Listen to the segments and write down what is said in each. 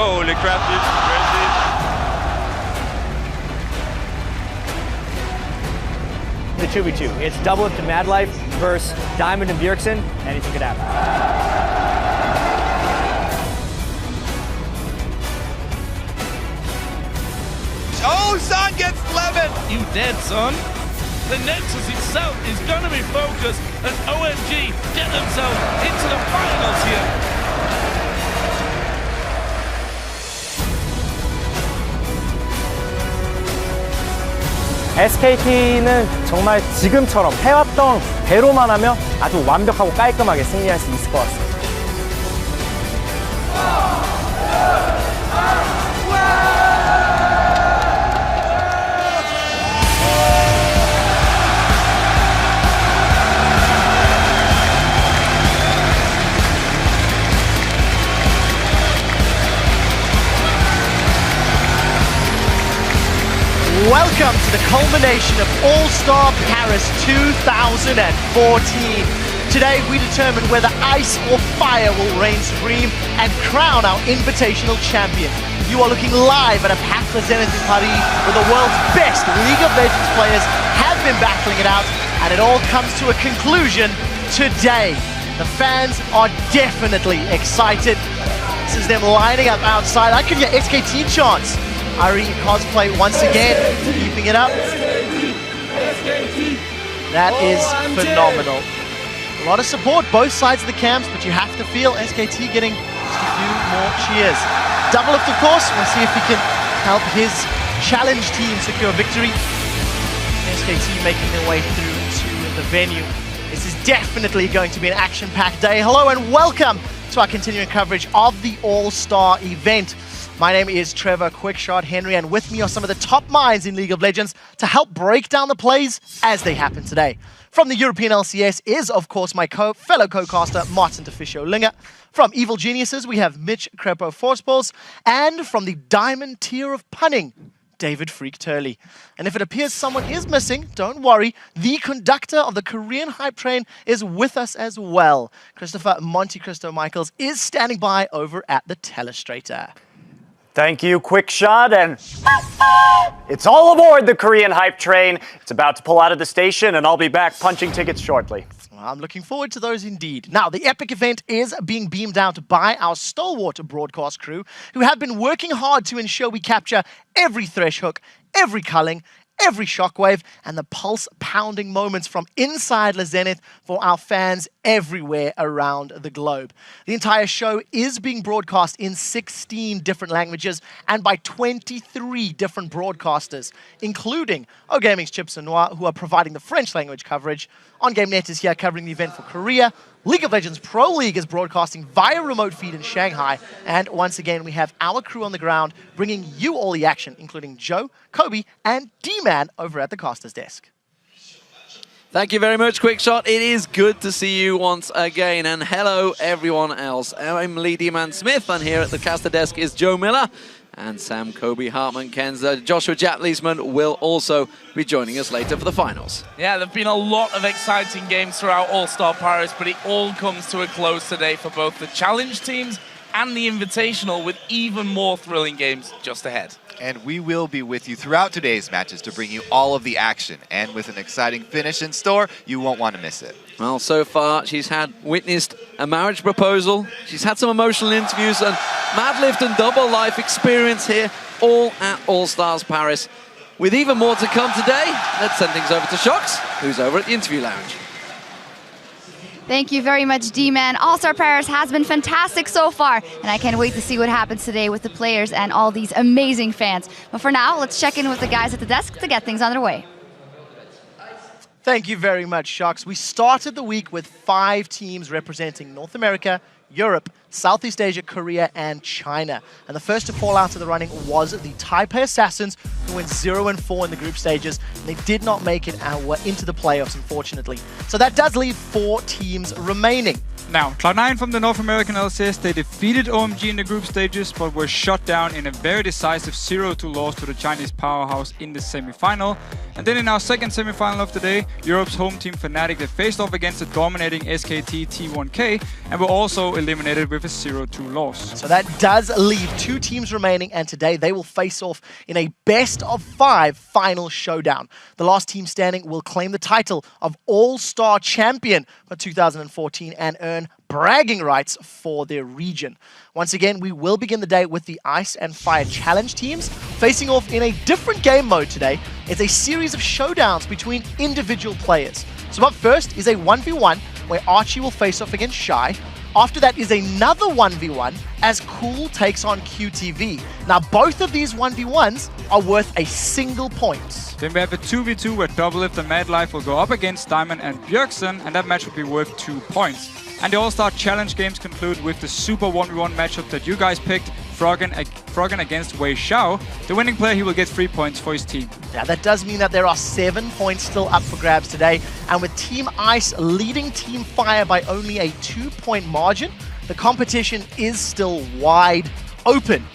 Oh, le crap is The 2v2. It's Double Lift and Mad Life versus Diamond and Bjergsen. Anything could happen. Oh, Son gets lemon! You dead, son? The Nexus itself is going to be focused, and OMG get themselves into the finals here. SKT는 정말 지금처럼 해왔던 대로만 하면 아주 완벽하고 깔끔하게 승리할 수 있을 것 같습니다. Welcome to the culmination of All-Star Paris 2014. Today we determine whether ice or fire will reign supreme and crown our invitational champion. You are looking live at a packed Zenith in Paris where the world's best League of Legends players have been battling it out, and it all comes to a conclusion today. The fans are definitely excited. This is them lining up outside. I can get SKT chants. Ari cosplay once again, keeping it up. That is phenomenal. A lot of support, both sides of the camps, but you have to feel SKT getting just a few more cheers. Double Lift, of course, we'll see if he can help his challenge team secure victory. SKT making their way through to the venue. This is definitely going to be an action-packed day. Hello and welcome to our continuing coverage of the All-Star event. My name is Trevor Quickshot Henry, and with me are some of the top minds in League of Legends to help break down the plays as they happen today. From the European LCS is, of course, my fellow co-caster, Martin Deficio Linger. From Evil Geniuses, we have Mitch Crepo Forceballs. And from the Diamond tier of punning, David Freak Turley. And if it appears someone is missing, don't worry. The conductor of the Korean hype train is with us as well. Christopher Monte Cristo Michaels is standing by over at the Telestrator. Thank you, Quickshot, and it's all aboard the Korean hype train. It's about to pull out of the station, and I'll be back punching tickets shortly. I'm looking forward to those indeed. Now, the epic event is being beamed out by our stalwart broadcast crew, who have been working hard to ensure we capture every thresh hook, every culling, every shockwave, and the pulse-pounding moments from inside Le Zenith for our fans everywhere around the globe. The entire show is being broadcast in 16 different languages and by 23 different broadcasters, including OGaming's Chips and Noir, who are providing the French language coverage. OnGameNet is here covering the event for Korea. League of Legends Pro League is broadcasting via remote feed in Shanghai. And once again, we have our crew on the ground bringing you all the action, including Joe, Kobe, and D-Man over at the caster's desk. Thank you very much, Quickshot. It is good to see you once again. And hello, everyone else. I'm Lee D-Man Smith, and here at the caster desk is Joe Miller. And Sam, Kobe, Hartman, Kenza, Joshua Jap-Leesman will also be joining us later for the finals. Yeah, there have been a lot of exciting games throughout All-Star Paris, but it all comes to a close today for both the challenge teams and the Invitational, with even more thrilling games just ahead. And we will be with you throughout today's matches to bring you all of the action. And with an exciting finish in store, you won't want to miss it. Well, so far, she's witnessed a marriage proposal. She's had some emotional interviews and Mad Lift and Double Life experience here, all at All-Stars Paris. With even more to come today, let's send things over to Shox, who's over at the interview lounge. Thank you very much, D-Man. All-Star Paris has been fantastic so far, and I can't wait to see what happens today with the players and all these amazing fans. But for now, let's check in with the guys at the desk to get things underway. Thank you very much, Shox. We started the week with 5 teams representing North America, Europe, Southeast Asia, Korea, and China. And the first to fall out of the running was the Taipei Assassins, who went 0-4 in the group stages. And they did not make it into the playoffs, unfortunately. So that does leave 4 teams remaining. Now, Cloud9 from the North American LCS, they defeated OMG in the group stages, but were shut down in a very decisive 0-2 loss to the Chinese powerhouse in the semi-final. And then in our second semi-final of the day, Europe's home team Fnatic, they faced off against the dominating SKT T1K and were also eliminated with a 0-2 loss. So that does leave 2 teams remaining, and today they will face off in a best-of-5 final showdown. The last team standing will claim the title of All-Star Champion for 2014 and earn bragging rights for their region. Once again, we will begin the day with the Ice and Fire Challenge teams facing off in a different game mode today. It's a series of showdowns between individual players. So up first is a 1v1 where Archie will face off against Shy. After that is another 1v1 as Cool takes on QTV. Now both of these 1v1s are worth a single point. Then we have a 2v2 where Doublelift and Madlife will go up against Diamond and Bjergsen, and that match will be worth 2 points. And the All-Star Challenge games conclude with the Super 1v1 matchup that you guys picked, Froggen against Wei Xiao. The winning player, he will get 3 points for his team. Now that does mean that there are 7 points still up for grabs today, and with Team Ice leading Team Fire by only a 2-point margin, the competition is still wide open.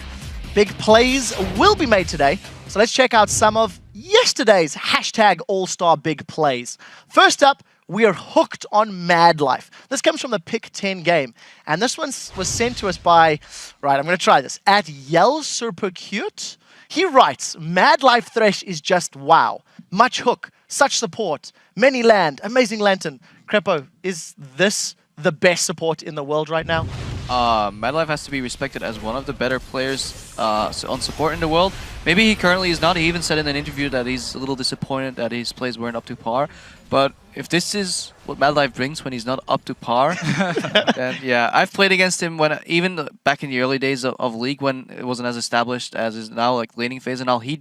Big plays will be made today, so let's check out some of yesterday's hashtag All-Star Big Plays. First up, we are hooked on Madlife. This comes from the Pick 10 game, and this one was sent to us by, right, I'm going to try this, at YellSuperCute. He writes, Madlife Thresh is just wow. Much hook, such support, many land, amazing lantern. Crepo, is this the best support in the world right now? Madlife has to be respected as one of the better players on support in the world. Maybe he currently is not. He even said in an interview that he's a little disappointed that his plays weren't up to par. But if this is what Madlife brings when he's not up to par, then yeah, I've played against him when even back in the early days of League when it wasn't as established as is now, like laning phase and all. He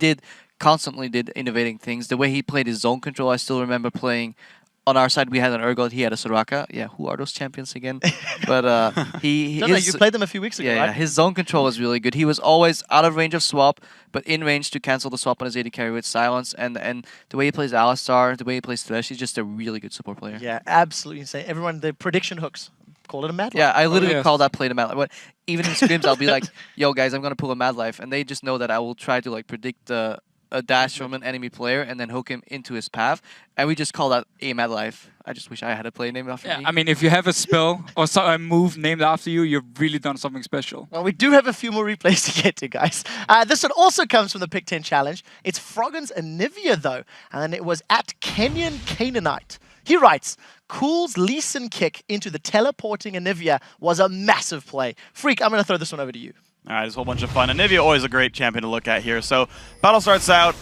constantly did innovating things. The way he played his zone control, I still remember playing. On our side, we had an Urgot, he had a Soraka. Yeah, who are those champions again? But you played them a few weeks ago, yeah, right? Yeah, his zone control was really good. He was always out of range of swap, but in range to cancel the swap on his AD carry with silence. And the way he plays Alistar, the way he plays Thresh, he's just a really good support player. Yeah, absolutely insane. Everyone, the prediction hooks, call it a Madlife. Yeah, I literally call that play to Madlife. But even in scrims, I'll be like, yo, guys, I'm going to pull a Madlife. And they just know that I will try to like predict a dash from an enemy player and then hook him into his path. And we just call that a Madlife. I just wish I had a play named after me. I mean, if you have a spell or a move named after you, you've really done something special. Well, we do have a few more replays to get to, guys. This one also comes from the Pick 10 Challenge. It's Froggen's Anivia, though, and it was at Kenyan Canaanite. He writes, Cool's Lee Sin kick into the teleporting Anivia was a massive play. Freak, I'm going to throw this one over to you. All right, it's a whole bunch of fun. Anivia always a great champion to look at here. So battle starts out,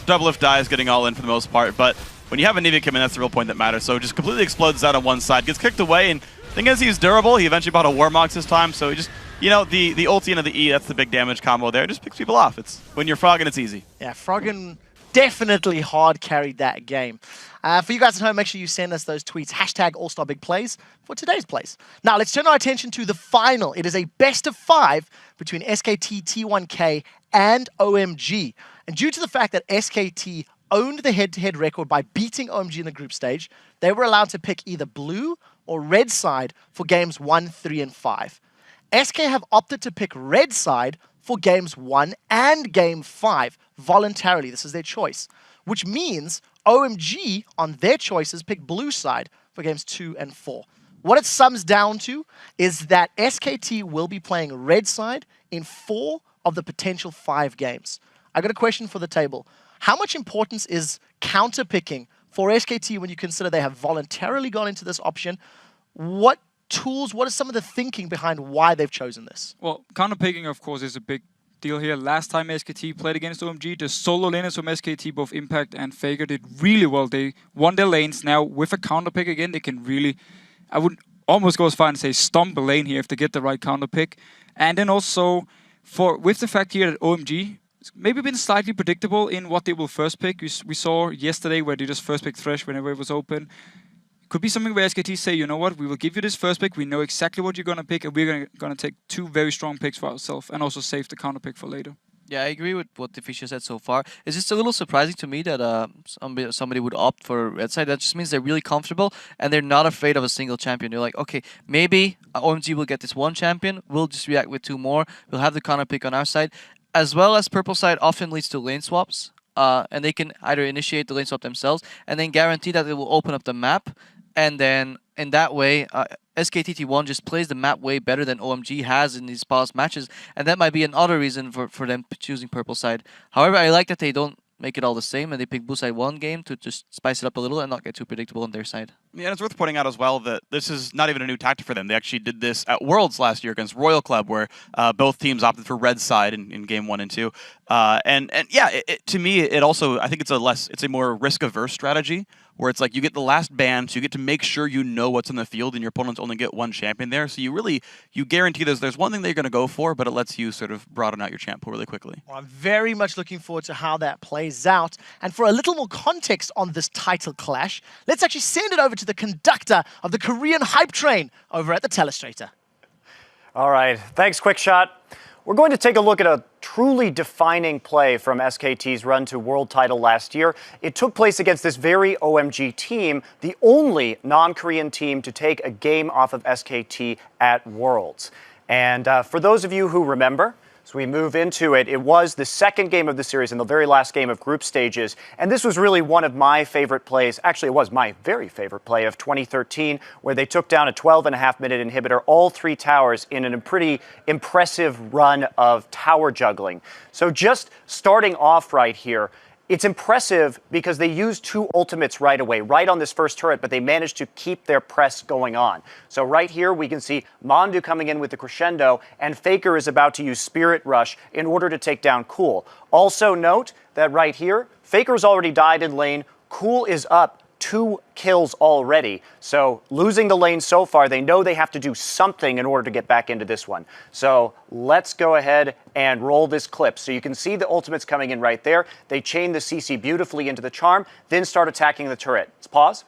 Doublelift dies, getting all in for the most part, but when you have Anivia come in, that's the real point that matters. So just completely explodes out on one side, gets kicked away, and thing is, he's durable. He eventually bought a Warmox this time, so he just, you know, the ulti into the E, that's the big damage combo there. It just picks people off. It's when you're Froggen, it's easy. Yeah, Froggen definitely hard carried that game. For you guys at home, make sure you send us those tweets, hashtag All-Star Big Plays for today's plays. Now, let's turn our attention to the final. It is a best-of-5 between SKT, T1K, and OMG. And due to the fact that SKT owned the head-to-head record by beating OMG in the group stage, they were allowed to pick either blue or red side for games 1, 3, and 5. SK have opted to pick red side for games 1 and game 5 voluntarily. This is their choice, which means OMG on their choices pick blue side for games 2 and 4. What it sums down to is that SKT will be playing red side in 4 of the potential 5 games. I got a question for the table. How much importance is counter-picking for SKT when you consider they have voluntarily gone into this option? What tools, what is some of the thinking behind why they've chosen this? Well, counter-picking, of course, is a big deal here. Last time SKT played against OMG, the solo laners from SKT, both Impact and Faker, did really well. They won their lanes. Now, with a counter-pick again, they can really, I would almost go as far and say stomp a lane here if they get the right counter-pick. And then also, with the fact here that OMG maybe been slightly predictable in what they will first pick. We saw yesterday where they just first picked Thresh whenever it was open. Could be something where SKT say, you know what, we will give you this first pick, we know exactly what you're going to pick, and we're going to take 2 very strong picks for ourselves, and also save the counter pick for later. Yeah, I agree with what Deficia said so far. It's just a little surprising to me that somebody would opt for Red Side. That just means they're really comfortable and they're not afraid of a single champion. They're like, okay, maybe OMG will get this one champion. We'll just react with 2 more. We'll have the counter pick on our side. As well as Purple side often leads to lane swaps. And they can either initiate the lane swap themselves and then guarantee that it will open up the map. And then in that way, SKTT1 just plays the map way better than OMG has in these past matches. And that might be another reason for them choosing Purple side. However, I like that they don't make it all the same and they pick Blue side one game to just spice it up a little and not get too predictable on their side. Yeah, and it's worth pointing out as well that this is not even a new tactic for them. They actually did this at Worlds last year against Royal Club, where both teams opted for red side in game 1 and 2. And yeah, to me, it also, I think it's a more risk-averse strategy, where it's like you get the last ban, so you get to make sure you know what's in the field, and your opponents only get 1 champion there. So you guarantee there's one thing that you're going to go for, but it lets you sort of broaden out your champ pool really quickly. Well, I'm very much looking forward to how that plays out. And for a little more context on this title clash, let's actually send it over to the conductor of the Korean hype train over at the Telestrator. All right, thanks, Quickshot. We're going to take a look at a truly defining play from SKT's run to world title last year. It took place against this very OMG team, the only non-Korean team to take a game off of SKT at Worlds. And for those of you who remember, as we move into it, it was the second game of the series and the very last game of group stages. And this was really one of my favorite plays. Actually, it was my very favorite play of 2013, where they took down a 12.5-minute inhibitor, all 3 towers, in a pretty impressive run of tower juggling. So just starting off right here, it's impressive because they used 2 ultimates right away, right on this first turret, but they managed to keep their press going on. So right here, we can see Mondu coming in with the crescendo, and Faker is about to use Spirit Rush in order to take down Cool. Also note that right here, Faker's already died in lane, Cool is up 2 kills already. So losing the lane so far, they know they have to do something in order to get back into this one. So let's go ahead and roll this clip. So you can see the ultimates coming in right there. They chain the CC beautifully into the charm, then start attacking the turret. Let's pause.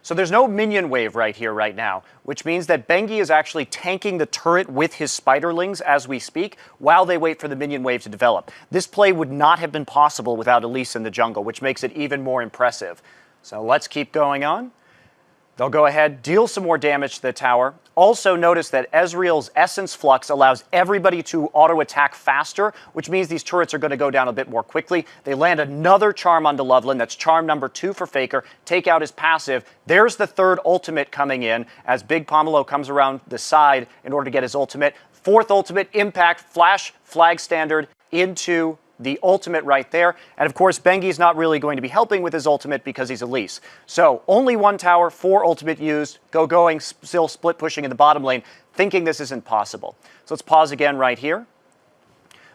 So there's no minion wave right here right now, which means that Bengi is actually tanking the turret with his spiderlings as we speak while they wait for the minion wave to develop. This play would not have been possible without Elise in the jungle, which makes it even more impressive. So let's keep going on. They'll go ahead, deal some more damage to the tower. Also notice that Ezreal's Essence Flux allows everybody to auto-attack faster, which means these turrets are going to go down a bit more quickly. They land another charm onto Loveland. That's charm number 2 for Faker. Take out his passive. There's the 3rd ultimate coming in as Big Pomelo comes around the side in order to get his ultimate. 4th ultimate, Impact, Flash, Flag Standard into the ultimate right there. And of course, Bengi's not really going to be helping with his ultimate because he's Elise. So only 1 tower, 4 ultimate used, going, still split pushing in the bottom lane, thinking this isn't possible. So let's pause again right here.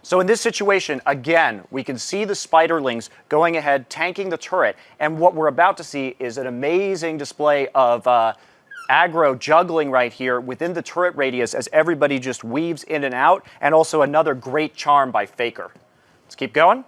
So in this situation, again, we can see the spiderlings going ahead, tanking the turret. And what we're about to see is an amazing display of aggro juggling right here within the turret radius as everybody just weaves in and out, and also another great charm by Faker. Let's keep going.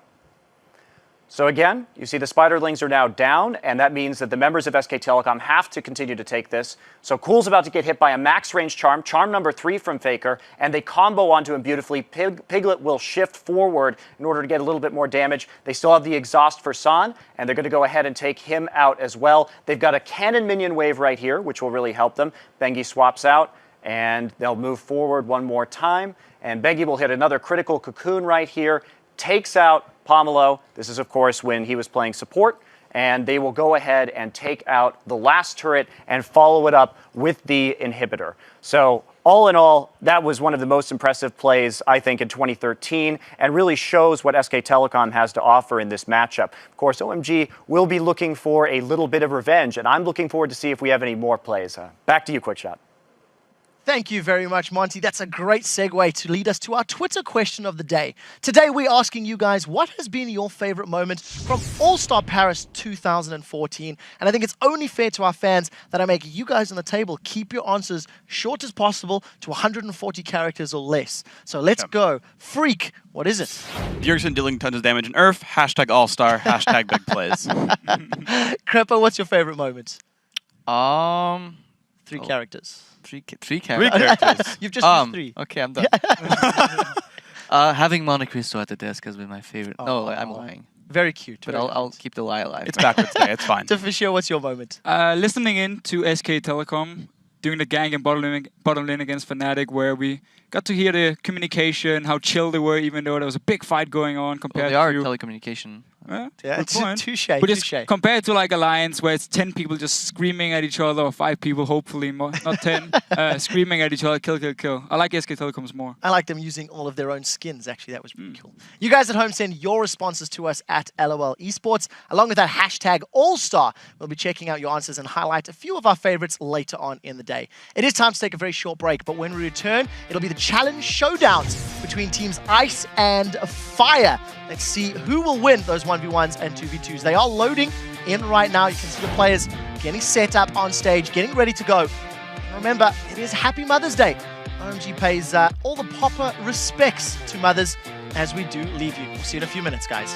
So again, you see the spiderlings are now down, and that means that the members of SK Telecom have to continue to take this. So Cool's about to get hit by a max range charm, charm number 3 from Faker, and they combo onto him beautifully. Piglet will shift forward in order to get a little bit more damage. They still have the exhaust for San, and they're going to go ahead and take him out as well. They've got a cannon minion wave right here, which will really help them. Bengi swaps out, and they'll move forward one more time, and Bengi will hit another critical cocoon right here, takes out Pomelo. This is, of course, when he was playing support. And they will go ahead and take out the last turret and follow it up with the inhibitor. So all in all, that was one of the most impressive plays, I think, in 2013, and really shows what SK Telecom has to offer in this matchup. Of course, OMG will be looking for a little bit of revenge, and I'm looking forward to see if we have any more plays. Back to you, Quickshot. Thank you very much, Monty. That's a great segue to lead us to our Twitter question of the day. Today, we're asking you guys, what has been your favorite moment from All-Star Paris 2014? And I think it's only fair to our fans that I make you guys on the table keep your answers short as possible to 140 characters or less. So let's go. Freak, what is it? Bjergsen dealing tons of damage in Earth, hashtag All-Star, hashtag big plays. Crepper, what's your favorite moment? 3 characters. Three characters. You've just used 3. Okay, I'm done. Having Monte Cristo at the desk has been my favorite. No, I'm lying. Very cute. But very I'll keep the lie alive. It's backwards day. It's fine. Fisher, what's your moment? Listening in to SK Telecom, doing the gang and bottom lane against Fnatic, where we got to hear the communication, how chill they were, even though there was a big fight going on compared they are to telecommunication. Yeah, touche. But it's compared to like Alliance, where it's 10 people just screaming at each other, or 5 people, hopefully more, not 10, screaming at each other, kill, kill, kill. I like SK Telecoms more. I like them using all of their own skins, actually. That was pretty cool. You guys at home send your responses to us at LOL Esports. Along with that hashtag All-Star, we'll be checking out your answers and highlight a few of our favorites later on in the day. It is time to take a very short break, but when we return, it'll be the challenge showdowns between teams Ice and Fire. Let's see who will win those 1v1s and 2v2s. They are loading in right now. You can see the players getting set up on stage, getting ready to go. And remember, it is Happy Mother's Day. OMG pays all the proper respects to mothers as we do leave you. We'll see you in a few minutes, guys.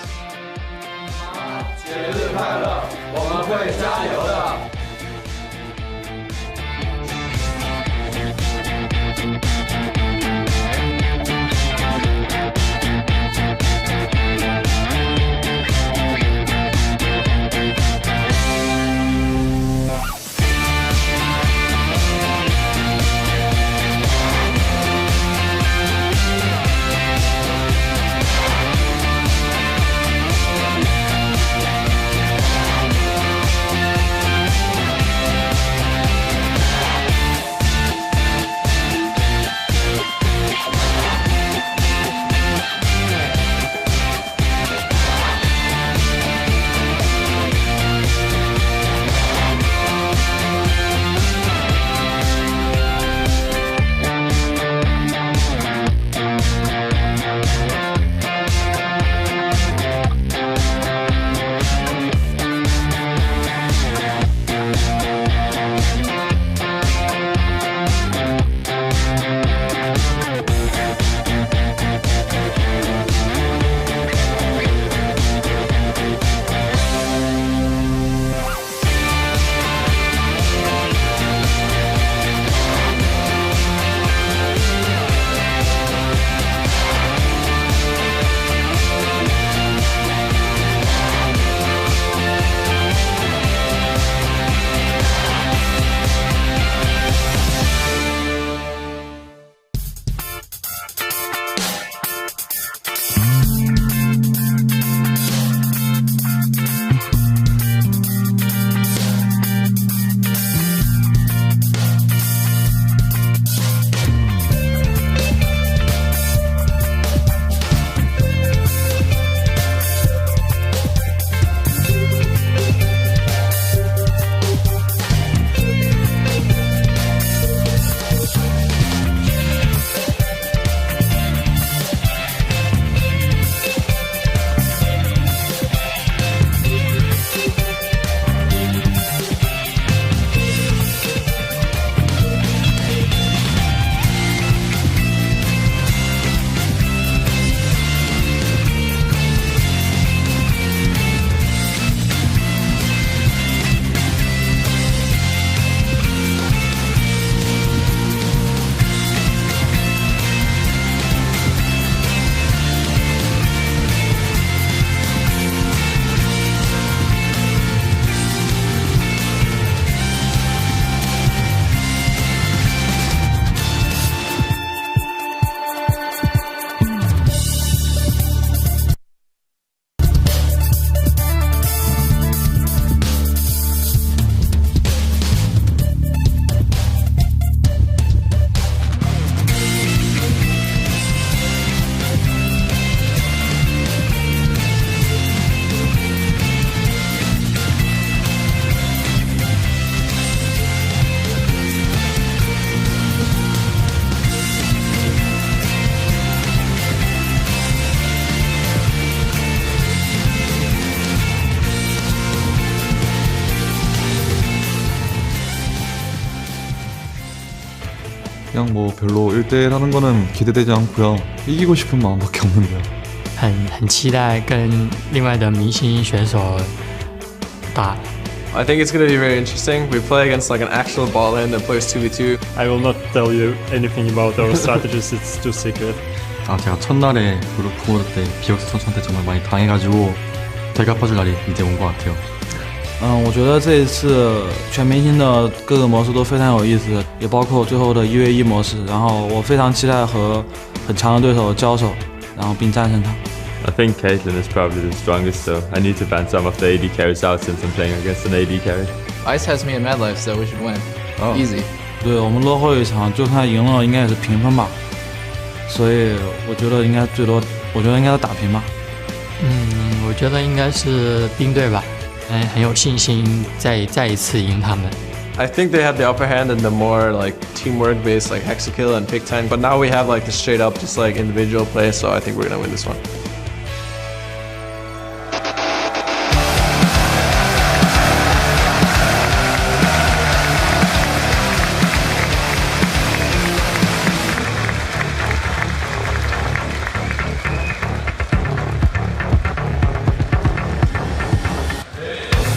그냥 뭐 별로 1대1 하는 거는 기대되지 않고요. 이기고 싶은 마음밖에 없는데요. 很期待跟另外的明星选手打。 I think it's going to be very interesting. We play against like an actual ball hand that plays 2v2. I will not tell you anything about our strategies, it's too secret. 제가 첫날에 무릎 구멍 때 비역스 선수한테 정말 많이 당해가지고 되갚아줄 날이 이제 온 것 같아요. 我觉得这一次全明星的各个模式都非常有意思，也包括最后的1v1模式。然后我非常期待和很强的对手交手，然后并战胜他。I think Caitlyn is probably the strongest, so I need to ban some of the AD carries out since I'm playing against an AD carry. Ice has me in mad life, so we should win. Easy. 对，我们落后一场，就算赢了，应该也是平分吧。所以我觉得应该最多，我觉得应该是打平吧。我觉得应该是兵队吧，很有信心再一次赢他们。I think they had the upper hand in the more like teamwork based like Hexakill and Pick 10, but now we have like the straight up just like individual play, so I think we're gonna win this one.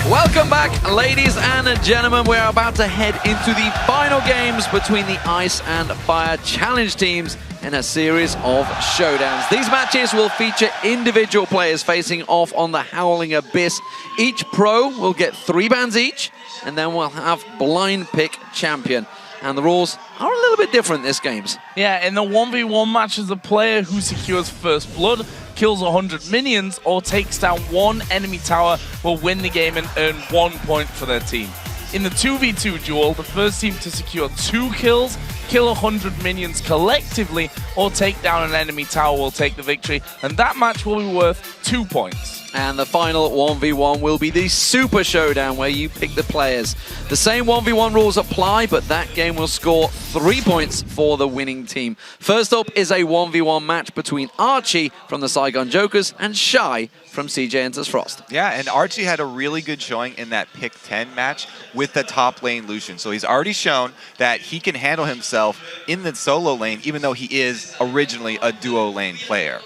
Welcome back, ladies and gentlemen. We're about to head into the final games between the Ice and Fire Challenge teams in a series of showdowns. These matches will feature individual players facing off on the Howling Abyss. Each pro will get 3 bans each, and then we'll have blind pick champion. And the rules are a little bit different this games. Yeah, in the 1v1 matches, the player who secures first blood, kills 100 minions, or takes down 1 enemy tower will win the game and earn 1 point for their team. In the 2v2 duel, the first team to secure 2 kills, kill 100 minions collectively, or take down an enemy tower will take the victory, and that match will be worth 2 points. And the final 1v1 will be the Super Showdown, where you pick the players. The same 1v1 rules apply, but that game will score 3 points for the winning team. First up is a 1v1 match between Archie from the Saigon Jokers and Shy from CJ Enters Frost. Yeah, and Archie had a really good showing in that pick 10 match with the top lane Lucian. So he's already shown that he can handle himself in the solo lane, even though he is originally a duo lane player.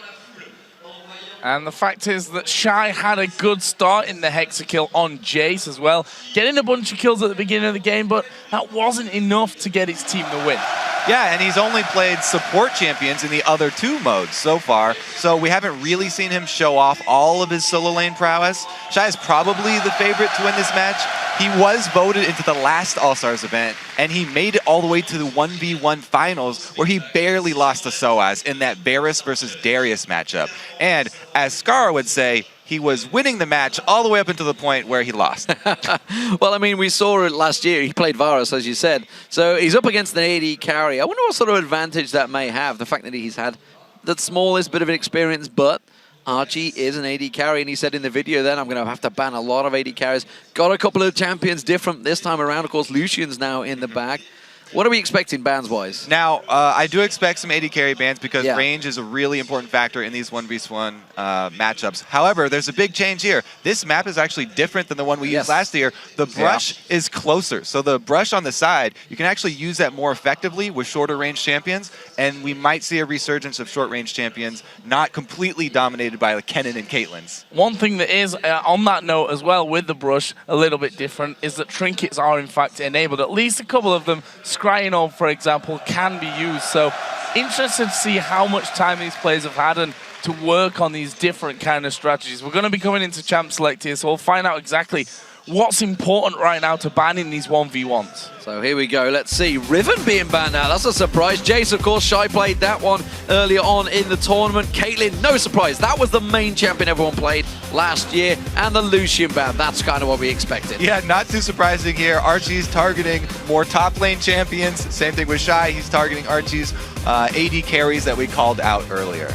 And the fact is that Shy had a good start in the Hexakill on Jace as well, getting a bunch of kills at the beginning of the game, but that wasn't enough to get his team the win. Yeah, and he's only played support champions in the other 2 modes so far, so we haven't really seen him show off all of his solo lane prowess. Shy is probably the favorite to win this match. He was voted into the last All-Stars event, and he made it all the way to the 1v1 finals, where he barely lost to Soaz in that Varus versus Darius matchup. And as Scar would say, he was winning the match all the way up until the point where he lost. Well, I mean, we saw it last year. He played Varus, as you said. So he's up against an AD carry. I wonder what sort of advantage that may have, the fact that he's had the smallest bit of experience, but Archie is an AD carry, and he said in the video then, I'm going to have to ban a lot of AD carries. Got a couple of champions different this time around. Of course, Lucian's now in the back. What are we expecting bans-wise? Now, I do expect some AD carry bans because range is a really important factor in these 1v1 matchups. However, there's a big change here. This map is actually different than the one we used last year. The brush is closer. So the brush on the side, you can actually use that more effectively with shorter range champions, and we might see a resurgence of short range champions, not completely dominated by Kennen and Caitlyn's. One thing that is, on that note as well, with the brush, a little bit different, is that trinkets are in fact enabled. At least a couple of them. Scrying Orb, for example, can be used. So interested to see how much time these players have had and to work on these different kind of strategies. We're going to be coming into Champ Select here, so we'll find out exactly what's important right now to banning these 1v1s. So here we go. Let's see. Riven being banned out. That's a surprise. Jace, of course, Shy played that one earlier on in the tournament. Caitlyn, no surprise. That was the main champion everyone played last year. And the Lucian ban. That's kind of what we expected. Yeah, not too surprising here. Archie's targeting more top lane champions. Same thing with Shy. He's targeting Archie's AD carries that we called out earlier.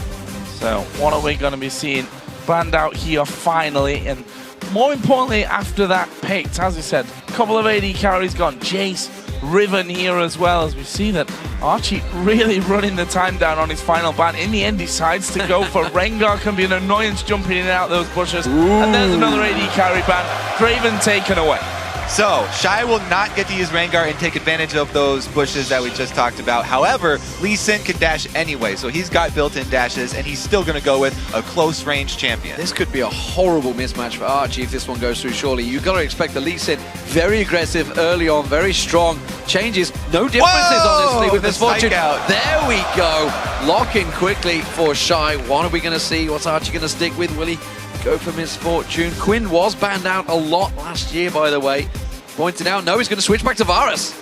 So what are we going to be seeing banned out here finally? And more importantly, after that picked, as I said, a couple of AD carries gone. Jace, Riven here as well, as we see that Archie really running the time down on his final ban. In the end, decides to go for Rengar. Can be an annoyance jumping in and out those bushes. Ooh. And there's another AD carry ban. Draven taken away. So, Shy will not get to use Rengar and take advantage of those bushes that we just talked about. However, Lee Sin can dash anyway, so he's got built-in dashes, and he's still going to go with a close-range champion. This could be a horrible mismatch for Archie if this one goes through, surely. You've got to expect the Lee Sin very aggressive early on, very strong. Changes, no differences, honestly, with this Fortune. There we go. Lock in quickly for Shy. What are we going to see? What's Archie going to stick with? Will he go for Misfortune? Quinn was banned out a lot last year, by the way. Pointed out, no, he's going to switch back to Varus.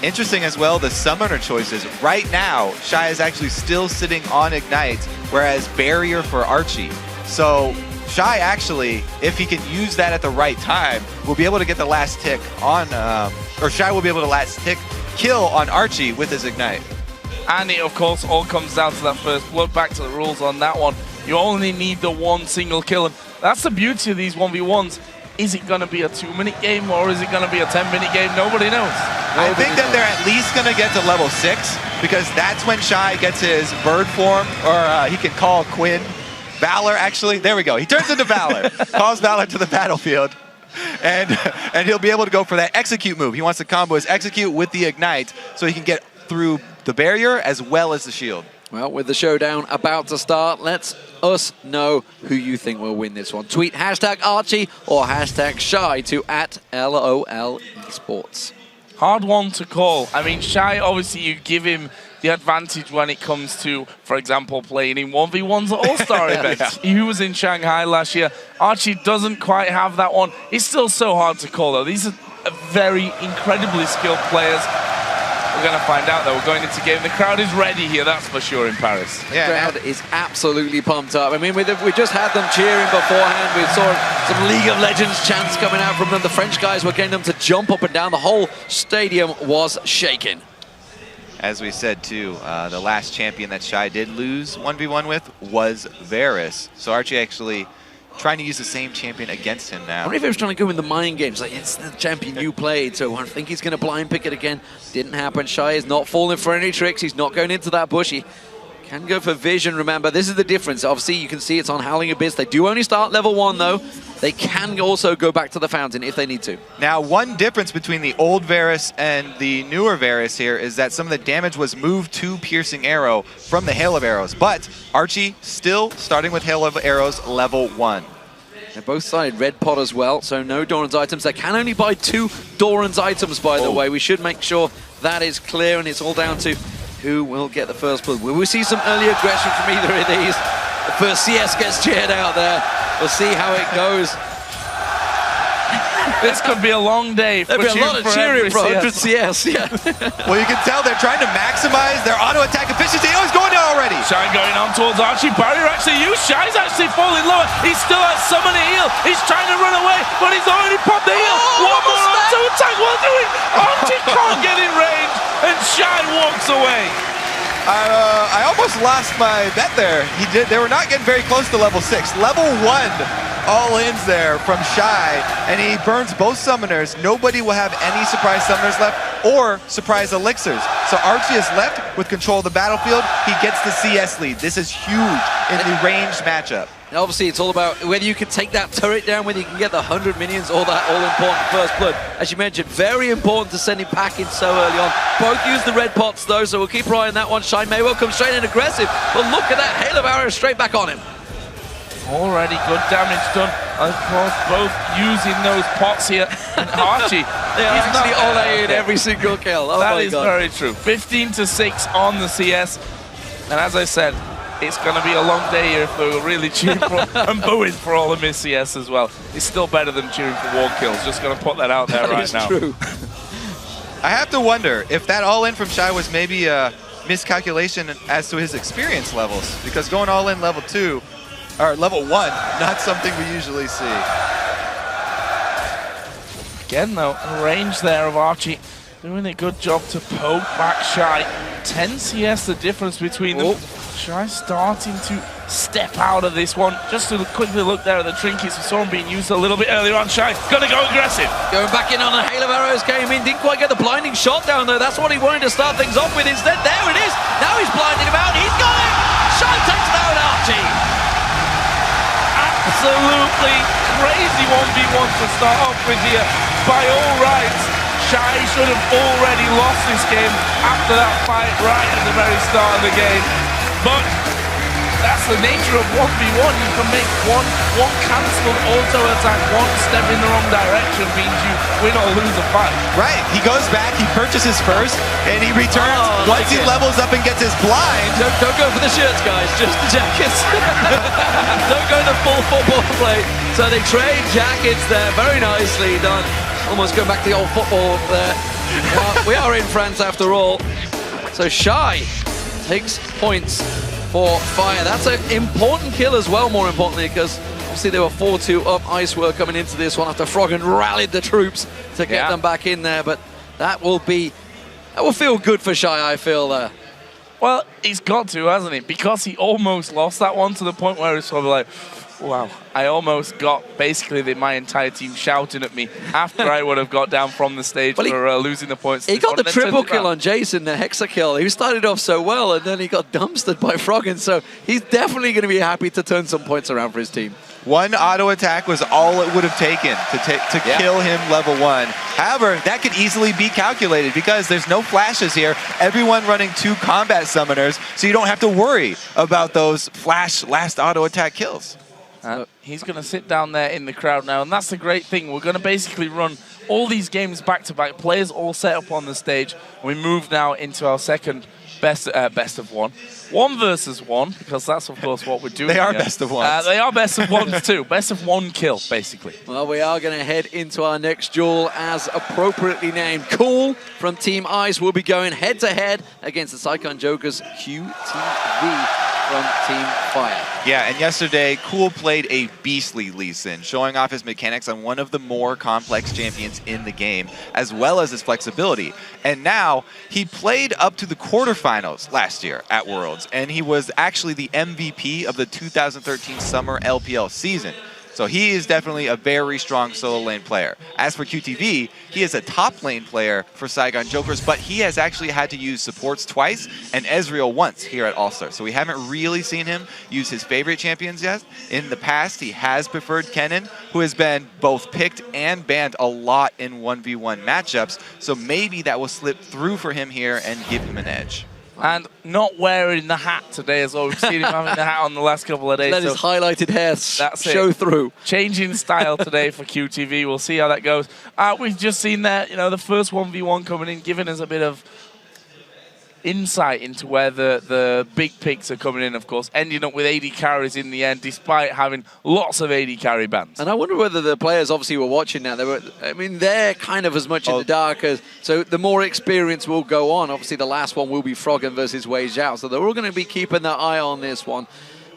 Interesting as well, the summoner choices. Right now, Shy is actually still sitting on Ignite, whereas Barrier for Archie. So Shy actually, if he can use that at the right time, will be able to get the last tick on, or Shy will be able to last tick kill on Archie with his Ignite. And it, of course, all comes down to that first blood. Back to the rules on that one. You only need the one single kill, and that's the beauty of these 1v1s. Is it going to be a 2-minute game, or is it going to be a 10-minute game? Nobody knows. I think that they're at least going to get to level 6, because that's when Shy gets his bird form, or he can call Quinn. Valor, actually. There we go. He turns into Valor. Calls Valor to the battlefield. And he'll be able to go for that execute move. He wants to combo his execute with the Ignite, so he can get through the barrier as well as the shield. Well, with the showdown about to start, let us know who you think will win this one. Tweet hashtag Archie or hashtag Shy to @LOL Esports. Hard one to call. I mean, Shy, obviously, you give him the advantage when it comes to, for example, playing in 1v1s at All-Star events. Yeah. He was in Shanghai last year. Archie doesn't quite have that one. It's still so hard to call, though. These are very incredibly skilled players. We're going to find out, though. We're going into game. The crowd is ready here, that's for sure, in Paris. The crowd is absolutely pumped up. I mean, we just had them cheering beforehand. We saw some League of Legends chants coming out from them. The French guys were getting them to jump up and down. The whole stadium was shaking. As we said, too, the last champion that Shy did lose 1v1 with was Varus. So Archie actually trying to use the same champion against him now. I wonder if he was trying to go in the mind games, like, it's the champion you played, so I think he's going to blind pick it again. Didn't happen. Shy is not falling for any tricks. He's not going into that bush. He can go for vision, remember. This is the difference. Obviously, you can see it's on Howling Abyss. They do only start level 1, though. They can also go back to the fountain if they need to. Now, one difference between the old Varus and the newer Varus here is that some of the damage was moved to Piercing Arrow from the Hail of Arrows, but Archie still starting with Hail of Arrows level 1. They're both sided red pot as well, so no Doran's items. They can only buy 2 Doran's items, by the way. We should make sure that is clear, and it's all down to who will get the first blood. Will we see some early aggression from either of these? The first CS gets cheered out there. We'll see how it goes. This could be a long day. There'll be a lot of cheering for 100 CS, yeah. Well, you can tell they're trying to maximize their auto attack efficiency. Oh, he's going down already. Shy going on towards Archie. Barrier actually used. Shy's actually falling lower. He's still at summon a heal. He's trying to run away, but he's already popped the heal. One more auto attack. What doing? Archie can't get in range, and Shy walks away. I almost lost my bet there. They were not getting very close to level 6. Level 1 all-ins there from Shy, and he burns both summoners. Nobody will have any surprise summoners left or surprise elixirs. So Archie is left with control of the battlefield. He gets the CS lead. This is huge in the ranged matchup. And obviously, it's all about whether you can take that turret down, whether you can get the 100 minions or that all-important first blood. As you mentioned, very important to send him packing so early on. Both use the red pots, though, so we'll keep our eye on that one. Shy may well come straight in aggressive, but look at that Hail of Arrows straight back on him. Already good damage done. Of course, both using those pots here. And Archie, he's actually all-in every single kill. Oh that my is God. very true. 15-6 on the CS. And as I said, it's going to be a long day here if they were really cheering for and booing for all the missed CS as well. It's still better than cheering for wall kills. Just going to put that out there right now. True. I have to wonder if that all-in from Shy was maybe a miscalculation as to his experience levels, because going all-in level 2, or level 1, not something we usually see. Again, though, a range there of Archie doing a good job to poke back Shy. 10 CS the difference between them. Shy starting to step out of this one. Just to quickly look there at the trinkets, we saw him being used a little bit earlier on. Shy gonna go aggressive. Going back in on a Hail of Arrows, came in, didn't quite get the blinding shot down though. That's what he wanted to start things off with instead. There it is. Now he's blinding him out. He's got it. Shy takes down Archie. Absolutely crazy 1v1 to start off with here. by all rights, Shy should have already lost this game after that fight right at the very start of the game. But that's the nature of 1v1. You can make one cancelled auto attack, one step in the wrong direction means you win or lose a fight. Right, he goes back, he purchases first, and he returns once he levels up and gets his blind. Don't go for the shirts, guys, just the jackets. Don't go to full football play. So they trade jackets there, very nicely done. Almost go back to the old football there. We are in France after all. So Shy takes points for Fire. That's an important kill as well, more importantly, because obviously they were 4-2 up. Ice were coming into this one after Froggen rallied the troops to get them back in there, but that will feel good for Shy, I feel there. Well, he's got to, hasn't he? Because he almost lost that one to the point where it's sort of like, wow, I almost got basically my entire team shouting at me after I would have got down from the stage for losing the points. He got the triple kill on Jason, the Hexa kill. He started off so well, and then he got dumpstered by Froggen, so he's definitely going to be happy to turn some points around for his team. One auto attack was all it would have taken to kill him level 1. However, that could easily be calculated because there's no flashes here. Everyone running 2 combat summoners, so you don't have to worry about those flash last auto attack kills. He's going to sit down there in the crowd now, and that's the great thing. We're going to basically run all these games back-to-back. Players all set up on the stage. We move now into our second best of one. 1 versus 1, because that's, of course, what we're doing. They are here. best of ones. They are best of ones, too. Best of 1 kill, basically. Well, we are going to head into our next duel as appropriately named. Cool from Team Ice will be going head-to-head against the Sycon Jokers QTV from Team Fire. Yeah, and yesterday, Cool played a beastly Lee Sin, showing off his mechanics on one of the more complex champions in the game, as well as his flexibility. And now, he played up to the quarterfinals last year at Worlds, and he was actually the MVP of the 2013 Summer LPL season. So he is definitely a very strong solo lane player. As for QTV, he is a top lane player for Saigon Jokers, but he has actually had to use supports twice and Ezreal once here at All-Star. So we haven't really seen him use his favorite champions yet. In the past, he has preferred Kennen, who has been both picked and banned a lot in 1v1 matchups. So maybe that will slip through for him here and give him an edge. And not wearing the hat today as well. We've seen him having the hat on the last couple of days. Let his highlighted hair show through. Changing style today for QTV. We'll see how that goes. We've just seen that, the first 1v1 coming in, giving us a bit of insight into where the big picks are coming in, of course, ending up with AD carries in the end, despite having lots of AD carry bans. And I wonder whether the players obviously were watching now. They're kind of as much in the dark as, so the more experience will go on. Obviously, the last one will be Froggen versus Wei Zhao, so they're all going to be keeping their eye on this one.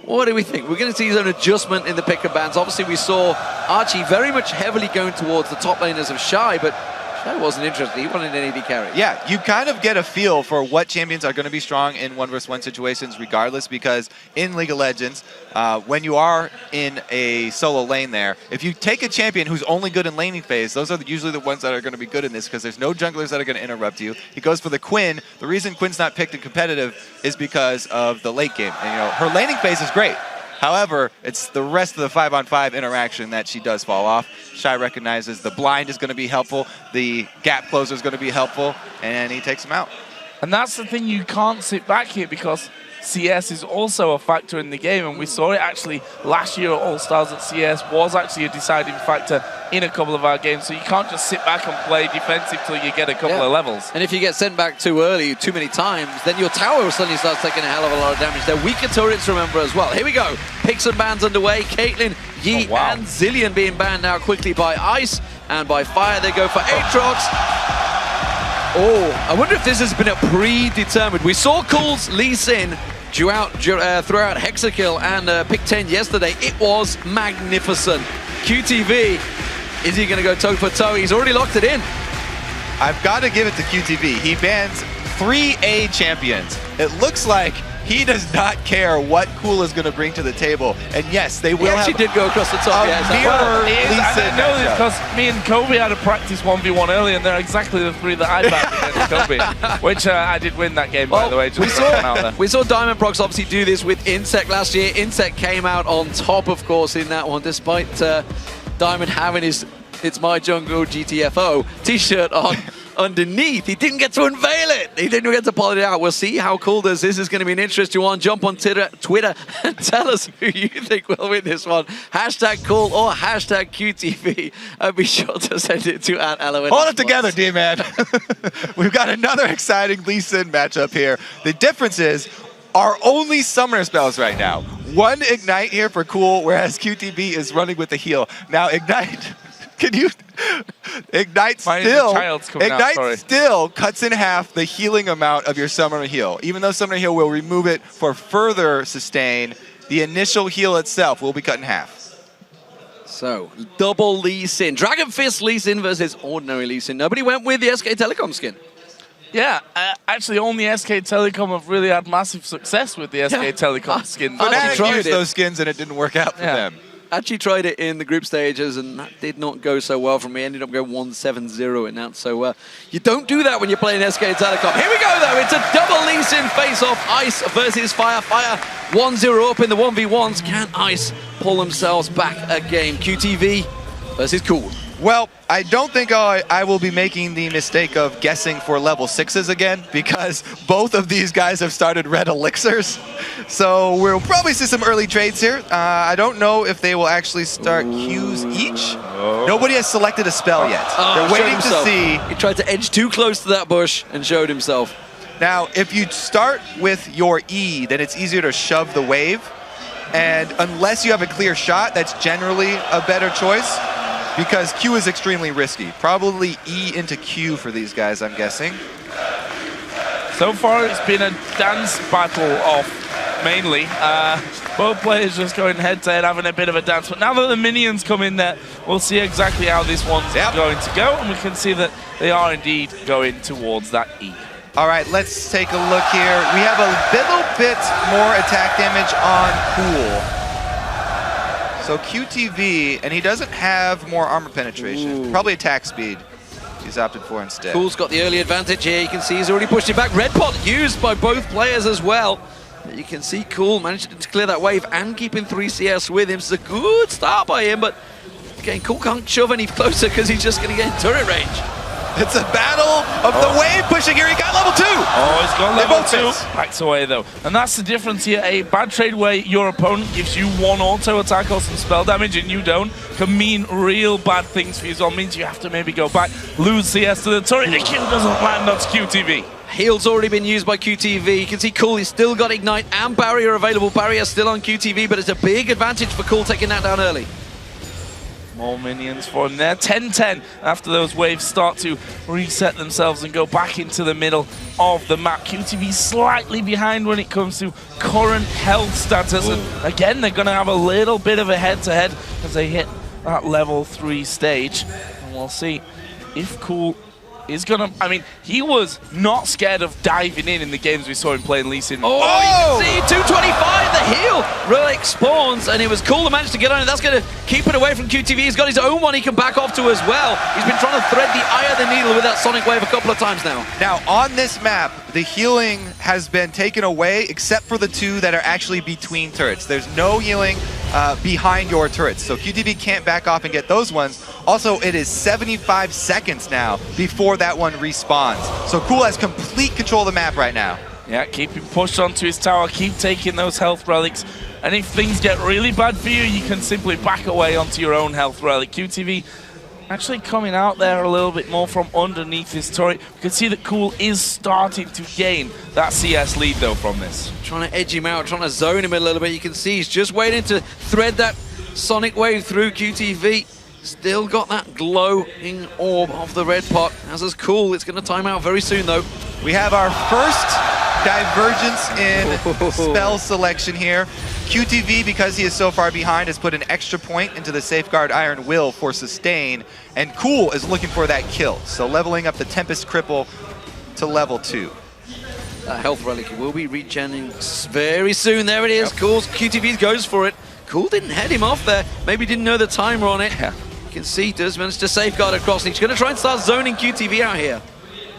What do we think? We're going to see an adjustment in the pick and bans. Obviously, we saw Archie very much heavily going towards the top laners of Shy, but Shy wasn't interested. He wanted an AD carry. Yeah, you kind of get a feel for what champions are going to be strong in 1 versus 1 situations regardless, because in League of Legends, when you are in a solo lane there, if you take a champion who's only good in laning phase, those are usually the ones that are going to be good in this because there's no junglers that are going to interrupt you. He goes for the Quinn. The reason Quinn's not picked in competitive is because of the late game. And, her laning phase is great. However, it's the rest of the 5-on-5 interaction that she does fall off. Shy recognizes the blind is going to be helpful, the gap closer is going to be helpful, and he takes him out. And that's the thing, you can't sit back here because CS is also a factor in the game, and we saw it actually last year at All-Stars at CS was actually a deciding factor in a couple of our games, so you can't just sit back and play defensive till you get a couple of levels. And if you get sent back too early, too many times, then your tower suddenly starts taking a hell of a lot of damage. They're weaker turrets, remember, as well. Here we go. Picks and bans underway. Caitlyn, Yi, and Zilean being banned now quickly by Ice, and by Fire they go for Aatrox. Oh, I wonder if this has been a predetermined. We saw Cool's Lee Sin throughout Hexakill and Pick 10 yesterday. It was magnificent. QTV, is he going to go toe for toe? He's already locked it in. I've got to give it to QTV. He bans 3 A champions. It looks like he does not care what Cool is going to bring to the table. And yes, they will have... He actually did go across the top. I know this because me and Kobe had a practice 1v1 earlier, and they're exactly the 3 that I backed against Kobe, which I did win that game, by the way. We saw Diamond Prox obviously do this with Insect last year. Insect came out on top, of course, in that one, despite Diamond having his It's My Jungle GTFO t-shirt on underneath. He didn't get to unveil it. He didn't get to pull it out. We'll see how cool does. This is going to be an interesting one. Jump on Twitter and tell us who you think will win this one. Hashtag cool or hashtag QTV. And be sure to send it to @LON. Hold it together, D-Man. We've got another exciting Lee Sin matchup here. The difference is our only summoner spells right now. One Ignite here for Cool, whereas QTV is running with the heal. Now Ignite, can you... Ignite still cuts in half the healing amount of your summoner heal. Even though summoner heal will remove it for further sustain, the initial heal itself will be cut in half. So, double Lee Sin. Dragon Fist Lee Sin versus ordinary Lee Sin. Nobody went with the SK Telecom skin. Yeah, actually only SK Telecom have really had massive success with the SK Telecom skin. Fnatic used those skins and it didn't work out for them. Actually tried it in the group stages and that did not go so well for me. Ended up going 1-7-0 in that. So you don't do that when you're playing SK Telecom. Here we go though. It's a double Lee Sin face-off. Ice versus Fire. Fire 1-0 up in the 1v1s. Can Ice pull themselves back a game? QTV versus Cool. Well, I don't think I will be making the mistake of guessing for level 6s again, because both of these guys have started red elixirs. So we'll probably see some early trades here. I don't know if they will actually start Qs each. Nobody has selected a spell yet. They're waiting to see. He tried to edge too close to that bush and showed himself. Now, if you start with your E, then it's easier to shove the wave. And unless you have a clear shot, that's generally a better choice, because Q is extremely risky. Probably E into Q for these guys, I'm guessing. So far, it's been a dance battle off, mainly. Both players just going head-to-head, having a bit of a dance. But now that the minions come in there, we'll see exactly how this one's going to go. And we can see that they are indeed going towards that E. All right, let's take a look here. We have a little bit more attack damage on Cool. So QTV, and he doesn't have more armor penetration. Probably attack speed he's opted for instead. Cool's got the early advantage here. You can see he's already pushed it back. Red pot used by both players as well. You can see Cool managed to clear that wave and keeping 3 CS with him. It's a good start by him, but again, Cool can't shove any closer because he's just going to get in turret range. It's a battle of the wave pushing here. He got level 2. Oh, he's got level 2. Backs away though. And that's the difference here. A bad trade where your opponent gives you 1 auto attack or some spell damage and you don't can mean real bad things for you. So it means you have to maybe go back, lose CS to the turret. The kill doesn't land on QTV. Heal's already been used by QTV. You can see Cool, he's still got Ignite and Barrier available. Barrier still on QTV, but it's a big advantage for Cool taking that down early. More minions for him there. 10-10 after those waves start to reset themselves and go back into the middle of the map. QTV slightly behind when it comes to current health status. And again, they're going to have a little bit of a head-to-head as they hit that level 3 stage. And we'll see if Cool is going to... I mean, he was not scared of diving in the games we saw him playing Lee Sin. Oh, you can see 225, the heal relic spawns, and it was Cool to manage to get on it. That's going to keep it away from QTV. He's got his own one he can back off to as well. He's been trying to thread the eye of the needle with that Sonic Wave a couple of times now. Now, on this map, the healing has been taken away except for the 2 that are actually between turrets. There's no healing behind your turrets, so QTV can't back off and get those ones. Also, it is 75 seconds now before that one respawns. So Cool has complete control of the map right now. Yeah, keep him pushed onto his tower, keep taking those health relics. And if things get really bad for you, you can simply back away onto your own health relic. QTV actually coming out there a little bit more from underneath his turret. You can see that Cool is starting to gain that CS lead though from this. Trying to edge him out, trying to zone him a little bit. You can see he's just waiting to thread that Sonic Wave through. QTV. Still got that glowing orb of the red pot. As is Cool, it's going to time out very soon though. We have our first divergence in spell selection here. QTV, because he is so far behind, has put an extra point into the Safeguard Iron Will for sustain, and Cool is looking for that kill. So leveling up the Tempest Cripple to level 2. That health relic will be regenning very soon. There it is. Yep. Cool's QTV goes for it. Cool didn't head him off there. Maybe didn't know the timer on it. Yeah. You can see he does manage to safeguard across. He's going to try and start zoning QTV out here.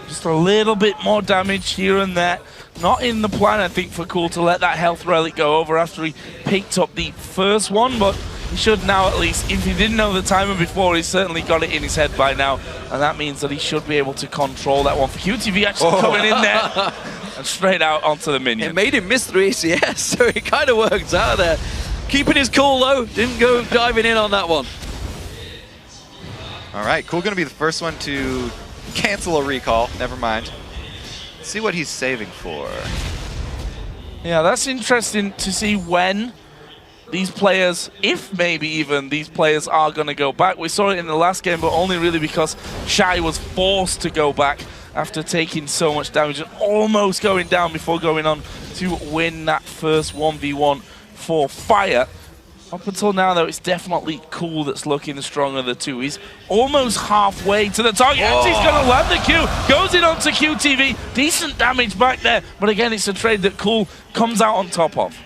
Just a little bit more damage here and there. Not in the plan, I think, for Cool to let that health relic go over after he picked up the first one, but he should now at least, if he didn't know the timer before, he's certainly got it in his head by now. And that means that he should be able to control that one. For QTV actually coming in there and straight out onto the minion. It made him miss 3 CS, so it kind of worked out there. Keeping his cool though, didn't go diving in on that one. All right, Cool gonna be the first one to cancel a recall. Never mind. Let's see what he's saving for. Yeah, that's interesting to see when these players, if maybe even these players are going to go back. We saw it in the last game, but only really because Shy was forced to go back after taking so much damage and almost going down before going on to win that first 1v1 for Fire. Up until now, though, it's definitely Cool that's looking the stronger of the two. He's almost halfway to the target. And he's going to land the Q. Goes in onto QTV. Decent damage back there. But again, it's a trade that Cool comes out on top of.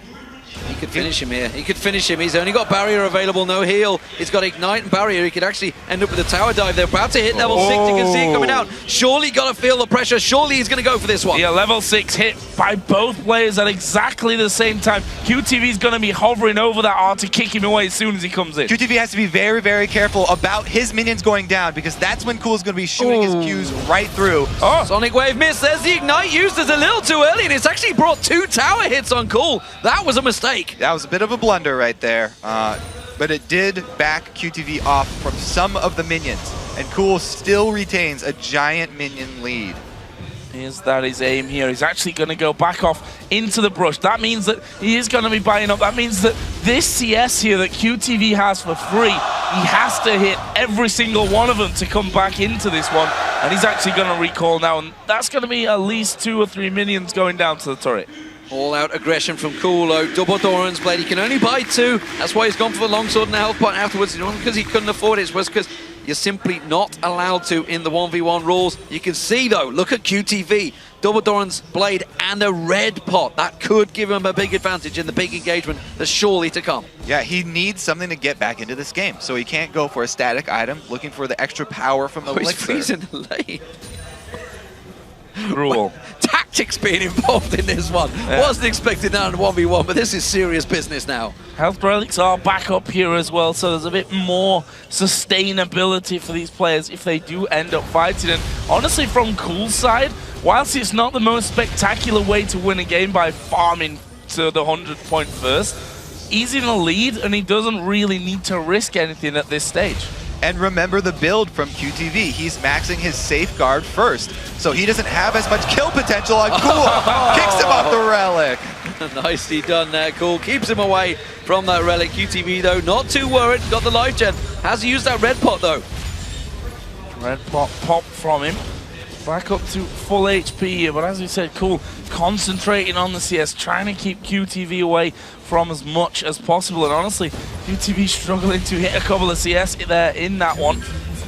He could finish him here. He could finish him. He's only got Barrier available, no heal. He's got Ignite and Barrier. He could actually end up with a tower dive. They're about to hit level 6. You can see it coming out. Surely got to feel the pressure. Surely he's going to go for this one. Yeah, level 6 hit by both players at exactly the same time. QTV's going to be hovering over that R to kick him away as soon as he comes in. QTV has to be very, very careful about his minions going down because that's when Cool's going to be shooting his Qs right through. Oh, Sonic Wave miss. There's the Ignite used as a little too early, and it's actually brought 2 tower hits on Cool. That was a mistake. That was a bit of a blunder right there, but it did back QTV off from some of the minions, and Cool still retains a giant minion lead. That his aim here. He's actually going to go back off into the brush. That means that he is going to be buying up. That means that this CS here that QTV has for free, he has to hit every single one of them to come back into this one, and he's actually going to recall now, and that's going to be at least 2 or 3 minions going down to the turret. All-out aggression from Coolo. Double Doran's blade. He can only buy 2. That's why he's gone for the longsword and the health point afterwards. It wasn't because he couldn't afford it. It was because you're simply not allowed to in the 1v1 rules. You can see, though, look at QTV. Double Doran's blade and a red pot. That could give him a big advantage in the big engagement that's surely to come. Yeah, he needs something to get back into this game. So he can't go for a static item, looking for the extra power from the Elixir. He's freezing the lane. Rule. Tactics being involved in this one. Yeah. Wasn't expecting that in 1v1, but this is serious business now. Health relics are back up here as well, so there's a bit more sustainability for these players if they do end up fighting. And honestly, from Cool's side, whilst it's not the most spectacular way to win a game by farming to the 100-point first, he's in a lead and he doesn't really need to risk anything at this stage. And remember the build from QTV. He's maxing his safeguard first, so he doesn't have as much kill potential on Cool. Kicks him off the relic. Nicely done there, Cool. Keeps him away from that relic. QTV, though, not too worried. Got the life gen. Has used that red pot, though. Red pot pop from him. Back up to full HP here, but as we said, Cool concentrating on the CS, trying to keep QTV away from as much as possible. And honestly, QTV struggling to hit a couple of CS there in that one.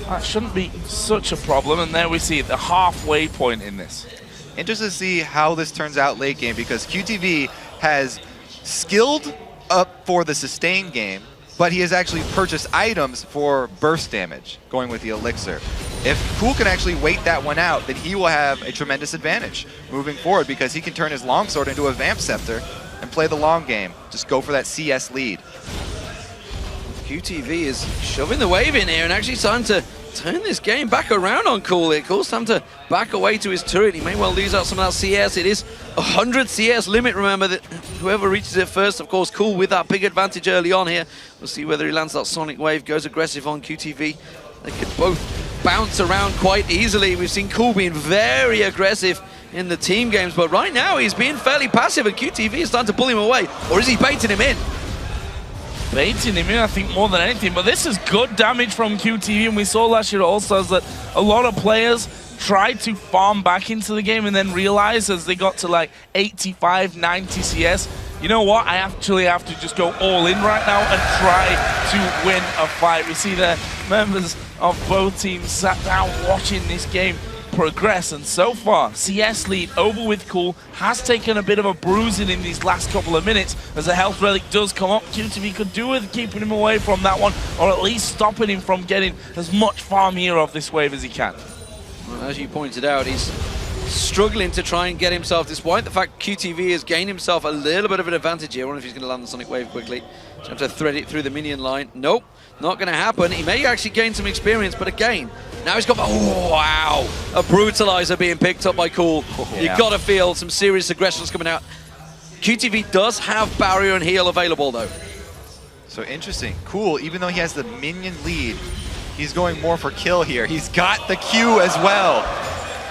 That shouldn't be such a problem. And there we see the halfway point in this. Interested to see how this turns out late game because QTV has skilled up for the sustain game, but he has actually purchased items for burst damage, going with the Elixir. If Cool can actually wait that one out, then he will have a tremendous advantage moving forward because he can turn his longsword into a Vamp Scepter and play the long game. Just go for that CS lead. QTV is shoving the wave in here and actually starting to turn this game back around on Cool. Cool's time to back away to his turret. He may well lose out some of that CS. It is 100 CS limit, remember, that whoever reaches it first, of course, Cool with that big advantage early on here. We'll see whether he lands that Sonic Wave, goes aggressive on QTV. They could both bounce around quite easily. We've seen Cool being very aggressive in the team games, but right now he's being fairly passive and QTV is starting to pull him away. Or is he baiting him in? Baiting him in, I think, more than anything. But this is good damage from QTV, and we saw last year at All-Stars that a lot of players tried to farm back into the game and then realized as they got to like 85, 90 CS, you know what, I actually have to just go all in right now and try to win a fight. We see the members of both teams sat down watching this game progress, and so far CS lead over with Cool has taken a bit of a bruising in these last couple of minutes as the health relic does come up. QTV could do with keeping him away from that one, or at least stopping him from getting as much farm here of this wave as he can. Well, as you pointed out, he's struggling to try and get himself, despite the fact QTV has gained himself a little bit of an advantage here. I wonder if he's going to land the Sonic Wave quickly. Have to thread it through the minion line. Nope, not going to happen. He may actually gain some experience, but again, now he's got, oh wow, a Brutalizer being picked up by Cool. You've got to feel some serious aggressions coming out. QTV does have barrier and heal available though. So interesting. Cool, even though he has the minion lead, he's going more for kill here. He's got the Q as well.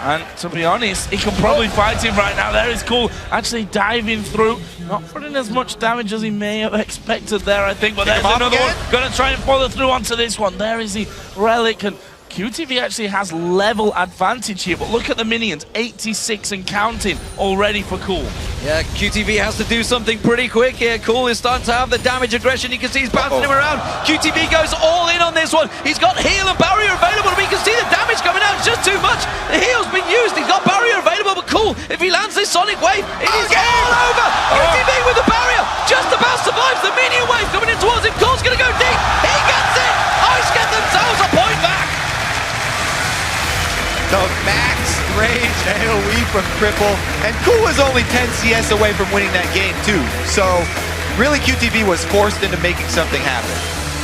And to be honest, he can probably fight him right now. There is Cool actually diving through. Not putting as much damage as he may have expected there, I think. But there's another one. Going to try and follow through onto this one. There is the Relic. And QTV actually has level advantage here. But look at the minions. 86 and counting already for Cool. Yeah, QTV has to do something pretty quick here. Cool is starting to have the damage aggression. You can see he's bouncing him around. QTV goes all in on this one. He's got heal and barrier available. We can see the damage coming out. It's just too much. The heal's been used. He's got barrier available, but Cool, if he lands this Sonic Wave, it is all over. QTV with the barrier just about survives the minion wave coming in towards him. Cool's going to go deep. He gets it. Ice get themselves a point back. The max range AoE from Cripple, and Cool was only 10 CS away from winning that game too. So really QTV was forced into making something happen.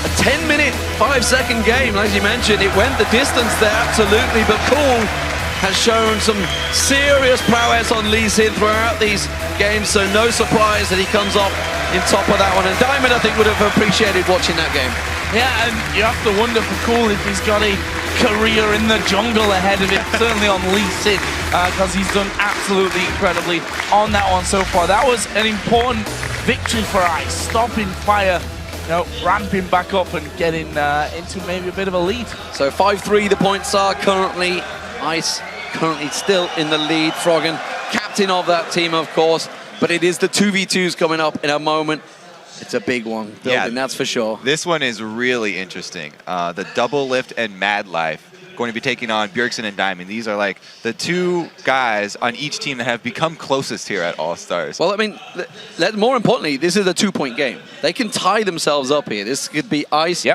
A 10-minute, 5-second game, as you mentioned. It went the distance there, absolutely, but Cool has shown some serious prowess on Lee Sin throughout these games, so no surprise that he comes off in top of that one. And Diamond, I think, would have appreciated watching that game. Yeah, and you have to wonder for Cool if he's got a career in the jungle ahead of him, certainly on Lee Sin, because he's done absolutely incredibly on that one so far. That was an important victory for Ice, stopping Fire, you know, ramping back up and getting into maybe a bit of a lead. So 5-3 the points are currently. Ice currently still in the lead. Froggen, captain of that team, of course, but it is the 2v2s coming up in a moment. It's a big one, building, that's for sure. This one is really interesting. The Double Lift and Mad Life going to be taking on Bjergsen and Diamond. These are like the two guys on each team that have become closest here at All-Stars. Well, I mean, more importantly, this is a 2-point game. They can tie themselves up here. This could be Ice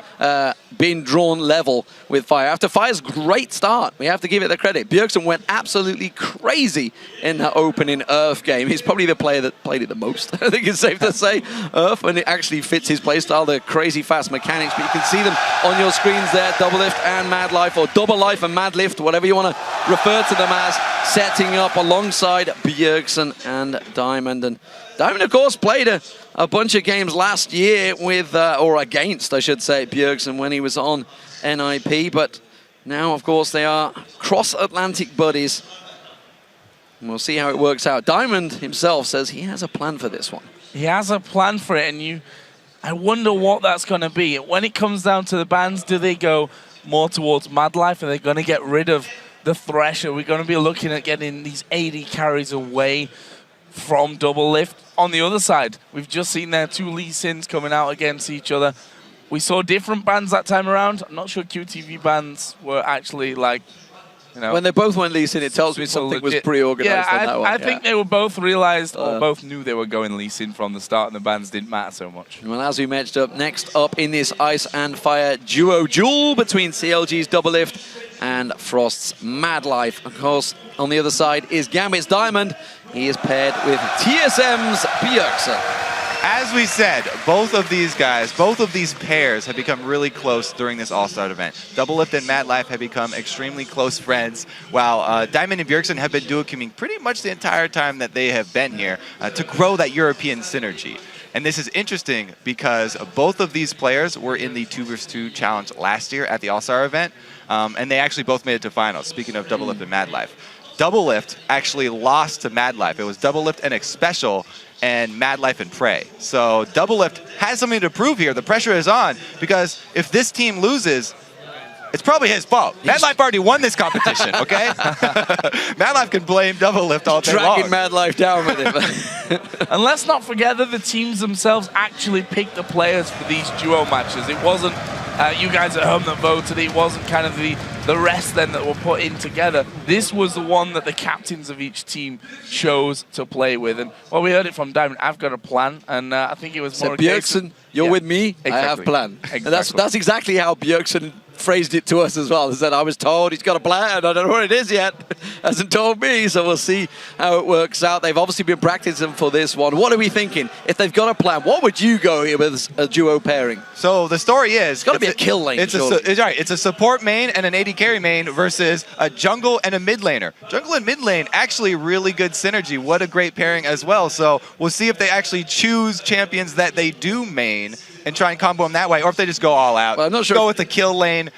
being drawn level with Fire. After Fire's great start, we have to give it the credit. Bjergsen went absolutely crazy in that opening Earth game. He's probably the player that played it the most. I think it's safe to say. Earth, and it actually fits his playstyle, the crazy fast mechanics. But you can see them on your screens there, Double Lift and Mad Life, or Double Life and Mad Lift, whatever you want to refer to them as, setting up alongside Bjergsen and Diamond. And Diamond, of course, played a bunch of games last year with, or against, I should say, Bjergsen when he was on NIP. But now, of course, they are cross-Atlantic buddies. And we'll see how it works out. Diamond himself says he has a plan for this one. He has a plan for it, and I wonder what that's going to be. When it comes down to the bans, do they go more towards Mad Life? Are they going to get rid of the Thresh? Are we going to be looking at getting these AD carries away from Double Lift? On the other side, we've just seen there two Lee Sins coming out against each other. We saw different bans that time around. I'm not sure QTV bans were actually like, you know, when they both went Lee Sin, it tells me something was pre-organized on that one. I think they were both realized, or both knew they were going Lee Sin from the start, and the bans didn't matter so much. Well, as we matched up, next up in this Ice and Fire duo duel between CLG's Double Lift and Frost's Mad Life. Of course, on the other side is Gambit's Diamond. He is paired with TSM's Bjergsen. As we said, both of these guys, both of these pairs have become really close during this All-Star event. Double Lift and Mad Life have become extremely close friends, while Diamond and Bjergsen have been duo-teaming pretty much the entire time that they have been here to grow that European synergy. And this is interesting because both of these players were in the 2vs2 challenge last year at the All-Star event, and they actually both made it to finals, speaking of Double Lift and Mad Life. Double Lift actually lost to Mad Life. It was Double Lift and Xpecial and Mad Life and Prey. So Double Lift has something to prove here. The pressure is on because if this team loses, it's probably his fault. Mad Life already won this competition, okay? Mad Life can blame Double Lift all day long. Dragging Mad Life down with him. And let's not forget that the teams themselves actually picked the players for these duo matches. It wasn't you guys at home that voted. It wasn't kind of the rest then that were put in together. This was the one that the captains of each team chose to play with. And well, we heard it from Diamond. I've got a plan, and I think it was more. So Bjergsen, you're with me. Exactly. I have a plan. Exactly. And that's exactly how Bjergsen phrased it to us as well. He said, I was told he's got a plan. I don't know what it is yet. Hasn't told me, so we'll see how it works out. They've obviously been practicing for this one. What are we thinking? If they've got a plan, what would you go here with a duo pairing? So the story is... It's got to be a kill lane, it's right. It's a support main and an AD carry main versus a jungle and a mid laner. Jungle and mid lane, actually really good synergy. What a great pairing as well. So we'll see if they actually choose champions that they do main and try and combo them that way, or if they just go all out. Well, I'm not sure. Go with the kill lane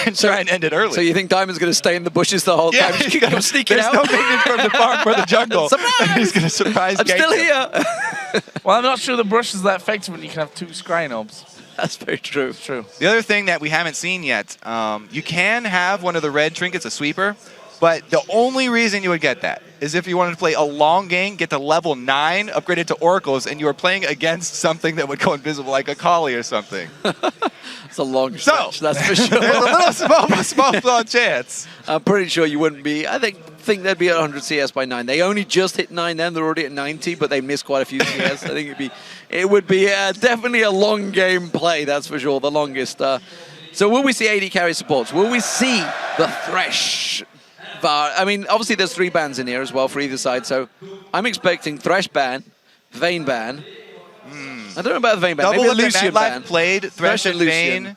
and try and end it early. So you think Diamond's going to stay in the bushes the whole time? Just keep sneaking There's out? no minion from the farm for the jungle. And he's going to surprise I'm gank still him. here. Well, I'm not sure the brush is that effective when you can have 2 scry knobs. That's very true. It's true. The other thing that we haven't seen yet, you can have one of the red trinkets, a sweeper, but the only reason you would get that is if you wanted to play a long game, get to level 9, upgrade it to Oracles, and you were playing against something that would go invisible, like a Kali or something. It's a long stretch, that's for sure. There's a little small chance. I'm pretty sure you wouldn't be. I think they'd be at 100 CS by 9. They only just hit 9 then. They're already at 90, but they missed quite a few CS. I think it would be definitely a long game play, that's for sure, the longest. So will we see AD carry supports? Will we see the Thresh? I mean, obviously there's 3 bans in here as well for either side, so I'm expecting Thresh ban, Vayne ban. I don't know about the Vayne ban. Double Maybe a Lift and Lucian MadLife ban. played Thresh and Vayne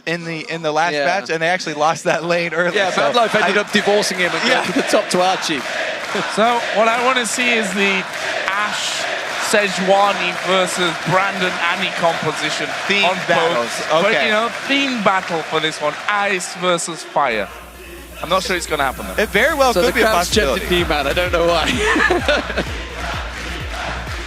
in the last match, and they actually lost that lane early. Yeah, so MadLife ended up divorcing him and going to the top to Archie. So what I want to see is the Ashe Sejuani versus Brandon Annie composition Theme on battles. both. But, Okay. you know, theme battle for this one. Ice versus fire. I'm not sure it's going to happen though. It very well So could the be a crowd's possibility. checked in D-Man, I don't know why.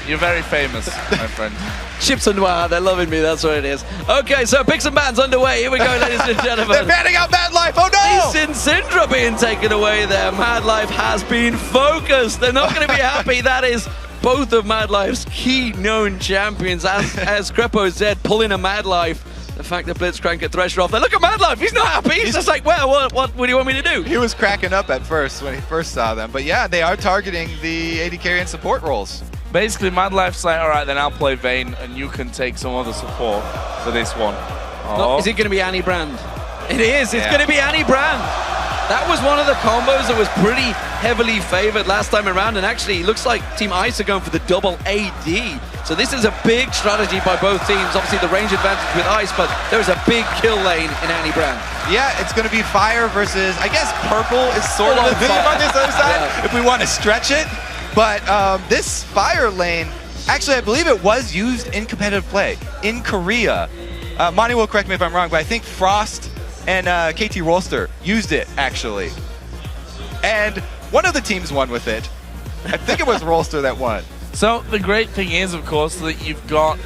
You're very famous, my friend. Chips and Noir, they're loving me, that's what it is. Okay, so picks and bans underway. Here we go, ladies and gentlemen. They're banning out MadLife, oh no! Lee Sin Syndra being taken away there. MadLife has been focused. They're not going to be happy. That is both of MadLife's key known champions. As Crepo said, pulling a MadLife. The fact that Blitzcrank at Thresher off there. Look at MadLife, he's not happy. He's just like, well, what do you want me to do? He was cracking up at first when he first saw them. But yeah, they are targeting the AD carry and support roles. Basically, MadLife's like, all right, then I'll play Vayne, and you can take some other support for this one. No, is it going to be Annie Brand? It is. It's Yeah. going to be Annie Brand. That was one of the combos that was pretty heavily favored last time around, and actually it looks like Team Ice are going for the double AD. So this is a big strategy by both teams. Obviously the range advantage with Ice, but there's a big kill lane in Annie Brand. Yeah, it's going to be fire versus, I guess purple is sort of Full a on theme fire. on this other side, Yeah. if we want to stretch it. But this fire lane, actually I believe it was used in competitive play in Korea. Monty will correct me if I'm wrong, but I think Frost and KT Rolster used it, actually. And one of the teams won with it. I think it was Rolster that won. So the great thing is, of course, that you've got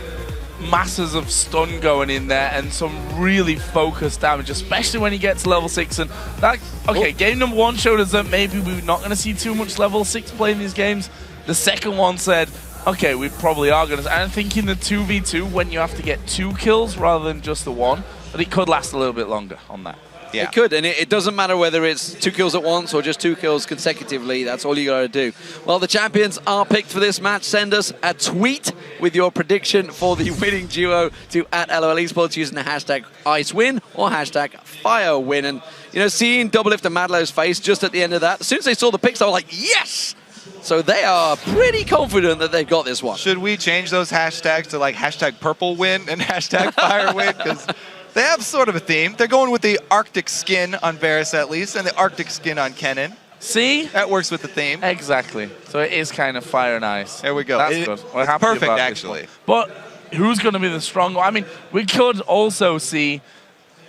masses of stun going in there and some really focused damage, especially when he gets level 6. And that, okay, game number 1 showed us that maybe we're not going to see too much level 6 play in these games. The second one said, okay, we probably are going to. And I think in the 2v2, when you have to get 2 kills rather than just the 1, but it could last a little bit longer on that. Yeah. It could, and it doesn't matter whether it's 2 kills at once or just 2 kills consecutively. That's all you got to do. Well, the champions are picked for this match. Send us a tweet with your prediction for the winning duo to @LOL Esports using the hashtag IceWin or hashtag FireWin. And, you know, seeing Doublelift and Madlow's face just at the end of that, as soon as they saw the picks, they were like, yes! So they are pretty confident that they've got this one. Should we change those hashtags to like hashtag purple win and hashtag fire win? Because they have sort of a theme. They're going with the Arctic skin on Varus at least, and the Arctic skin on Kennen. See? That works with the theme. Exactly. So it is kind of fire and ice. There we go. That's good. We're it's happy perfect, about this actually. one. But who's going to be the strong one? I mean, we could also see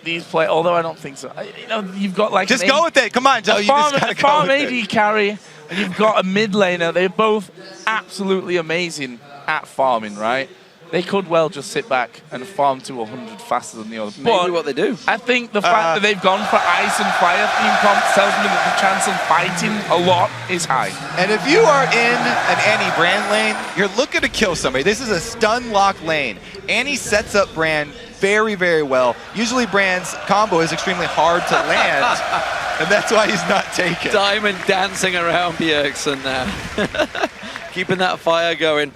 these play, although I don't think so. You know, you've got like... Just go with it. Come on, Joe. You just gotta go farm with AD it. carry, and you've got a mid laner. They're both absolutely amazing at farming, right? They could well just sit back and farm to 100 faster than the other. Maybe what they do. I think the fact that they've gone for ice and fire theme comp tells me that the chance of fighting a lot is high. And if you are in an Annie Brand lane, you're looking to kill somebody. This is a stun lock lane. Annie sets up Brand very, very well. Usually Brand's combo is extremely hard to land, and that's why he's not taken. Diamond dancing around Bjergsen there. Keeping that fire going.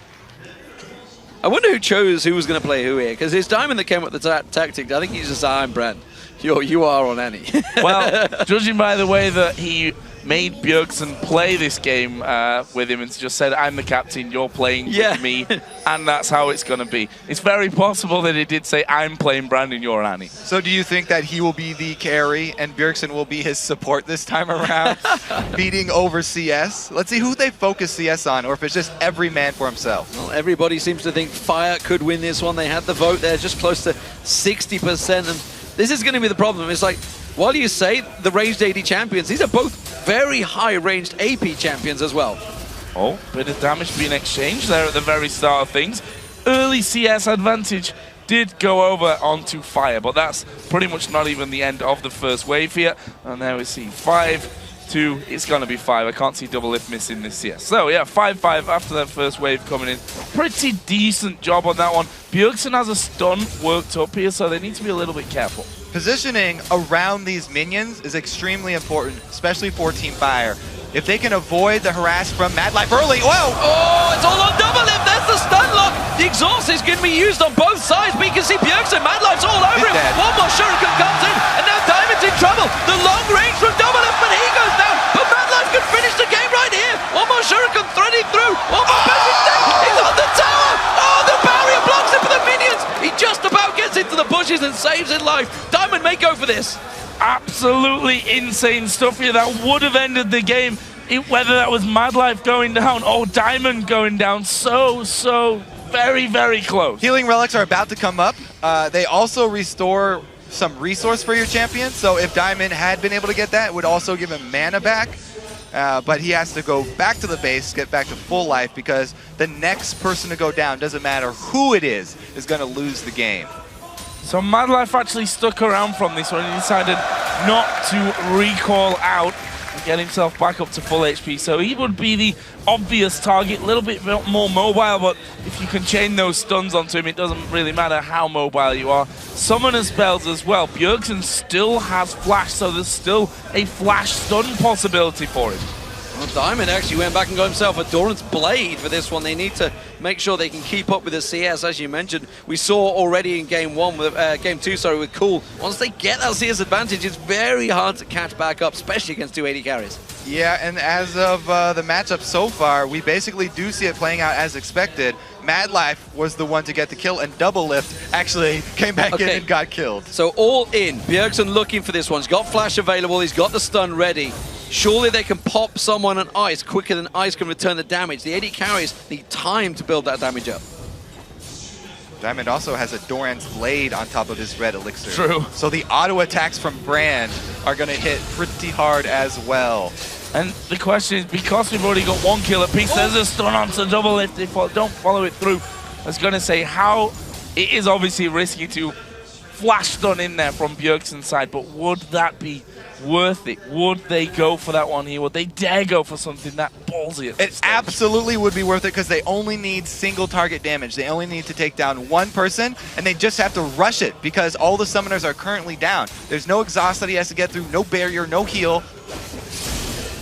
I wonder who chose who was going to play who here, because it's Diamond that came up with the tactic. I think he's just Iron Brand. You are on Annie. Well, judging by the way that he made Bjergsen play this game with him and just said, I'm the captain, you're playing with me, and that's how it's going to be. It's very possible that he did say, I'm playing Brandon, you're Annie. So do you think that he will be the carry and Bjergsen will be his support this time around, beating over CS? Let's see who they focus CS on, or if it's just every man for himself. Well, everybody seems to think Fire could win this one. They had the vote there, just close to 60%. And this is going to be the problem. It's like, while you say the ranged AD champions, these are both very high-ranged AP champions as well. Oh, bit of damage being exchanged there at the very start of things. Early CS advantage did go over onto Fire, but that's pretty much not even the end of the first wave here. And there we see 5-2. It's going to be 5. I can't see Doublelift missing this CS. So yeah, 5-5 after that first wave coming in. Pretty decent job on that one. Bjergsen has a stun worked up here, so they need to be a little bit careful. Positioning around these minions is extremely important, especially for Team Fire. If they can avoid the harass from Mad Life early, whoa! Oh, it's all on Doublelift. There's the stun lock. The exhaust is going to be used on both sides, but you can see Bjergsen, Mad Life's all over him. Dead. One more Shuriken comes in, and now Diamond's in trouble. The long range from Doublelift, but he goes down. But Mad Life can finish the game right here. One more Shuriken threading through. One more Magic Stick. He's on the tower. Oh, the barrier blocks it for the minions. He just about gets into the bushes and saves his life. Diamond may go for this. Absolutely insane stuff here. That would have ended the game, whether that was Mad Life going down or Diamond going down. So very, very close. Healing relics are about to come up. They also restore some resource for your champion. So if Diamond had been able to get that, it would also give him mana back. But he has to go back to the base, get back to full life, because the next person to go down, doesn't matter who it is going to lose the game. So Mad Life actually stuck around from this one. He decided not to recall out and get himself back up to full HP. So he would be the obvious target, a little bit more mobile, but if you can chain those stuns onto him, it doesn't really matter how mobile you are. Summoner spells as well. Bjergsen still has flash, so there's still a flash stun possibility for him. Well, Diamond actually went back and got himself a Doran's Blade for this one. They need to make sure they can keep up with the CS, as you mentioned. We saw already in game two, with Cool. Once they get that CS advantage, it's very hard to catch back up, especially against 280 carries. Yeah, and as of the matchup so far, we basically do see it playing out as expected. Mad Life was the one to get the kill, and Doublelift actually came back in and got killed. So all in, Bjergsen looking for this one. He's got flash available, he's got the stun ready. Surely they can pop someone on ice quicker than ice can return the damage. The 80 carries need time to build that damage up. Diamond also has a Doran's Blade on top of his red elixir. True. So the auto attacks from Brand are going to hit pretty hard as well. And the question is, because we've already got one kill apiece, there's a stun onto Doublelift. If they don't follow it through, I was going to say how it is obviously risky to flash stun in there from Bjergsen's side, but would that be worth it? Would they go for that one here? Would they dare go for something that ballsy? It absolutely would be worth it, because they only need single target damage. They only need to take down one person, and they just have to rush it because all the summoners are currently down. There's no exhaust that he has to get through, no barrier, no heal.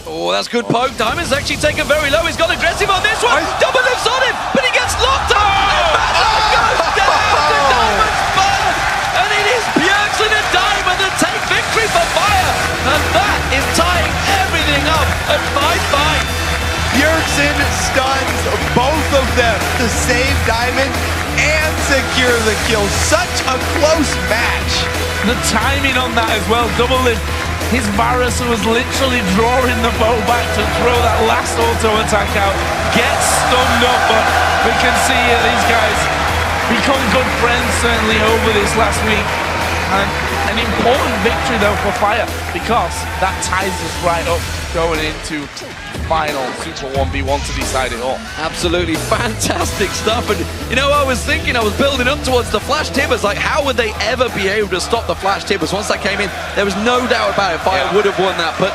Oh, that's good poke. Diamond's actually taken very low. He's got aggressive on this one. Doublelift's on him, but he gets locked up. And Mad Life goes down to Diamond's burn. And it is Bjergsen and Diamond that take victory for Fire. And that is tying everything up at 5-5. Bjergsen stuns both of them to save Diamond and secure the kill. Such a close match. The timing on that as well. Doublelift, his Varus was literally drawing the bow back to throw that last auto attack out. Gets stunned up, but we can see these guys become good friends certainly over this last week. And an important victory though for Fire, because that ties us right up going into final Super 1v1 to decide it all. Absolutely fantastic stuff. And you know, I was building up towards the Flash Tibbers. Like, how would they ever be able to stop the Flash Tibbers? Once that came in, there was no doubt about it. Fire would have won that. But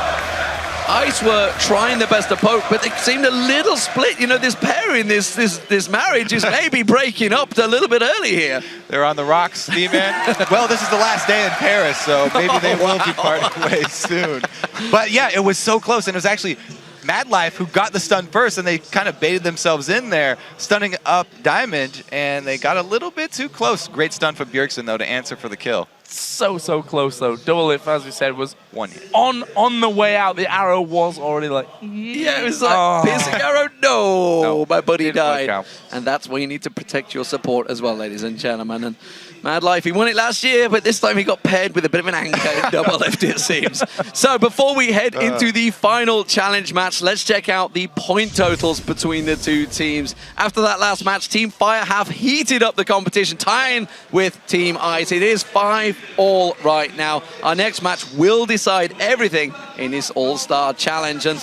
Ice were trying their best to poke, but they seemed a little split. You know, this pairing, this marriage is maybe breaking up a little bit early here. They're on the rocks, D-Man. Well, this is the last day in Paris, so maybe they will be parting ways soon. But yeah, it was so close, and it was actually Mad Life, who got the stun first, and they kind of baited themselves in there, stunning up Diamond, and they got a little bit too close. Great stun from Bjergsen, though, to answer for the kill. So close, though. Doublelift, as we said, was one hit. On the way out. The arrow was already like... Yeah, it was like, piercing arrow, no, my buddy died. And that's why you need to protect your support as well, ladies and gentlemen. And Mad Life, he won it last year, but this time he got paired with a bit of an anchor Doublelift, it seems. So before we head into the final challenge match, let's check out the point totals between the two teams. After that last match, Team Fire have heated up the competition, tying with Team Ice. It is 5-all right now. Our next match will decide everything in this All-Star Challenge, and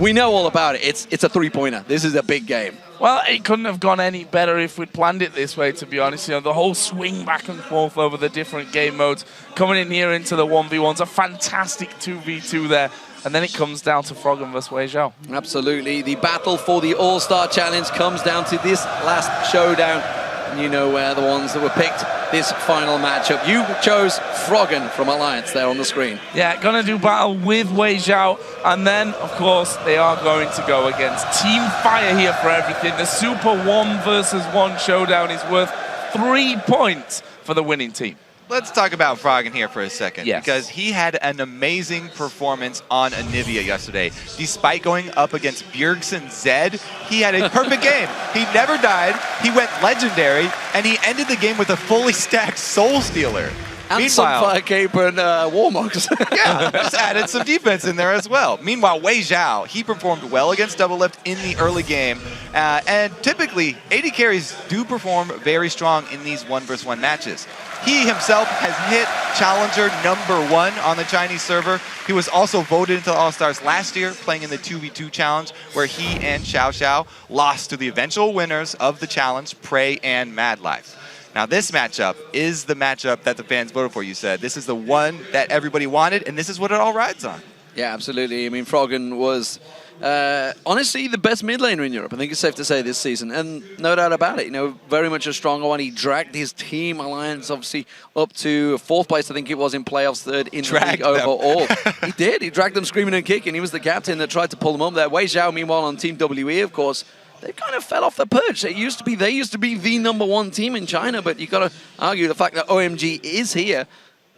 we know all about it. It's a three-pointer. This is a big game. Well, it couldn't have gone any better if we'd planned it this way, to be honest. You know, the whole swing back and forth over the different game modes, coming in here into the 1v1s, a fantastic 2v2 there. And then it comes down to Froggen versus Wei Xiao. Absolutely. The battle for the All-Star Challenge comes down to this last showdown. And you know where the ones that were picked this final matchup. You chose Froggen from Alliance there on the screen. Yeah, gonna do battle with Wei Xiao, and then, of course, they are going to go against Team Fire here for everything. The Super 1 versus 1 showdown is worth 3 points for the winning team. Let's talk about Froggen here for a second, yes, because he had an amazing performance on Anivia yesterday. Despite going up against Bjergsen Zed, he had a perfect game. He never died, he went legendary, and he ended the game with a fully stacked Soul Stealer. And Sunfire Cape and Warmogs. Yeah, just added some defense in there as well. Meanwhile, Wei Xiao, he performed well against Doublelift in the early game. And typically, AD carries do perform very strong in these 1 versus 1 matches. He himself has hit Challenger #1 on the Chinese server. He was also voted into the All-Stars last year, playing in the 2v2 challenge, where he and Xiao Xiao lost to the eventual winners of the challenge, Prey and Mad Life. Now, this matchup is the matchup that the fans voted for, you said. This is the one that everybody wanted, and this is what it all rides on. Yeah, absolutely. I mean, Froggen was honestly the best mid laner in Europe, I think it's safe to say, this season. And no doubt about it, you know, very much a stronger one. He dragged his team Alliance, obviously, up to 4th place, I think it was, in playoffs, 3rd in the league overall. He did. He dragged them screaming and kicking. He was the captain that tried to pull them up there. Wei Xiao, meanwhile, on Team WE, of course, they kind of fell off the perch. They used to be the #1 team in China, but you got to argue the fact that OMG is here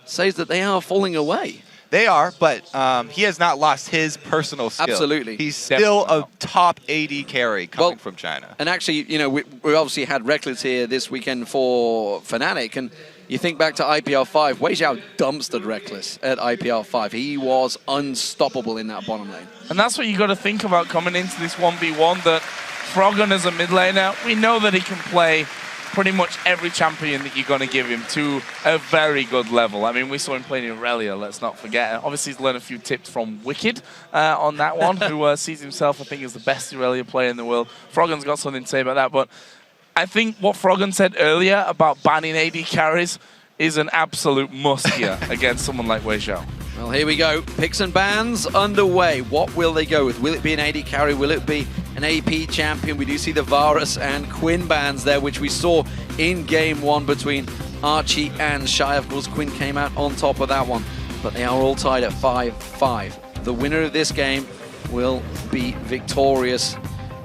says that they are falling away. They are, but he has not lost his personal skill. Absolutely. He's still a top AD carry coming from China. And actually, you know, we obviously had Reckless here this weekend for Fnatic, and you think back to IPL 5, Wei Xiao dumpstered Reckless at IPL 5. He was unstoppable in that bottom lane. And that's what you got to think about coming into this 1v1, that Froggen as a mid laner, we know that he can play pretty much every champion that you're going to give him to a very good level. I mean, we saw him playing Irelia, let's not forget. Obviously, he's learned a few tips from Wicked on that one, who sees himself, I think, as the best Irelia player in the world. Froggen's got something to say about that, but I think what Froggen said earlier about banning AD carries is an absolute must here against someone like Wei Xiao. Well, here we go. Picks and bans underway. What will they go with? Will it be an AD carry? Will it be an AP champion? We do see the Varus and Quinn bans there, which we saw in Game 1 between Archie and Shy. Of course, Quinn came out on top of that one, but they are all tied at 5-5. The winner of this game will be victorious.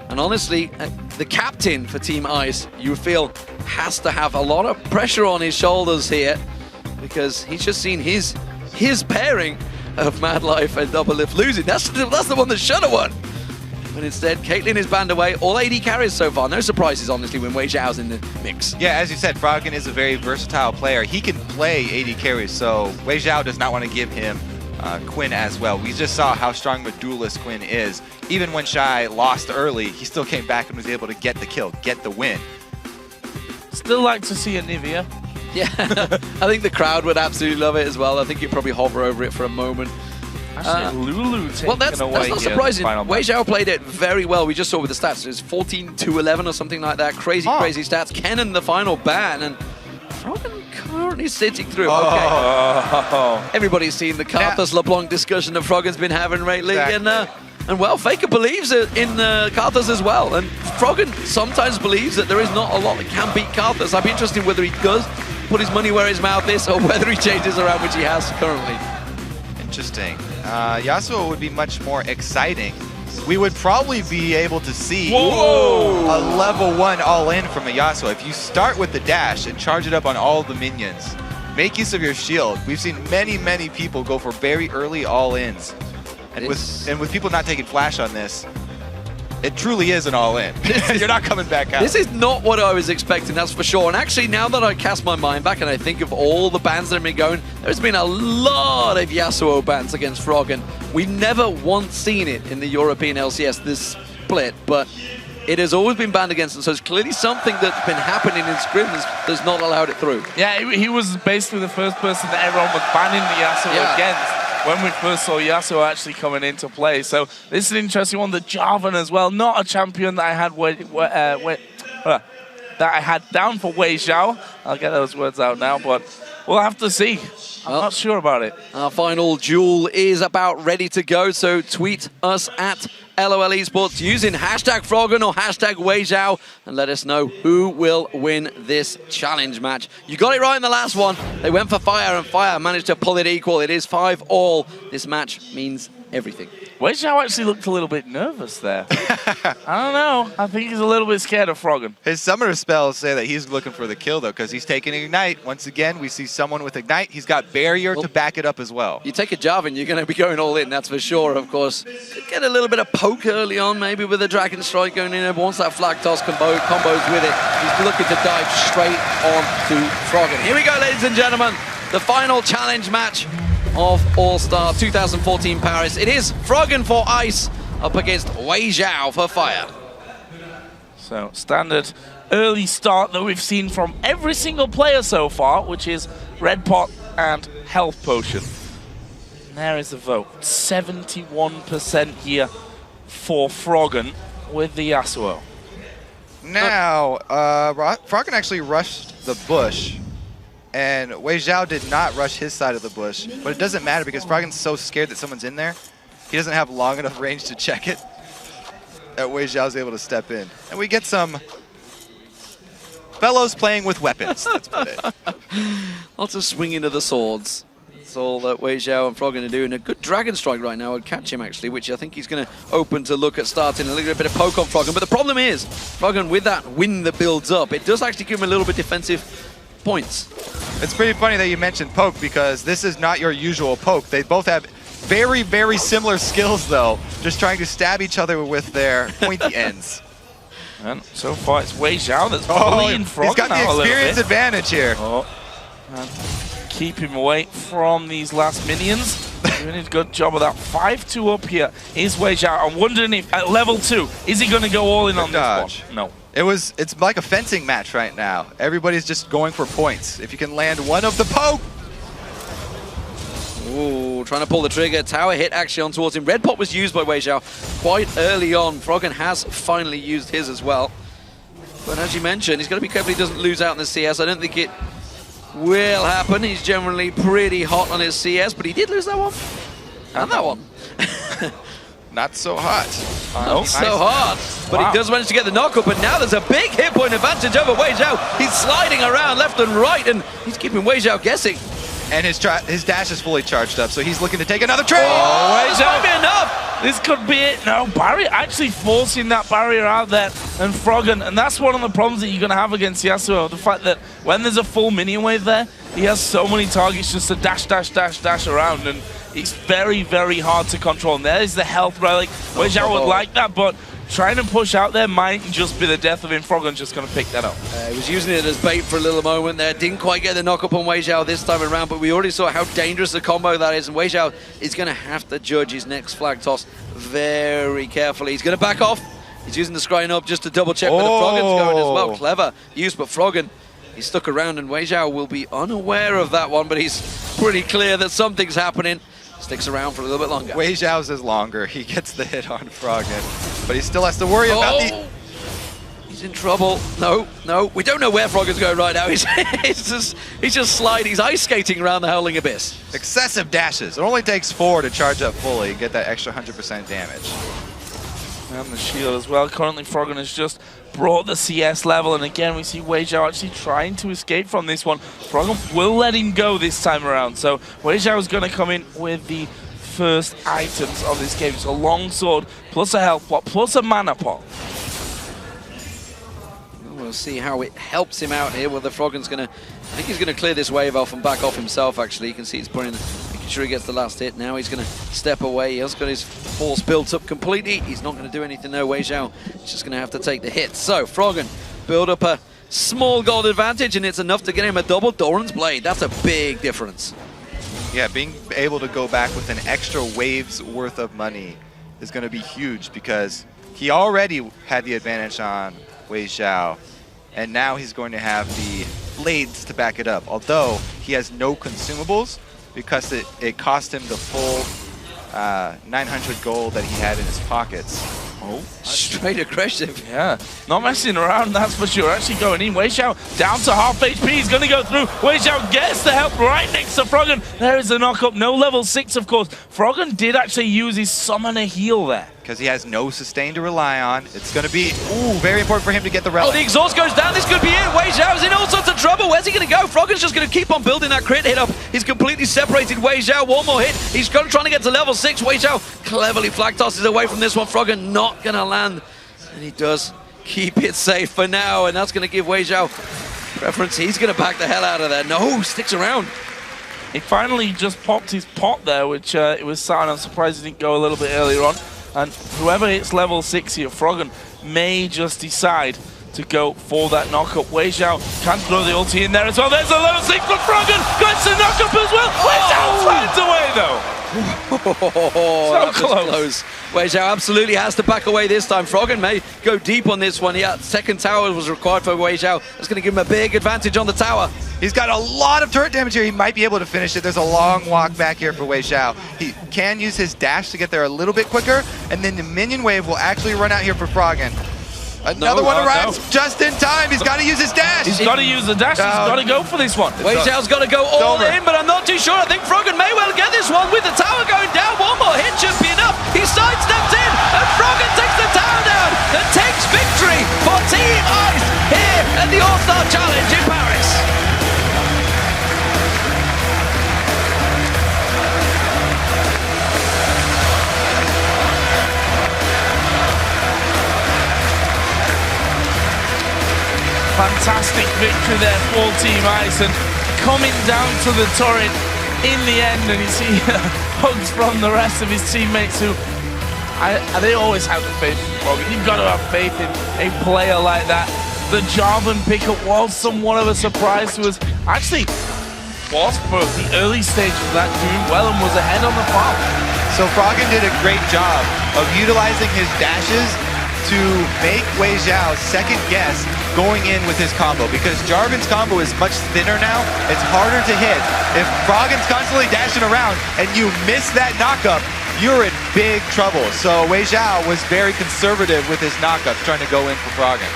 And honestly, the captain for Team Ice, you feel, has to have a lot of pressure on his shoulders here, because he's just seen his pairing of Mad Life and Doublelift losing. That's the one that should have won. But instead, Caitlyn is banned away. All AD carries so far. No surprises, honestly, when Wei Xiao's in the mix. Yeah, as you said, Froggen is a very versatile player. He can play AD carries, so Wei Xiao does not want to give him Quinn as well. We just saw how strong of a duelist Quinn is. Even when Shy lost early, he still came back and was able to get the kill, get the win. Still like to see Anivia. Yeah, I think the crowd would absolutely love it as well. I think you'd probably hover over it for a moment. Actually, Lulu taken well, that's not surprising. Wei Xiao played it very well. We just saw with the stats. It was 14-11 or something like that. Crazy stats. Kennen the final ban, and Froggen currently sitting through. Okay. Everybody's seen the Karthus LeBlanc discussion that Froggen's been having lately. Exactly. And well, Faker believes in Karthus as well. And Froggen sometimes believes that there is not a lot that can beat Karthus. I'd be interested in whether he does put his money where his mouth is, or whether he changes around, which he has currently. Interesting. Yasuo would be much more exciting we would probably be able to see Whoa. a level 1 all-in from a Yasuo. If you start with the dash and charge it up on all the minions, make use of your shield. We've seen many people go for very early all-ins. And with people not taking flash on this, it truly is an all-in. You're not coming back out. This is not what I was expecting, that's for sure. And actually, now that I cast my mind back and I think of all the bans that have been going, there's been a lot of Yasuo bans against Froggen. We've never once seen it in the European LCS, this split, but it has always been banned against him. So it's clearly something that's been happening in Scrim that's not allowed it through. Yeah, he was basically the first person that everyone was banning the Yasuo against when we first saw Yasuo actually coming into play. So this is an interesting one. The Jarvan as well, not a champion that I had that I had down for Wei Xiao. I'll get those words out now, but we'll have to see. I'm not sure about it. Our final duel is about ready to go, so tweet us at LOL Esports using hashtag Froggen or hashtag Wei Xiao and let us know who will win this challenge match. You got it right in the last one. They went for Fire and Fire managed to pull it equal. It is 5-all. This match means everything. Wei Xiao actually looked a little bit nervous there. I don't know. I think he's a little bit scared of Froggen. His summoner spells say that he's looking for the kill, though, because he's taking Ignite. Once again, we see someone with Ignite. He's got Barrier to back it up as well. You take a Jarvan, you're going to be going all in, that's for sure, of course. Could get a little bit of poke early on, maybe with a Dragon Strike going in. Once that Flag Toss combos with it, he's looking to dive straight on to Froggen. Here we go, ladies and gentlemen. The final challenge match of All-Star 2014 Paris. It is Froggen for Ice up against Wei Xiao for Fire. So, standard early start that we've seen from every single player so far, which is Red Pot and Health Potion. And there is the vote. 71% here for Froggen with the Yasuo. Now, Froggen actually rushed the bush, and Wei Xiao did not rush his side of the bush, but it doesn't matter because Froggen's so scared that someone's in there, he doesn't have long enough range to check it, that Wei Xiao's able to step in. And we get some fellows playing with weapons, let's put it. Lots of swinging of the swords. That's all that Wei Xiao and Froggen are doing. A good Dragon Strike right now would catch him, actually, which I think he's going to open to look at starting a little bit of poke on Froggen. But the problem is, Froggen, with that wind that builds up, it does actually give him a little bit defensive points. It's pretty funny that you mentioned poke because this is not your usual poke. They both have very similar skills, though, just trying to stab each other with their pointy ends. And so far, it's Wei Xiao that's bullying Froggen. He's got the experience advantage here. Keep him away from these last minions. Doing a good job of that. 5-2 up here is Wei Xiao. I'm wondering if at level 2, is he going to go all in on this one? No. It's like a fencing match right now. Everybody's just going for points. If you can land one of the poke. Ooh, trying to pull the trigger. Tower hit actually on towards him. Red Pot was used by Wei Xiao quite early on. Froggen has finally used his as well. But as you mentioned, he's got to be careful he doesn't lose out in the CS. I don't think it will happen. He's generally pretty hot on his CS, but he did lose that one. And that one. Not so hot. Not so hard. But he does manage to get the knockup, but now there's a big hit point advantage over Wei Xiao. He's sliding around left and right, and he's keeping Wei Xiao guessing. And his dash is fully charged up, so he's looking to take another trade. This might be enough. This could be it. No, Barrier actually forcing that barrier out there, and Froggen, and that's one of the problems that you're going to have against Yasuo. The fact that when there's a full minion wave there, he has so many targets just to dash around, and it's very hard to control. And there's the health relic. Wei Xiao would like that, but trying to push out there might just be the death of him. Froggen's just going to pick that up. He was using it as bait for a little moment there. Didn't quite get the knock-up on Wei Xiao this time around, but we already saw how dangerous the combo that is. And Wei Xiao is going to have to judge his next flag toss very carefully. He's going to back off. He's using the scrying up just to double-check where the Froggen's going as well. Clever use, but Froggen, he's stuck around, and Wei Xiao will be unaware of that one, but he's pretty clear that something's happening. Sticks around for a little bit longer. Wei Xiao's is longer. He gets the hit on Froggen, but he still has to worry about the... He's in trouble. No. We don't know where Froggen's going right now. He's just sliding. He's ice skating around the Howling Abyss. Excessive dashes. It only takes 4 to charge up fully and get that extra 100% damage. And the shield as well. Currently, Froggen has just brought the CS level, and again, we see Wei Xiao actually trying to escape from this one. Froggen will let him go this time around, so Wei Xiao is going to come in with the first items of this game. It's a long sword, plus a health pot, plus a mana pot. We'll see how it helps him out here. Well, the Froggen's going to... I think he's going to clear this wave off and back off himself, actually. You can see he's making sure he gets the last hit. Now he's going to step away. He has got his force built up completely. He's not going to do anything, though. Wei Xiao is just going to have to take the hit. So, Froggen build up a small gold advantage, and it's enough to get him a double Doran's Blade. That's a big difference. Yeah, being able to go back with an extra wave's worth of money is going to be huge because he already had the advantage on Wei Xiao, and now he's going to have the blades to back it up. Although he has no consumables because it cost him the full 900 gold that he had in his pockets. Oh, straight aggressive. Yeah, not messing around, that's for sure. Actually going in. Wei Xiao down to half HP. He's going to go through. Wei Xiao gets the help right next to Froggen. There is the knock-up. No level 6, of course. Froggen did actually use his summoner heal there. Because he has no sustain to rely on. It's going to be, very important for him to get the relic. Oh, the exhaust goes down. This could be it. Wei Xiao's in all sorts of trouble. Where's he going to go? Froggen's just going to keep on building that crit hit up. He's completely separated Wei Xiao. One more hit. He's trying to get to level 6. Wei Xiao cleverly flag tosses away from this one. Froggen not going to land. And he does keep it safe for now. And that's going to give Wei Xiao preference. He's going to back the hell out of there. No, sticks around. He finally just popped his pot there, which it was sad. I'm surprised he didn't go a little bit earlier on. And whoever hits level 6 here, Froggen may just decide to go for that knockup. Wei Xiao can throw the ulti in there as well. There's a level 6 for Froggen. Gets the knockup as well. Wei Xiao finds away though. So close. Wei Xiao absolutely has to back away this time. Froggen may go deep on this one. Yeah, second tower was required for Wei Xiao. That's going to give him a big advantage on the tower. He's got a lot of turret damage here. He might be able to finish it. There's a long walk back here for Wei Xiao. He can use his dash to get there a little bit quicker, and then the minion wave will actually run out here for Froggen. Another one arrives just in time. He's got to use his dash. He's got to use the dash. He's got to go for this one. Wei Xiao's got to go all in, but I'm not too sure. I think Froggen may well get this one with the tower going down. One more hit should be enough. He sidesteps in, and Froggen takes the tower down and takes victory for Team Ice here at the All-Star Challenge in Paris. Fantastic victory there for Team Ice, and coming down to the turret in the end, and you see hugs from the rest of his teammates who they always have the faith in Froggen. You've got to have faith in a player like that. The Jarvan pickup was somewhat of a surprise to us. Actually, was for the early stage of that doing well and was ahead on the farm. So Froggen did a great job of utilizing his dashes to make Wei Xiao second guess going in with his combo, because Jarvan's combo is much thinner now. It's harder to hit. If Froggen's constantly dashing around and you miss that knockup, you're in big trouble. So Wei Xiao was very conservative with his knockups, trying to go in for Froggen.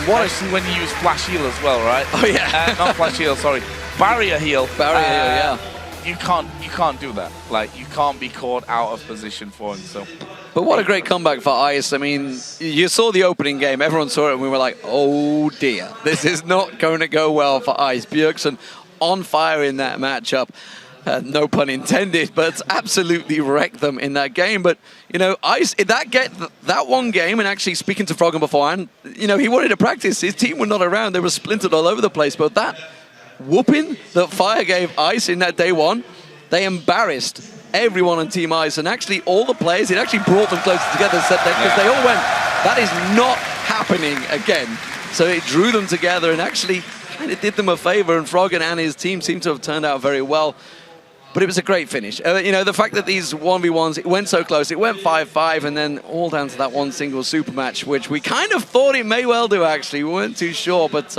What when you use flash heal as well, right? Oh yeah, not flash heal, sorry, barrier heal. Barrier heal, yeah. You can't do that. Like, you can't be caught out of position for him. So. But what a great comeback for Ice. I mean, you saw the opening game, everyone saw it, and we were like, oh dear, this is not going to go well for Ice. Bjergsen on fire in that matchup. No pun intended, but absolutely wrecked them in that game. But, you know, Ice, that one game, and actually speaking to Froggen beforehand, you know, he wanted to practice. His team were not around. They were splintered all over the place. But that whooping that Fire gave Ice in that day one, they embarrassed everyone on Team Ice, and actually all the players, it actually brought them closer together, because they all went, that is not happening again. So it drew them together and actually kind of did them a favor, and Froggen and his team seem to have turned out very well. But it was a great finish. You know, the fact that these 1v1s, it went so close, it went 5-5, and then all down to that one single super match, which we kind of thought it may well do, actually. We weren't too sure, but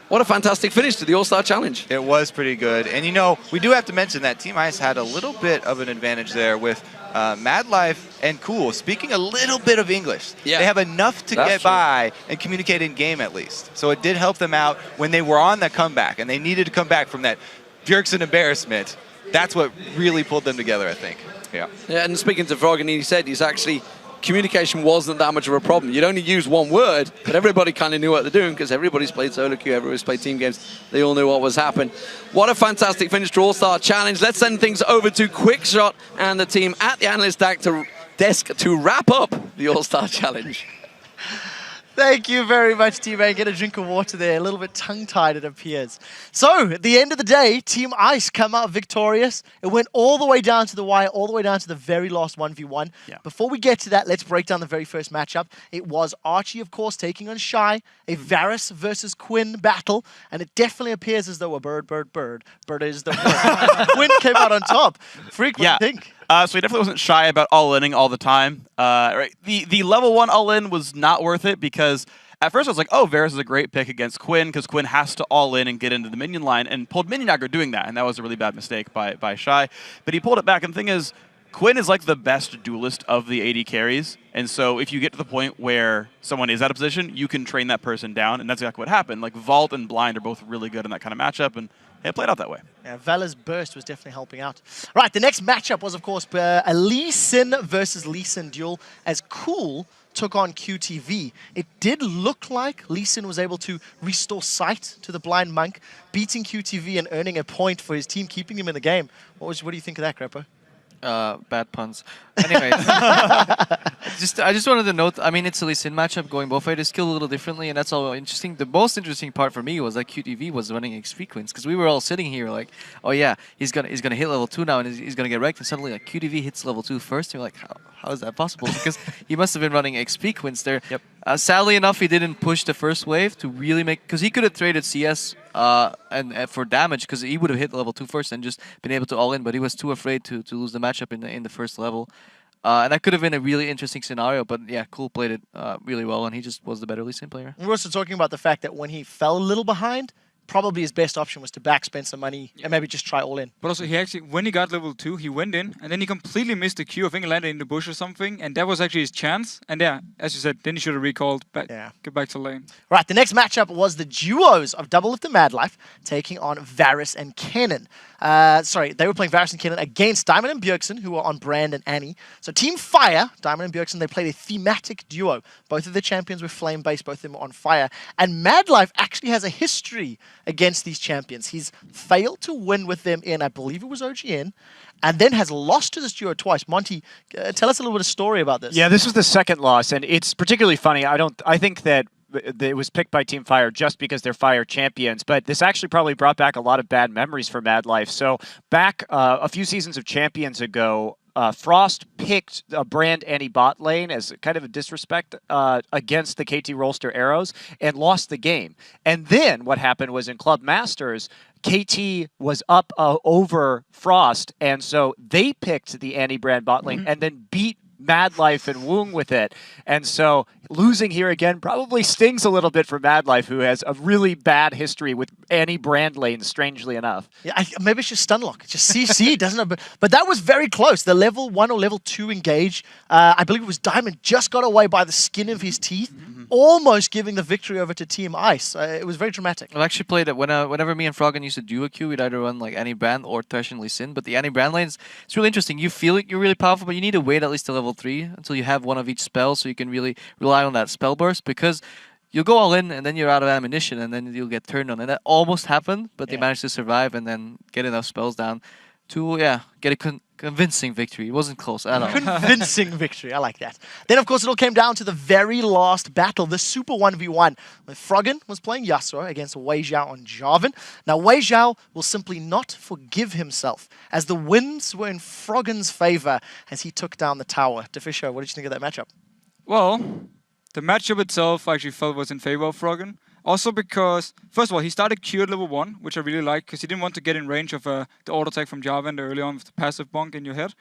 what a fantastic finish to the All-Star Challenge. It was pretty good. And, you know, we do have to mention that Team Ice had a little bit of an advantage there with Madlife and Cool speaking a little bit of English. Yeah. They have enough to get by and communicate in game at least. So it did help them out when they were on the comeback, and they needed to come back from that Bjergsen embarrassment. That's what really pulled them together, I think. Yeah. Yeah, and speaking to Froggen, he said he's actually communication wasn't that much of a problem. You'd only use one word, but everybody kind of knew what they're doing because everybody's played solo queue, everybody's played team games. They all knew what was happening. What a fantastic finish to All-Star Challenge. Let's send things over to Quickshot and the team at the analyst desk to wrap up the All-Star Challenge. Thank you very much, T-Man. Get a drink of water there. A little bit tongue-tied, it appears. So, at the end of the day, Team Ice come out victorious. It went all the way down to the wire, all the way down to the very last 1v1. Yeah. Before we get to that, let's break down the very first matchup. It was Archie, of course, taking on Shy, a Varus versus Quinn battle, and it definitely appears as though a bird is the word. Quinn came out on top. Freak, what do you think? So he definitely wasn't shy about all-inning all the time. Right. The level 1 all-in was not worth it because at first I was like, oh, Varus is a great pick against Quinn because Quinn has to all-in and get into the minion line, and pulled Minion Dagger doing that, and that was a really bad mistake by Shy. But he pulled it back, and the thing is, Quinn is like the best duelist of the AD carries, and so if you get to the point where someone is out of position, you can train that person down, and that's exactly what happened. Like, Vault and Blind are both really good in that kind of matchup, and it played out that way. Yeah, Valor's burst was definitely helping out. Right, the next matchup was, of course, a Lee Sin versus Lee Sin duel as Cool took on QTV. It did look like Lee Sin was able to restore sight to the Blind Monk, beating QTV and earning a point for his team, keeping him in the game. What do you think of that, Greppo? Bad puns. Anyways, I just wanted to note, I mean, it's a Lee Sin matchup going both ways. They skill a little differently, and that's all interesting. The most interesting part for me was that QTV was running X-Frequence, because we were all sitting here like, oh yeah, he's gonna hit level 2 now, and he's gonna get wrecked, and suddenly like QTV hits level 2 first, and you're like, how is that possible? Because he must have been running X-Frequence there. Yep. Sadly enough, he didn't push the first wave to really make, because he could have traded CS and for damage, because he would have hit level 2 first and just been able to all in, but he was too afraid to lose the matchup in the first level. And that could have been a really interesting scenario, but yeah, Cool played it really well, and he just was the better Lee Sin player. We're also talking about the fact that when he fell a little behind, probably his best option was to backspend some money and maybe just try all in. But also, he actually, when he got level 2, he went in, and then he completely missed the queue. I think he landed in the bush or something, and that was actually his chance. And yeah, as you said, then he should have recalled, get back to lane. Right, the next matchup was the duos of Doublelift and Madlife taking on Varus and Kennen. Sorry, they were playing Varus and Kennen against Diamond and Bjergsen, who were on Brand and Annie. So Team Fire, Diamond and Bjergsen, they played a thematic duo. Both of the champions were flame-based, both of them were on fire. And Madlife actually has a history against these champions. He's failed to win with them in, I believe it was OGN, and then has lost to this duo twice. Monty, tell us a little bit of story about this. Yeah, this was the second loss, and it's particularly funny. I think that it was picked by Team Fire just because they're Fire champions, but this actually probably brought back a lot of bad memories for Madlife. So back a few seasons of Champions ago, Frost picked a Brand Annie bot lane as kind of a disrespect against the KT Rolster Arrows and lost the game. And then what happened was in Club Masters, KT was up over Frost, and so they picked the Annie Brand bot lane and then beat Madlife and Woong with it. And so losing here again probably stings a little bit for Madlife, who has a really bad history with Annie Brand lanes, strangely enough. Yeah, maybe it's just Stunlock. Just CC, doesn't it? But that was very close. The level 1 or level 2 engage, I believe it was Diamond, just got away by the skin of his teeth, almost giving the victory over to Team Ice. It was very dramatic. I've actually played it whenever me and Froggen used to duo queue, we'd either run like Annie Brand or Thresh and Lee Sin, but the Annie Brand lanes, it's really interesting. You feel like you're really powerful, but you need to wait at least to level 3 until you have one of each spell so you can really rely on that spell burst, because you'll go all in and then you're out of ammunition and then you'll get turned on. And that almost happened, but they managed to survive and then get enough spells down to, get a convincing victory. It wasn't close at all. Convincing victory, I like that. Then, of course, it all came down to the very last battle, the Super 1v1, when Froggen was playing Yasuo against Wei Xiao on Jarvan. Now, Wei Xiao will simply not forgive himself, as the winds were in Froggen's favor as he took down the tower. Defisho, what did you think of that matchup? Well, the matchup itself I actually felt was in favor of Froggen. Also because, first of all, he started Q at level 1, which I really like, because he didn't want to get in range of the auto attack from Jarvan early on with the passive bonk in your head.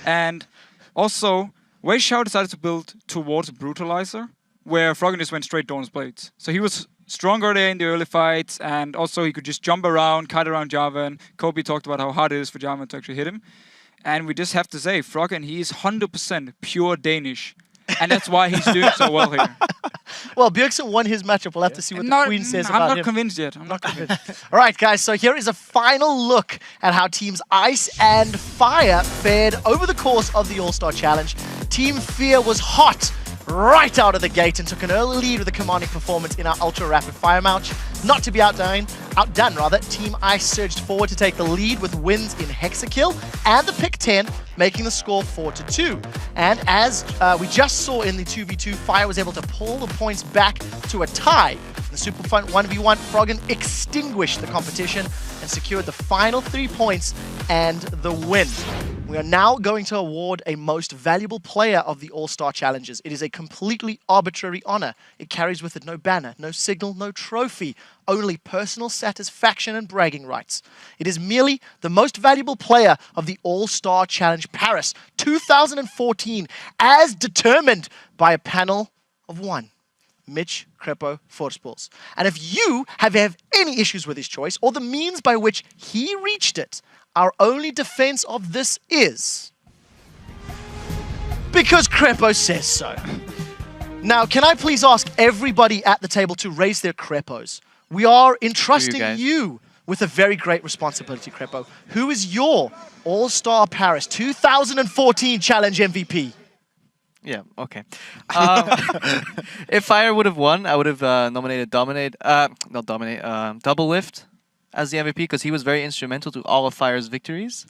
And also, Wei Xiao decided to build towards Brutalizer, where Froggen just went straight Dawn's Blades. So he was stronger there in the early fights, and also he could just jump around, kite around Jarvan. Kobe talked about how hard it is for Jarvan to actually hit him. And we just have to say, Froggen, he is 100% pure Danish. And that's why he's doing so well here. Well, Bjergsen won his matchup. We'll have to see what the Queen says about him. I'm not convinced yet. I'm not convinced. All right, guys. So here is a final look at how teams Ice and Fire fared over the course of the All-Star Challenge. Team Fear was hot right out of the gate and took an early lead with a commanding performance in our ultra rapid fire match. Not to be outdone, Team Ice surged forward to take the lead with wins in Hexakill and the Pick 10, making the score 4-2. And as we just saw in the 2v2, Fire was able to pull the points back to a tie. The super fun 1v1, Froggen extinguished the competition and secured the final 3 points and the win. We are now going to award a most valuable player of the All-Star Challenges. It is a completely arbitrary honor. It carries with it no banner, no signal, no trophy, only personal satisfaction and bragging rights. It is merely the most valuable player of the All-Star Challenge Paris 2014, as determined by a panel of one. Mitch Krepo Forspols. And if you have any issues with his choice or the means by which he reached it, our only defense of this is because Krepo says so. Now, can I please ask everybody at the table to raise their Krepos? We are entrusting you with a very great responsibility, Krepo. Who is your All-Star Paris 2014 Challenge MVP? Yeah, okay. If Fire would have won, I would have nominated Doublelift as the MVP because he was very instrumental to all of Fire's victories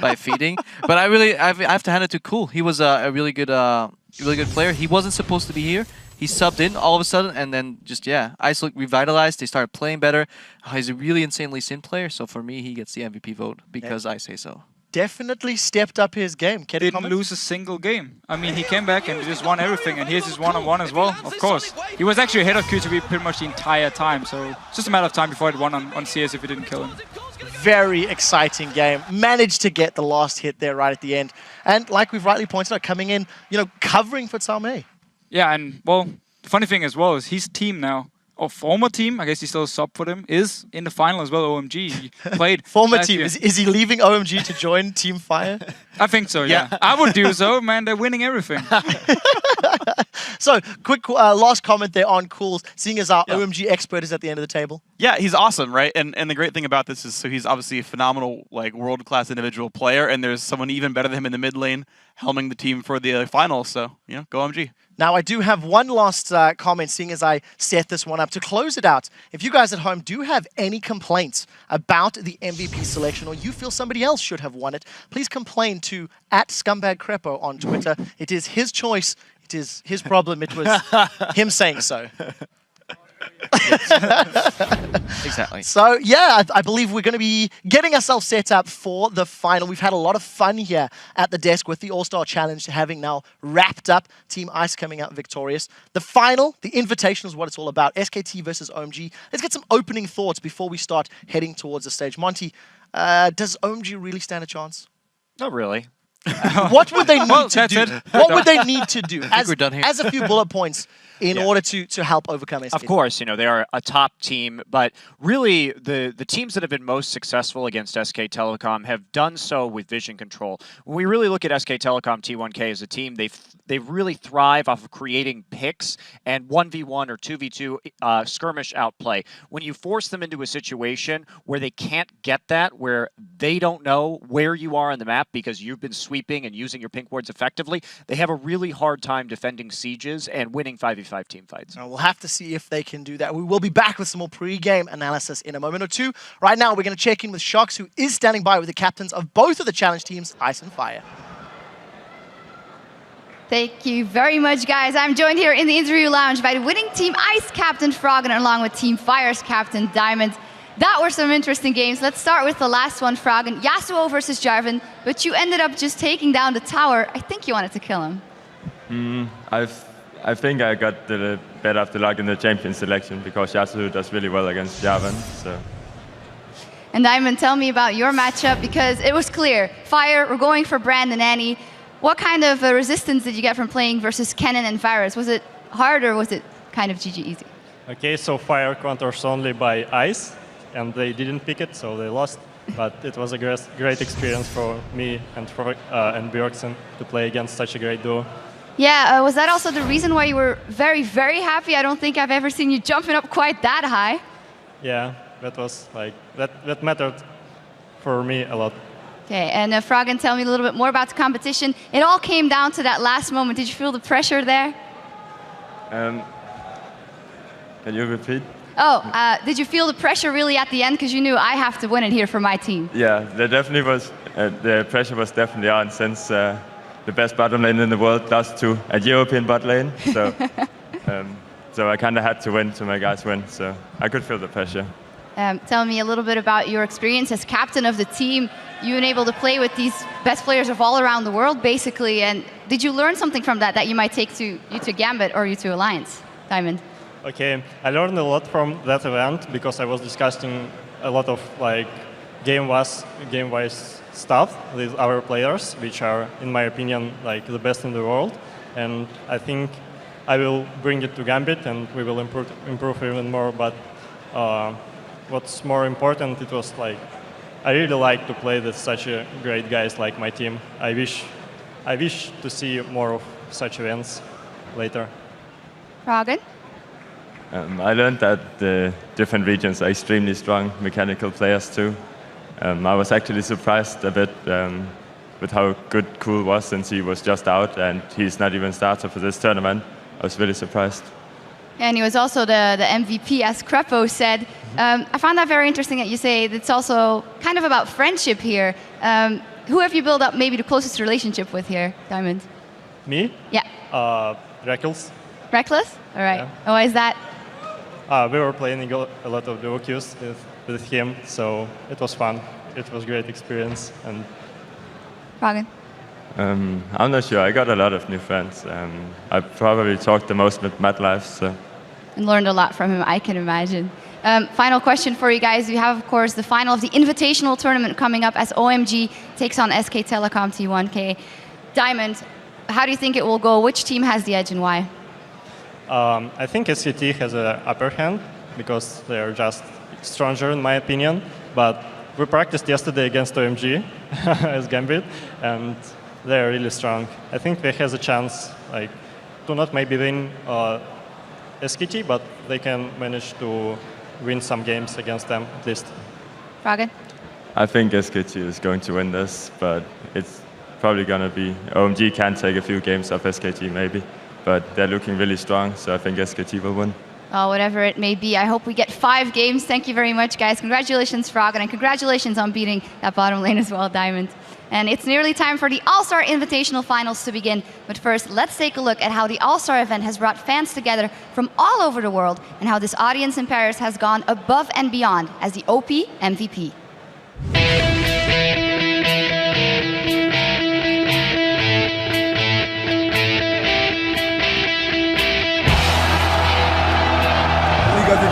by feeding. But I have to hand it to Cool. He was a really good player. He wasn't supposed to be here. He subbed in all of a sudden, and then just, Ice looked revitalized. They started playing better. He's a really insanely Sin player, so for me, he gets the MVP vote because I say so. Definitely stepped up his game. Didn't lose a single game. I mean, he came back and just won everything, and here's his one-on-one as well, of course. He was actually ahead of Q2B pretty much the entire time, so it's just a matter of time before it won on CS if he didn't kill him. Very exciting game. Managed to get the last hit there right at the end. And like we've rightly pointed out, coming in, covering for Tsamei. Yeah, and, well, the funny thing as well is his team now, or former team, I guess he's still a sub for them, is in the final as well, OMG. He played former team, is he leaving OMG to join Team Fire? I think so, yeah. I would do so, man. They're winning everything. So, quick last comment there on Cools, seeing as our OMG expert is at the end of the table. Yeah, he's awesome, right? And the great thing about this is, so he's obviously a phenomenal, world-class individual player, and there's someone even better than him in the mid lane helming the team for the finals. So, go OMG. Now, I do have one last comment, seeing as I set this one up. To close it out, if you guys at home do have any complaints about the MVP selection or you feel somebody else should have won it, please complain to @ScumbagKrepo on Twitter. It is his choice. It is his problem. It was him saying so. Exactly. So, yeah, I believe we're going to be getting ourselves set up for the final. We've had a lot of fun here at the desk with the All-Star Challenge having now wrapped up. Team Ice coming out victorious. The final, the invitation is what it's all about. SKT versus OMG. Let's get some opening thoughts before we start heading towards the stage. Monty, does OMG really stand a chance? Not really. What would they need to do? What would they need to do? We're done here. As a few bullet points in order to help overcome SKT. Of course, they are a top team, but really the teams that have been most successful against SK Telecom have done so with vision control. When we really look at SK Telecom T1K as a team, they really thrive off of creating picks and 1v1 or 2v2 skirmish outplay. When you force them into a situation where they can't get that, where they don't know where you are on the map because you've been sweeping and using your pink wards effectively, they have a really hard time defending sieges and winning 5v5 team fights. We'll have to see if they can do that. We will be back with some more pre-game analysis in a moment or two. Right now, we're going to check in with Shox, who is standing by with the captains of both of the challenge teams, Ice and Fire. Thank you very much, guys. I'm joined here in the interview lounge by the winning Team Ice captain Froggen, along with Team Fire's captain Diamond. That were some interesting games. Let's start with the last one, Froggen. Yasuo versus Jarvan, but you ended up just taking down the tower. I think you wanted to kill him. I think I got the better of the luck in the champion selection because Yasuo does really well against Jarvan. So. And Diamond, tell me about your matchup because it was clear. Fire, we're going for Brand and Annie. What kind of resistance did you get from playing versus Kennen and Varus? Was it hard or was it kind of GG easy? Okay, so Fire counters only by Ice, and they didn't pick it, so they lost. But it was a great experience for me and Bjorksen to play against such a great duo. Yeah, was that also the reason why you were very, very happy? I don't think I've ever seen you jumping up quite that high. Yeah, that was that mattered for me a lot. Okay, and Froggen, tell me a little bit more about the competition. It all came down to that last moment. Did you feel the pressure there? Can you repeat? Oh, did you feel the pressure really at the end? Because you knew I have to win it here for my team. Yeah, there definitely was. The pressure was definitely on since the best bottom lane in the world lost to a European bot lane. So, so I kind of had to win to make guys win. So I could feel the pressure. Tell me a little bit about your experience as captain of the team. You've been able to play with these best players of all around the world, basically. And did you learn something from that you might take to Gambit or you to Alliance, Diamond? Okay, I learned a lot from that event because I was discussing a lot of game-wise stuff with our players, which are, in my opinion, like the best in the world. And I think I will bring it to Gambit, and we will improve even more. But what's more important, it was like I really like to play with such a great guys like my team. I wish to see more of such events later. Froggen? I learned that the different regions are extremely strong mechanical players too. I was actually surprised a bit with how good Cool was since he was just out and he's not even starter for this tournament. I was really surprised. And he was also the MVP, as Crepo said. I found that very interesting that you say it's also kind of about friendship here. Who have you built up maybe the closest relationship with here, Diamond? Me? Yeah. Reckles. Reckless? All right. Yeah. Why is that? We were playing a lot of duo queues with him, so it was fun. It was a great experience. And Froggen? I'm not sure. I got a lot of new friends. I probably talked the most with MadLife. So. And learned a lot from him, I can imagine. Final question for you guys. We have, of course, the final of the Invitational Tournament coming up as OMG takes on SK Telecom T1K. Diamond, how do you think it will go? Which team has the edge and why? I think SCT has an upper hand because they're just stronger, in my opinion. But we practiced yesterday against OMG as Gambit, and they're really strong. I think they have a chance, like, to not maybe win SKT, but they can manage to win some games against them at least. Froggen? I think SKT is going to win this, but it's probably going to be OMG can take a few games off SKT maybe. But they're looking really strong, so I think SKT will win. Oh, whatever it may be, I hope we get 5 games. Thank you very much, guys. Congratulations, Froggen, and congratulations on beating that bottom lane as well, Diamond. And it's nearly time for the All-Star Invitational Finals to begin. But first, let's take a look at how the All-Star event has brought fans together from all over the world and how this audience in Paris has gone above and beyond as the OP MVP.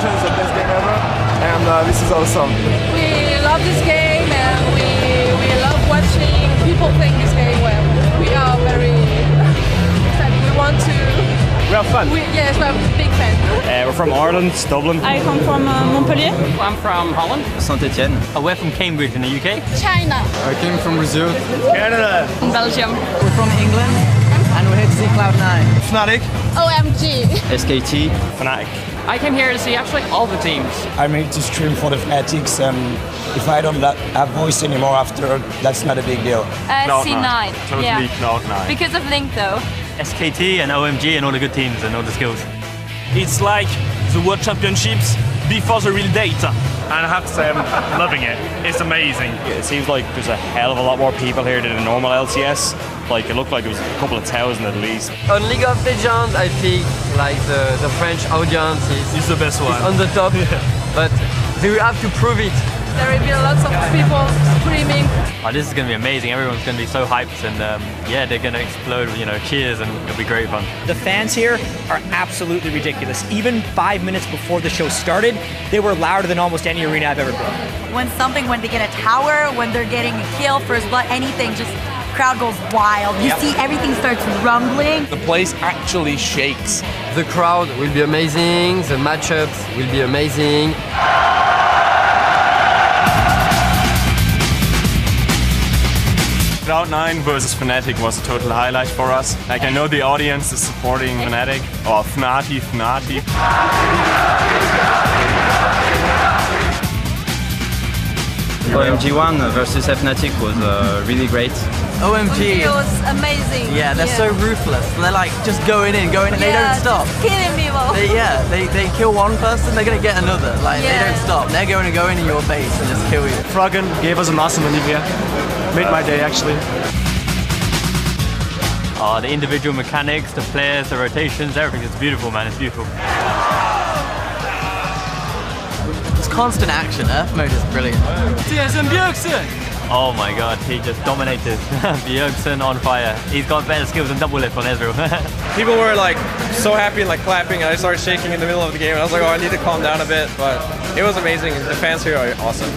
It's the best game ever, and this is awesome. We love this game, and we love watching people playing this game well. We are very excited. We want to. We have fun. Yes, we're big fans. We're from Ireland, Dublin. I come from Montpellier. I'm from Holland. Saint-Etienne. We're from Cambridge in the UK. China. I came from Brazil. Canada. Belgium. We're from England, and we're here to see Cloud9. Fnatic. OMG. SKT. Fnatic. I came here to see actually all the teams. I made to stream for the Fnatics, and if I don't have voice anymore after, that's not a big deal. C9. Totally yeah. Cloud9. Because of Link, though. SKT and OMG and all the good teams and all the skills. It's like the World Championships before the real date. And I have to say, I'm loving it. It's amazing. It seems like there's a hell of a lot more people here than a normal LCS. Like, it looked like it was a couple of thousand at least. On League of Legends, I think like the French audience is the best one. On the top, but they will have to prove it. There will be lots of people screaming. Oh, this is going to be amazing. Everyone's going to be so hyped, and yeah, they're going to explode. You know, cheers, and it'll be great fun. The fans here are absolutely ridiculous. Even 5 minutes before the show started, they were louder than almost any arena I've ever been. When they get a tower, when they're getting a kill, first blood, anything, just crowd goes wild. You see everything starts rumbling. The place actually shakes. The crowd will be amazing. The matchups will be amazing. Cloud9 versus Fnatic was a total highlight for us. Like, I know the audience is supporting Fnatic, or Fnatic. OMG 1 versus Fnatic was really great. OMG. It was amazing. Yeah, they're so ruthless. They're like just going in, and they don't stop. Just killing people. They kill one person, they're gonna get another. Like they don't stop. They're going to go into your base and just kill you. Froggen gave us an awesome Anivia. Made my day actually. The individual mechanics, the players, the rotations, everything is beautiful, man. It's beautiful. It's constant action. Earth mode is brilliant. TSM Bjergsen! Oh my god, he just dominated. Bjergsen on fire. He's got better skills than double lift on Ezreal. People were like so happy and like clapping, and I started shaking in the middle of the game, and I was like, oh, I need to calm down a bit, but it was amazing. The fans here are awesome.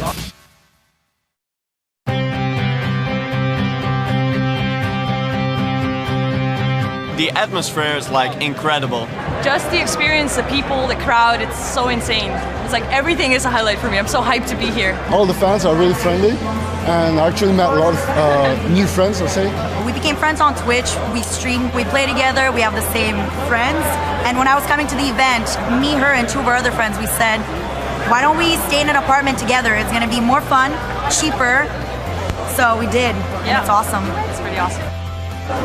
The atmosphere is like incredible. Just the experience, the people, the crowd, it's so insane. It's like everything is a highlight for me. I'm so hyped to be here. All the fans are really friendly, and I actually met a lot of new friends, I'll say. We became friends on Twitch, we stream, we play together, we have the same friends. And when I was coming to the event, me, her, and two of our other friends, we said, why don't we stay in an apartment together? It's gonna be more fun, cheaper. So we did, and it's awesome. It's pretty awesome.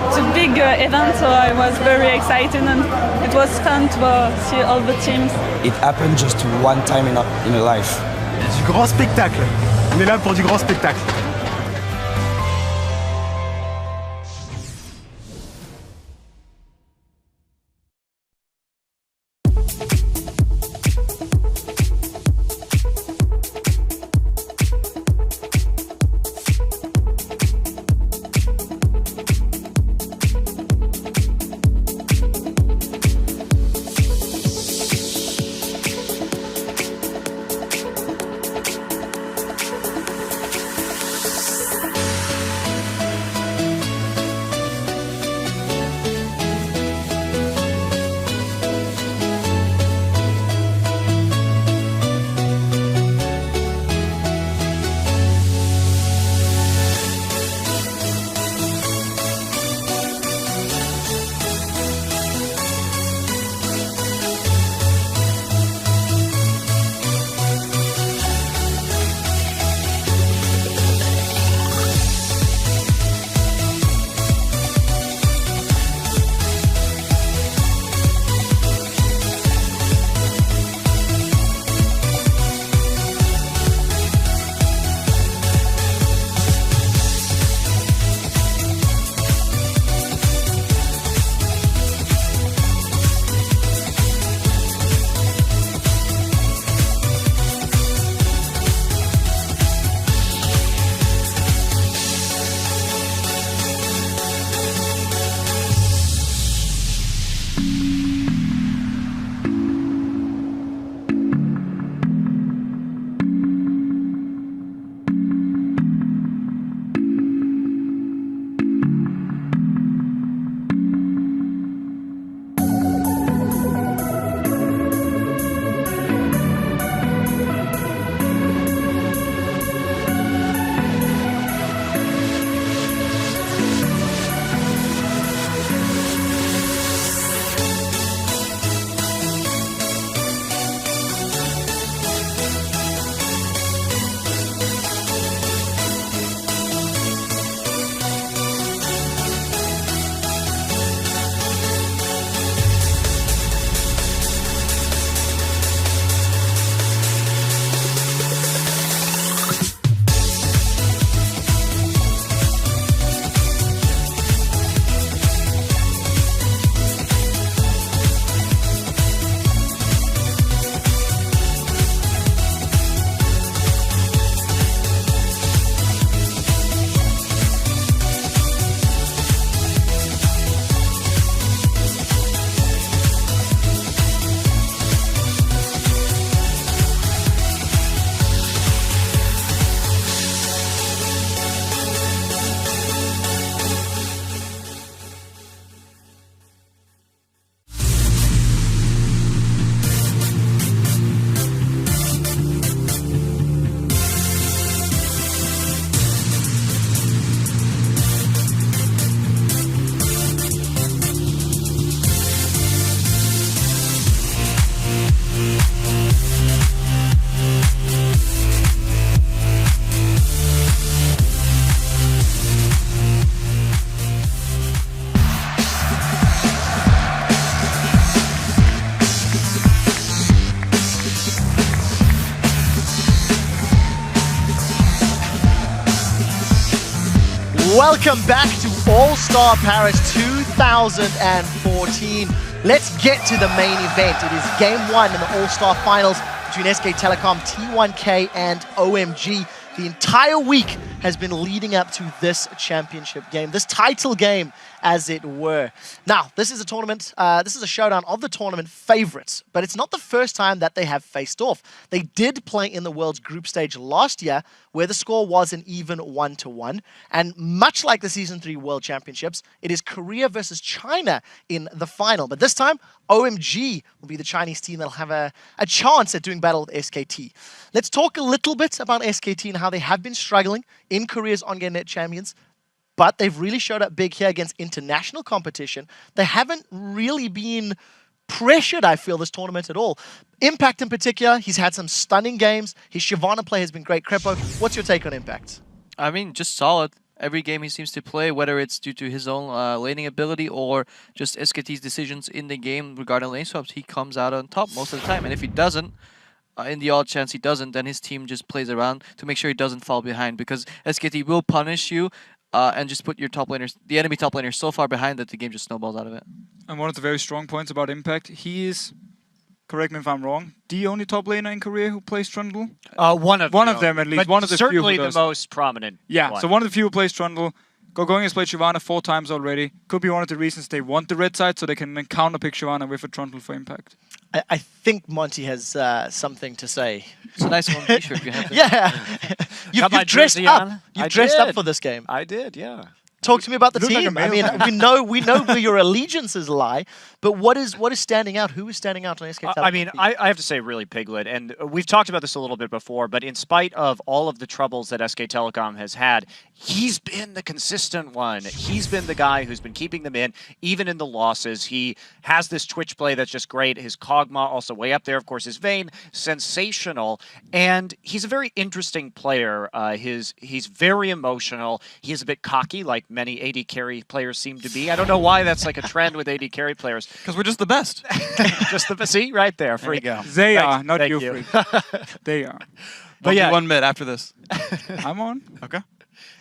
It's a big event, so I was very excited, and it was fun to see all the teams. It happened just one time in a life. Du grand spectacle. On est là pour du grand spectacle. Welcome back to All-Star Paris 2014. Let's get to the main event. It is Game 1 in the All-Star Finals between SK Telecom, T1K, and OMG. The entire week has been leading up to this championship game, this title game, as it were. Now, this is a tournament, this is a showdown of the tournament favorites, but it's not the first time that they have faced off. They did play in the World's group stage last year, where the score was an even 1-1. And much like the Season 3 World Championships, it is Korea versus China in the final. But this time, OMG will be the Chinese team that'll have a chance at doing battle with SKT. Let's talk a little bit about SKT and how they have been struggling in Korea's On-Game Net Champions. But they've really showed up big here against international competition. They haven't really been pressured, I feel, this tournament at all. Impact in particular, he's had some stunning games. His Shyvana play has been great. Krepo, what's your take on Impact? I mean, just solid. Every game he seems to play, whether it's due to his own laning ability or just SKT's decisions in the game regarding lane swaps, he comes out on top most of the time. And if he doesn't, in the odd chance he doesn't, then his team just plays around to make sure he doesn't fall behind, because SKT will punish you and just put your top laners, the enemy top laner, so far behind that the game just snowballs out of it. And one of the very strong points about Impact, he is, correct me if I'm wrong, the only top laner in Korea who plays Trundle? One of them, at least. But one of the certainly few who the does. most prominent Yeah, one. so one of the few who plays Trundle. Gogoing has played Shyvana 4 times already. Could be one of the reasons they want the red side, so they can then counterpick Shyvana with a Trundle for Impact. I think Monty has something to say. It's a nice one t-shirt you have there. Yeah. You've dressed up. You've dressed up for this game. I did, yeah. Talk to me about the Look like team. a I mean, male. we know where your allegiances lie, but what is standing out? Who is standing out on SK Telecom? I mean, I have to say really Piglet, and we've talked about this a little bit before, but in spite of all of the troubles that SK Telecom has had, he's been the consistent one. He's been the guy who's been keeping them in, even in the losses. He has this Twitch play that's just great. His Kog'Maw also way up there. Of course, his Vayne, sensational. And he's a very interesting player. He's very emotional. He is a bit cocky, like many AD carry players seem to be. I don't know why that's like a trend with AD carry players. Because we're just the best. Just the see right there. Free go. They are, not you, Freak. They are. But yeah, 1 minute after this. I'm on. Okay.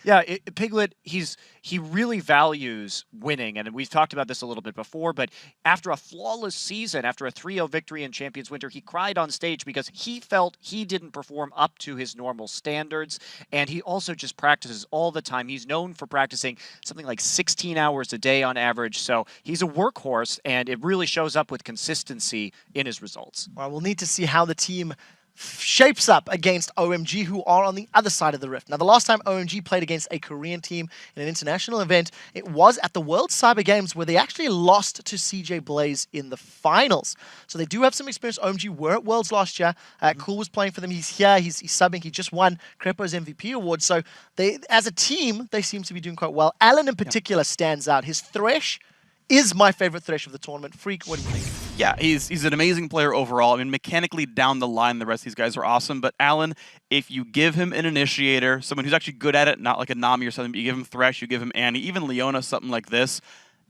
Yeah, Piglet, he really values winning, and we've talked about this a little bit before, but after a flawless season, after a 3-0 victory in Champions Winter, he cried on stage because he felt he didn't perform up to his normal standards, and he also just practices all the time. He's known for practicing something like 16 hours a day on average, so he's a workhorse, and it really shows up with consistency in his results. Well, we'll need to see how the team shapes up against OMG, who are on the other side of the rift. Now, the last time OMG played against a Korean team in an international event, it was at the World Cyber Games, where they actually lost to CJ Blaze in the finals. So they do have some experience. OMG were at Worlds last year. Cool was playing for them. He's here. He's subbing. He just won Krepo's MVP award. So they, as a team, they seem to be doing quite well. Alan in particular stands out. His Thresh is my favorite Thresh of the tournament. Freak, what do you think? Yeah, he's an amazing player overall. I mean, mechanically down the line, the rest of these guys are awesome. But Alan, if you give him an initiator, someone who's actually good at it, not like a Nami or something, but you give him Thresh, you give him Annie, even Leona, something like this,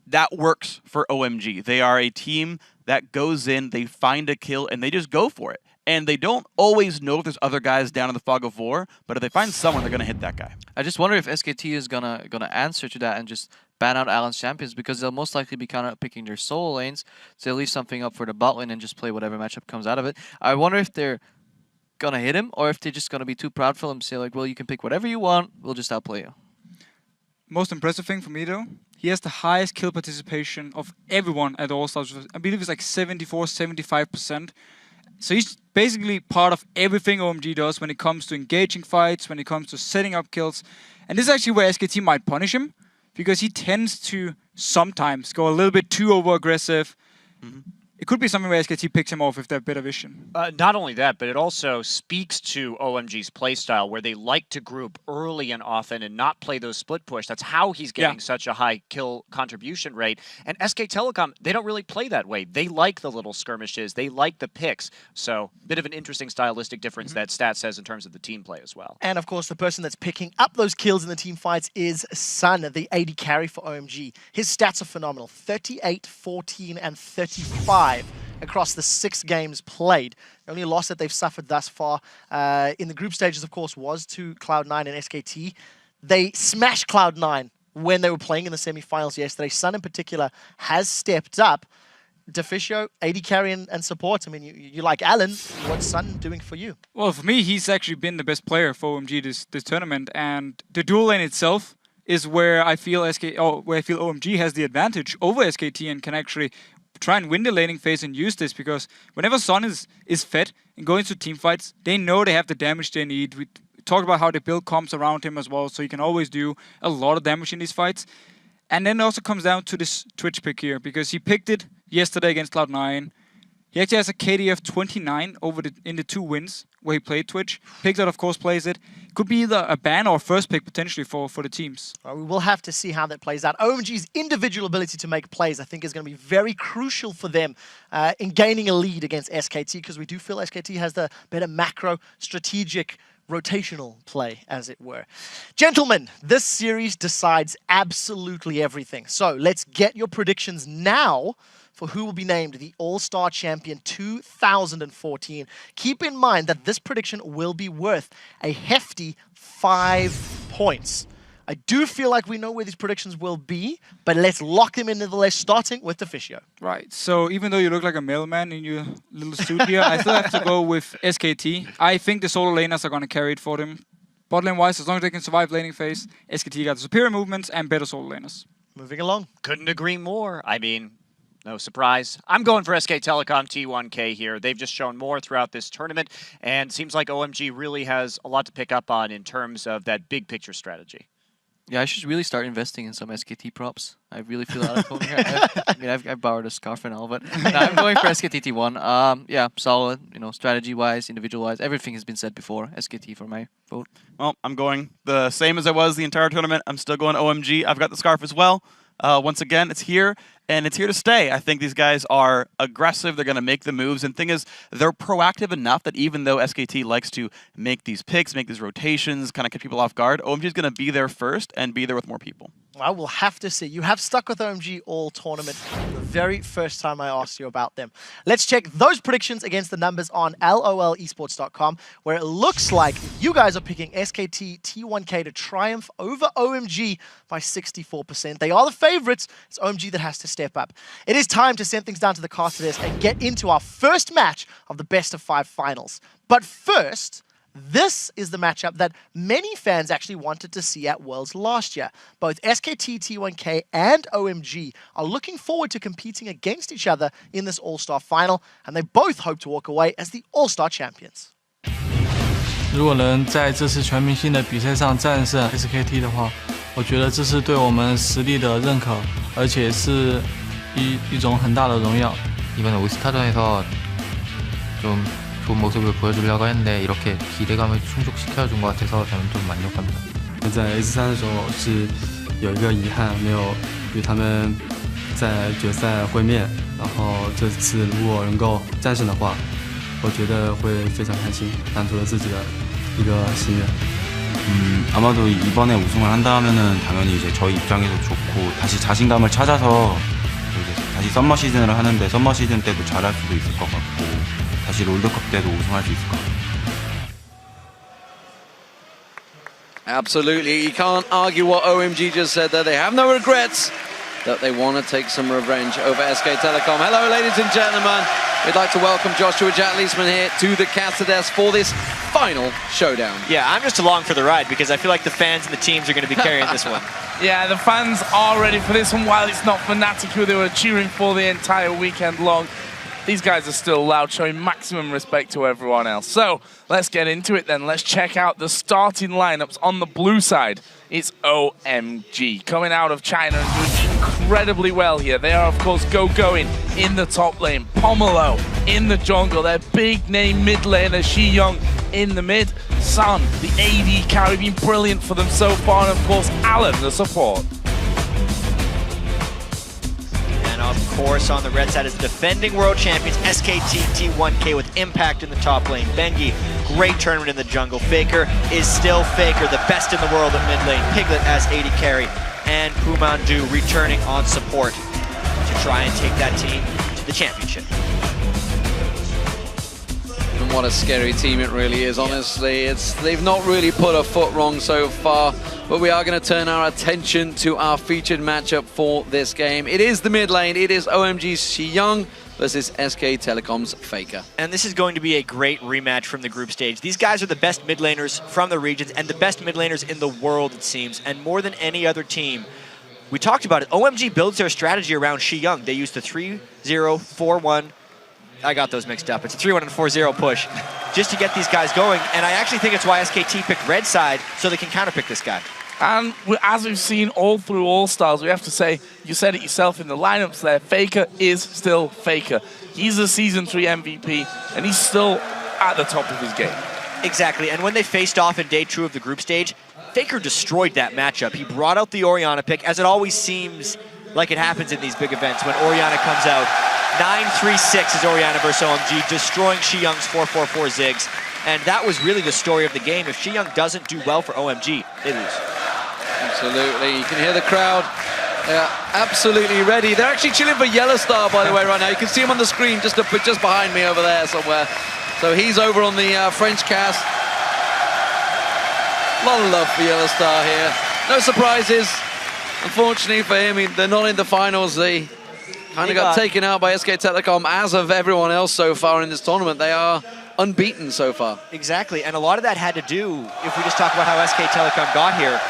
that works for OMG. They are a team that goes in, they find a kill, and they just go for it. And they don't always know if there's other guys down in the fog of war, but if they find someone, they're going to hit that guy. I just wonder if SKT is gonna answer to that and just ban out Alan's champions, because they'll most likely be kind of picking their solo lanes, so they'll leave something up for the bot lane and just play whatever matchup comes out of it. I wonder if they're gonna hit him, or if they're just gonna be too proud for him, say like, well, you can pick whatever you want, we'll just outplay you. Most impressive thing for me, though, he has the highest kill participation of everyone at All-Stars. I believe it's like 74, 75%. So he's basically part of everything OMG does when it comes to engaging fights, when it comes to setting up kills. And this is actually where SKT might punish him, because he tends to sometimes go a little bit too over-aggressive. It could be something where SKT picks him off if they have better vision. Not only that, but it also speaks to OMG's playstyle, where they like to group early and often and not play those split push. That's how he's getting such a high kill contribution rate. And SK Telecom, they don't really play that way. They like the little skirmishes. They like the picks. So a bit of an interesting stylistic difference that Stat says in terms of the team play as well. And of course, the person that's picking up those kills in the team fights is Sun, the AD carry for OMG. His stats are phenomenal. 38, 14, and 35 across the 6 games played. The only loss that they've suffered thus far in the group stages, of course, was to Cloud9 and SKT. They smashed Cloud9 when they were playing in the semi-finals yesterday. Sun in particular has stepped up. Deficio, AD carry and support. I mean, you like Alan. What's Sun doing for you? Well, for me, he's actually been the best player for OMG this tournament, and the dual lane itself is where I feel OMG has the advantage over SKT and can actually try and win the laning phase and use this, because whenever Sun is fed and going to team fights, they know they have the damage they need. We talked about how they build comps around him as well, so he can always do a lot of damage in these fights. And then it also comes down to this Twitch pick here, because he picked it yesterday against Cloud9. He actually has a KD of 29 in the 2 wins where he played Twitch. Piglet, of course, plays it. Could be either a ban or a first pick potentially for the teams. We will have to see how that plays out. OMG's individual ability to make plays, I think, is going to be very crucial for them in gaining a lead against SKT, because we do feel SKT has the better macro strategic rotational play, as it were. Gentlemen, this series decides absolutely everything. So let's get your predictions now for who will be named the All-Star Champion 2014. Keep in mind that this prediction will be worth a hefty 5 points. I do feel like we know where these predictions will be, but let's lock them in nonetheless, starting with Deficio. Right, so even though you look like a mailman in your little suit here, I still have to go with SKT. I think the solo laners are going to carry it for them. Bot lane-wise, as long as they can survive laning phase, SKT got the superior movements and better solo laners. Moving along. Couldn't agree more. I mean, no surprise. I'm going for SK Telecom T1K here. They've just shown more throughout this tournament, and seems like OMG really has a lot to pick up on in terms of that big picture strategy. Yeah, I should really start investing in some SKT props. I really feel out of home here. I mean, I've borrowed a scarf and all, but no, I'm going for SKT T1. Yeah, solid. You know, strategy-wise, individual-wise, everything has been said before. SKT for my vote. Well, I'm going the same as I was the entire tournament. I'm still going OMG. I've got the scarf as well. Once again, it's here, and it's here to stay. I think these guys are aggressive. They're going to make the moves. And the thing is, they're proactive enough that even though SKT likes to make these picks, make these rotations, kind of get people off guard, OMG is going to be there first and be there with more people. Well, we'll have to see. You have stuck with OMG all tournament, the very first time I asked you about them. Let's check those predictions against the numbers on lolesports.com, where it looks like you guys are picking SKT T1K to triumph over OMG by 64%. They are the favorites. It's OMG that has to step up. It is time to send things down to the caster desk and get into our first match of the best of 5 finals. But first, this is the matchup that many fans actually wanted to see at Worlds last year. Both SKT, T1K, and OMG are looking forward to competing against each other in this All-Star final, and they both hope to walk away as the All-Star champions. 如果能在这次全明星的比赛上战胜 SKT 的话，我觉得这是对我们实力的认可，而且是一种很大的荣耀。 이번에 올스타전에서 좀 좋은 모습을 보여주려고 했는데 이렇게 기대감을 충족시켜준 것 같아서 저는 좀 만족합니다. 在 S3 的时候是有一个遗憾，没有与他们在决赛会面，然后这次如果能够战胜的话，我觉得会非常开心，满足了自己的一个心愿。 아마도 이번에 우승을 한다면은 당연히 이제 저희 입장에서 좋고 다시 자신감을 찾아서 이제 다시 썸머 시즌을 하는데 썸머 시즌 때도 잘할 수도 있을 것 같고 다시 롤드컵 때도 우승할 수 있을 것 같아요. Absolutely, you can't argue what OMG just said there. They have no regrets that they want to take some revenge over SK Telecom. Hello, ladies and gentlemen. We'd like to welcome Joshua Jack-Leesman here to the caster desk for this final showdown. Yeah, I'm just along for the ride because I feel like the fans and the teams are going to be carrying this one. Yeah, the fans are ready for this one. While it's not Fnatic who they were cheering for the entire weekend long, these guys are still loud, showing maximum respect to everyone else. So, let's get into it then. Let's check out the starting lineups on the blue side. It's OMG, coming out of China and doing incredibly well here. They are, of course, going in the top lane. Pomelo in the jungle. Their big-name mid laner, Shi Young, in the mid. Sun, the AD carry, been brilliant for them so far. And, of course, Alan, the support. Of course, on the red side is the defending world champions, SKT T1K with impact in the top lane. Bengi, great tournament in the jungle. Faker is still Faker, the best in the world at mid lane. Piglet as AD carry, and Pumandu returning on support to try and take that team to the championship. And what a scary team it really is, honestly. They've not really put a foot wrong so far. But we are going to turn our attention to our featured matchup for this game. It is the mid lane. It is OMG's Xiyoung versus SK Telecom's Faker. And this is going to be a great rematch from the group stage. These guys are the best mid laners from the regions and the best mid laners in the world, it seems, and more than any other team. We talked about it. OMG builds their strategy around Xiyoung. They use the 3-0-4-1. I got those mixed up. It's a 3-1 and 4-0 push just to get these guys going. And I actually think it's why SKT picked red side so they can counterpick this guy. And as we've seen all through All-Stars, we have to say, you said it yourself in the lineups there, Faker is still Faker. He's a Season 3 MVP, and he's still at the top of his game. Exactly, and when they faced off in day 2 of the group stage, Faker destroyed that matchup. He brought out the Orianna pick, as it always seems like it happens in these big events when Orianna comes out. 9-3-6 is Orianna versus OMG, destroying Xiyoung's 4-4-4 Ziggs. And that was really the story of the game. If Xiyoung doesn't do well for OMG, they lose. Absolutely. You can hear the crowd. They're absolutely ready. They're actually chilling for Yellowstar, by the way, right now. You can see him on the screen just behind me over there somewhere. So he's over on the French cast. A lot of love for Yellowstar here. No surprises. Unfortunately for him, they're not in the finals. They kind of got taken out by SK Telecom, as of everyone else so far in this tournament. They are unbeaten so far. Exactly, and a lot of that had to do, if we just talk about how SK Telecom got here,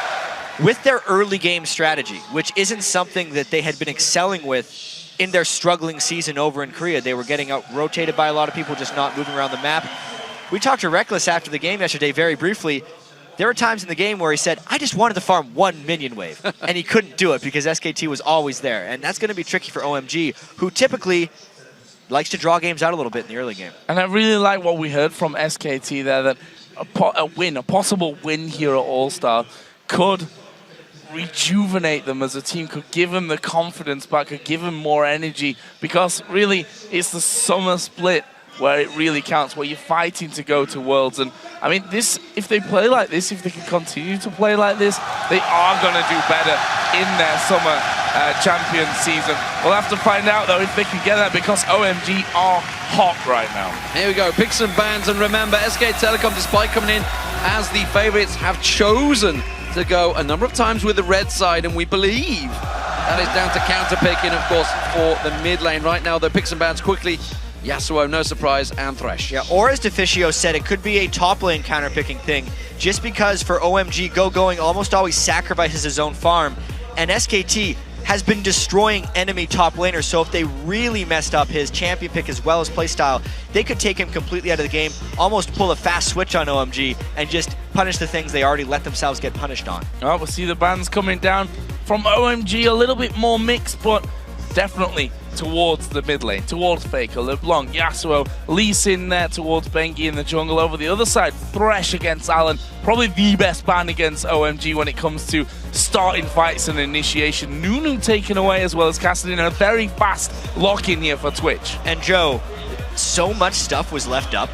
with their early game strategy, which isn't something that they had been excelling with in their struggling season over in Korea. They were getting out rotated by a lot of people, just not moving around the map. We talked to Reckless after the game yesterday very briefly. There were times in the game where he said, I just wanted to farm 1 minion wave, and he couldn't do it because SKT was always there. And that's going to be tricky for OMG, who typically likes to draw games out a little bit in the early game. And I really like what we heard from SKT there, that a possible win here at All-Star could rejuvenate them as a team, could give them the confidence back, could give them more energy, because really it's the summer split where it really counts, where you're fighting to go to Worlds. And I mean, this, if they play like this, if they can continue to play like this, they are going to do better in their summer champion season. We'll have to find out though if they can get that, because OMG are hot right now. Here we go, picks and bans, and remember, SK Telecom, despite coming in as the favorites, have chosen to go a number of times with the red side, and we believe that is down to counter picking, of course, for the mid lane. Right now, the picks and bans quickly. Yasuo, no surprise, and Thresh. Yeah, or as Deficio said, it could be a top lane counter-picking thing, just because for OMG, Going almost always sacrifices his own farm, and SKT has been destroying enemy top laners, so if they really messed up his champion pick as well as playstyle, they could take him completely out of the game, almost pull a fast switch on OMG, and just punish the things they already let themselves get punished on. Oh, we'll see the bans coming down from OMG, a little bit more mixed, but definitely towards the mid lane, towards Faker, LeBlanc, Yasuo, Lee Sin there towards Bengi in the jungle. Over the other side, Thresh against Allen, probably the best ban against OMG when it comes to starting fights and initiation. Nunu taken away as well as casting in a very fast lock-in here for Twitch. And Joe, so much stuff was left up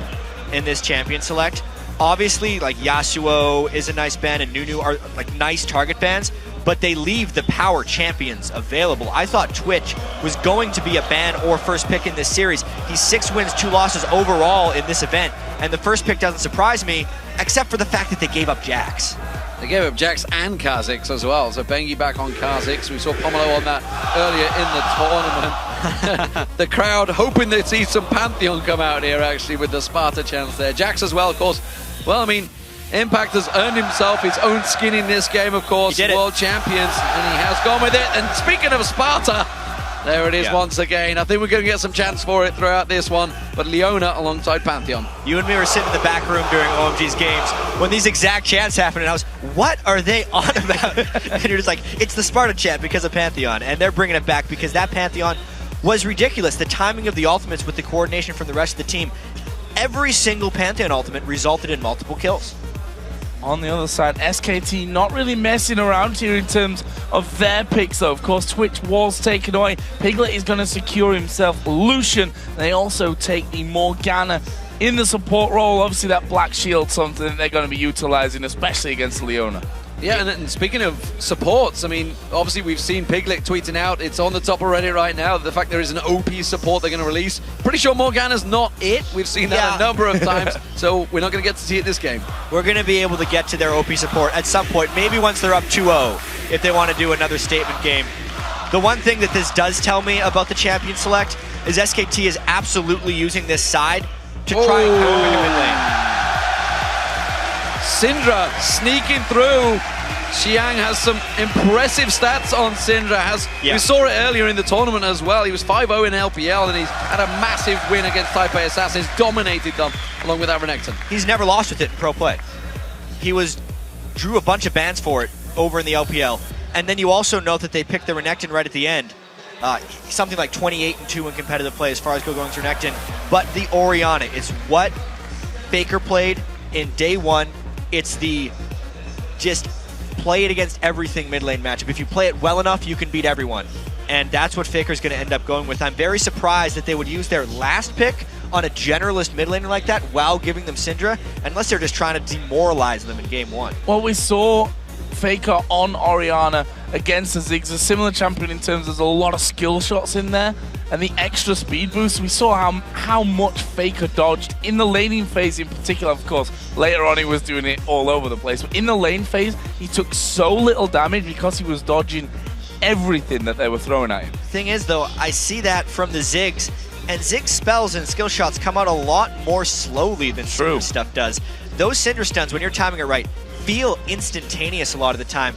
in this champion select. Obviously, like Yasuo is a nice ban and Nunu are like nice target bans, but they leave the power champions available. I thought Twitch was going to be a ban or first pick in this series. He's 6 wins, 2 losses overall in this event, and the first pick doesn't surprise me, except for the fact that they gave up Jax. They gave up Jax and Kha'Zix as well, so Bengi back on Kha'Zix. We saw Pomelo on that earlier in the tournament. The crowd hoping they'd see some Pantheon come out here, actually, with the Sparta chance there. Jax as well, of course. Well, I mean, Impact has earned himself his own skin in this game, of course. World champions, and he has gone with it. And speaking of Sparta, there it is once again. I think we're going to get some chance for it throughout this one. But Leona alongside Pantheon. You and me were sitting in the back room during OMG's games when these exact chants happened, and I was, what are they on about? And you're just like, it's the Sparta chant because of Pantheon. And they're bringing it back because that Pantheon was ridiculous. The timing of the ultimates with the coordination from the rest of the team, every single Pantheon ultimate resulted in multiple kills. On the other side, SKT not really messing around here in terms of their picks though. Of course, Twitch was taken away. Piglet is going to secure himself Lucian. They also take the Morgana in the support role. Obviously that Black Shield, something they're going to be utilizing, especially against Leona. Yeah, and speaking of supports, I mean, obviously we've seen Piglet tweeting out, it's on the top of Reddit right now, the fact there is an OP support they're going to release. Pretty sure Morgana's not it. We've seen that a number of times, so we're not going to get to see it this game. We're going to be able to get to their OP support at some point, maybe once they're up 2-0, if they want to do another statement game. The one thing that this does tell me about the Champion Select is SKT is absolutely using this side to try and go in the mid lane. Syndra sneaking through. Xiang has some impressive stats on Syndra. We saw it earlier in the tournament as well. He was 5-0 in LPL and he's had a massive win against Taipei Assassins, dominated them along with Renekton. He's never lost with it in pro play. He drew a bunch of bans for it over in the LPL. And then you also know that they picked the Renekton right at the end. Something like 28-2 in competitive play as far as going through Renekton. But the Orianna, it's what Faker played in day one. It's the just play it against everything mid lane matchup. If you play it well enough, you can beat everyone. And that's what Faker's going to end up going with. I'm very surprised that they would use their last pick on a generalist mid laner like that while giving them Syndra, unless they're just trying to demoralize them in game one. Well, we saw Faker on Orianna against the Ziggs, a similar champion in terms there's a lot of skill shots in there, and the extra speed boost. We saw how much Faker dodged in the laning phase in particular. Of course, later on he was doing it all over the place, but in the lane phase, he took so little damage because he was dodging everything that they were throwing at him. Thing is, though, I see that from the Ziggs, and Ziggs spells and skill shots come out a lot more slowly than Syndra stuff does. Those Syndra stuns, when you're timing it right, feel instantaneous a lot of the time.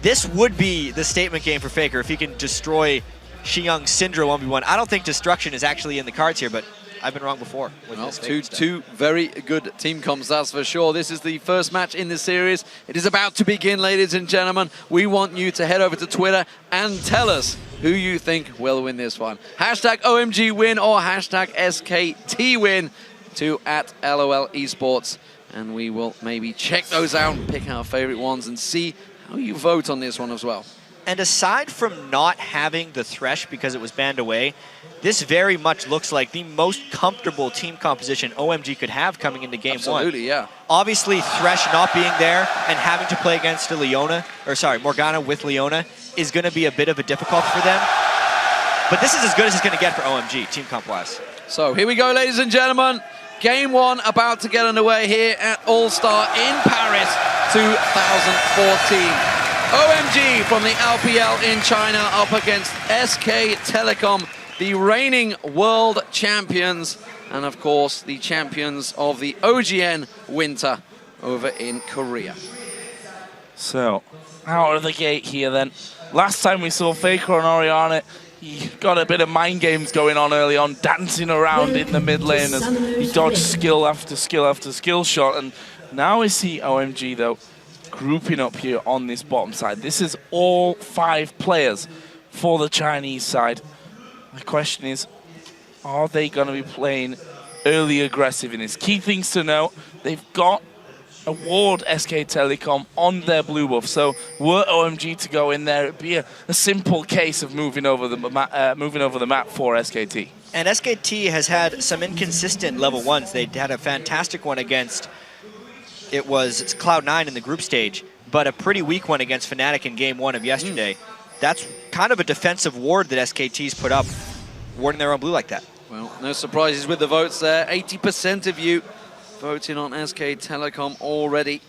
This would be the statement game for Faker if he can destroy Xiang Syndra 1v1. I don't think destruction is actually in the cards here, but I've been wrong before. With two very good team comps, that's for sure. This is the first match in the series. It is about to begin, ladies and gentlemen. We want you to head over to Twitter and tell us who you think will win this one. Hashtag OMG win or hashtag SKT win to @LOL Esports. And we will maybe check those out and pick our favorite ones and see how you vote on this one as well. And aside from not having the Thresh because it was banned away, this very much looks like the most comfortable team composition OMG could have coming into game one. Absolutely, yeah. Obviously, Thresh not being there and having to play against Morgana with Leona is going to be a bit of a difficult for them. But this is as good as it's going to get for OMG, team comp-wise. So here we go, ladies and gentlemen. Game one about to get underway here at All-Star in Paris 2014. OMG from the LPL in China up against SK Telecom, the reigning world champions, and of course the champions of the OGN Winter over in Korea. So, out of the gate here then. Last time we saw Faker on Orianna, he got a bit of mind games going on early on, dancing around in the mid lane as he dodged skill after skill after skill shot. And now we see OMG, though, grouping up here on this bottom side. This is all 5 players for the Chinese side. The question is, are they going to be playing early aggressive in this? Key things to note, they've got a ward SK Telecom on their blue buff, so were OMG to go in there, it'd be a simple case of moving over the map for SKT. And SKT has had some inconsistent level 1s. They had a fantastic one against, it was Cloud9 in the group stage, but a pretty weak one against Fnatic in game 1 of yesterday. That's kind of a defensive ward that SKT's put up, warding their own blue like that. Well, no surprises with the votes there. 80% of you voting on SK Telecom already.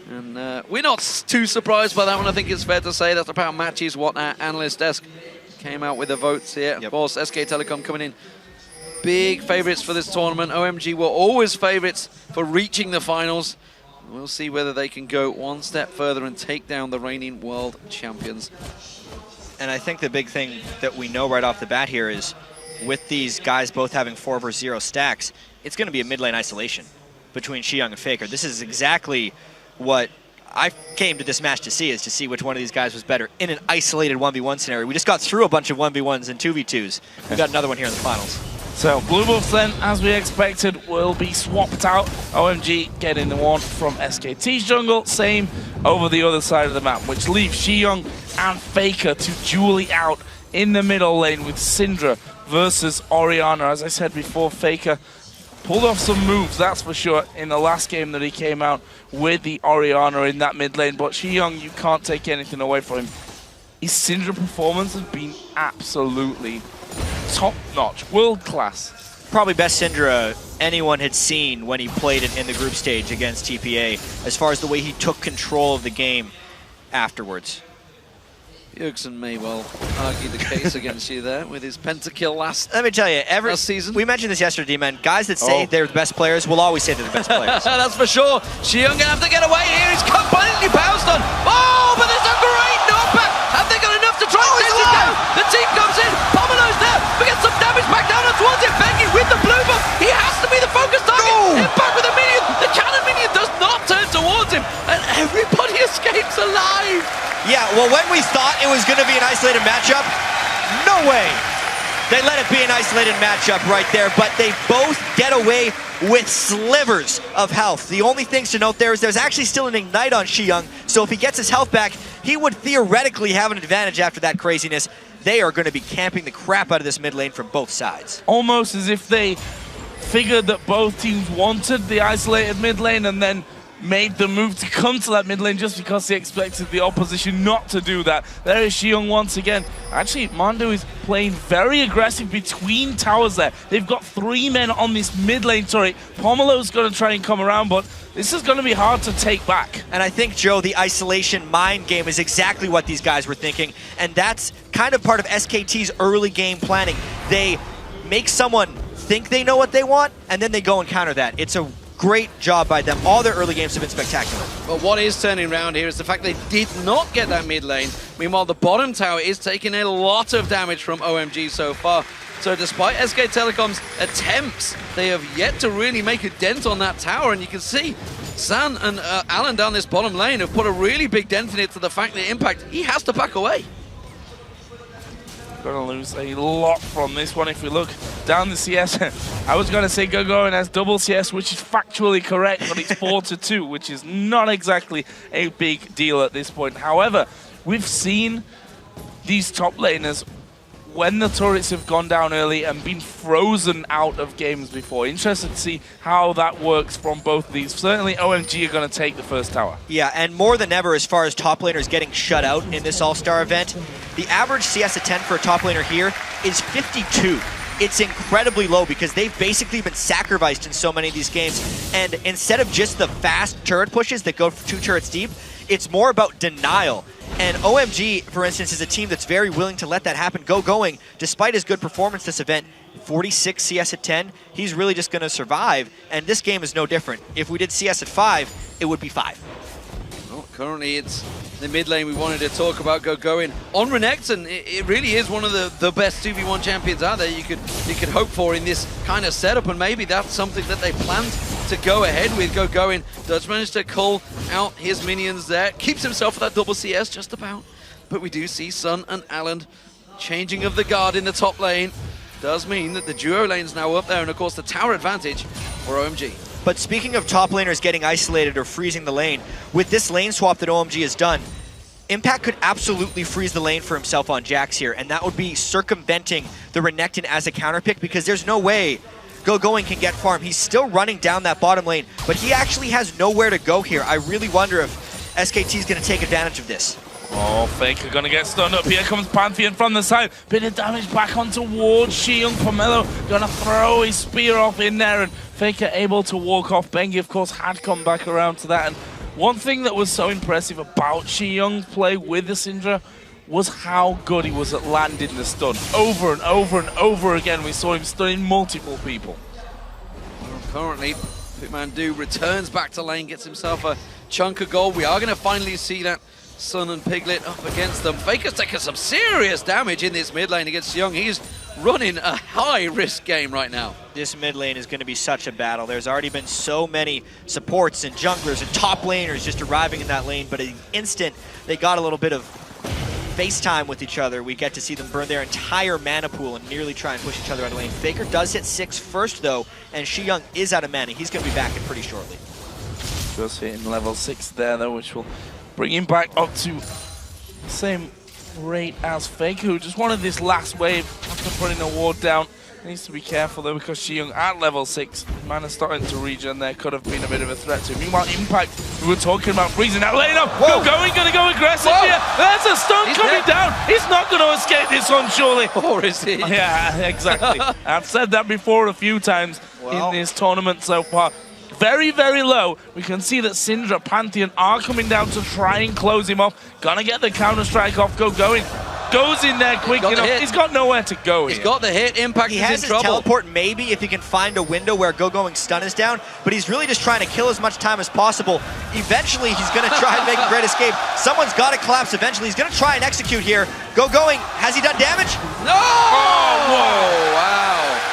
And we're not too surprised by that one. I think it's fair to say that about matches what our analyst desk came out with the votes here. Of course, SK Telecom coming in big favorites for this tournament. OMG were always favorites for reaching the finals. We'll see whether they can go one step further and take down the reigning world champions. And I think the big thing that we know right off the bat here is with these guys both having 4 versus 0 stacks, it's going to be a mid lane isolation between Xiang and Faker. This is exactly what I came to this match to see, is to see which one of these guys was better in an isolated 1v1 scenario. We just got through a bunch of 1v1s and 2v2s. We got another one here in the finals. So blue buffs then, as we expected, will be swapped out. OMG getting the one from SKT's jungle, same over the other side of the map, which leaves Xiang and Faker to duel it out in the middle lane with Syndra versus Orianna. As I said before, Faker pulled off some moves, that's for sure, in the last game that he came out with the Orianna in that mid lane. But Xiyoung, you can't take anything away from him. His Syndra performance has been absolutely top-notch, world-class. Probably best Syndra anyone had seen when he played it in the group stage against TPA, as far as the way he took control of the game afterwards. Bjergsen may well argue the case against you there with his pentakill last Let me tell you, last season. We mentioned this yesterday, man. Guys that say they're the best players will always say they're the best players. That's for sure. Xiyoung gonna have to get away here. He's completely pounced on. Oh, but there's a great knockback. Have they got enough to try and take it down? The team comes in. Pomelo's there. We get some damage back down towards it. Bengi with the blue buff. He has to be the focus target. Impact with a minion. The cannon minion does not turn towards him. And everybody escapes alive. Yeah, well, when we thought it was going to be an isolated matchup, no way. They let it be an isolated matchup right there, but they both get away with slivers of health. The only things to note there is there's actually still an Ignite on Xiyoung, so if he gets his health back, he would theoretically have an advantage after that craziness. They are going to be camping the crap out of this mid lane from both sides. Almost as if they figured that both teams wanted the isolated mid lane and then made the move to come to that mid lane just because they expected the opposition not to do that. There is Xiyoung once again. Actually, Mondo is playing very aggressive between towers there. They've got 3 men on this mid lane turret. Pomelo's going to try and come around, but this is going to be hard to take back. And I think, Joe, the isolation mind game is exactly what these guys were thinking, and that's kind of part of SKT's early game planning. They make someone think they know what they want, and then they go and counter that. It's a great job by them. All their early games have been spectacular. But what is turning around here is the fact they did not get that mid lane. Meanwhile, the bottom tower is taking a lot of damage from OMG so far. So despite SK Telecom's attempts, they have yet to really make a dent on that tower. And you can see San and Alan down this bottom lane have put a really big dent in it to the fact that Impact, he has to back away. Going to lose a lot from this one if we look down the CS. I was going to say Gogoin has double CS, which is factually correct, but it's 4-2, which is not exactly a big deal at this point. However, we've seen these top laners, when the turrets have gone down early and been frozen out of games before. Interested to see how that works from both of these. Certainly OMG are going to take the first tower. Yeah, and more than ever as far as top laners getting shut out in this All-Star event, the average CS of 10 for a top laner here is 52. It's incredibly low because they've basically been sacrificed in so many of these games. And instead of just the fast turret pushes that go 2 turrets deep, it's more about denial. And OMG, for instance, is a team that's very willing to let that happen. Gogoing, despite his good performance this event, 46 CS at 10, he's really just going to survive. And this game is no different. If we did CS at 5, it would be 5. Well, currently it's the mid lane we wanted to talk about. Gogoing on Renekton. It really is one of the best 2v1 champions out there you could hope for in this kind of setup, and maybe that's something that they planned to go ahead with. Gogoing does manage to call out his minions there, keeps himself at that double CS just about, but we do see Sun and Alan changing of the guard in the top lane. Does mean that the duo lane's now up there, and of course the tower advantage for OMG. But speaking of top laners getting isolated or freezing the lane, with this lane swap that OMG has done, Impact could absolutely freeze the lane for himself on Jax here, and that would be circumventing the Renekton as a counter pick, because there's no way Gogoing can get farm. He's still running down that bottom lane, but he actually has nowhere to go here. I really wonder if SKT is going to take advantage of this. Oh, Faker gonna get stunned up. Here comes Pantheon from the side. Bit of damage back on towards Xiyoung. Pomelo gonna throw his spear off in there, and Faker able to walk off. Bengi, of course, had come back around to that. And one thing that was so impressive about Xiyoung's play with the Syndra was how good he was at landing the stun. Over and over and over again, we saw him stunning multiple people. Well, currently, Pitmandu returns back to lane, gets himself a chunk of gold. We are going to finally see that Sun and Piglet up against them. Faker's taking some serious damage in this mid lane against Xiyoung. He's running a high-risk game right now. This mid lane is going to be such a battle. There's already been so many supports and junglers and top laners just arriving in that lane, but in an instant, they got a little bit of FaceTime with each other. We get to see them burn their entire mana pool and nearly try and push each other out of lane. Faker does hit 6 first, though, and Xiyoung is out of mana. He's going to be back in pretty shortly. Just hitting level 6 there, though, which will bring him back up to the same rate as Faker, who just wanted this last wave after putting a ward down. Needs to be careful though, because Xiyoung at level 6, Mana starting to regen there, could have been a bit of a threat to him. Meanwhile, Impact, we were talking about freezing that lane up. Gonna go aggressive here. There's a stun coming down. He's not going to escape this one, surely. Or is he? Yeah, exactly. I've said that before a few times in this tournament so far. Very, very low. We can see that Syndra, Pantheon are coming down to try and close him off. Gonna get the counter-strike off. Going. Goes in there quick enough. He's got nowhere to go. He's got the hit. Impact he is has in his trouble. Teleport maybe if he can find a window where Gogoing's stun is down, but he's really just trying to kill as much time as possible. Eventually, he's going to try and make a great escape. Someone's got to collapse eventually. He's going to try and execute here. Gogoing, has he done damage? No! Oh, whoa, wow.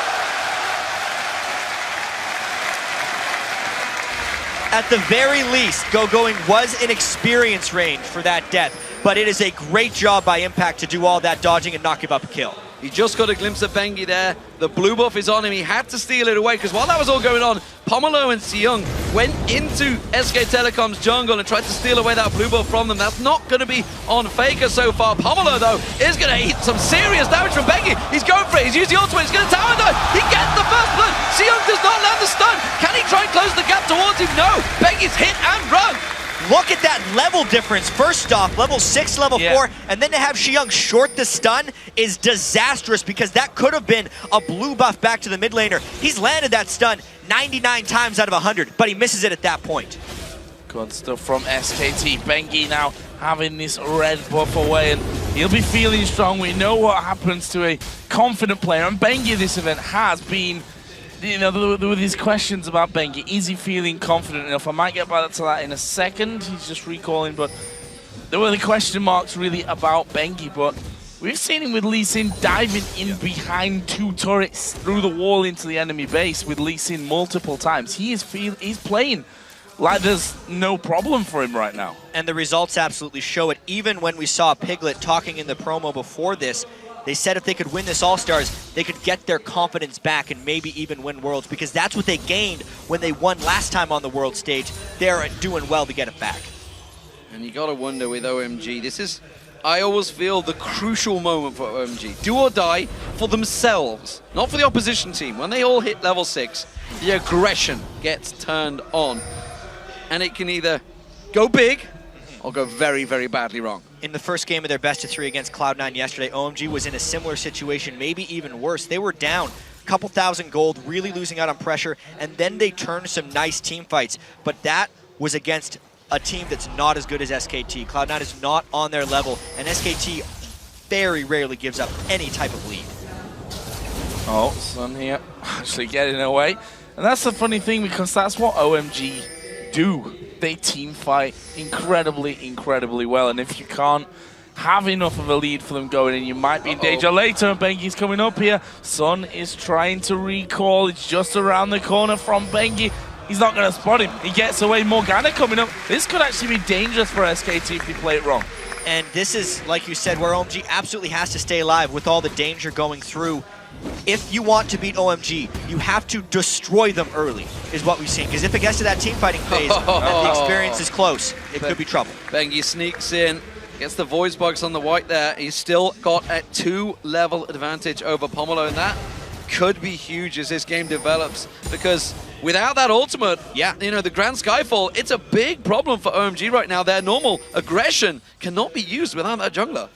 At the very least, Gogoing was in experience range for that death, but it is a great job by Impact to do all that dodging and not give up a kill. He just got a glimpse of Bengi there. The blue buff is on him. He had to steal it away, because while that was all going on, Pomelo and Xiyoung went into SK Telecom's jungle and tried to steal away that blue buff from them. That's not going to be on Faker so far. Pomelo, though, is going to eat some serious damage from Bengi. He's going for it. He's used the ultimate. He's going to tower dive. He gets the first blood. Xiyoung does not land the stun. Can he try and close the gap towards him? No. Bengi's hit and run. Look at that level difference. First off, level 6, level 4, and then to have Xiyoung short the stun is disastrous, because that could have been a blue buff back to the mid laner. He's landed that stun 99 times out of 100, but he misses it at that point. Good stuff from SKT. Bengi now having this red buff away, and he'll be feeling strong. We know what happens to a confident player, and Bengi this event has been, you know, there were these questions about Bengi. Is he feeling confident enough? I might get back to that in a second. He's just recalling, but there were the question marks really about Bengi. But we've seen him with Lee Sin diving in behind 2 turrets through the wall into the enemy base with Lee Sin multiple times. He's playing like there's no problem for him right now. And the results absolutely show it. Even when we saw Piglet talking in the promo before this, they said if they could win this All-Stars, they could get their confidence back and maybe even win Worlds, because that's what they gained when they won last time on the World stage. They're doing well to get it back. And you got to wonder with OMG, this is, I always feel, the crucial moment for OMG. Do or die for themselves, not for the opposition team. When they all hit level 6, the aggression gets turned on. And it can either go big or go very, very badly wrong. In the first game of their best-of-3 against Cloud9 yesterday, OMG was in a similar situation, maybe even worse. They were down a couple thousand gold, really losing out on pressure, and then they turned some nice team fights. But that was against a team that's not as good as SKT. Cloud9 is not on their level, and SKT very rarely gives up any type of lead. Oh, Sun here actually getting away. And that's the funny thing, because that's what OMG do. They team fight incredibly, incredibly well. And if you can't have enough of a lead for them going in, you might be in danger later. And Bengi's coming up here. Sun is trying to recall. It's just around the corner from Bengi. He's not going to spot him. He gets away. Morgana coming up. This could actually be dangerous for SKT if they play it wrong. And this is, like you said, where OMG absolutely has to stay alive with all the danger going through. If you want to beat OMG, you have to destroy them early, is what we've seen. Because if it gets to that team fighting phase, and the experience is close, it could be trouble. Bengi sneaks in, gets the Voice Bugs on the white there. He's still got a 2-level advantage over Pomelo, and that could be huge as this game develops. Because without that ultimate, you know, the Grand Skyfall, it's a big problem for OMG right now. Their normal aggression cannot be used without that jungler.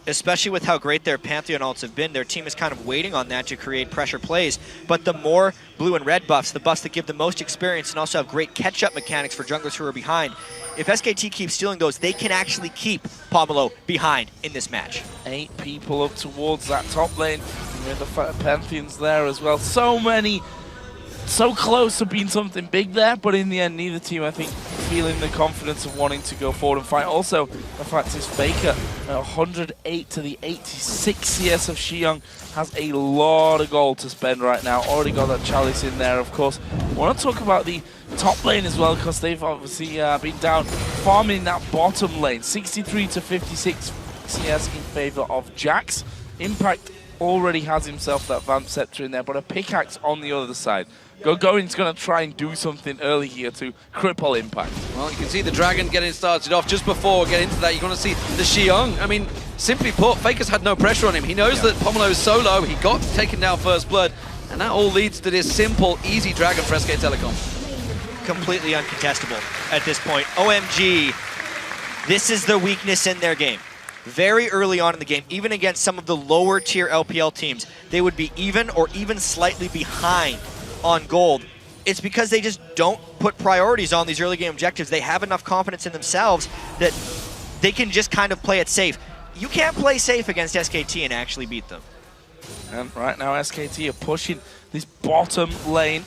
Especially with how great their Pantheon ults have been. Their team is kind of waiting on that to create pressure plays. But the more blue and red buffs, the buffs that give the most experience and also have great catch-up mechanics for junglers who are behind, if SKT keeps stealing those, they can actually keep Pomelo behind in this match. 8 people up towards that top lane. With the Pantheons there as well. So many, so close to being something big there, but in the end, neither team, I think, feeling the confidence of wanting to go forward and fight. Also, the fact is Faker, 108 to the 86 CS of Xiyoung, has a lot of gold to spend right now. Already got that Chalice in there, of course. I want to talk about the top lane as well, because they've obviously been down farming that bottom lane. 63 to 56 CS in favor of Jax. Impact already has himself that Vamp Scepter in there, but a pickaxe on the other side. Gogoin's going to try and do something early here to cripple Impact. Well, you can see the Dragon getting started off. Just before we get into that, you're going to see the Xiong. I mean, simply put, Faker's had no pressure on him. He knows that Pomelo is solo. He got taken down first blood, and that all leads to this simple, easy Dragon for SK Telecom. Completely uncontestable at this point. OMG, this is the weakness in their game. Very early on in the game, even against some of the lower tier LPL teams, they would be even or even slightly behind on gold. It's because they just don't put priorities on these early game objectives. They have enough confidence in themselves that they can just kind of play it safe. You can't play safe against SKT and actually beat them. And right now SKT are pushing this bottom lane.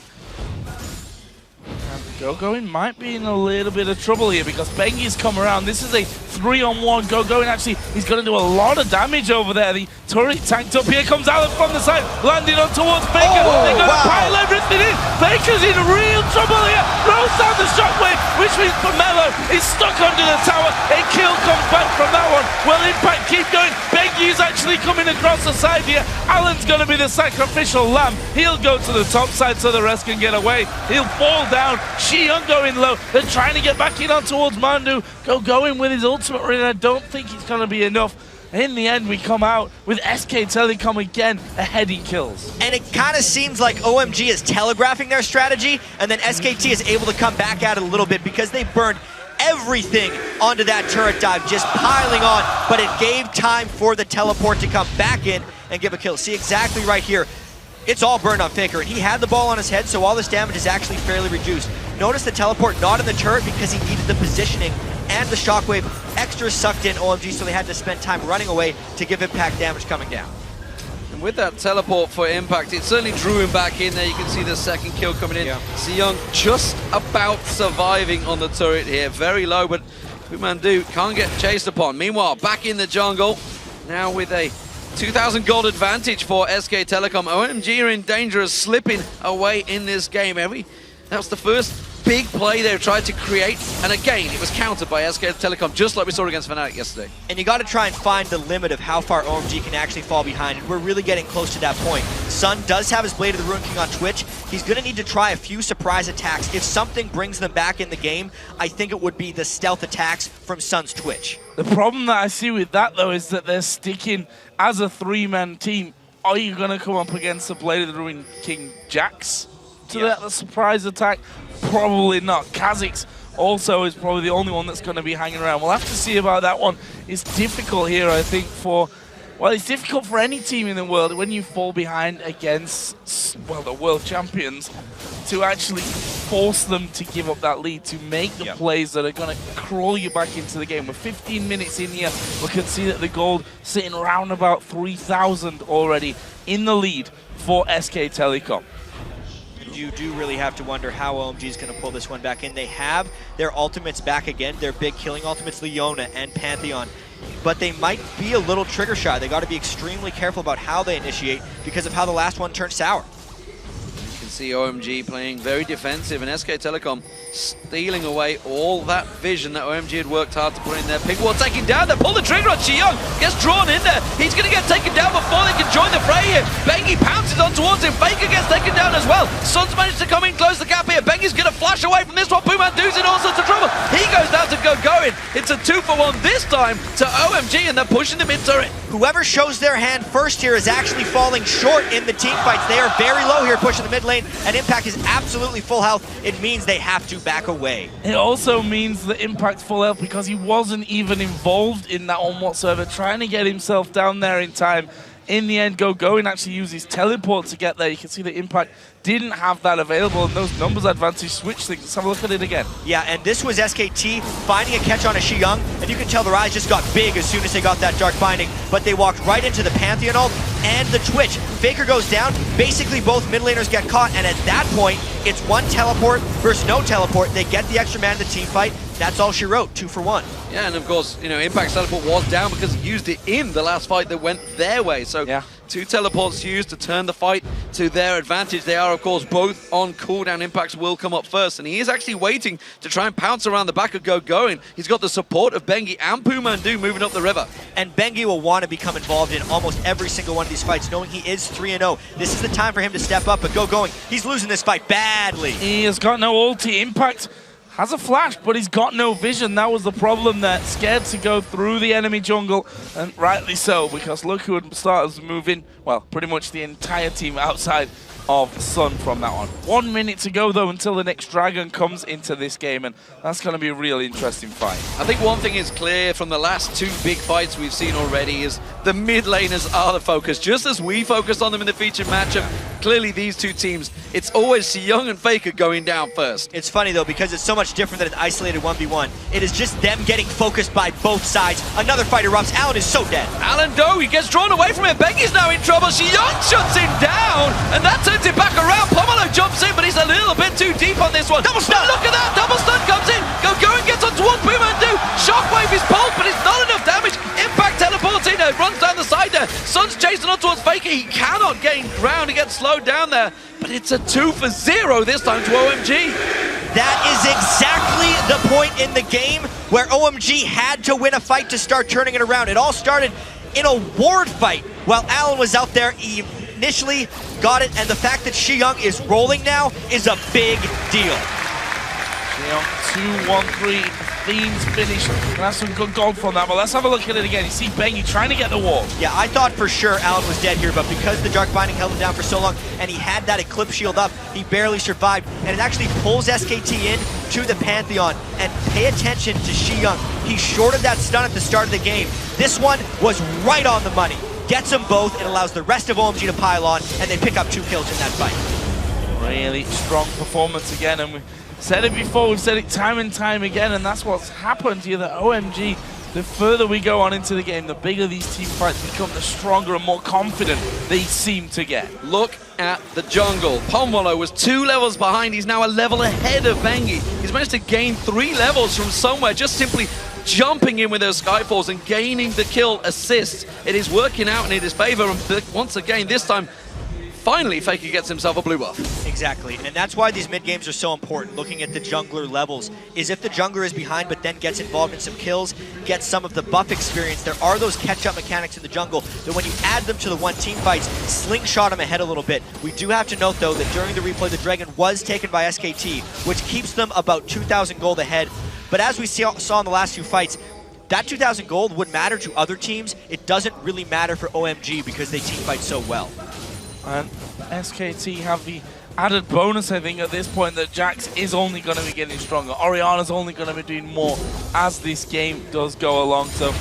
And Gogoin might be in a little bit of trouble here because Bengi's come around. This is a 3-on-1. Gogoin actually, he's going to do a lot of damage over there. The turret tanked up. Here comes Alan from the side, landing on towards Faker. They're going to pile everything in. Faker's in real trouble here. Throws down the shockwave, which means Pomelo is stuck under the tower. A kill comes back from that one. Well, Impact keep going. Bengi's actually coming across the side here. Alan's going to be the sacrificial lamb. He'll go to the top side so the rest can get away. He'll fall down. Xiong going low. They're trying to get back in on towards Mandu. Going with his ultimate ring. I don't think it's going to be enough. In the end, we come out with SK Telecom again ahead in kills. And it kind of seems like OMG is telegraphing their strategy, and then SKT is able to come back at it a little bit because they burned everything onto that turret dive, just piling on, but it gave time for the teleport to come back in and give a kill. See exactly right here. It's all burned on Faker, and he had the ball on his head, so all this damage is actually fairly reduced. Notice the teleport not in the turret because he needed the positioning and the shockwave extra sucked in OMG, so they had to spend time running away to give Impact damage coming down. And with that teleport for Impact, it certainly drew him back in there. You can see the second kill coming in. Xiong just about surviving on the turret here. Very low, but Pumandu can't get chased upon. Meanwhile, back in the jungle, now with a 2,000 gold advantage for SK Telecom. OMG are in danger of slipping away in this game. That was the first big play they've tried to create, and again, it was countered by SK Telecom, just like we saw against Fnatic yesterday. And you got to try and find the limit of how far OMG can actually fall behind, and we're really getting close to that point. Sun does have his Blade of the Ruined King on Twitch. He's going to need to try a few surprise attacks. If something brings them back in the game, I think it would be the stealth attacks from Sun's Twitch. The problem that I see with that, though, is that they're sticking as a three-man team. Are you going to come up against the Blade of the Ruined King Jax to that surprise attack? Probably not. Kha'Zix also is probably the only one that's going to be hanging around. We'll have to see about that one. It's difficult here, I think, well, it's difficult for any team in the world when you fall behind against, well, the world champions, to actually force them to give up that lead, to make the plays that are going to crawl you back into the game. We're 15 minutes in here. We can see that the gold sitting around about 3,000 already in the lead for SK Telecom. You do really have to wonder how OMG is going to pull this one back in. They have their ultimates back again, their big killing ultimates, Leona and Pantheon. But they might be a little trigger shy. They got to be extremely careful about how they initiate because of how the last one turned sour. You can see OMG playing very defensive, and SK Telecom stealing away all that vision that OMG had worked hard to put in there. Pigwall taken down, they pull the trigger on Xiong, gets drawn in there. He's going to get taken down before they can join the fray here. Bengi pounces on towards him, Faker gets taken down as well. Sun's managed to come in, close the gap here. Bengi's going to flash away from this one. Pumandu's in all sorts of trouble. He goes down to Gogoin. It's a 2-for-1 this time to OMG, and they're pushing the mid turret. Whoever shows their hand first here is actually falling short in the team fights. They are very low here pushing the mid lane, and Impact is absolutely full health. It means they have to back away. It also means that Impact's full health because he wasn't even involved in that one whatsoever, trying to get himself down there in time. In the end, Gogoin actually used his teleport to get there. You can see that Impact didn't have that available, and those numbers advantage switch things. Let's have a look at it again. Yeah, and this was SKT finding a catch on a Xiong, and you can tell their eyes just got big as soon as they got that Dark Binding, but they walked right into the Pantheon ult and the Twitch. Faker goes down, basically both mid laners get caught, and at that point, it's one teleport versus no teleport. They get the extra man in the team fight. That's all she wrote, 2-for-1. Yeah, and of course, you know, Impact's teleport was down because he used it in the last fight that went their way. So 2 teleports used to turn the fight to their advantage. They are, of course, both on cooldown. Impacts will come up first, and he is actually waiting to try and pounce around the back of GoGoing. He's got the support of Bengi and Pumandu moving up the river. And Bengi will want to become involved in almost every single one of these fights, knowing he is 3-0. This is the time for him to step up, but GoGoing, he's losing this fight badly. He has got no ulti. Impact has a flash, but he's got no vision. That was the problem there. Scared to go through the enemy jungle, and rightly so, because look who had started moving, well, pretty much the entire team outside of Sun from that on. 1 minute to go, though, until the next Dragon comes into this game, and that's going to be a really interesting fight. I think one thing is clear from the last 2 big fights we've seen already is the mid laners are the focus. Just as we focused on them in the featured matchup, clearly these 2 teams, it's always Xiyoung and Faker going down first. It's funny, though, because it's so much different than an isolated 1v1. It is just them getting focused by both sides. Another fight erupts. Alan is so dead. Alan Doe, he gets drawn away from it. Bengi's now in trouble. Xiyoung shuts him down, and that turns it back around. Pomelo jumps in, but he's a little bit too deep on this one. Double stun! But look at that! Double stun comes in. GoGoing gets on towards Pumandu. Shockwave is pulled, but it's not enough damage. Impact teleports in, runs down the side there. Sun's chasing on towards Faker. He cannot gain ground. He gets slowed down there. But it's a 2-for-0 this time to OMG. That is exactly the point in the game where OMG had to win a fight to start turning it around. It all started in a ward fight while Alan was out there. He initially got it, and the fact that Xiyoung is rolling now is a big deal. Xiyoung 2-1-3. Fiends finished. That's some good gold from that, but let's have a look at it again. You see Bengi trying to get the wall. Yeah, I thought for sure Alan was dead here, but because the Dark Binding held him down for so long and he had that Eclipse Shield up, he barely survived. And it actually pulls SKT in to the Pantheon. And pay attention to Xiyoung. He shorted that stun at the start of the game. This one was right on the money. Gets them both and allows the rest of OMG to pile on, and they pick up 2 kills in that fight. Really strong performance again, and we said it before, we've said it time and time again, and that's what's happened here. The OMG, the further we go on into the game, the bigger these team fights become, the stronger and more confident they seem to get. Look at the jungle. Pomelo was 2 levels behind. He's now a level ahead of Bengi. He's managed to gain 3 levels from somewhere, just simply jumping in with those Skyfalls and gaining the kill assist. It is working out in his favor, and once again, this time, finally, Faker gets himself a blue buff. Exactly, and that's why these mid-games are so important, looking at the jungler levels, is if the jungler is behind but then gets involved in some kills, gets some of the buff experience, there are those catch-up mechanics in the jungle that when you add them to the one-team fights, slingshot them ahead a little bit. We do have to note, though, that during the replay, the Dragon was taken by SKT, which keeps them about 2,000 gold ahead. But as we saw in the last 2 fights, that 2,000 gold would matter to other teams. It doesn't really matter for OMG because they team fight so well. And SKT have the added bonus, I think, at this point that Jax is only going to be getting stronger. Orianna's only going to be doing more as this game does go along. So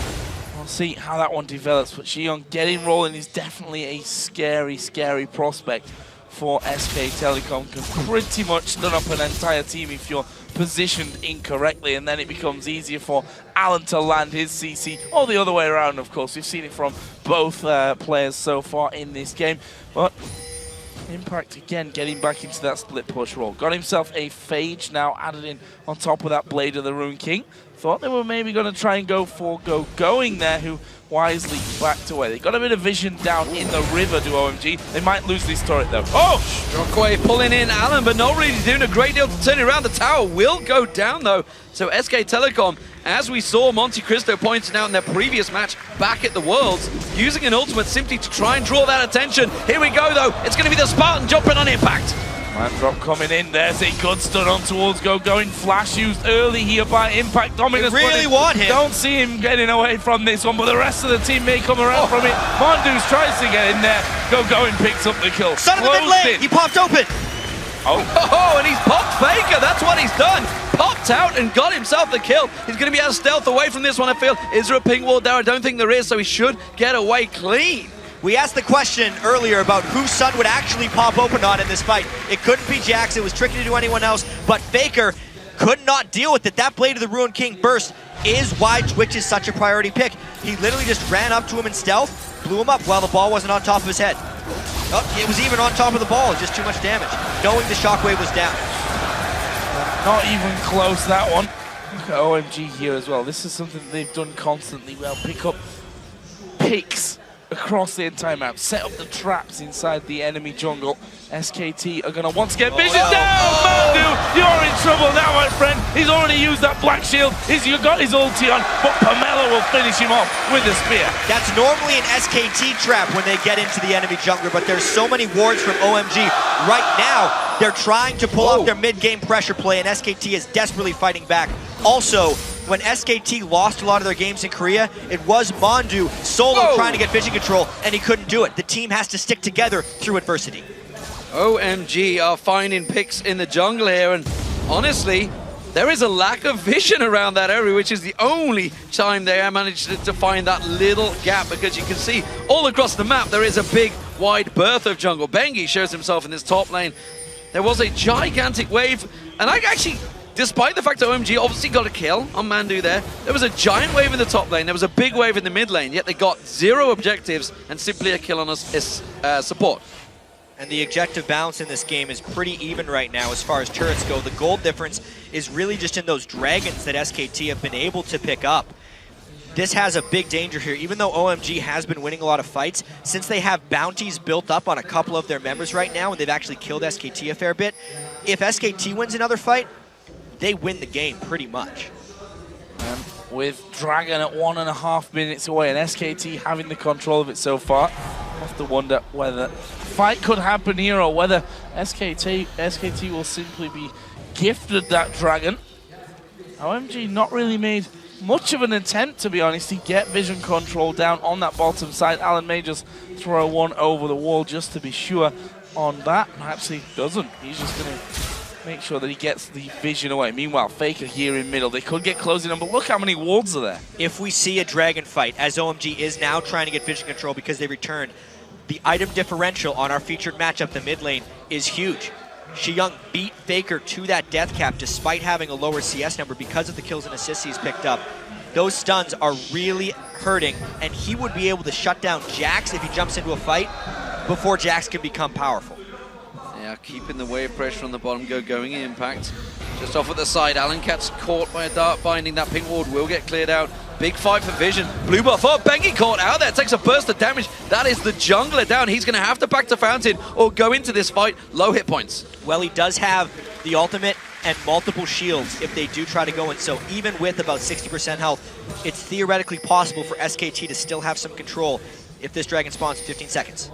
we'll see how that one develops. But Xiyoung getting rolling is definitely a scary, scary prospect for SK Telecom. Can pretty much stun up an entire team if you're positioned incorrectly, and then it becomes easier for Alan to land his CC, or the other way around, of course. We've seen it from both players so far in this game, but Impact again getting back into that split push role. Got himself a Phage now added in on top of that Blade of the Rune King. Thought they were maybe going to try and go for GoGoing there, who wisely backed away. They got a bit of vision down in the river to OMG. They might lose this turret though. Oh! Shockwave pulling in Alan, but not really doing a great deal to turn it around. The tower will go down though. So SK Telecom, as we saw Monte Cristo pointing out in their previous match back at the Worlds, using an ultimate simply to try and draw that attention. Here we go though. It's going to be the Spartan jumping on Impact. Man drop coming in. There's a good stun on towards GoGoing. Flash used early here by Impact. Dominus really want him. Don't see him getting away from this one, but the rest of the team may come around from it. Mondoos tries to get in there. GoGoing picks up the kill. Son of the mid lane. He popped open. Oh, and he's popped Faker. That's what he's done. Popped out and got himself the kill. He's going to be able to stealth away from this one, I feel. Is there a ping wall there? I don't think there is, so he should get away clean. We asked the question earlier about who Sun would actually pop open on in this fight. It couldn't be Jax. It was tricky to do anyone else, but Faker could not deal with it. That Blade of the Rune King burst is why Twitch is such a priority pick. He literally just ran up to him in stealth, blew him up while the ball wasn't on top of his head. Oh, it was even on top of the ball, just too much damage, knowing the shockwave was down. Not even close, that one. Look at OMG here as well. This is something they've done constantly well. Pick up picks across the entire map, set up the traps inside the enemy jungle. SKT are going to once again vision down! Mandu, you're in trouble now, my friend. He's already used that black shield. He's got his ulti on, but Pomelo will finish him off with a spear. That's normally an SKT trap when they get into the enemy jungler, but there's so many wards from OMG. Right now, they're trying to pull off their mid-game pressure play, and SKT is desperately fighting back. Also, when SKT lost a lot of their games in Korea, it was Mandu solo trying to get vision control, and he couldn't do it. The team has to stick together through adversity. OMG are finding picks in the jungle here, and honestly, there is a lack of vision around that area, which is the only time they managed to find that little gap, because you can see all across the map there is a big wide berth of jungle. Bengi shows himself in this top lane. There was a gigantic wave, and despite the fact that OMG obviously got a kill on Mandu there was a giant wave in the top lane, there was a big wave in the mid lane, yet they got 0 objectives and simply a kill on us support. And the objective balance in this game is pretty even right now as far as turrets go. The gold difference is really just in those dragons that SKT have been able to pick up. This has a big danger here. Even though OMG has been winning a lot of fights, since they have bounties built up on a couple of their members right now, and they've actually killed SKT a fair bit, if SKT wins another fight, they win the game pretty much. With Dragon at 1.5 minutes away and SKT having the control of it so far, I have to wonder whether a fight could happen here or whether SKT will simply be gifted that Dragon. OMG not really made much of an attempt, to be honest, to get vision control down on that bottom side. Alan may just throw one over the wall just to be sure on that. Perhaps he doesn't. He's just going to make sure that he gets the vision away. Meanwhile, Faker here in middle. They could get closing on, but look how many wards are there. If we see a Dragon fight, as OMG is now trying to get vision control because they returned, the item differential on our featured matchup, the mid lane, is huge. Xiyoung beat Faker to that death cap despite having a lower CS number because of the kills and assists he's picked up. Those stuns are really hurting, and he would be able to shut down Jax if he jumps into a fight before Jax can become powerful. Yeah, keeping the wave pressure on the bottom, going in Impact. Just off at the side, Alan Cat's caught by a dart binding. That pink ward will get cleared out. Big fight for vision. Blue buff up, Bengi caught out there, takes a burst of damage. That is the jungler down. He's going to have to back to Fountain or go into this fight low hit points. Well, he does have the ultimate and multiple shields if they do try to go in. So even with about 60% health, it's theoretically possible for SKT to still have some control if this Dragon spawns in 15 seconds.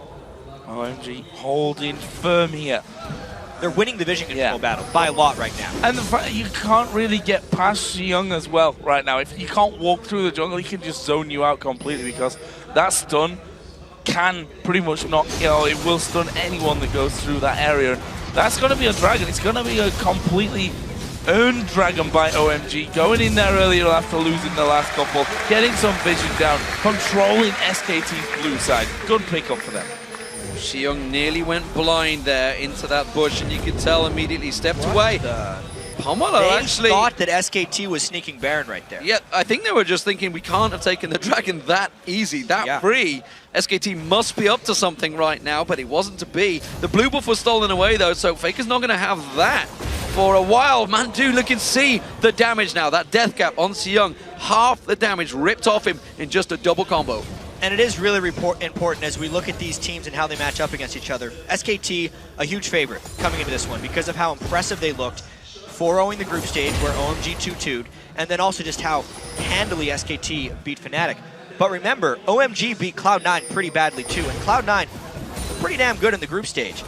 OMG holding firm here. They're winning the vision control battle by a lot right now. And the fact you can't really get past Xiyoung as well right now. If you can't walk through the jungle, he can just zone you out completely because that stun can pretty much knock, it will stun anyone that goes through that area. And that's going to be a Dragon. It's going to be a completely earned Dragon by OMG. Going in there earlier after losing the last couple, getting some vision down, controlling SKT's blue side. Good pickup for them. Xiyoung nearly went blind there into that bush, and you could tell immediately stepped away. Pomelo actually thought that SKT was sneaking Baron right there. Yeah, I think they were just thinking we can't have taken the Dragon that easy, that free. SKT must be up to something right now, but it wasn't to be. The blue buff was stolen away though, so Faker's not going to have that for a while. Mandu, look and see the damage now. That death cap on Xiyoung, half the damage ripped off him in just a double combo. And it is really important as we look at these teams and how they match up against each other. SKT, a huge favorite coming into this one because of how impressive they looked 4-0ing the group stage where OMG 2-2'd, and then also just how handily SKT beat Fnatic. But remember, OMG beat Cloud9 pretty badly too, and Cloud9 pretty damn good in the group stage.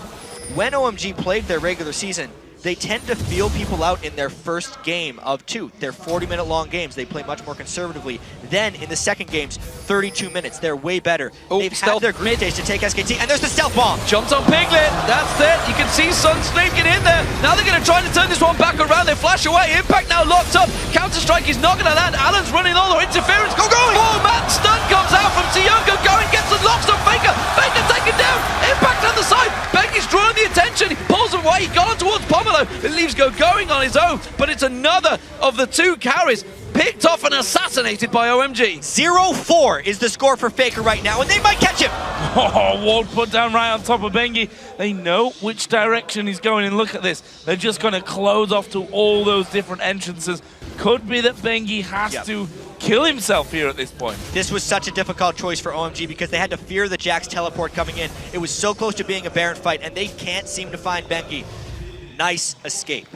When OMG played their regular season, they tend to feel people out in their first game of 2. They're 40-minute long games. They play much more conservatively. Then in the second games, 32 minutes. They're way better. They've had their group stage to take SKT, and there's the stealth bomb. Jumps on Piglet. That's it. You can see Sunsleep get in there. Now they're going to try to turn this one back around. They flash away. Impact now locked up. Counter-Strike is not going to land. Alan's running all the interference. Go going. Oh, man. Stun comes out from Xiyoung. Go going. Gets the locks on Faker. Faker taken down. Impact on the side. Bengi's drawing the attention. He pulls away. He got on towards Pomelo. It leaves Go going on his own, but it's another of the 2 carries picked off and assassinated by OMG. 0-4 is the score for Faker right now, and they might catch him. Oh, ward put down right on top of Bengi. They know which direction he's going, and look at this. They're just going to close off to all those different entrances. Could be that Bengi has to kill himself here at this point. This was such a difficult choice for OMG because they had to fear the Jax teleport coming in. It was so close to being a Baron fight, and they can't seem to find Bengi. Nice escape.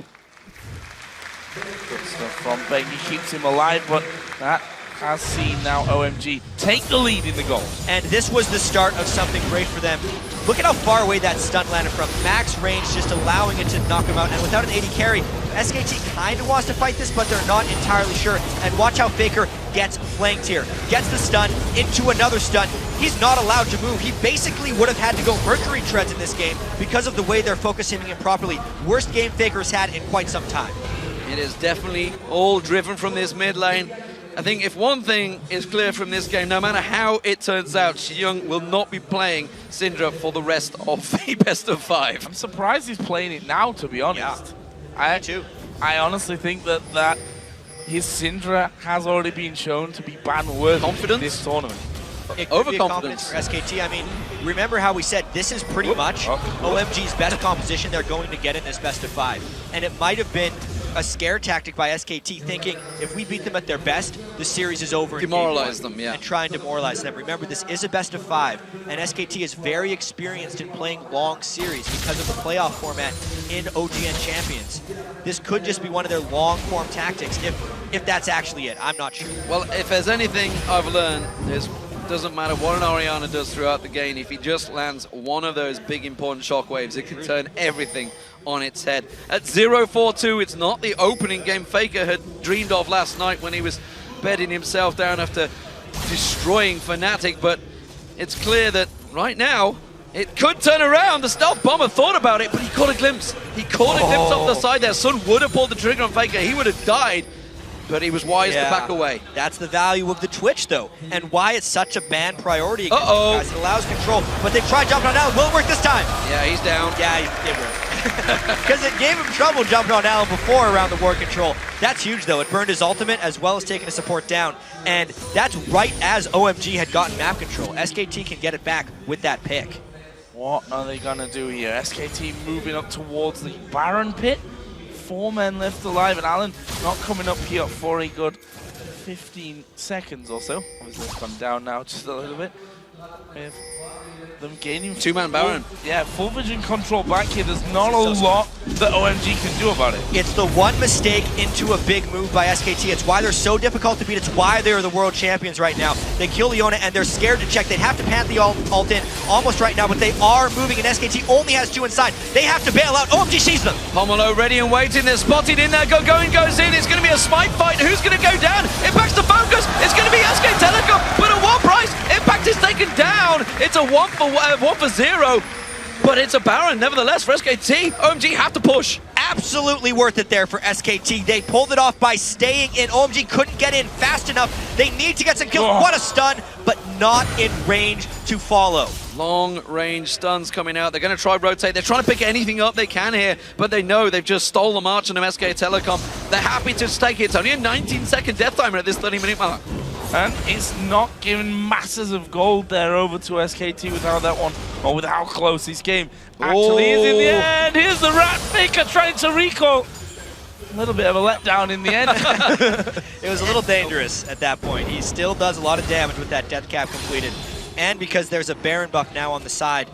Good stuff from Bengi, keeps him alive, but that has seen now OMG take the lead in the gold. And this was the start of something great for them. Look at how far away that stun landed from. Max range just allowing it to knock him out. And without an AD carry, SKT kind of wants to fight this, but they're not entirely sure. And watch how Faker gets flanked here. Gets the stun into another stun. He's not allowed to move. He basically would have had to go Mercury Treads in this game because of the way they're focusing him properly. Worst game Faker's had in quite some time. It is definitely all driven from this mid lane. I think if one thing is clear from this game, no matter how it turns out, Xiong will not be playing Syndra for the rest of the best of 5. I'm surprised he's playing it now, to be honest. Yeah, I honestly think that his Syndra has already been shown to be ban-worthy in this tournament. It could be a confidence for SKT. I mean, remember how we said this is pretty much OMG's best composition they're going to get in this best of 5. And it might have been a scare tactic by SKT, thinking if we beat them at their best, the series is over. Demoralize them, yeah. And try and demoralize them. Remember, this is a best of 5, and SKT is very experienced in playing long series because of the playoff format in OGN Champions. This could just be one of their long-form tactics, if that's actually it. I'm not sure. Well, if there's anything I've learned, is doesn't matter what an Orianna does throughout the game, if he just lands one of those big important shockwaves, it can turn everything on its head. At 0-4-2, it's not the opening game Faker had dreamed of last night when he was bedding himself down after destroying Fnatic, but it's clear that right now, it could turn around. The Stealth Bomber thought about it, but he caught a glimpse. He caught a glimpse off the side there. Sun would have pulled the trigger on Faker. He would have died, but he was wise to back away. That's the value of the Twitch, though, and why it's such a ban priority against these guys. It allows control, but they tried jumping on Allen. Will it work this time? Yeah, he's down. Yeah, it worked. Because it gave him trouble jumping on Allen before around the ward control. That's huge, though. It burned his ultimate as well as taking a support down, and that's right as OMG had gotten map control. SKT can get it back with that pick. What are they going to do here? SKT moving up towards the Baron pit. 4 men left alive, and Allen not coming up here for a good 15 seconds or so. Obviously, it's gone down now just a little bit. With them gaining 2-man Baron. Yeah, full vision control back here. There's not a lot that OMG can do about it. It's the one mistake into a big move by SKT. It's why they're so difficult to beat. It's why they're the world champions right now. They kill Leona and they're scared to check. They'd have to pant the ult in almost right now, but they are moving, and SKT only has 2 inside. They have to bail out. OMG sees them. Pomelo ready and waiting. They're spotted in there. Going goes in. It's going to be a smite fight. Who's going to go down? Impact's the focus. It's going to be SK Telecom, but at what price? Impact is taken down. It's a 1 for 0, but it's a Baron nevertheless for SKT. OMG have to push. Absolutely worth it there for SKT. They pulled it off by staying in. OMG couldn't get in fast enough. They need to get some kills. What a stun, but not in range to follow. Long range stuns coming out. They're going to try rotate. They're trying to pick anything up they can here, but they know they've just stole the march on SK Telecom. They're happy to take it. It's only a 19-second death timer at this 30-minute mark. And it's not giving masses of gold there over to SKT with how that one, or with how close this game actually is in the end. Here's the Rat Faker trying to recall. A little bit of a letdown in the end. It was a little dangerous at that point. He still does a lot of damage with that death cap completed. And because there's a Baron buff now on the side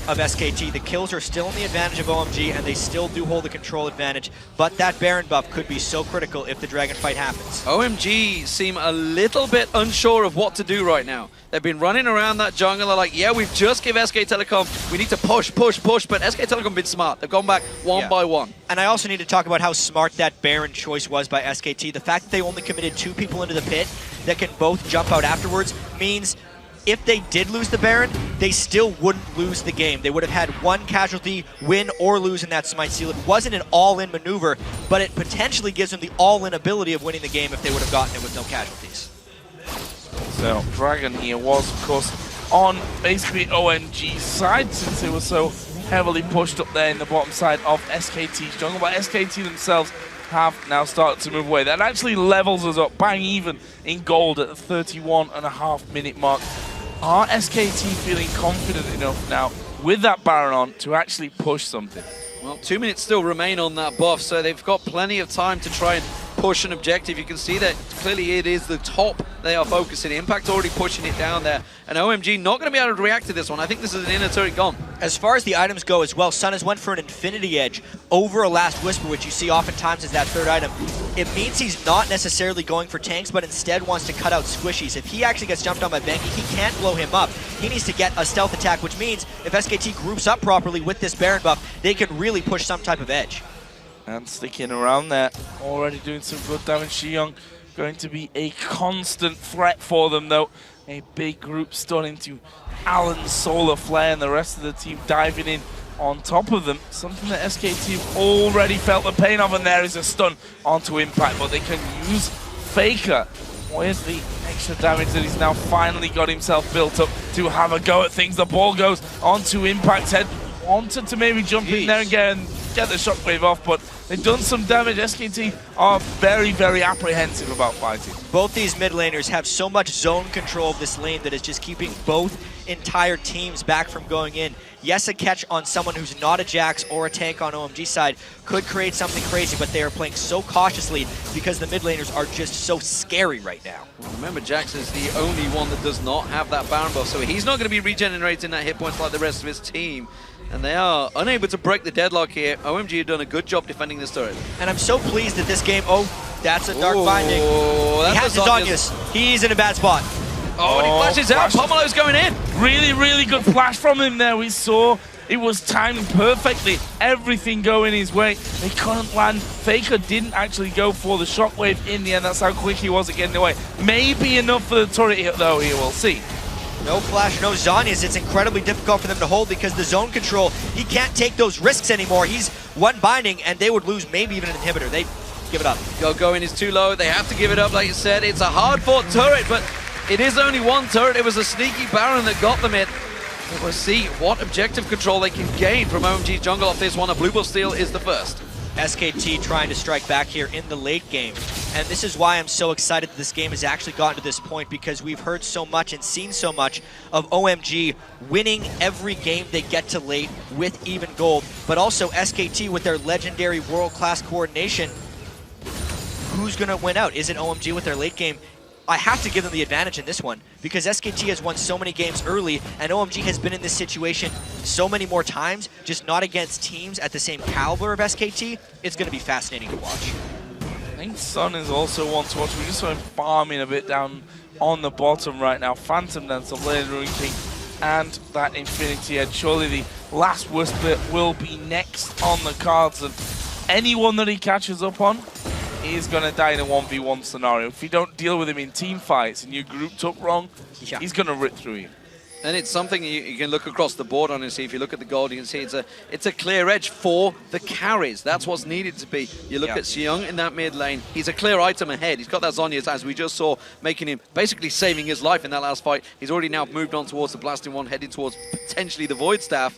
of SKT, the kills are still in the advantage of OMG, and they still do hold the control advantage, but that Baron buff could be so critical if the Dragon fight happens. OMG seem a little bit unsure of what to do right now. They've been running around that jungle. They're like, yeah, we've just given SK Telecom, we need to push, but SK Telecom have been smart. They've gone back one by one. And I also need to talk about how smart that Baron choice was by SKT. The fact that they only committed 2 people into the pit that can both jump out afterwards means if they did lose the Baron, they still wouldn't lose the game. They would have had 1 casualty, win or lose in that Smite Seal. It wasn't an all-in maneuver, but it potentially gives them the all-in ability of winning the game if they would have gotten it with no casualties. So Dragon here was, of course, on basically OMG's side, since they were so heavily pushed up there in the bottom side of SKT's jungle, but SKT themselves have now started to move away. That actually levels us up bang even in gold at the 31.5-minute mark. Are SKT feeling confident enough now with that Baron on to actually push something? Well, 2 minutes still remain on that buff, so they've got plenty of time to try and push an objective. You can see that clearly it is the top they are focusing. Impact already pushing it down there. And OMG not going to be able to react to this one. I think this is an inner turret gone. As far as the items go as well, Sun has went for an Infinity Edge over a Last Whisper, which you see oftentimes as that third item. It means he's not necessarily going for tanks, but instead wants to cut out squishies. If he actually gets jumped on by Bengi, he can't blow him up. He needs to get a stealth attack, which means if SKT groups up properly with this Baron buff, they can really push some type of edge. And sticking around there, already doing some good damage. Xiong going to be a constant threat for them, though. A big group stunning to Alan, Solar Flare, and the rest of the team diving in on top of them. Something that SKT have already felt the pain of, and there is a stun onto Impact, but they can use Faker. Where's the extra damage that he's now finally got himself built up to have a go at things? The ball goes onto Impact's head. Wanted to maybe jump in there and get the shockwave off, but they've done some damage. SKT are very, very apprehensive about fighting. Both these mid laners have so much zone control of this lane that is just keeping both entire teams back from going in. Yes, a catch on someone who's not a Jax or a tank on OMG side could create something crazy, but they are playing so cautiously because the mid laners are just so scary right now. Remember, Jax is the only one that does not have that Baron buff, so he's not going to be regenerating that hit points like the rest of his team. And they are unable to break the deadlock here. OMG have done a good job defending this turret. And I'm so pleased that this game, that's a Dark Binding. He has his Zhonya's. He's in a bad spot. Oh, and he flashes out. Pomelo's going in. Really, really good flash from him there. We saw it was timed perfectly. Everything going his way. They couldn't land. Faker didn't actually go for the shockwave in the end. That's how quick he was at getting away. Maybe enough for the turret hit, though. Here we'll see. No flash, no Zhonya's. It's incredibly difficult for them to hold because the zone control, he can't take those risks anymore. He's one binding, and they would lose maybe even an inhibitor. They give it up. Going is too low. They have to give it up, like you said. It's a hard-fought turret, but it is only one turret. It was a sneaky Baron that got them it. We'll see what objective control they can gain from OMG's jungle off this one. A blue buff steal is the first. SKT trying to strike back here in the late game. And this is why I'm so excited that this game has actually gotten to this point, because we've heard so much and seen so much of OMG winning every game they get to late with even gold, but also SKT with their legendary world-class coordination. Who's going to win out? Is it OMG with their late game? I have to give them the advantage in this one because SKT has won so many games early and OMG has been in this situation so many more times, just not against teams at the same caliber of SKT. It's going to be fascinating to watch. I think Sun is also one to watch. We just saw him farming a bit down on the bottom right now. Phantom Dance, the Blade Ruin King, and that Infinity Edge. Surely the Last Whisper will be next on the cards, and anyone that he catches up on, he's going to die in a 1v1 scenario. If you don't deal with him in team fights and you're grouped up wrong, he's going to rip through you. And it's something you can look across the board on and see. If you look at the gold, you can see it's a clear edge for the carries. That's what's needed to be. You look at Xiong in that mid lane. He's a clear item ahead. He's got that Zhonya's, as we just saw, making him basically saving his life in that last fight. He's already now moved on towards the Blasting One, heading towards potentially the Void Staff.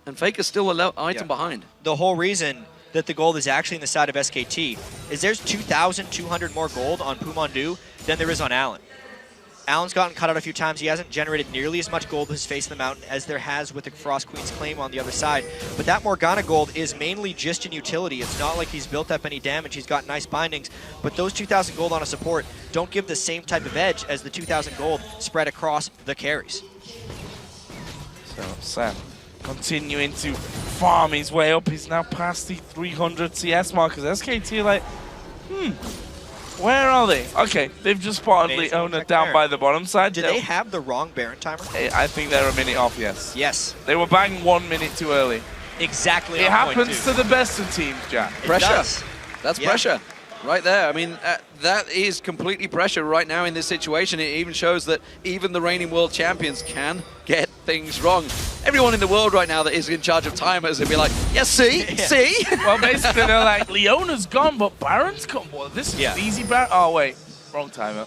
And Faker's still a item behind. The whole reason that the gold is actually in the side of SKT is there's 2,200 more gold on Pumondu than there is on Allen. Allen's gotten cut out a few times. He hasn't generated nearly as much gold with his face in the mountain as there has with the Frost Queen's claim on the other side. But that Morgana gold is mainly just in utility. It's not like he's built up any damage. He's got nice bindings. But those 2,000 gold on a support don't give the same type of edge as the 2,000 gold spread across the carries. So Sam continuing to farm his way up. He's now past the 300 CS markers. SKT like, where are they? Okay, they've just spotted Leona down by the bottom side. Do they have the wrong Baron timer? I think they're a minute off, yes. Yes. They were banging 1 minute too early. Exactly. It happens to the best of teams, Jack. Pressure. That's pressure. Right there. I mean, that is completely pressure right now in this situation. It even shows that even the reigning world champions can get things wrong. Everyone in the world right now that is in charge of timers would be like, yeah, see? Well, basically, they're like, Leona's gone, but Baron's gone. Well, this is easy Baron. Oh, wait. Wrong timer.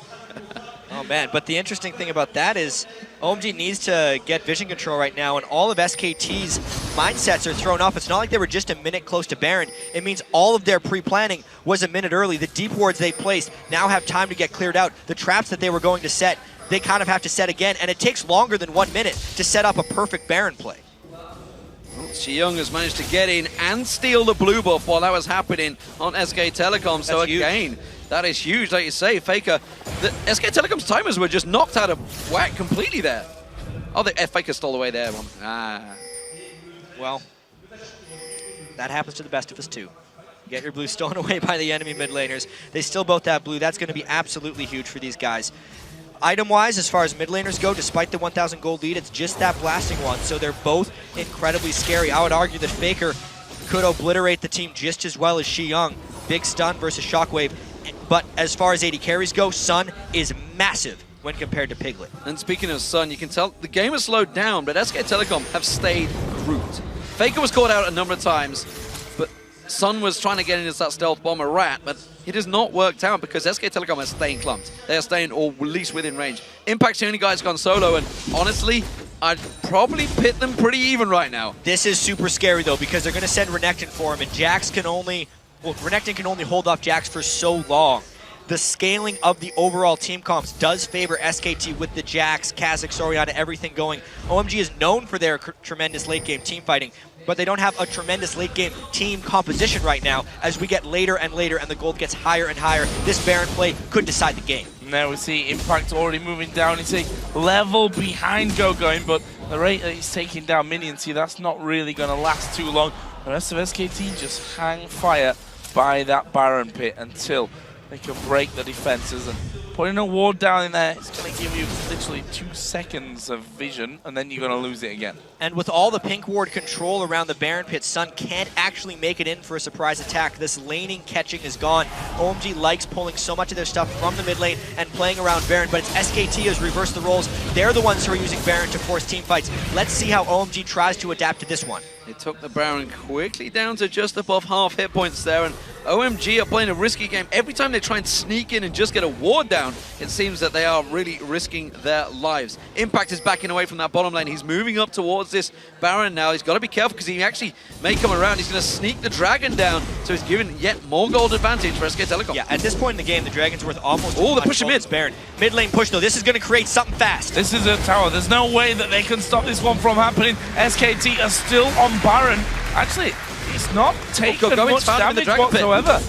Oh, man. But the interesting thing about that is OMG needs to get vision control right now, and all of SKT's mindsets are thrown off. It's not like they were just a minute close to Baron. It means all of their pre-planning was a minute early. The deep wards they placed now have time to get cleared out. The traps that they were going to set, they kind of have to set again, and it takes longer than 1 minute to set up a perfect Baron play. Well, Xiyoung has managed to get in and steal the blue buff while that was happening on SK Telecom. So again, that is huge, like you say, Faker. The SK Telecom's timers were just knocked out of whack completely there. Oh, Faker stole away there. Well, that happens to the best of us too. Get your blue stolen away by the enemy mid laners. They still both have blue. That's going to be absolutely huge for these guys. Item-wise, as far as mid laners go, despite the 1,000 gold lead, it's just that blasting one, so they're both incredibly scary. I would argue that Faker could obliterate the team just as well as Xiyoung. Big stun versus Shockwave. But as far as AD carries go, Sun is massive when compared to Piglet. And speaking of Sun, you can tell the game has slowed down, but SK Telecom have stayed grouped. Faker was caught out a number of times, but Sun was trying to get into that stealth bomber rat, but it has not worked out because SK Telecom are staying clumped. They are staying or at least within range. Impact's the only guy who's gone solo, and honestly, I'd probably pit them pretty even right now. This is super scary though, because they're going to send Renekton for him, and Jax can only, well, Renekton can only hold off Jax for so long. The scaling of the overall team comps does favor SKT with the Jax, Kha'Zix, Orianna, everything going. OMG is known for their tremendous late game team fighting, but they don't have a tremendous late game team composition right now. As we get later and later and the gold gets higher and higher, this Baron play could decide the game. Now we see Impact already moving down. It's a level behind GoGoing, but the rate that he's taking down minions here, that's not really going to last too long. The rest of SKT just hang fire by that Baron pit until they can break the defenses, and putting a ward down in there is going to give you literally 2 seconds of vision, and then you're going to lose it again. And with all the pink ward control around the Baron pit, Sun can't actually make it in for a surprise attack. This laning catching is gone. OMG likes pulling so much of their stuff from the mid lane and playing around Baron, but it's SKT has reversed the roles. They're the ones who are using Baron to force team fights. Let's see how OMG tries to adapt to this one. They took the Baron quickly down to just above half hit points there, and OMG are playing a risky game. Every time they try and sneak in and just get a ward down, it seems that they are really risking their lives. Impact is backing away from that bottom lane. He's moving up towards this Baron now. He's got to be careful because he actually may come around. He's going to sneak the Dragon down, so he's giving yet more gold advantage for SK Telecom. Yeah, at this point in the game, the Dragon's worth almost they're pushing mid. Baron. Mid lane push though, this is going to create something fast. This is a tower. There's no way that they can stop this one from happening. SKT are still on Baron. Actually, he's not taking much damage whatsoever.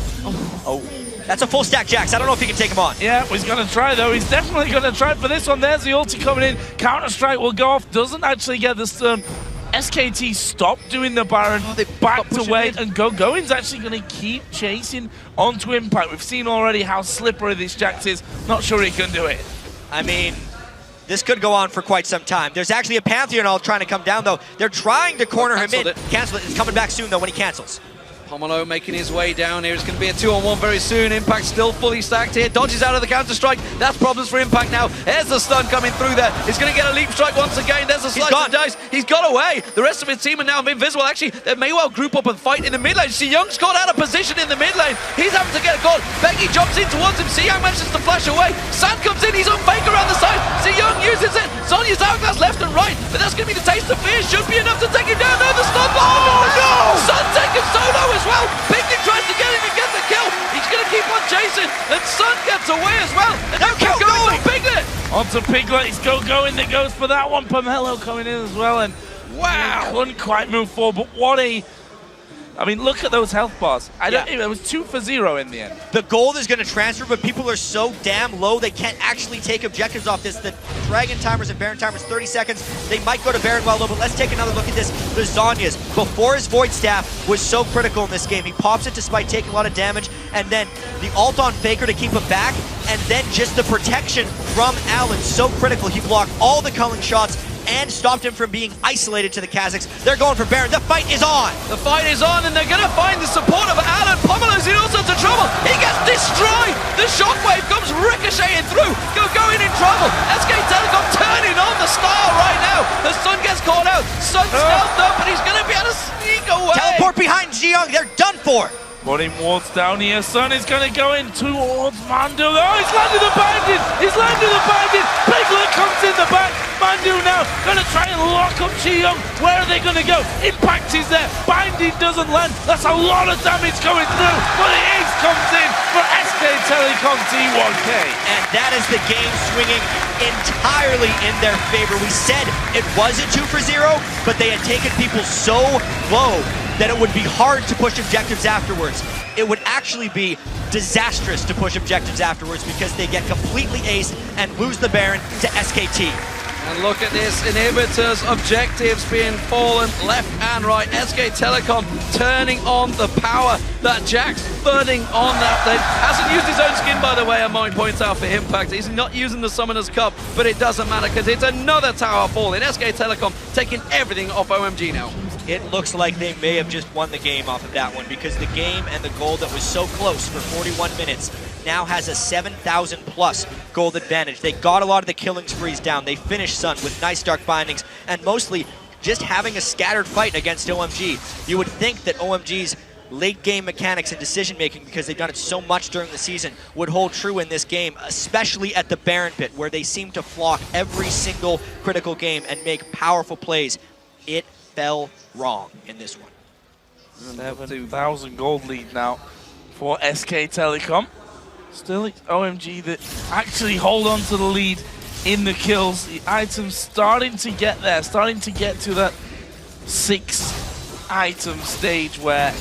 Oh, that's a full stack Jax. I don't know if he can take him on. Yeah, he's going to try though. He's definitely going to try for this one. There's the ulti coming in. Counter-Strike will go off. Doesn't actually get the stun. SKT stopped doing the Baron. They backed away, and GoGoing's actually going to keep chasing onto Impact. We've seen already how slippery this Jax is. Not sure he can do it. I mean, this could go on for quite some time. There's actually a Pantheon all trying to come down, though. They're trying to corner him in. Cancel it. It's coming back soon, though, when he cancels. Pomelo making his way down here. It's going to be a 2-on-1 very soon. Impact still fully stacked here. Dodges out of the Counter-Strike. That's problems for Impact now. There's the stun coming through there. He's going to get a leap strike once again. There's a slice of dice. He's got away. The rest of his team are now invisible. Actually, they may well group up and fight in the mid lane. Xiyoung's got out of position in the mid lane. He's having to get a goal. Bengi jumps in towards him. Xiyoung manages to flash away. Sand comes in. He's on Faker around the side. Xiyoung uses it. Sonya's hourglass left and right. But that's going to be the taste of fear. Should be enough to take him down. No, the stun bomb. Oh, no! Sun taking solo as well. Bengi tries to get him and get the kill. He's going to keep on chasing, and Sun gets away as well. And now GoGoing on Piglet. Onto Piglet, it's GoGoing that goes for that one. Pomelo coming in as well, and wow, couldn't quite move forward. But what a... I mean, look at those health bars. It was 2 for 0 in the end. The gold is going to transfer, but people are so damn low they can't actually take objectives off this. The Dragon timers and Baron timers, 30 seconds. They might go to Baron while low, but let's take another look at this. The Zhonya's, before his Void Staff, was so critical in this game. He pops it despite taking a lot of damage, and then the ult on Faker to keep him back, and then just the protection from Allen, so critical. He blocked all the culling shots and stopped him from being isolated to the Kha'Zix. They're going for Baron. The fight is on. The fight is on, and they're going to find the support of Allen. Pomelo's in all sorts of trouble. He gets destroyed. The shockwave comes ricocheting through. GoGoing in trouble. SK Telecom turning on the style right now. The Sun gets caught out. Sun stealthed up, and he's going to be able to sneak away. Teleport behind Xiyoung. They're done for. Putting wards down here. Sun is going to go in towards Mandu. Oh, he's landed the bandit. He's landed the bandit. Piglet comes in the back. Mandu now going to try and lock up Xiyoung. Where are they going to go? Impact is there. Binding doesn't land. That's a lot of damage going through. But the ace comes in for SK SK Telecom T1K. And that is the game swinging entirely in their favor. We said it was a 2 for 0, but they had taken people so low that it would be hard to push objectives afterwards. It would actually be disastrous to push objectives afterwards because they get completely aced and lose the Baron to SKT. And look at this, Inhibitors, objectives being fallen left and right. SK Telecom turning on the power that Jax burning on that thing. Hasn't used his own skin, by the way, I might point out for Impact. He's not using the Summoner's Cup, but it doesn't matter because it's another tower falling. SK Telecom taking everything off OMG now. It looks like they may have just won the game off of that one because the game and the gold that was so close for 41 minutes now has a 7,000 plus gold advantage. They got a lot of the killing sprees down. They finished Sun with nice dark bindings and mostly just having a scattered fight against OMG. You would think that OMG's late game mechanics and decision making, because they've done it so much during the season, would hold true in this game, especially at the Baron pit where they seem to flock every single critical game and make powerful plays. It fell wrong in this one. 7,000 gold lead now for SK Telecom. Still it's OMG that actually hold on to the lead in the kills. The items starting to get there, starting to get to that 6 item stage where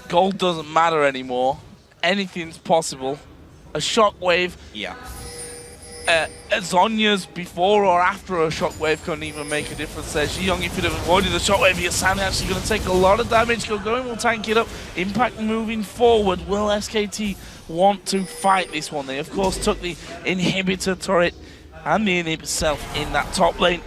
gold doesn't matter anymore. Anything's possible. A shockwave. Yeah. Zhonya's before or after a shockwave couldn't even make a difference there. Xiong, if you'd have avoided the shockwave, Yasami actually going to take a lot of damage. Going will tank it up. Impact moving forward. Will SKT want to fight this one? They, of course, took the inhibitor turret and the inhib itself in that top lane.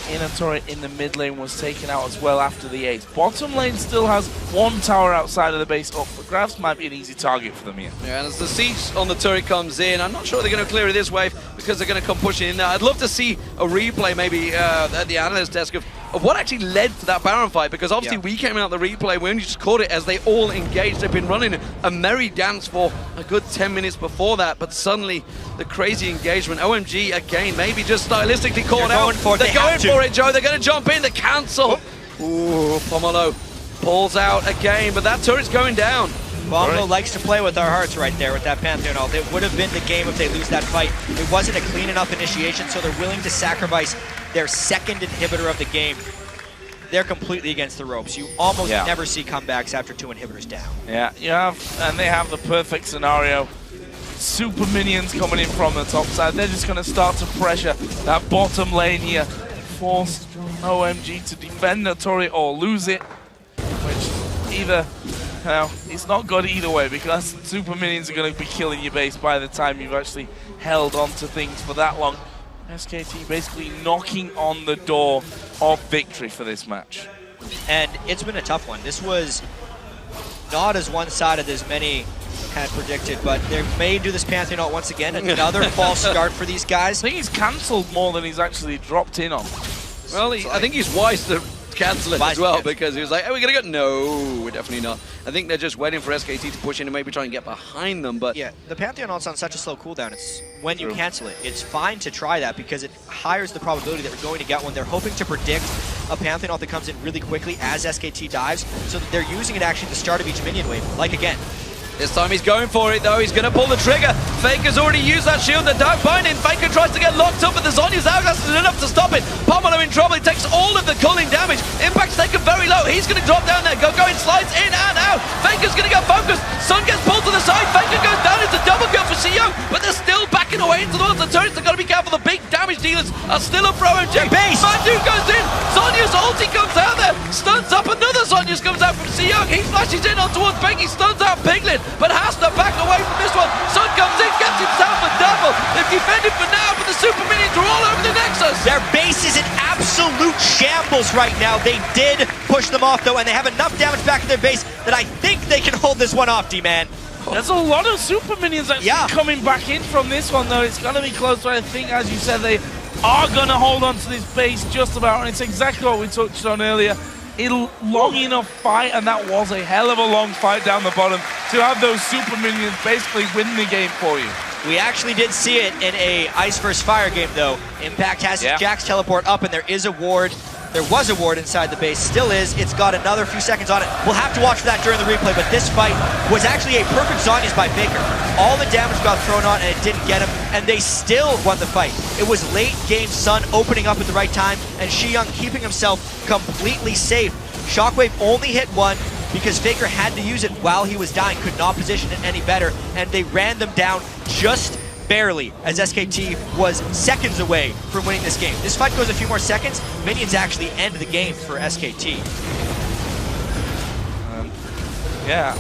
The inner turret in the mid lane was taken out as well after the ace. Bottom lane still has one tower outside of the base up for grabs. Might be an easy target for them here. Yeah, and as the siege on the turret comes in, I'm not sure they're going to clear it this wave because they're going to come pushing in now. I'd love to see a replay maybe at the analyst desk of what actually led to that Baron fight, because obviously we came out the replay, we only just caught it as they all engaged. They've been running a merry dance for a good 10 minutes before that, but suddenly the crazy engagement. OMG again, maybe just stylistically caught out. They're going for it, Joe. They're going to jump in, the cancel. Ooh, Pomelo pulls out again, but that turret's going down. Bongo likes to play with our hearts right there with that Pantheon ult. It would have been the game if they lose that fight. It wasn't a clean enough initiation, so they're willing to sacrifice their second inhibitor of the game. They're completely against the ropes. You almost never see comebacks after 2 inhibitors down. Yeah, you have, and they have the perfect scenario. Super minions coming in from the top side. They're just going to start to pressure that bottom lane here. Force OMG to defend the turret or lose it, which either... Now, it's not good either way because super minions are going to be killing your base by the time you've actually held on to things for that long. SKT basically knocking on the door of victory for this match. And it's been a tough one. This was not as one-sided as many had predicted, but they may do this Pantheon ult once again. Another false start for these guys. I think he's cancelled more than he's actually dropped in on. Well, I think he's wise to cancel it as well, because he was like, are we going to go? No, we're definitely not. I think they're just waiting for SKT to push in and maybe try and get behind them, but... Yeah, the Pantheon ult's on such a slow cooldown. It's when you cancel it. It's fine to try that because it higher the probability that we're going to get one. They're hoping to predict a Pantheon ult that comes in really quickly as SKT dives, so that they're using it actually at the start of each minion wave, like again. This time he's going for it though, he's going to pull the trigger. Faker's already used that shield, the Dark Binding. Faker tries to get locked up, but the Zhonya's out, that's enough to stop it. Pomelo in trouble, he takes all of the culling damage. Impact's taken very low, he's going to drop down there. Going slides in and out. Faker's going to get focused. Sun gets pulled to the side, Faker goes down, it's a double kill for CEO, but they're still backing away into the turrets. They've got to be careful, the big damage dealers are still up for OMG. Mandu goes in, Zhonya's ulti comes out there, stuns up, another Zhonya's comes out from CEO. He flashes in on towards Peggy, stuns out Piglet, but has to back away from this one. Sun comes in, gets himself a double. They've defended for now, but the super minions are all over the Nexus. Their base is in absolute shambles right now. They did push them off though, and they have enough damage back in their base that I think they can hold this one off, D-Man. There's a lot of super minions actually coming back in from this one though. It's going to be close, but I think, as you said, they are going to hold on to this base just about, and it's exactly what we touched on earlier. A long enough fight, and that was a hell of a long fight down the bottom to have those super minions basically win the game for you. We actually did see it in a Ice vs Fire game though. Impact has his Jax teleport up, and there is a ward There was a ward inside the base, still is. It's got another few seconds on it. We'll have to watch for that during the replay, but this fight was actually a perfect Zhonya's by Faker. All the damage got thrown on and it didn't get him, and they still won the fight. It was late game Sun opening up at the right time, and Shi Young keeping himself completely safe. Shockwave only hit one because Faker had to use it while he was dying, could not position it any better, and they ran them down just barely, as SKT was seconds away from winning this game. This fight goes a few more seconds, Minions actually end the game for SKT. Yeah,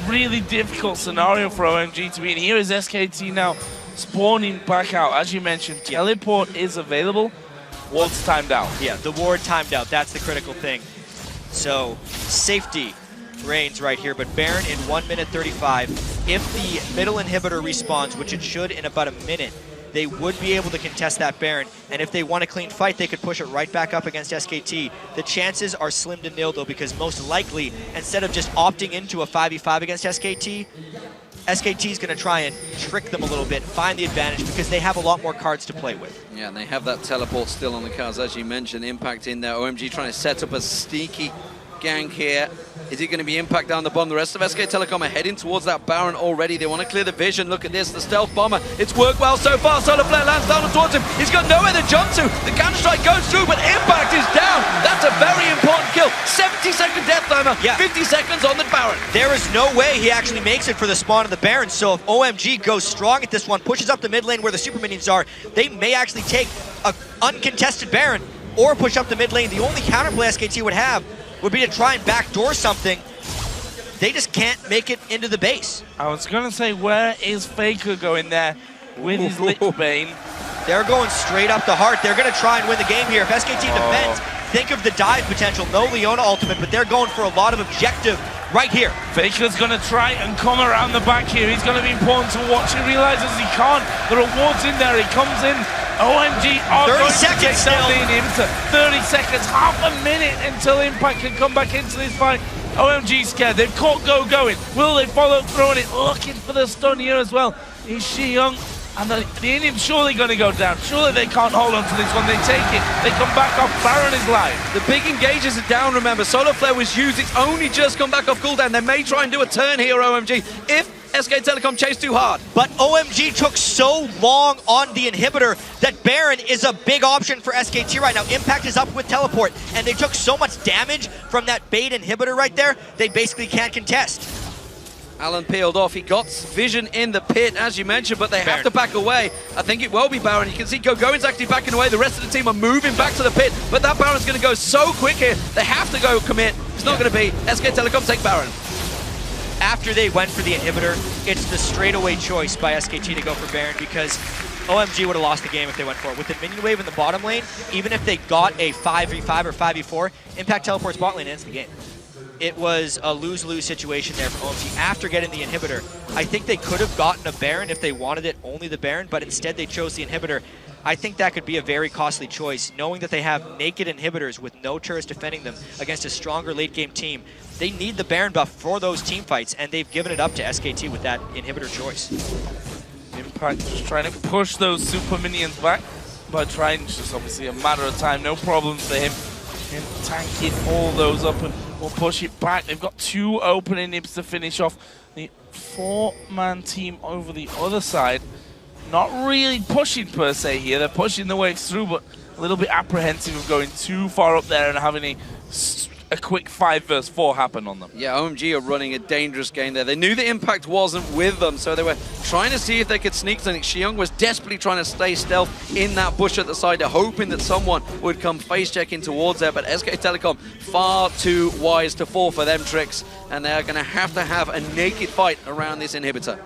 really difficult scenario for OMG to be in. Here is SKT now spawning back out. As you mentioned, teleport is available. Ward's timed out. Yeah, the ward timed out. That's the critical thing. So, safety reigns right here, but Baron in 1 minute 35. If the middle inhibitor respawns, which it should in about a minute, they would be able to contest that Baron, and if they want a clean fight, they could push it right back up against SKT. The chances are slim to nil, though, because most likely, instead of just opting into a 5v5 against SKT, SKT is going to try and trick them a little bit, find the advantage, because they have a lot more cards to play with. Yeah, and they have that teleport still on the cards, as you mentioned. Impact in there. OMG trying to set up a sneaky gank here. Is it going to be Impact down the bottom? The rest of SK Telecom are heading towards that Baron already. They want to clear the vision. Look at this, the Stealth Bomber. It's worked well so far. Solar Flare lands down towards him. He's got nowhere to jump to. The Counter-Strike goes through, but Impact is down. That's a very important kill. 70-second death timer, 50 seconds on the Baron. There is no way he actually makes it for the spawn of the Baron, so if OMG goes strong at this one, pushes up the mid lane where the Super Minions are, they may actually take an uncontested Baron or push up the mid lane. The only counterplay SKT would have would be to try and backdoor something. They just can't make it into the base. I was going to say, where is Faker going there with his Lich Bane? They're going straight up the heart. They're going to try and win the game here. If SKT defends, think of the dive potential. No Leona ultimate, but they're going for a lot of objective right here. Faker's going to try and come around the back here. He's going to be important to watch. He realizes he can't. There are wards in there. He comes in. OMG are 30 seconds still. 30 seconds, half a minute until Impact can come back into this fight. OMG scared. They've caught Go going. Will they follow through on it? Looking for the stun here as well. Is Shi Young and the Indians surely going to go down. Surely they can't hold on to this one. They take it. They come back off. Baron is live. The big engagers are down, remember. Solar Flare was used. It's only just come back off cooldown. They may try and do a turn here, OMG, if SK Telecom chase too hard. But OMG took so long on the inhibitor that Baron is a big option for SKT right now. Impact is up with teleport, and they took so much damage from that bait inhibitor right there, they basically can't contest. Alan peeled off. He got vision in the pit, as you mentioned, but they have to back away. I think it will be Baron. You can see Gogoin's actually backing away. The rest of the team are moving back to the pit, but that Baron's going to go so quick here. They have to go commit. It's not going to be. SK Telecom take Baron. After they went for the inhibitor, it's the straightaway choice by SKT to go for Baron, because OMG would have lost the game if they went for it. With the minion wave in the bottom lane, even if they got a 5v5 or 5v4, Impact teleports bot lane and ends the game. It was a lose-lose situation there for OMG. After getting the inhibitor, I think they could have gotten a Baron if they wanted it, only the Baron, but instead they chose the inhibitor. I think that could be a very costly choice, knowing that they have naked inhibitors with no turrets defending them against a stronger late-game team. They need the Baron buff for those team fights, and they've given it up to SKT with that inhibitor choice. Impact just trying to push those super minions back, but trying, just obviously a matter of time, no problems for him. And tanking all those up and will push it back. They've got 2 open inhibs to finish off. The 4-man team over the other side, not really pushing per se here. They're pushing the waves through, but a little bit apprehensive of going too far up there and having a quick 5 versus 4 happen on them. Yeah, OMG are running a dangerous game there. They knew the Impact wasn't with them, so they were trying to see if they could sneak something. Shi Young was desperately trying to stay stealth in that bush at the side, hoping that someone would come face checking towards there, but SK Telecom far too wise to fall for them tricks, and they're going to have a naked fight around this inhibitor.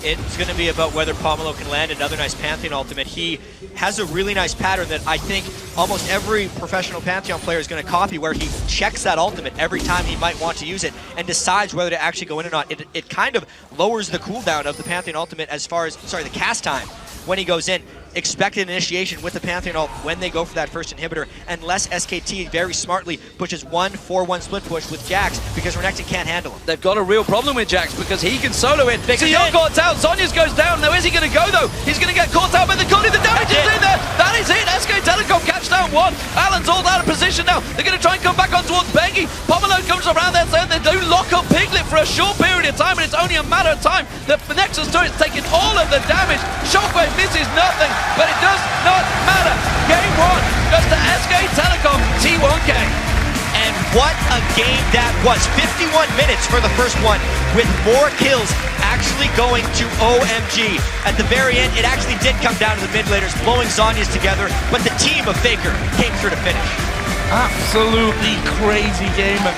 It's going to be about whether Pomelo can land another nice Pantheon ultimate. He has a really nice pattern that I think almost every professional Pantheon player is going to copy, where he checks that ultimate every time he might want to use it and decides whether to actually go in or not. It kind of lowers the cooldown of the Pantheon ultimate as far as, the cast time when he goes in. Expected initiation with the Pantheon ult when they go for that first inhibitor, unless SKT very smartly pushes 1-4-1 split push with Jax because Renekton can't handle him. They've got a real problem with Jax because he can solo it. Big Sion caught out. Zhonya's goes down. Now, where's he going to go, though? He's going to get caught out by the Connie. The damage is in there. That is it. SK Telecom catch down one. Alan's all out of position now. They're going to try and come back on towards Bengi. Pomelo comes around there saying they do lock up Piglet for a short period of time, and it's only a matter of time. The Nexus turret's taking all of the damage. Shockwave misses nothing, but it does not matter. Game 1 goes to SK Telecom T1K. And what a game that was. 51 minutes for the first one, with more kills actually going to OMG. At the very end, it actually did come down to the mid laners blowing Zhonya's together, but the team of Faker came through to finish. Absolutely crazy game. And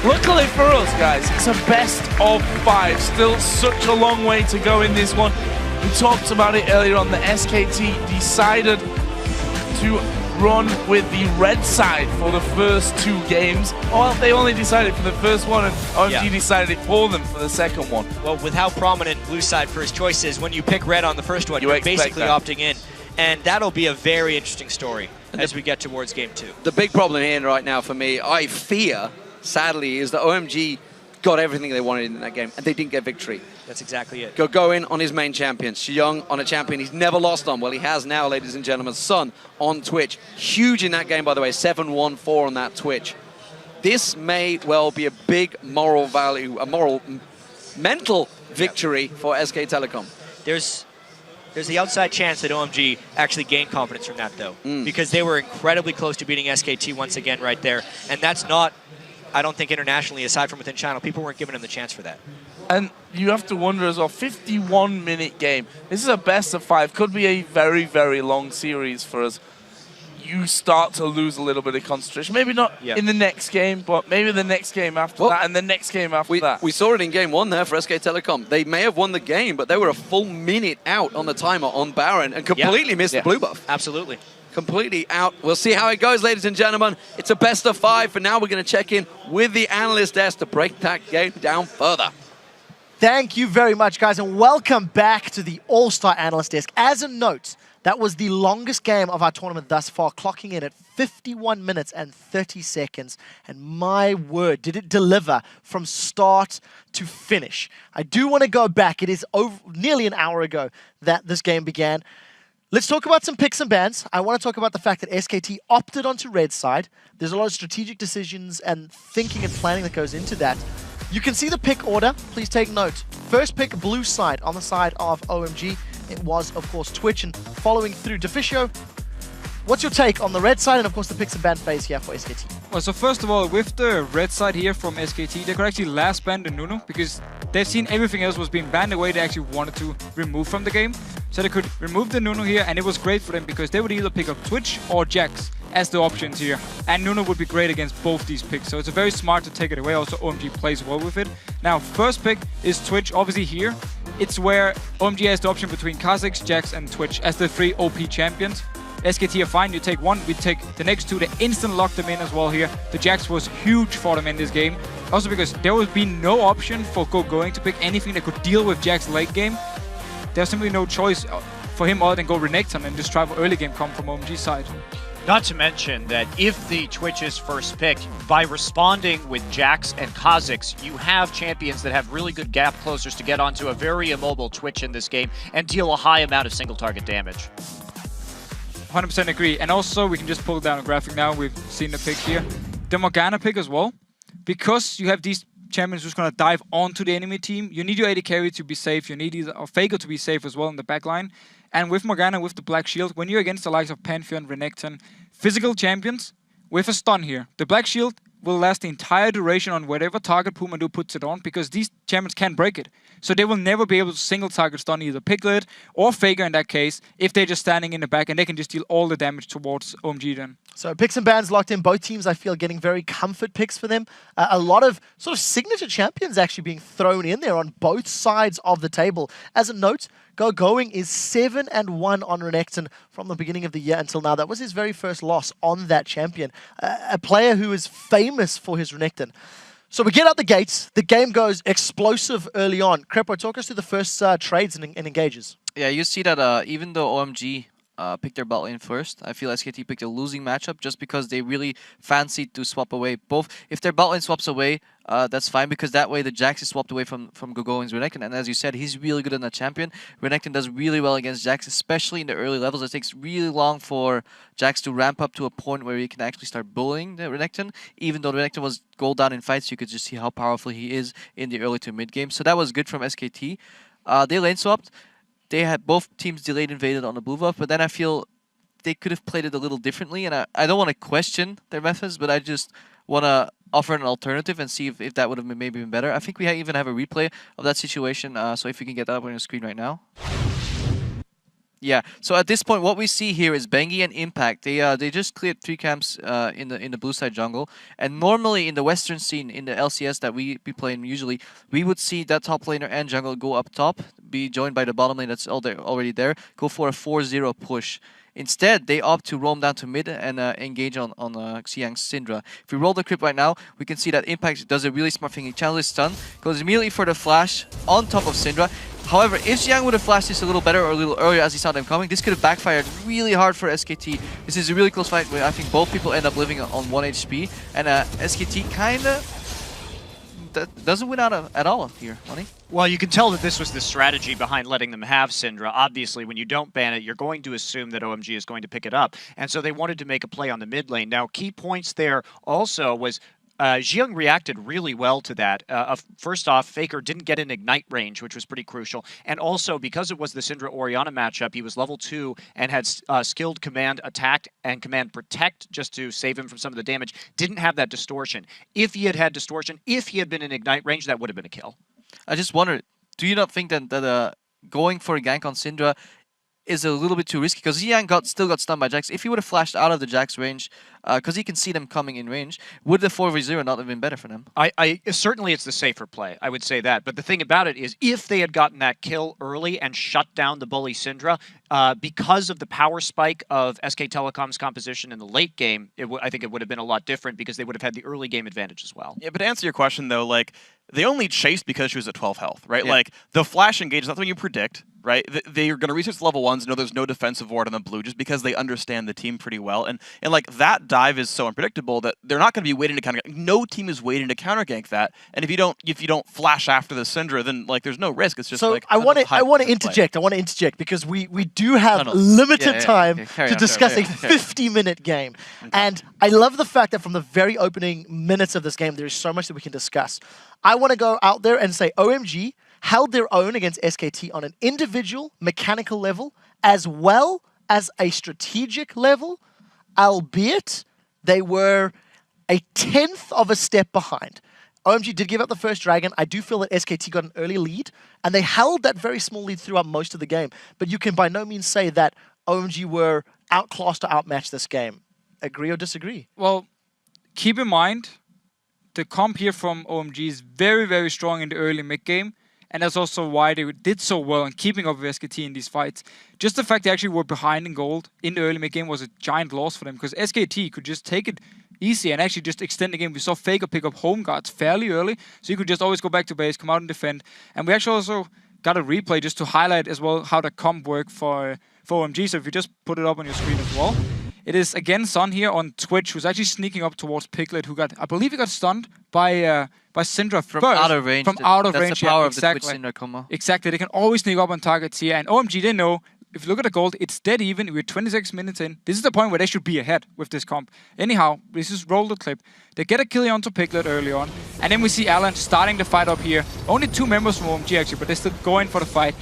luckily for us, guys, it's a best of 5. Still such a long way to go in this one. We talked about it earlier on. The SKT decided to run with the red side for the first 2 games. Well, they only decided for the first one, and OMG decided it for them for the second one. Well, with how prominent blue side first choice is, when you pick red on the first one, you're basically opting in. And that'll be a very interesting story as we get towards game 2. The big problem here right now for me, I fear, sadly, is that OMG got everything they wanted in that game, and they didn't get victory. That's exactly it. Going on his main champion, Xiong on a champion he's never lost on. Well, he has now, ladies and gentlemen. Sun on Twitch. Huge in that game, by the way, 7-1-4 on that Twitch. This may well be a big moral value, mental victory for SK Telecom. There's the outside chance that OMG actually gained confidence from that, though, because they were incredibly close to beating SKT once again right there, and that's not, I don't think internationally, aside from within channel, people weren't giving him the chance for that. And you have to wonder as well, 51-minute game. This is a best of 5. Could be a very, very long series for us. You start to lose a little bit of concentration. Maybe not in the next game, but maybe the next game after that, and the next game after that. We saw it in game 1 there for SK Telecom. They may have won the game, but they were a full minute out on the timer on Baron and completely missed the blue buff. Absolutely. Completely out. We'll see how it goes, ladies and gentlemen. It's a best of 5. For now, we're going to check in with the analyst desk to break that game down further. Thank you very much, guys, and welcome back to the All-Star Analyst Desk. As a note, that was the longest game of our tournament thus far, clocking in at 51 minutes and 30 seconds. And my word, did it deliver from start to finish. I do want to go back. It is nearly an hour ago that this game began. Let's talk about some picks and bans. I want to talk about the fact that SKT opted onto red side. There's a lot of strategic decisions and thinking and planning that goes into that. You can see the pick order. Please take note. First pick, blue side, on the side of OMG. It was, of course, Twitch, and following through Deficio. What's your take on the red side and, of course, the picks and ban phase here for SKT? Well, so first of all, with the red side here from SKT, they could actually last ban the Nunu because they've seen everything else was being banned away they actually wanted to remove from the game. So they could remove the Nunu here, and it was great for them because they would either pick up Twitch or Jax as the options here. And Nunu would be great against both these picks. So it's very smart to take it away. Also, OMG plays well with it. Now, first pick is Twitch. Obviously here, it's where OMG has the option between Kha'Zix, Jax, and Twitch as the 3 OP champions. SKT are fine, you take one, we take the next 2, they instant lock them in as well here. The Jax was huge for them in this game. Also because there would be no option for going to pick anything that could deal with Jax late game. There's simply no choice for him other than go Renekton and just try for early game come from OMG's side. Not to mention that if the Twitch is first picked, by responding with Jax and Kha'Zix, you have champions that have really good gap closers to get onto a very immobile Twitch in this game and deal a high amount of single target damage. 100% agree. And also, we can just pull down a graphic now. We've seen the pick here. The Morgana pick as well. Because you have these champions who's going to dive onto the enemy team, you need your AD carry to be safe. You need either Faker to be safe as well in the backline. And with Morgana, with the Black Shield, when you're against the likes of Pantheon, Renekton, physical champions, with a stun here, the Black Shield will last the entire duration on whatever target Pumandu puts it on, because these champions can break it. So they will never be able to single target stun either Piglet or Faker in that case, if they're just standing in the back and they can just deal all the damage towards OMG then. So picks and bans locked in. Both teams, I feel, getting very comfort picks for them. A lot of sort of signature champions actually being thrown in there on both sides of the table. As a note, Going is 7-1 on Renekton from the beginning of the year until now. That was his very first loss on that champion. A player who is famous for his Renekton. So we get out the gates. The game goes explosive early on. Krepo, talk us through the first trades and engages. Yeah, you see that even though OMG pick their bot lane first. I feel SKT picked a losing matchup just because they really fancied to swap away both. If their bot lane swaps away, that's fine because that way the Jax is swapped away from Gogoin's Renekton. And as you said, he's really good in that champion. Renekton does really well against Jax, especially in the early levels. It takes really long for Jax to ramp up to a point where he can actually start bullying the Renekton. Even though Renekton was gold down in fights, you could just see how powerful he is in the early to mid game. So that was good from SKT. They lane swapped. They had both teams delayed invaded on the blue buff, but then I feel they could have played it a little differently. And I don't want to question their methods, but I just want to offer an alternative and see if that would have maybe been better. I think we even have a replay of that situation. So if you can get that up on your screen right now. Yeah, so at this point, what we see here is Bengi and Impact. They just cleared 3 camps in the blue side jungle. And normally in the Western scene, in the LCS that we be playing usually, we would see that top laner and jungle go up top, be joined by the bottom lane that's already there, go for a 4-0 push. Instead, they opt to roam down to mid and engage on Xiang's Syndra. If we roll the clip right now, we can see that Impact does a really smart thing. He channels his stun, goes immediately for the flash on top of Syndra. However, if Xiang would have flashed this a little better or a little earlier as he saw them coming, this could have backfired really hard for SKT. This is a really close fight where I think both people end up living on 1 HP. And SKT kind of doesn't win out at all here, Money. Well, you can tell that this was the strategy behind letting them have Syndra. Obviously, when you don't ban it, you're going to assume that OMG is going to pick it up. And so they wanted to make a play on the mid lane. Now, key points there also was Xiang reacted really well to that. First off, Faker didn't get an Ignite range, which was pretty crucial. And also, because it was the Syndra-Orianna matchup, he was level 2 and had skilled Command Attack and Command Protect just to save him from some of the damage. Didn't have that distortion. If he had had distortion, if he had been in Ignite range, that would have been a kill. I just wonder, do you not think that going for a gank on Syndra is a little bit too risky? Because Xiang still got stunned by Jax. If he would have flashed out of the Jax range, because he can see them coming in range, would the 4v0 not have been better for them? Certainly it's the safer play, I would say that. But the thing about it is, if they had gotten that kill early and shut down the bully Syndra, because of the power spike of SK Telecom's composition in the late game, I think it would have been a lot different because they would have had the early game advantage as well. Yeah, but to answer your question, though, like, they only chased because she was at 12 health, right? Yeah. Like, the flash engage is not something you predict, right? They are going to research level 1s, know there's no defensive ward on the blue just because they understand the team pretty well. And like, that dive is so unpredictable that they're not going to be waiting to counter gank. No team is waiting to counter gank that. And if you don't flash after the Syndra, then like there's no risk. It's just so like I want to interject because we do have limited time to discuss a 50-minute game. And I love the fact that from the very opening minutes of this game, there is so much that we can discuss. I want to go out there and say OMG held their own against SKT on an individual mechanical level as well as a strategic level, albeit they were a 10th of a step behind. OMG did give up the first dragon. I do feel that SKT got an early lead, and they held that very small lead throughout most of the game. But you can by no means say that OMG were outclassed or outmatched this game. Agree or disagree? Well, keep in mind, the comp here from OMG is very, very strong in the early mid game. And that's also why they did so well in keeping up with SKT in these fights. Just the fact they actually were behind in gold in the early mid game was a giant loss for them, because SKT could just take it easy and actually just extend the game. We saw Faker pick up home guards fairly early, so you could just always go back to base, come out and defend. And we actually also got a replay just to highlight as well how the comp worked for OMG. So if you just put it up on your screen as well. It is again Son here on Twitch, who's actually sneaking up towards Piglet, who got, I believe he got stunned by Syndra from out of range. From out of range, that's the power of exactly. the Twitch Syndra combo. Exactly, they can always sneak up on targets here, and OMG, they know, if you look at the gold, it's dead even, we're 26 minutes in. This is the point where they should be ahead with this comp. Anyhow, let's just roll the clip. They get a kill onto Piglet early on, and then we see Alan starting the fight up here. Only 2 members from OMG actually, but they still go in for the fight.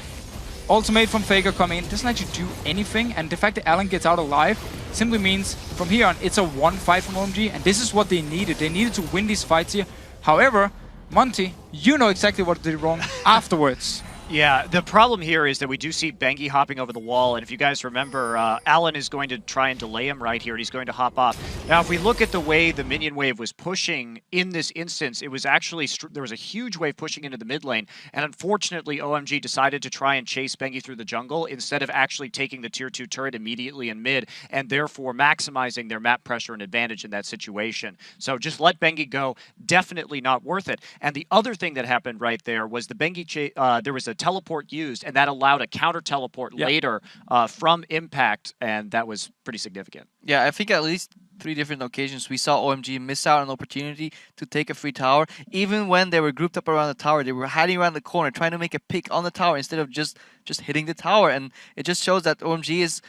Ultimate from Faker coming in, doesn't actually do anything, and the fact that Alan gets out alive simply means from here on it's a 1-5 from OMG, and this is what they needed. They needed to win these fights here. However, Monty, you know exactly what they did wrong afterwards. Yeah, the problem here is that we do see Bengi hopping over the wall, and if you guys remember, Alan is going to try and delay him right here, and he's going to hop off. Now, if we look at the way the minion wave was pushing in this instance, it was actually, there was a huge wave pushing into the mid lane, and unfortunately, OMG decided to try and chase Bengi through the jungle instead of actually taking the tier 2 turret immediately in mid, and therefore maximizing their map pressure and advantage in that situation. So just let Bengi go, definitely not worth it. And the other thing that happened right there was the Bengi, there was a teleport used, and that allowed a counter teleport later from Impact, and that was pretty significant. Yeah, I think at least 3 different occasions we saw OMG miss out on an opportunity to take a free tower. Even when they were grouped up around the tower, they were hiding around the corner trying to make a pick on the tower instead of just hitting the tower. And it just shows that OMG is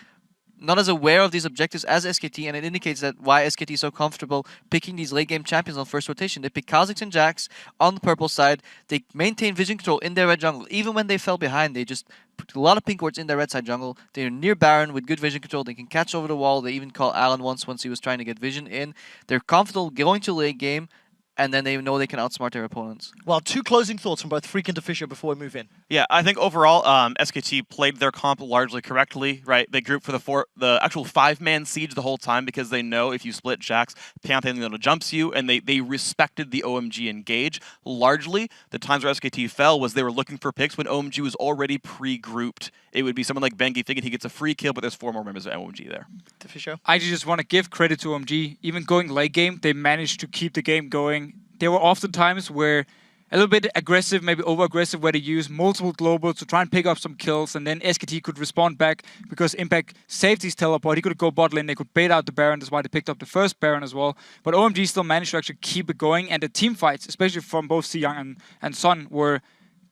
not as aware of these objectives as SKT, and it indicates that why SKT is so comfortable picking these late game champions on first rotation. They pick Kha'Zix and Jax on the purple side. They maintain vision control in their red jungle. Even when they fell behind, they just put a lot of pink wards in their red side jungle. They're near Baron with good vision control. They can catch over the wall. They even call Alan once he was trying to get vision in. They're comfortable going to late game, and then they know they can outsmart their opponents. Well, 2 closing thoughts from both Freak and Fisher before we move in. Yeah, I think overall, SKT played their comp largely correctly, right? They grouped for the actual 5-man siege the whole time because they know if you split Jax, Pantheon jumps you, and they respected the OMG engage. Largely, the times where SKT fell was they were looking for picks when OMG was already pre-grouped. It would be someone like Bengi thinking he gets a free kill, but there's 4 more members of OMG there. Fisher? I just want to give credit to OMG. Even going late game, they managed to keep the game going. There were often times where a little bit aggressive, maybe over-aggressive, where they used multiple globals to try and pick up some kills, and then SKT could respond back because Impact saved his teleport. He could go bot lane, they could bait out the Baron, that's why they picked up the first Baron as well. But OMG still managed to actually keep it going, and the team fights, especially from both Ziyang and Sun, were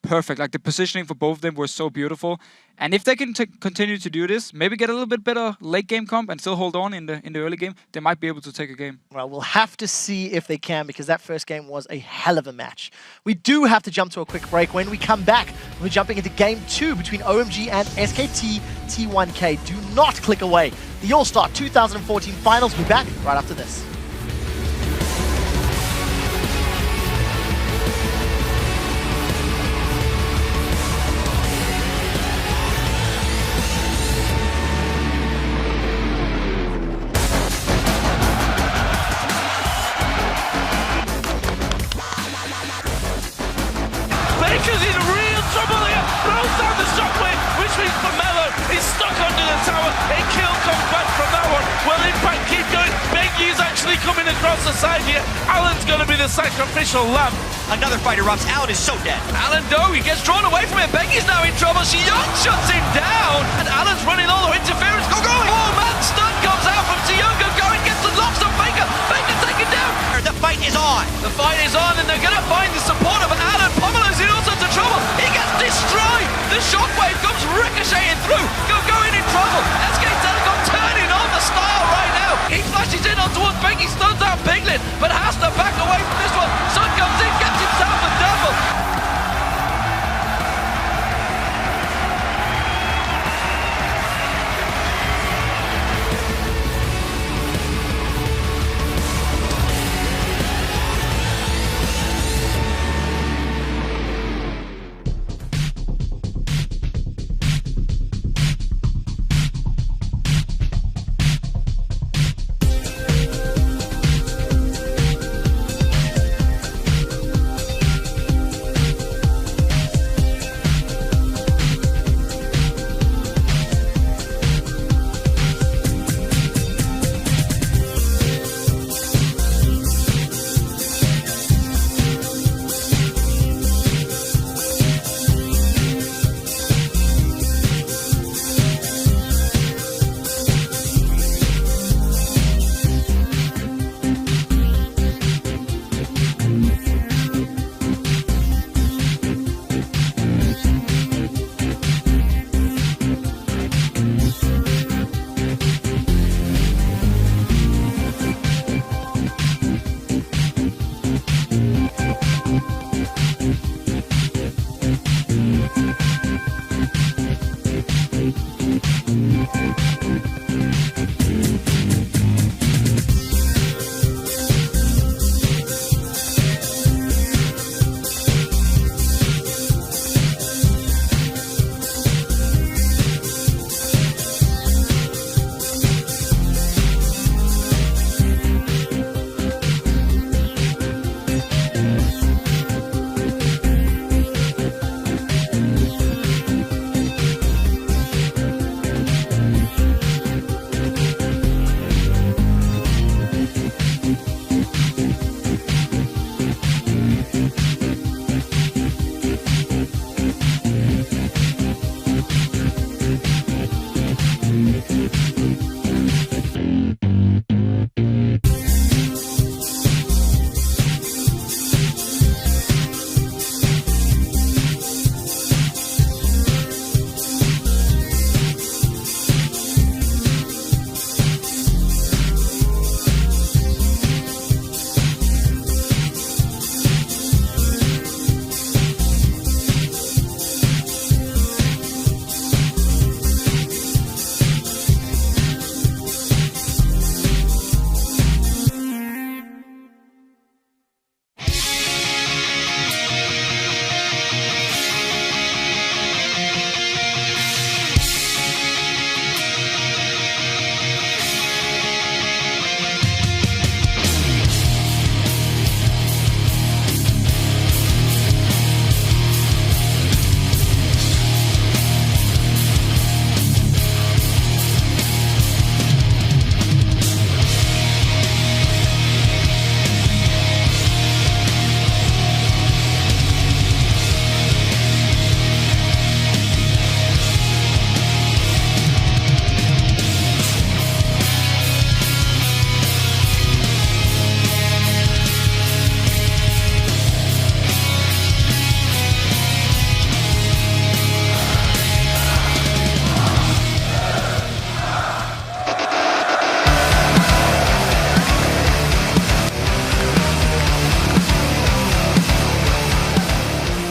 perfect. Like, the positioning for both of them was so beautiful. And if they can continue to do this, maybe get a little bit better late game comp and still hold on in the early game, they might be able to take a game. Well, we'll have to see if they can, because that first game was a hell of a match. We do have to jump to a quick break. When we come back, we're jumping into game 2 between OMG and SKT T1K. Do not click away. The All-Star 2014 Finals will be back right after this. Baker's in real trouble here. Throws down the shockwave, which means Pomelo is stuck under the tower. A kill comes back from that one. Will Impact keep going? Bengi's actually coming across the side here. Alan's going to be the sacrificial lamb. Another fight erupts. Alan is so dead. Alan Doe, he gets drawn away from it. Bengi's now in trouble. Young shuts him down. And Alan's running all the way. Interference. Go, go. 4-man stun comes out from Young. Going, gets the locks of Baker. Baker taken down. The fight is on. The fight is on, and they're going to find the support of Alan. Pomelo's in all sorts of trouble. He gets destroyed. The shockwave comes ricocheting through. Going in trouble. SK Telecom turning on the style right now. He flashes in on towards Bengi, stuns out Piglet, but has to back away from this one. Sun comes in, gets himself a double.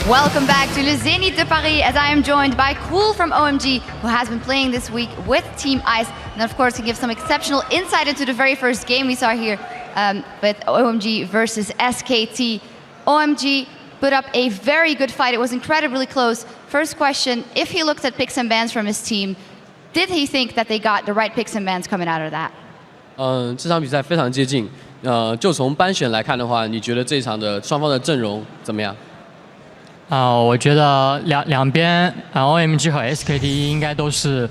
Welcome back to Le Zénith de Paris, as I am joined by Cool from OMG, who has been playing this week with Team Ice, and of course he gives some exceptional insight into the very first game we saw here with OMG versus SKT. OMG put up a very good fight. It was incredibly close. First question, if he looked at picks and bans from his team, did he think that they got the right picks and bans coming out of that? 这场比赛非常接近。就从班选来看的话，你觉得这场的双方的阵容怎么样？我觉得两边OMG 和 SKT 应该都是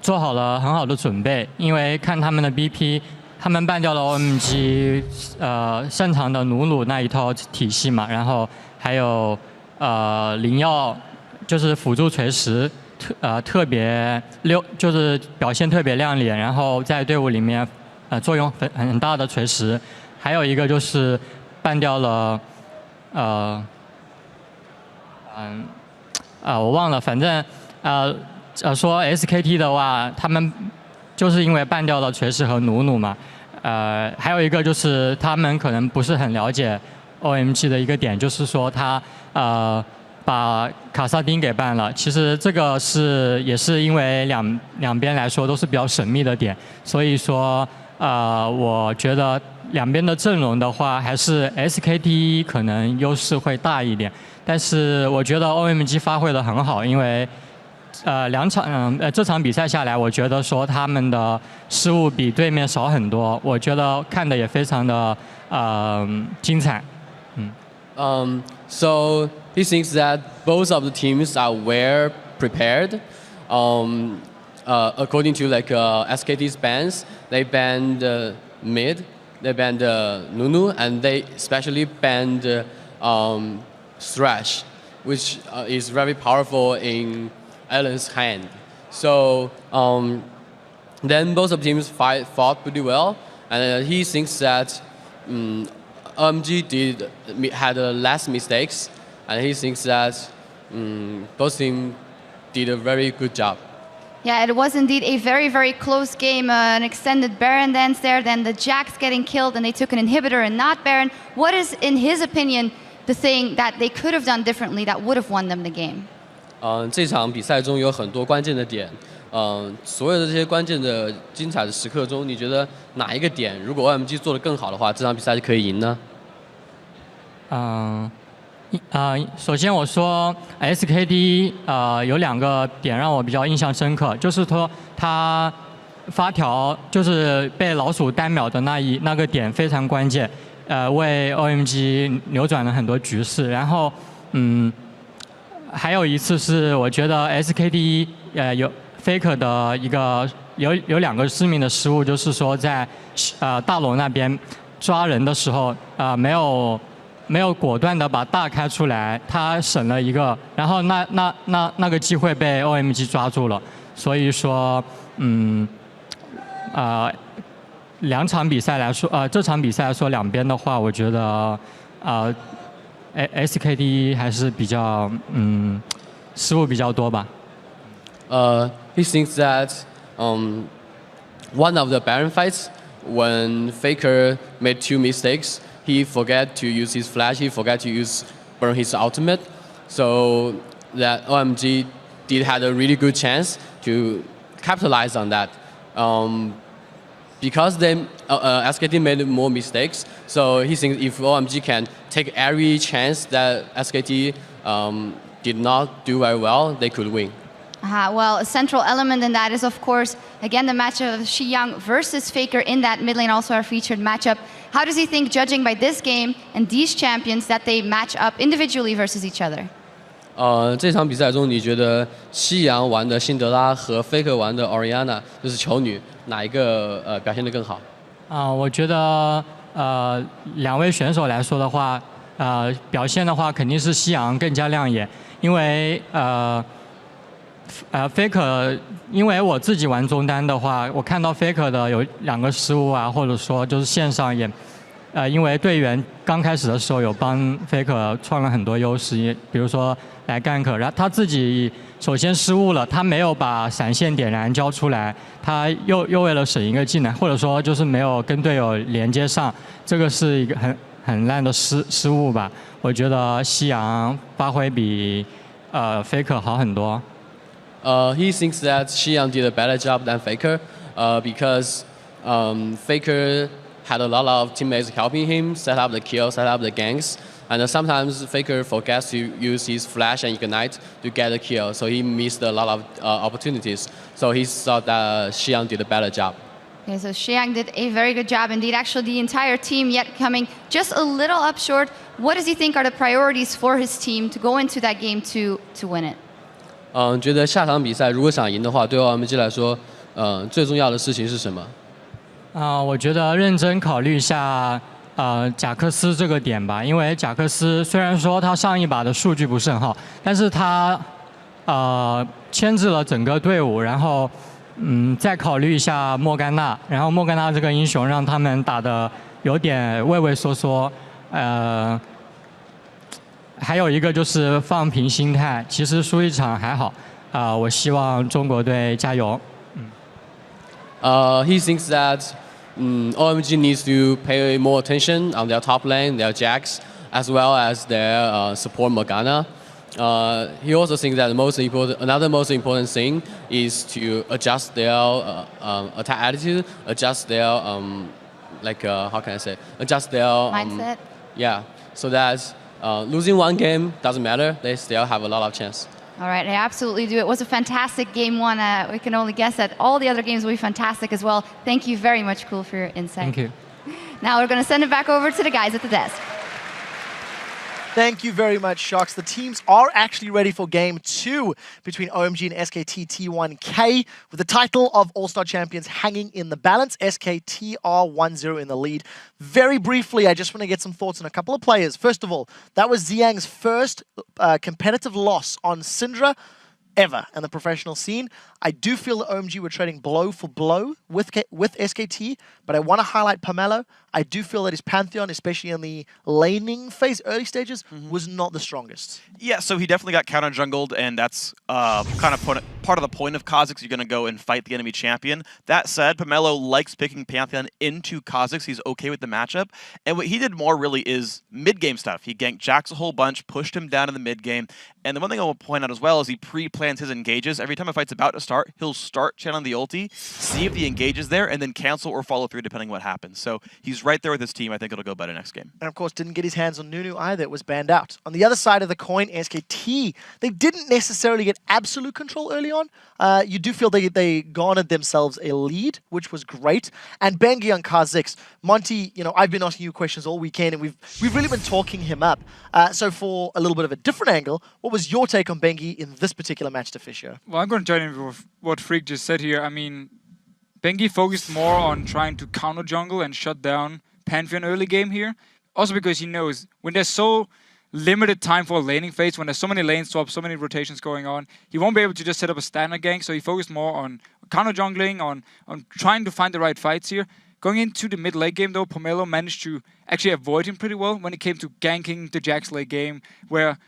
做好了很好的准备，因为看他们的 BP， 他们办掉了 OMG 擅长的努鲁那一套体系嘛，然后还有灵耀就是辅助锤石特别就是表现特别亮眼，然后在队伍里面作用很大的锤石，还有一个就是办掉了我忘了，反正说 SKT 的话，他们就是因为办掉了锤石和努努嘛，还有一个就是他们可能不是很了解 OMG 的一个点，就是说他把卡萨丁给办了。其实这个也是因为两边来说都是比较神秘的点，所以说我觉得两边的阵容的话，还是 SKT 可能优势会大一点。但是我觉得 OMG 发挥得很好，因为这场比赛下来，我觉得说他们的失误比对面少很多，我觉得看的也非常的精彩。So he thinks that both of the teams are well prepared. According to SKT's bans, they banned mid, they banned Nunu, and they especially banned Thresh, which is very powerful in Allen's hand. So then both of the teams fought pretty well, and he thinks that OMG had less mistakes, and he thinks that both teams did a very good job. Yeah, it was indeed a very, very close game. An extended Baron dance there, then the Jax getting killed, and they took an inhibitor and not Baron. What is, in his opinion, the thing that they could have done differently that would have won them the game? 这场比赛中有很多关键的点。所有的这些关键的精彩的时刻中，你觉得哪一个点，如果 OMG 做得更好的话，这场比赛就可以赢呢？首先我说 SKT 有2个点让我比较印象深刻，就是说他发条就是被老鼠单秒的那个点非常关键，为 OMG 扭转了很多局势。然后还有一次是我觉得 SKT 有 Faker 的有2个致命的失误，就是说在大龙那边抓人的时候没有果断的把大开出来，他省了一个，然后那个机会被 OMG 抓住了，所以说2场比赛来说，这场比赛来说两边的话，我觉得SKT 还是比较失误比较多吧。He thinks that one of the Baron fights when Faker made 2 mistakes. He forgot to use his flash, he forgot to burn his ultimate, so that OMG had a really good chance to capitalize on that. Because SKT made more mistakes, so he thinks if OMG can take every chance that SKT did not do very well, they could win. Well, a central element in that is, of course, again, the matchup of Xiyang versus Faker in that mid lane, also our featured matchup. How does he think, judging by this game and these champions, that they match up individually versus each other? 这场比赛中，你觉得夕阳玩的辛德拉和 Faker 玩的 Orianna 就是球女，哪一个表现得更好？我觉得2位选手来说的话，表现的话肯定是夕阳更加亮眼，因为Faker， 因为我自己玩中单的话，我看到 Faker 的有2个失误啊，或者说就是线上也，因为队员刚开始的时候有帮 Faker 创了很多优势，比如说来gank，然后他自己首先失误了，他没有把闪现点燃交出来，他又为了省一个技能，或者说就是没有跟队友连接上，这个是一个很烂的失误吧。我觉得夕阳发挥比Faker 好很多。He thinks that Xiang did a better job than Faker because Faker had a lot of teammates helping him set up the kill, set up the ganks. And sometimes Faker forgets to use his flash and ignite to get a kill, so he missed a lot of opportunities. So he thought that Xiang did a better job. Okay, so Xiang did a very good job indeed. Actually, the entire team yet coming just a little up short. What does he think are the priorities for his team to go into that game to win it? 觉得下场比赛如果想赢的话，对 OMG 来说，最重要的事情是什么？我觉得认真考虑一下贾克斯这个点吧，因为贾克斯虽然说他上一把的数据不是很好，但是他牵制了整个队伍，然后再考虑一下莫甘娜，然后莫甘娜这个英雄让他们打得有点畏畏缩缩，还有一个就是放平心态，其实输一场还好，我希望中国队加油。He thinks that OMG needs to pay more attention on their top lane, their Jax, as well as their support Morgana. He also thinks that another most important thing is to adjust their attack attitude, adjust their how can I say, adjust their mindset. Yeah, so that losing one game doesn't matter. They still have a lot of chance. All right, I absolutely do. It was a fantastic game one. We can only guess that all the other games will be fantastic as well. Thank you very much, Cool, for your insight. Thank you. Now we're going to send it back over to the guys at the desk. Thank you very much, Shocks. The teams are actually ready for game 2 between OMG and SKT T1K, with the title of All-Star Champions hanging in the balance. SKT are 1-0 in the lead. Very briefly, I just want to get some thoughts on a couple of players. First of all, that was Xiang's first competitive loss on Syndra ever in the professional scene. I do feel that OMG were trading blow for blow with SKT, but I want to highlight Pomelo. I do feel that his Pantheon, especially in the laning phase, early stages, was not the strongest. Yeah, so he definitely got counter jungled, and that's kind of part of the point of Kha'Zix. You're going to go and fight the enemy champion. That said, Pomelo likes picking Pantheon into Kha'Zix. He's okay with the matchup. And what he did more really is mid-game stuff. He ganked Jax a whole bunch, pushed him down in the mid-game. And the one thing I will point out as well is he pre-plans his engages. Every time a fight's about to start, he'll start channeling the ulti, see if the engage is there, and then cancel or follow through depending what happens. So he's right there with his team. I think it'll go better next game. And of course, didn't get his hands on Nunu either. It was banned out. On the other side of the coin, SKT, they didn't necessarily get absolute control early on. You do feel they garnered themselves a lead, which was great. And Bengi on Kha'Zix. Monty, I've been asking you questions all weekend, and we've really been talking him up. So for a little bit of a different angle, what was your take on Bengi in this particular match to Fisher? Well, I'm going to join in with what Freak just said here. I mean, Bengi focused more on trying to counter jungle and shut down Pantheon early game here. Also because he knows when there's so limited time for a laning phase, when there's so many lane swaps, so many rotations going on, he won't be able to just set up a standard gank. So he focused more on counter jungling, on trying to find the right fights here. Going into the mid-late game, though, Pomelo managed to actually avoid him pretty well when it came to ganking the Jax late game, where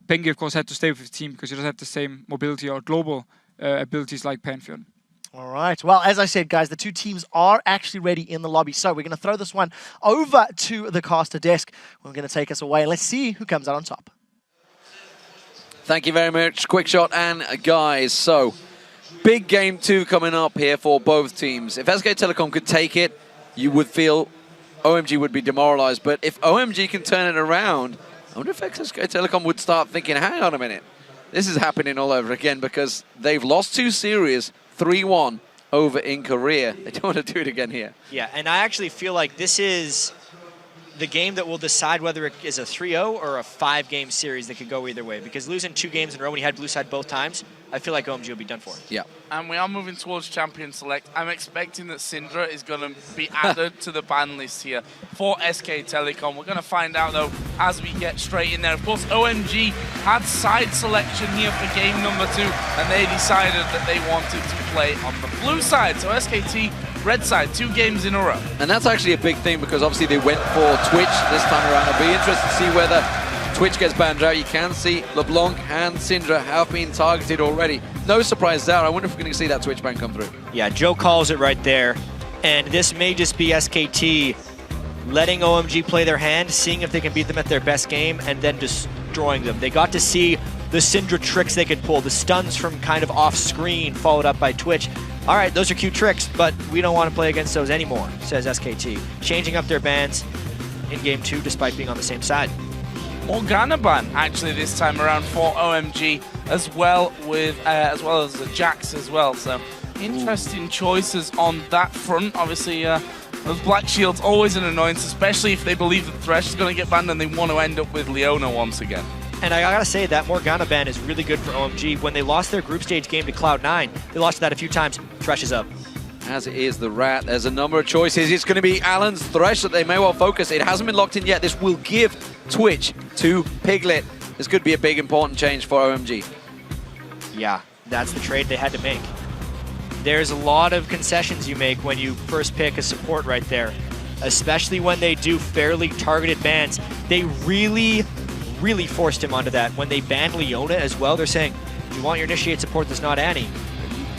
Bengi, of course, had to stay with his team because he doesn't have the same mobility or global abilities like Pantheon. All right. Well, as I said, guys, the two teams are actually ready in the lobby. So we're going to throw this one over to the caster desk. We're going to take us away. Let's see who comes out on top. Thank you very much, Quickshot and guys. So, big game 2 coming up here for both teams. If SK Telecom could take it, you would feel OMG would be demoralized. But if OMG can turn it around, I wonder if SK Telecom would start thinking, hang on a minute, this is happening all over again, because they've lost 2 series, 3-1 over in Korea. They don't want to do it again here. Yeah, and I actually feel like this is the game that will decide whether it is a 3-0 or a 5-game series that could go either way. Because losing 2 games in a row when you had blue side both times, I feel like OMG will be done for. Yeah. And we are moving towards Champion Select. I'm expecting that Syndra is going to be added to the ban list here for SK Telecom. We're going to find out, though, as we get straight in there. Of course, OMG had side selection here for game number 2, and they decided that they wanted to play on the blue side. So SKT, red side, 2 games in a row. And that's actually a big thing, because obviously they went for Twitch this time around. It'll be interesting to see whether Twitch gets banned out. You can see LeBlanc and Syndra have been targeted already. No surprise there. I wonder if we're going to see that Twitch ban come through. Yeah, Joe calls it right there. And this may just be SKT letting OMG play their hand, seeing if they can beat them at their best game, and then destroying them. They got to see the Syndra tricks they could pull, the stuns from kind of off screen, followed up by Twitch. All right, those are cute tricks, but we don't want to play against those anymore, says SKT. Changing up their bans in game 2 despite being on the same side. Morgana ban actually this time around for OMG, as well as the Jax as well. So interesting choices on that front. Obviously, those Black Shields always an annoyance, especially if they believe that Thresh is going to get banned and they want to end up with Leona once again. And I gotta say, that Morgana ban is really good for OMG. When they lost their group stage game to Cloud9, they lost that a few times. Thresh is up. As it is the Rat, there's a number of choices. It's going to be Allen's Thresh that they may well focus. It hasn't been locked in yet. This will give Twitch to Piglet. This could be a big, important change for OMG. Yeah, that's the trade they had to make. There's a lot of concessions you make when you first pick a support right there, especially when they do fairly targeted bans. They really forced him onto that. When they banned Leona as well, they're saying, if you want your initiate support that's not Annie,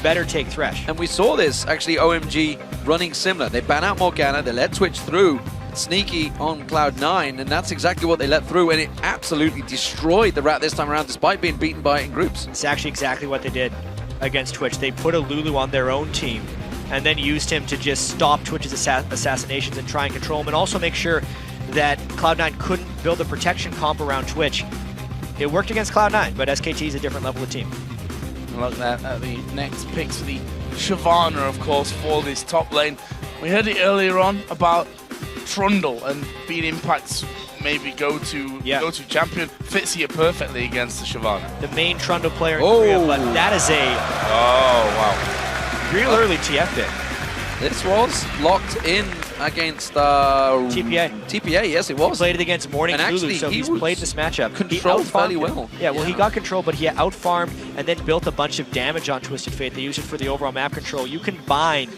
better take Thresh. And we saw this, actually, OMG running similar. They ban out Morgana, they let Twitch through, sneaky on Cloud9, and that's exactly what they let through, and it absolutely destroyed the Rat this time around, despite being beaten by it in groups. It's actually exactly what they did against Twitch. They put a Lulu on their own team, and then used him to just stop Twitch's assassinations and try and control him, and also make sure that Cloud9 couldn't build a protection comp around Twitch. It worked against Cloud9, but SKT is a different level of team. Look at the next picks for the Shyvana, of course, for this top lane. We heard it earlier on about Trundle and being Impact's maybe go-to champion. Fits here perfectly against the Shyvana. The main Trundle player in Korea, but that is a real early TF pick. This was locked in against TPA. TPA, yes, it was. He played it against Morning Lulu, so he's played this matchup. Controlled fairly well. Yeah, well, he got control, but he out-farmed and then built a bunch of damage on Twisted Fate. They used it for the overall map control. You combine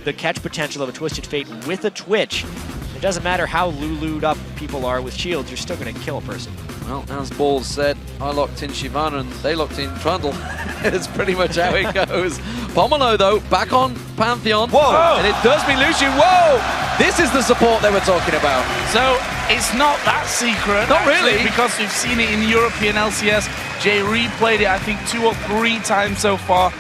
the catch potential of a Twisted Fate with a Twitch. It doesn't matter how Lulu'd up people are with shields, you're still going to kill a person. Well, as Balls said, I locked in Shyvana and they locked in Trundle. It's pretty much how it goes. Pomelo, though, back on Pantheon. Whoa! And it does mean Lucian. Whoa! This is the support they were talking about. So it's not that secret. Not actually, really. Because we've seen it in European LCS. Jay replayed it, I think, 2 or 3 times so far.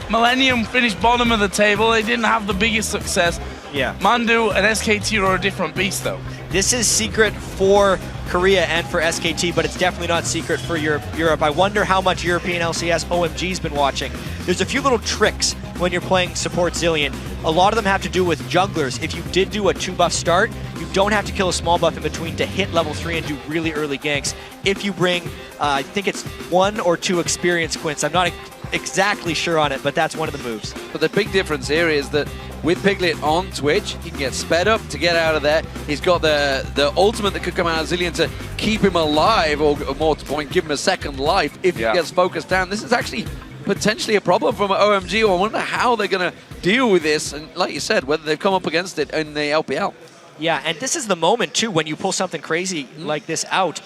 Millennium finished bottom of the table. They didn't have the biggest success. Yeah. Mandu and SKT are a different beast, though. This is secret for Korea and for SKT, but it's definitely not secret for Europe. I wonder how much European LCS OMG's been watching. There's a few little tricks when you're playing support Zilean. A lot of them have to do with junglers. If you did do a 2-buff start, you don't have to kill a small buff in between to hit level 3 and do really early ganks. If you bring, I think it's 1 or 2 experience quints. I'm not exactly sure on it, but that's one of the moves. But the big difference here is that with Piglet on Twitch, he can get sped up to get out of there. He's got the ultimate that could come out of Zilean to keep him alive, or more to the point, give him a second life if he gets focused down. This is actually potentially a problem from OMG. I wonder how they're going to deal with this, and like you said, whether they've come up against it in the LPL. Yeah, and this is the moment, too, when you pull something crazy like this out.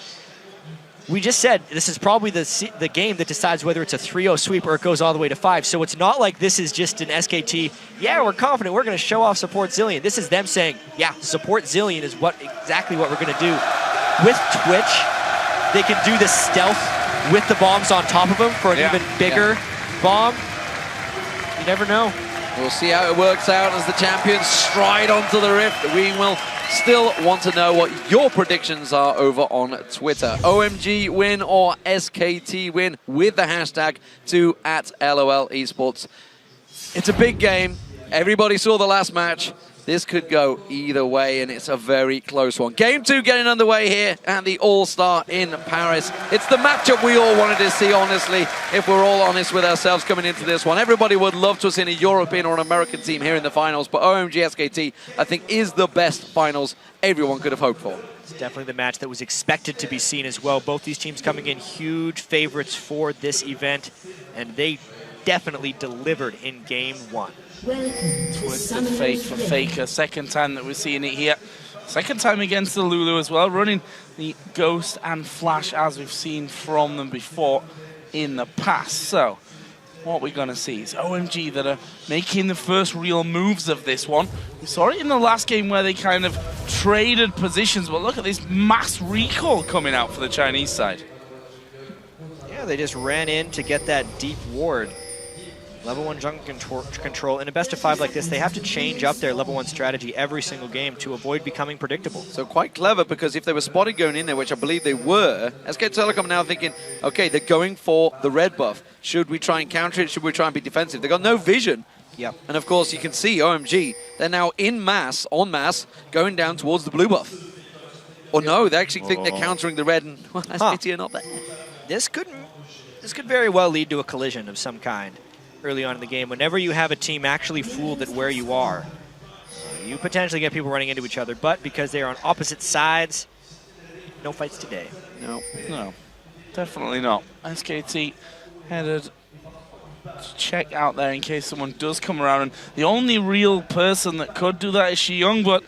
We just said this is probably the game that decides whether it's a 3-0 sweep or it goes all the way to 5. So it's not like this is just an SKT, yeah, we're confident, we're going to show off support Zilean. This is them saying, yeah, support Zilean is exactly what we're going to do. With Twitch, they can do the stealth with the bombs on top of them for an even bigger bomb. You never know. We'll see how it works out as the champions stride onto the Rift. We will still want to know what your predictions are over on Twitter. OMG win or SKT win with the hashtag to @LOL Esports. It's a big game. Everybody saw the last match. This could go either way, and it's a very close one. Game 2 getting underway here at the All-Star in Paris. It's the matchup we all wanted to see, honestly, if we're all honest with ourselves coming into this one. Everybody would love to have seen a European or an American team here in the finals, but OMG SKT, I think, is the best finals everyone could have hoped for. It's definitely the match that was expected to be seen as well. Both these teams coming in huge favorites for this event, and they definitely delivered in Game 1. Twisted Fate for Faker. Second time that we're seeing it here. Second time against the Lulu as well, running the Ghost and Flash as we've seen from them before in the past. So, what we're going to see. It's OMG that are making the first real moves of this one. We saw it in the last game where they kind of traded positions, but look at this mass recall coming out for the Chinese side. Yeah, they just ran in to get that deep ward. Level 1 jungle control. In a best of 5 like this, they have to change up their level 1 strategy every single game to avoid becoming predictable. So quite clever, because if they were spotted going in there, which I believe they were, SK Telecom now thinking, okay, they're going for the red buff. Should we try and counter it? Should we try and be defensive? They've got no vision. Yep. And of course, you can see OMG, they're now en masse, going down towards the blue buff. Or no, they actually think they're countering the red, and well, SKT are not there. This could very well lead to a collision of some kind early on in the game. Whenever you have a team actually fooled at where you are, you potentially get people running into each other, but because they are on opposite sides, no fights today. No, definitely not. SKT headed to check out there in case someone does come around, and the only real person that could do that is Shiyung, but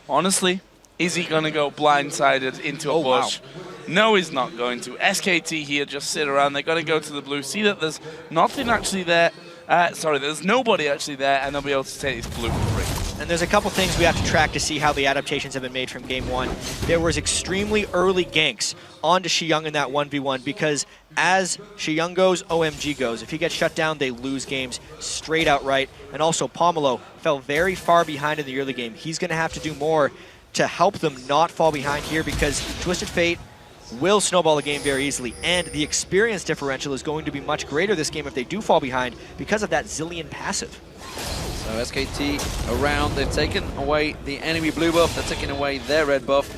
honestly, is he going to go blindsided into a bush? Wow. No, he's not going to. SKT here just sit around. They're going to go to the blue, see that there's nothing actually there. There's nobody actually there, and they'll be able to take this blue for free. And there's a couple things we have to track to see how the adaptations have been made from game 1. There was extremely early ganks onto Shiyung in that 1v1, because as Shiyung goes, OMG goes. If he gets shut down, they lose games straight outright. And also, Pomelo fell very far behind in the early game. He's going to have to do more to help them not fall behind here, because Twisted Fate will snowball the game very easily, and the experience differential is going to be much greater this game if they do fall behind because of that Zilean passive. So SKT around, they've taken away the enemy blue buff, they're taking away their red buff.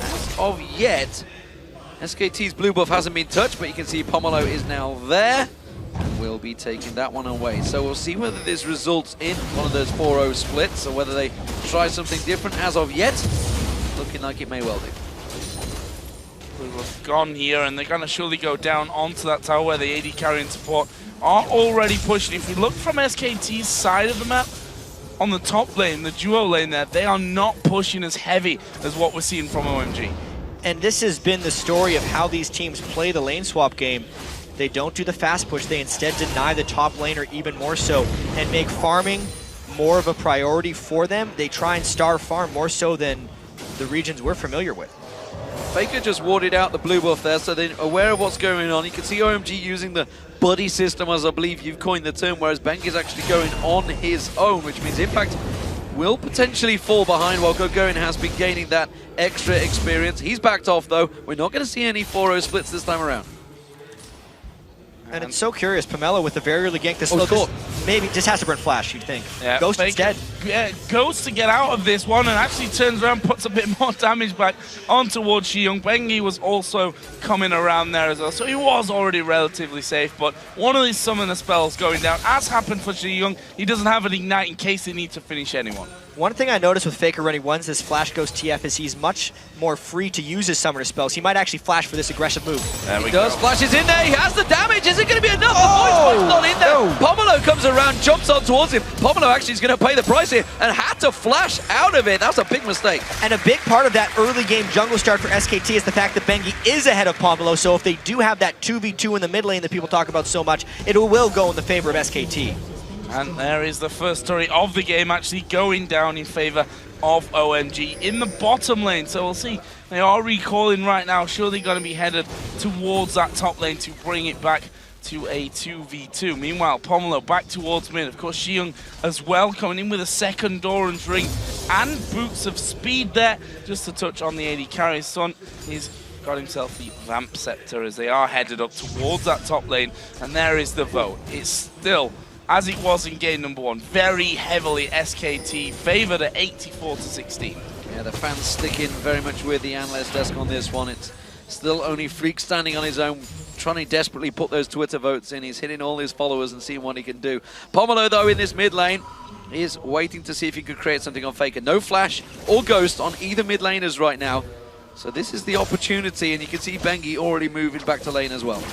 As of yet, SKT's blue buff hasn't been touched, but you can see Pomelo is now there. Will be taking that one away. So we'll see whether this results in one of those 4-0 splits, or whether they try something different. As of yet, looking like it may well do. Blue gone here, and they're going to surely go down onto that tower where the AD carry and support are already pushing. If we look from SKT's side of the map, on the top lane, the duo lane there, they are not pushing as heavy as what we're seeing from OMG. And this has been the story of how these teams play the lane swap game. They don't do the fast push, they instead deny the top laner even more so, and make farming more of a priority for them. They try and starve farm more so than the regions we're familiar with. Faker just warded out the blue buff there, so they're aware of what's going on. You can see OMG using the buddy system, as I believe you've coined the term, whereas Bengi is actually going on his own, which means Impact will potentially fall behind while Gogoin has been gaining that extra experience. He's backed off though. We're not going to see any 4-0 splits this time around. And it's so curious, Pomelo with the very early gank, this maybe just has to burn Flash, you'd think. Yeah, Ghost is dead. Yeah, Ghost to get out of this one, and actually turns around, puts a bit more damage back on towards Shiyung. Bengi was also coming around there as well, so he was already relatively safe, but one of these summoner spells going down, as happened for Shiyung, he doesn't have an ignite in case they need to finish anyone. One thing I noticed with Faker running once this Flash Ghost TF is he's much more free to use his summoner spells. He might actually flash for this aggressive move. There he does. Flashes in there. He has the damage. Is it going to be enough? The voice not in there. No. Pomelo comes around, jumps on towards him. Pomelo actually is going to pay the price here and had to flash out of it. That's a big mistake. And a big part of that early game jungle start for SKT is the fact that Bengi is ahead of Pomelo. So if they do have that 2v2 in the mid lane that people talk about so much, it will go in the favor of SKT. And there is the first story of the game actually going down in favor of OMG in the bottom lane. So we'll see. They are recalling right now. Surely going to be headed towards that top lane to bring it back to a 2v2. Meanwhile, Pomelo back towards mid. Of course, Shiyung as well coming in with a second Doran's Ring and Boots of Speed there. Just to touch on the AD carry. Son, he's got himself the Vamp Scepter as they are headed up towards that top lane. And there is the vote. It's still, as it was in game number 1, very heavily SKT favored at 84-16. Yeah, the fans sticking very much with the analyst desk on this one. It's still only Freak standing on his own, trying to desperately put those Twitter votes in. He's hitting all his followers and seeing what he can do. Pomelo, though, in this mid lane, is waiting to see if he could create something on Faker. No Flash or Ghost on either mid laners right now. So this is the opportunity, and you can see Bengi already moving back to lane as well.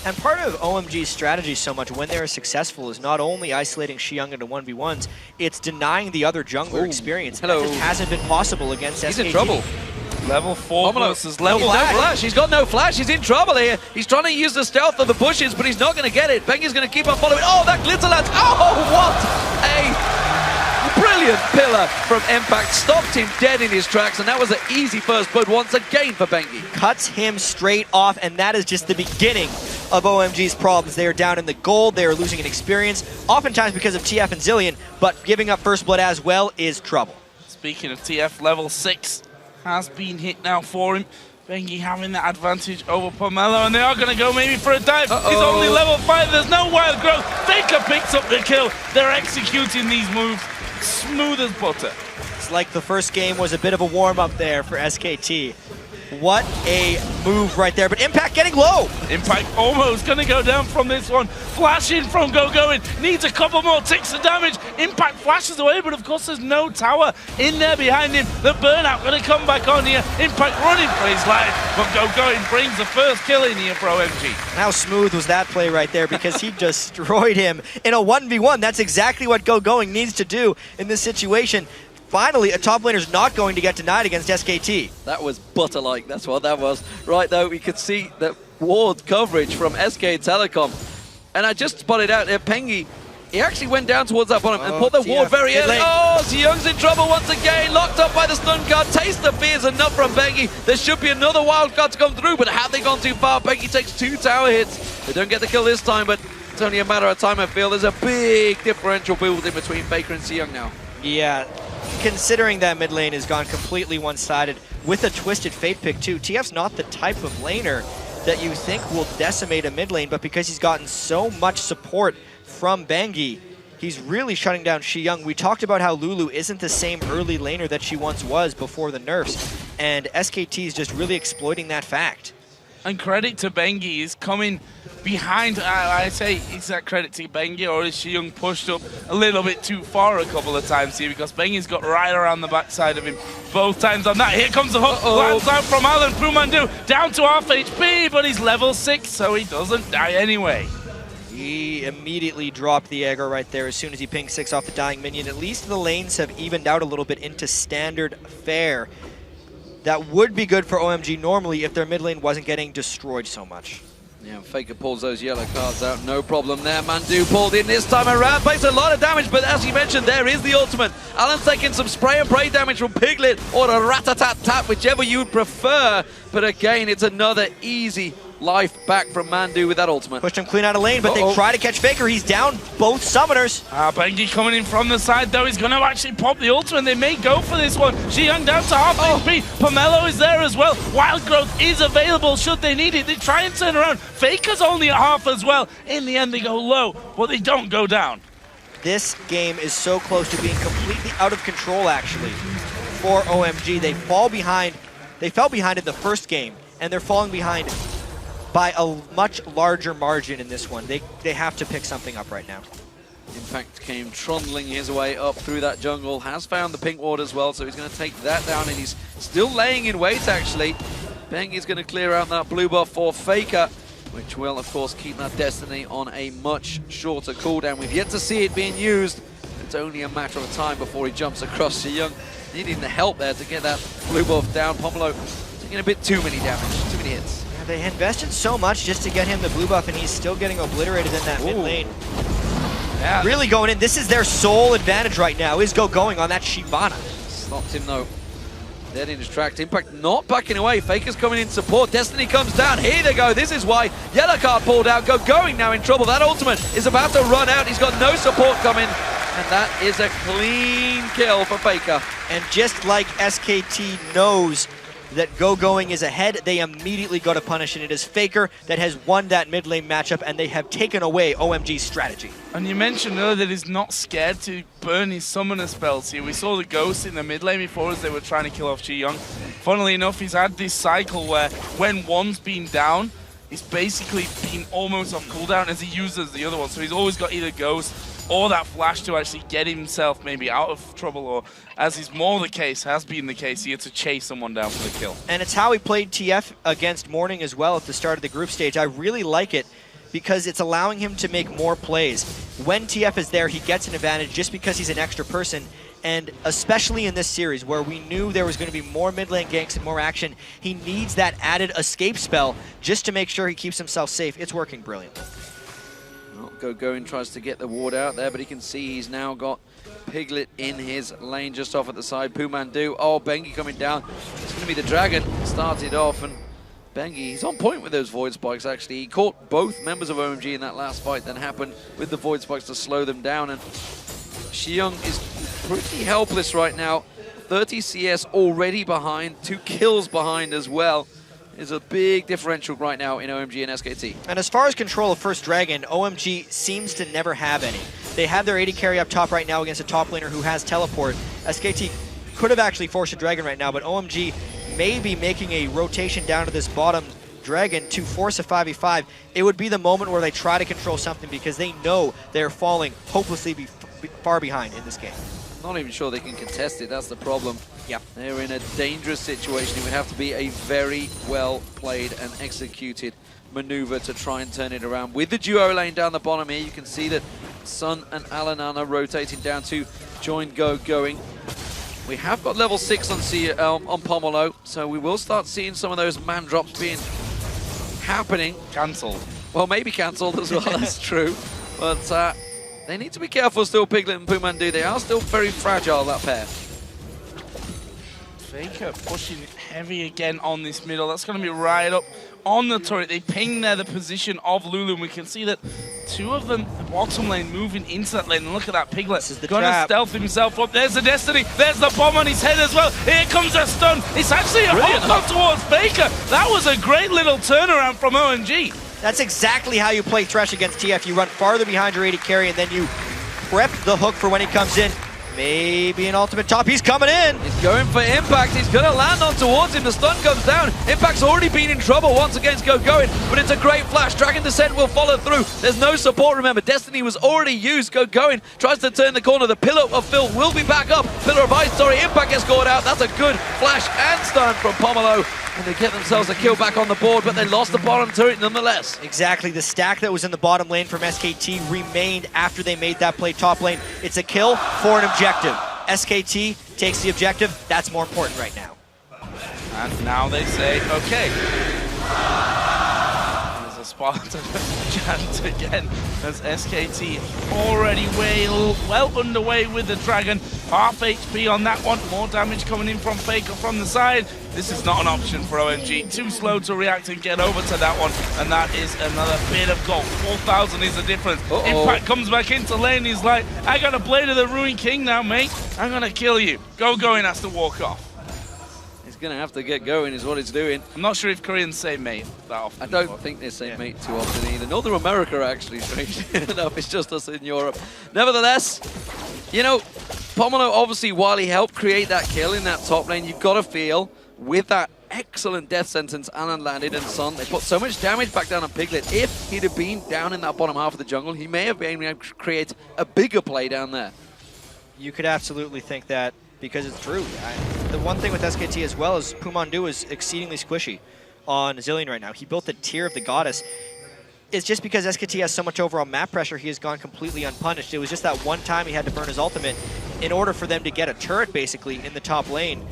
And part of OMG's strategy so much when they're successful is not only isolating Shiyung into 1v1s, it's denying the other jungler experience. Hello. That just hasn't been possible against SKT. He's in trouble. Level 4 versus level no flash. He's got no flash. He's in trouble here. He's trying to use the stealth of the bushes, but he's not going to get it. Bengi's going to keep on following. Oh, that glitter lance. Oh, what a brilliant pillar from Impact. Stopped him dead in his tracks, and that was an easy first blood once again for Bengi. Cuts him straight off, and that is just the beginning of OMG's problems. They are down in the gold. They are losing in experience, oftentimes because of TF and Zilean, but giving up first blood as well is trouble. Speaking of TF, level 6 has been hit now for him. Bengi having that advantage over Pomelo, and they are going to go maybe for a dive. He's only level 5. There's no wild growth. Faker picks up the kill. They're executing these moves smooth as butter. It's like the first game was a bit of a warm-up there for SKT. What a move right there, but Impact getting low. Impact almost going to go down from this one. Flashing from GoGoing, needs a couple more ticks of damage. Impact flashes away, but of course there's no tower in there behind him. The burnout going to come back on here. Impact running for his life, but GoGoing brings the first kill in here for OMG. How smooth was that play right there, because he destroyed him in a 1v1. That's exactly what GoGoing needs to do in this situation. Finally, a top laner's not going to get denied against SKT. That was butter-like, that's what that was. Right, though, we could see that ward coverage from SK Telecom. And I just spotted out there, Bengi, he actually went down towards that bottom and put the ward very early. Oh, Young's in trouble once again, locked up by the stun card. Taste the fear is enough from Bengi. There should be another wild card to come through, but have they gone too far? Bengi takes 2 tower hits. They don't get the kill this time, but it's only a matter of time, I feel. There's a big differential building between Faker and Young now. Yeah. Considering that mid lane has gone completely one-sided with a Twisted Fate pick too, TF's not the type of laner that you think will decimate a mid lane, but because he's gotten so much support from Bengi, he's really shutting down Young. We talked about how Lulu isn't the same early laner that she once was before the nerfs, and SKT is just really exploiting that fact. And credit to Bengi, he's coming behind. I say, is that credit to Bengi, or is Young pushed up a little bit too far a couple of times here? Because Bengi's got right around the backside of him both times on that. Here comes the hook, lands out from Alan Pumandu, down to half HP, but he's level 6, so he doesn't die anyway. He immediately dropped the aggro right there as soon as he pinged 6 off the dying minion. At least the lanes have evened out a little bit into standard fare. That would be good for OMG normally if their mid lane wasn't getting destroyed so much. Yeah, Faker pulls those yellow cards out, no problem there. Mandu pulled in this time around, takes a lot of damage, but as you mentioned, there is the ultimate. Alan's taking some spray and pray damage from Piglet, or a rat-a-tat-tat, whichever you'd prefer. But again, it's another easy life back from Mandu with that ultimate. Pushed him clean out of lane, but they try to catch Faker. He's down both summoners. Bengi coming in from the side, though. He's going to actually pop the ultimate. They may go for this one. Young down to half HP. Pomelo is there as well. Wild Growth is available should they need it. They try and turn around. Faker's only at half as well. In the end, they go low, but they don't go down. This game is so close to being completely out of control, actually, for OMG. They fall behind. They fell behind in the first game, and they're falling behind by a much larger margin in this one. They have to pick something up right now. Impact came trundling his way up through that jungle, has found the pink ward as well, so he's going to take that down, and he's still laying in wait, actually. Bengi's going to clear out that blue buff for Faker, which will, of course, keep that Destiny on a much shorter cooldown. We've yet to see it being used. It's only a matter of time before he jumps across to Young. Needing the help there to get that blue buff down. Pomelo taking a bit too many damage, too many hits. They invested so much just to get him the blue buff, and he's still getting obliterated in that mid lane. Yeah. Really going in. This is their sole advantage right now, is GoGoing on that Shyvana. Stopped him, though. Dead in his track. Impact not backing away. Faker's coming in support. Destiny comes down. Here they go. This is why yellow card pulled out. GoGoing now in trouble. That ultimate is about to run out. He's got no support coming. And that is a clean kill for Faker. And just like SKT knows that GoGoing is ahead, they immediately go to punish, and it is Faker that has won that mid lane matchup, and they have taken away OMG's strategy. And you mentioned earlier that he's not scared to burn his summoner spells here. We saw the Ghost in the mid lane before as they were trying to kill off Young. Funnily enough, he's had this cycle where when one's been down, he's basically been almost off cooldown as he uses the other one. So he's always got either Ghost or that flash to actually get himself maybe out of trouble, or as is more the case, has been the case here, to chase someone down for the kill. And it's how he played TF against Morning as well at the start of the group stage. I really like it because it's allowing him to make more plays. When TF is there, he gets an advantage just because he's an extra person, And especially in this series where we knew there was going to be more mid lane ganks and more action, he needs that added escape spell just to make sure he keeps himself safe. It's working brilliantly. Well, GoGoin tries to get the ward out there, but he can see he's now got Piglet in his lane just off at the side. Pumandu, oh, Bengi coming down. It's going to be the Dragon. Started off, and Bengi, he's on point with those Void Spikes, actually. He caught both members of OMG in that last fight that happened with the Void Spikes to slow them down, and Xiong is pretty helpless right now. 30 CS already behind, 2 kills behind as well. There's a big differential right now in OMG and SKT. And as far as control of First Dragon, OMG seems to never have any. They have their AD carry up top right now against a top laner who has teleport. SKT could have actually forced a Dragon right now, but OMG may be making a rotation down to this bottom Dragon to force a 5v5. It would be the moment where they try to control something because they know they're falling hopelessly far behind in this game. Not even sure they can contest it, that's the problem. Yeah. They're in a dangerous situation. It would have to be a very well played and executed maneuver to try and turn it around. With the duo lane down the bottom here, you can see that Sun and Alanan are rotating down to join GoGoin. We have got level 6 on Pomelo, so we will start seeing some of those man drops being happening. Cancelled. Well, maybe cancelled as well, that's true. But they need to be careful still, Piglet and Pumandu. They are still very fragile, that pair. Faker pushing heavy again on this middle. That's going to be right up on the turret. They ping there the position of Lulu, and we can see that 2 of them, the bottom lane, moving into that lane. And look at that Piglet. Going to stealth himself up. There's the Destiny. There's the bomb on his head as well. Here comes a stun. It's actually a hold on towards Faker. That was a great little turnaround from OMG. That's exactly how you play Thresh against TF. You run farther behind your AD carry, and then you prep the hook for when he comes in. Maybe an ultimate top. He's coming in. He's going for Impact. He's going to land on towards him. The stun comes down. Impact's already been in trouble once against GoGoin, but it's a great flash. Dragon Descent will follow through. There's no support, remember. Destiny was already used. GoGoin tries to turn the corner. The Pillar of Phil will be back up. Pillar of Ice, sorry. Impact gets caught out. That's a good flash and stun from Pomelo. And they get themselves a kill back on the board, but they lost the bottom turret nonetheless. Exactly. The stack that was in the bottom lane from SKT remained after they made that play top lane. It's a kill for an objective. SKT takes the objective. That's more important right now. And now they say, okay. There's a Spartan chant again as SKT already well underway with the Dragon. Half HP on that one. More damage coming in from Faker from the side. This is not an option for OMG. Too slow to react and get over to that one. And that is another bit of gold. 4,000 is the difference. Impact comes back into lane. He's like, I got a Blade of the Ruined King now, mate. I'm going to kill you. GoGoin has to walk off. He's going to have to get going is what he's doing. I'm not sure if Koreans say mate that often. I don't think they say mate too often either. Northern America, actually, strangely enough. It's just us in Europe. Nevertheless, you know, Pomelo, obviously, while he helped create that kill in that top lane, you've got to feel with that excellent death sentence Alan landed and Sun, they put so much damage back down on Piglet. If he'd have been down in that bottom half of the jungle, he may have been able to create a bigger play down there. You could absolutely think that because it's true. The one thing with SKT as well is Pumandu is exceedingly squishy on Zilean right now. He built the Tear of the Goddess. It's just because SKT has so much overall map pressure, he has gone completely unpunished. It was just that one time he had to burn his ultimate in order for them to get a turret, basically, in the top lane.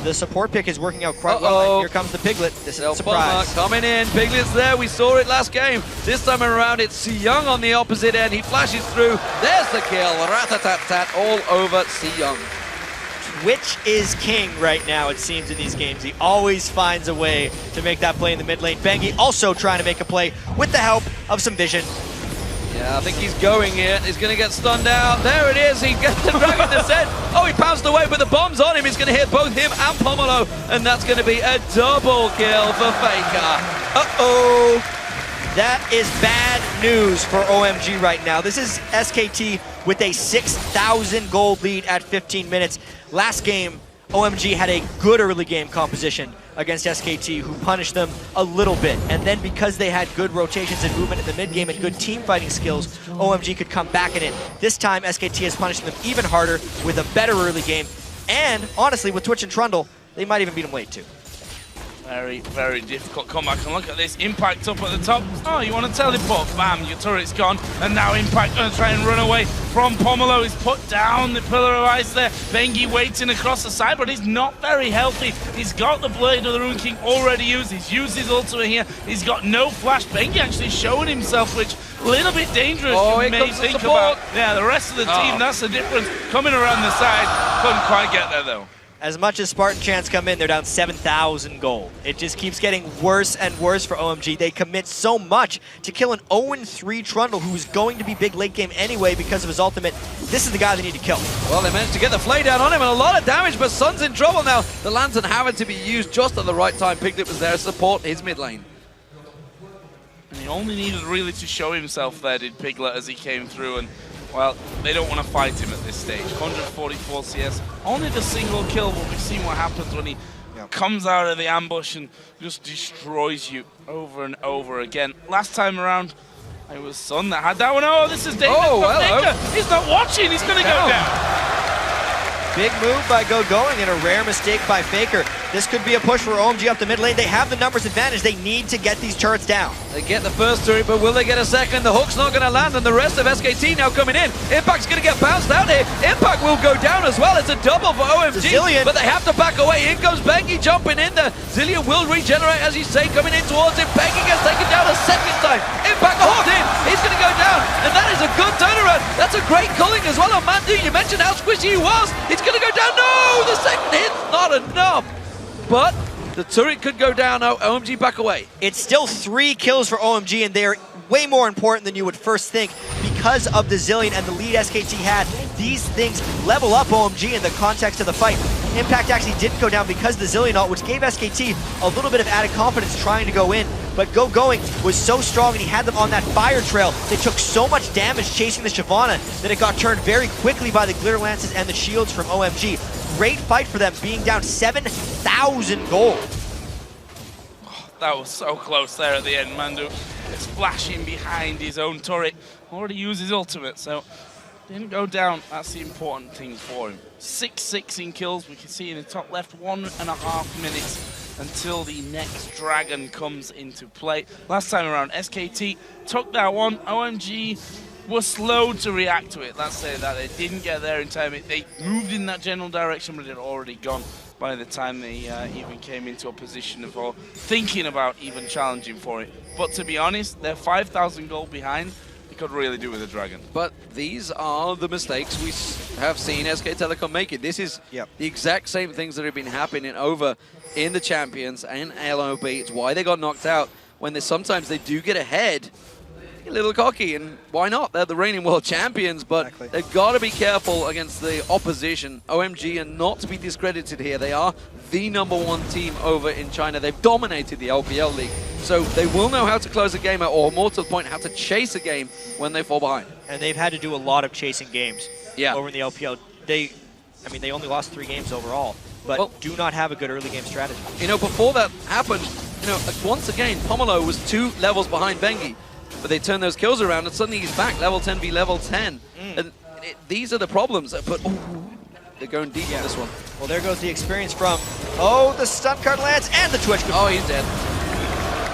The support pick is working out quite well. Here comes the Piglet. This is a surprise. Coming in. Piglet's there. We saw it last game. This time around, it's Xiong on the opposite end. He flashes through. There's the kill. Rat-a-tat-tat all over Xiong. Twitch is king right now, it seems, in these games. He always finds a way to make that play in the mid lane. Bengi also trying to make a play with the help of some vision. Yeah, I think he's going here. He's going to get stunned out. There it is. He gets the Dragon Descent. Oh, he pounced away, but the bomb's on him. He's going to hit both him and Pomelo, and that's going to be a double kill for Faker. Uh-oh. That is bad news for OMG right now. This is SKT with a 6,000 gold lead at 15 minutes. Last game, OMG had a good early game composition against SKT, who punished them a little bit. And then because they had good rotations and movement in the mid game and good team fighting skills, OMG could come back in it. This time, SKT is punishing them even harder with a better early game. And honestly, with Twitch and Trundle, they might even beat them late too. Very, very difficult. Come back and look at this. Impact up at the top. Oh, you want to teleport? Bam, your turret's gone. And now Impact going to try and run away from Pomelo. He's put down the pillar of ice there. Bengi waiting across the side, but he's not very healthy. He's got the Blade of the Rune King already used. He's used his ultimate here. He's got no flash. Bengi actually showing himself, which a little bit dangerous. Oh, you here may comes the think support. about. Yeah, the rest of the team, that's the difference. Coming around the side, couldn't quite get there though. As much as Spartan Chance come in, they're down 7,000 gold. It just keeps getting worse and worse for OMG. They commit so much to kill an 0-3 Trundle, who's going to be big late game anyway because of his ultimate. This is the guy they need to kill. Well, they managed to get the flay down on him and a lot of damage, but Sun's in trouble now. The Lantern having to be used just at the right time. Piglet was there to support his mid lane. And he only needed really to show himself there, did Piglet, as he came through. And well, they don't want to fight him at this stage. 144 CS, only the single kill, but we've seen what happens when he comes out of the ambush and just destroys you over and over again. Last time around, it was Sun that had that one. Oh, this is Daker. Oh, hello. He's not watching, he's going to go down. Big move by Going and a rare mistake by Faker. This could be a push for OMG up the mid lane. They have the numbers advantage. They need to get these turrets down. They get the first turret, but will they get a second? The hook's not going to land, and the rest of SKT now coming in. Impact's going to get bounced out here. Impact will go down as well. It's a double for OMG, Zilean. but they have to back away. In comes Bengi jumping in there. Zilean will regenerate, as you say, coming in towards him. Bengi gets taken down a second time. Impact hooked in. He's going to go down, and that is a good turnaround. That's a great culling as well on Mandu. You mentioned how squishy he was. He's going to go down. No, the second hit's not enough. But the turret could go down now. OMG back away. It's still 3 kills for OMG, and they're way more important than you would first think because of the Zilean and the lead SKT had. These things level up OMG in the context of the fight. Impact actually didn't go down because of the Zilean ult, which gave SKT a little bit of added confidence trying to go in. But Going was so strong, and he had them on that fire trail. They took so much damage chasing the Shyvana that it got turned very quickly by the Glitter Lances and the shields from OMG. Great fight for them, being down 7,000 gold. That was so close there at the end. Mandu is flashing behind his own turret. Already used his ultimate, so didn't go down. That's the important thing for him. 6-6 in kills. We can see in the top left, 1.5 minutes until the next dragon comes into play. Last time around, SKT took that one. OMG was slow to react to it. Let's say that they didn't get there in time. They moved in that general direction, but it had already gone by the time they even came into a position of thinking about even challenging for it. But to be honest, they're 5,000 gold behind. They could really do with a dragon. But these are the mistakes we have seen SK Telecom make it. This is the exact same things that have been happening over in the Champions and LOB. It's why they got knocked out. When sometimes they do get ahead, a little cocky, and why not? They're the reigning world champions, but they've got to be careful against the opposition. OMG are not to be discredited here. They are the #1 team over in China. They've dominated the LPL League, so they will know how to close a game out, or more to the point, how to chase a game when they fall behind. And they've had to do a lot of chasing games over in the LPL. They only lost 3 games overall, but do not have a good early game strategy. You know, before that happened, once again, Pomelo was 2 levels behind Bengi. But they turn those kills around, and suddenly he's back, level 10 v level 10. And these are the problems. But they're going deep on this one. Well, there goes the experience from, the stun card lands and the Twitch. Oh, he's dead.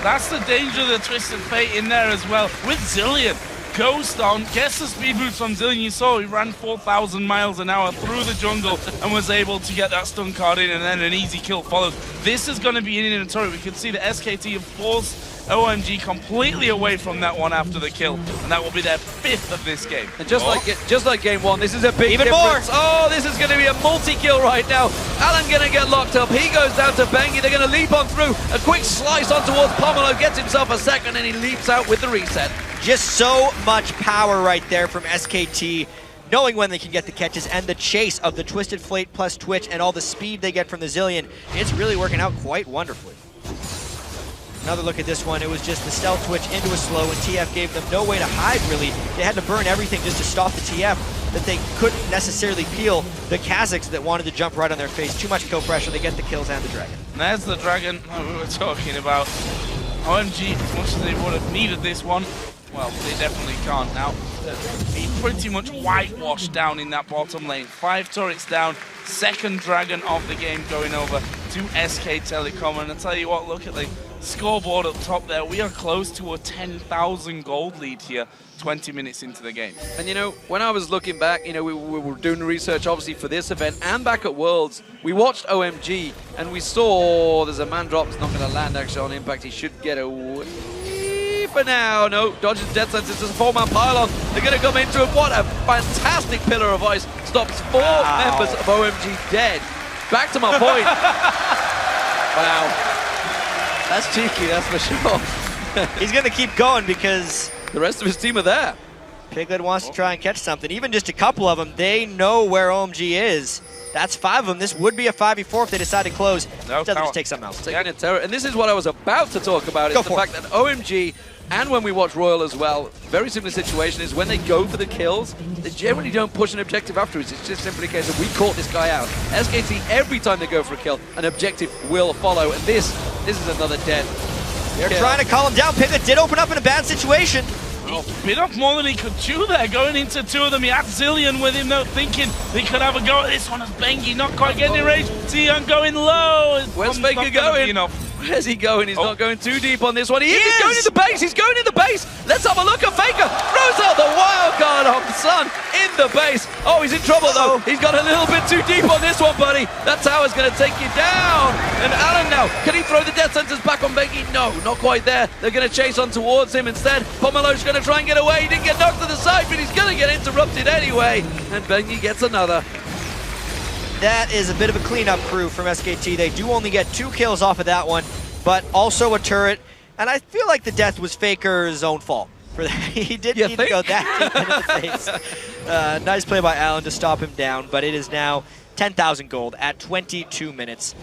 That's the danger of the Twisted Fate in there as well. With Zilean, Ghost on, gets the speed boost from Zilean. You saw he ran 4,000 miles an hour through the jungle and was able to get that stun card in, and then an easy kill follows. This is going to be in a turret. We can see the SKT have forced OMG completely away from that one after the kill, and that will be their 5th of this game. And just like game 1, this is a big difference. Oh, this is going to be a multi-kill right now. Alan going to get locked up. He goes down to Bengi. They're going to leap on through. A quick slice on towards Pomelo, gets himself a second, and he leaps out with the reset. Just so much power right there from SKT, knowing when they can get the catches, and the chase of the Twisted Fate plus Twitch and all the speed they get from the Zilean. It's really working out quite wonderfully. Another look at this one, it was just the stealth Twitch into a slow, and TF gave them no way to hide, really. They had to burn everything just to stop the TF, that they couldn't necessarily peel the Kazakhs that wanted to jump right on their face. Too much kill pressure, they get the kills and the dragon. There's the dragon we were talking about. OMG, as much as they would have needed this one, Well, they definitely can't now. He pretty much whitewashed down in that bottom lane. 5 turrets down, second Dragon of the game going over to SK Telecom. And I tell you what, look at the scoreboard up top there. We are close to a 10,000 gold lead here, 20 minutes into the game. And you know, when I was looking back, you know, we were doing research obviously for this event and back at Worlds, we watched OMG and we saw there's a man drop. It's not going to land actually on impact. He should get away for now. No, dodges death sentence. There's a 4-man pylon. They're going to come into it. What a fantastic pillar of ice. Stops 4 members of OMG dead. Back to my point. Wow. That's cheeky, that's for sure. He's going to keep going because the rest of his team are there. Piglet wants to try and catch something. Even just a couple of them, they know where OMG is. That's 5 of them. This would be a 5v4 if they decide to close. No, doesn't just take something else. Taking a terror. And this is what I was about to talk about, is the fact that OMG, and when we watch Royal as well, very similar situation is when they go for the kills, they generally don't push an objective afterwards. It's just simply a case of we caught this guy out. SKT, every time they go for a kill, an objective will follow. And this is another dead. They're trying to call him down. Piglet did open up in a bad situation. Oh, bit off more than he could chew there, going into 2 of them. He had Zilean with him though, thinking he could have a go at this one as Bengi not quite getting in range. Xiyoung going low. Where's Faker going? Where's he going? He's not going too deep on this one. He is! He's going in the base! He's going in the base! Let's have a look at Faker! Throws out the wild card of the Sun in the base. Oh, he's in trouble though. He's got a little bit too deep on this one, buddy. That tower's going to take you down. And Alan now, can he throw the death sentence back on Bengi? No, not quite there. They're going to chase on towards him instead. Pomelo's going to try and get away. He didn't get knocked to the side, but he's going to get interrupted anyway. And Bengi gets another. That is a bit of a cleanup crew from SKT. They do only get 2 kills off of that one, but also a turret. And I feel like the death was Faker's own fault for that. He didn't need to go that deep into the face. Nice play by Alan to stop him down, but it is now 10,000 gold at 22 minutes.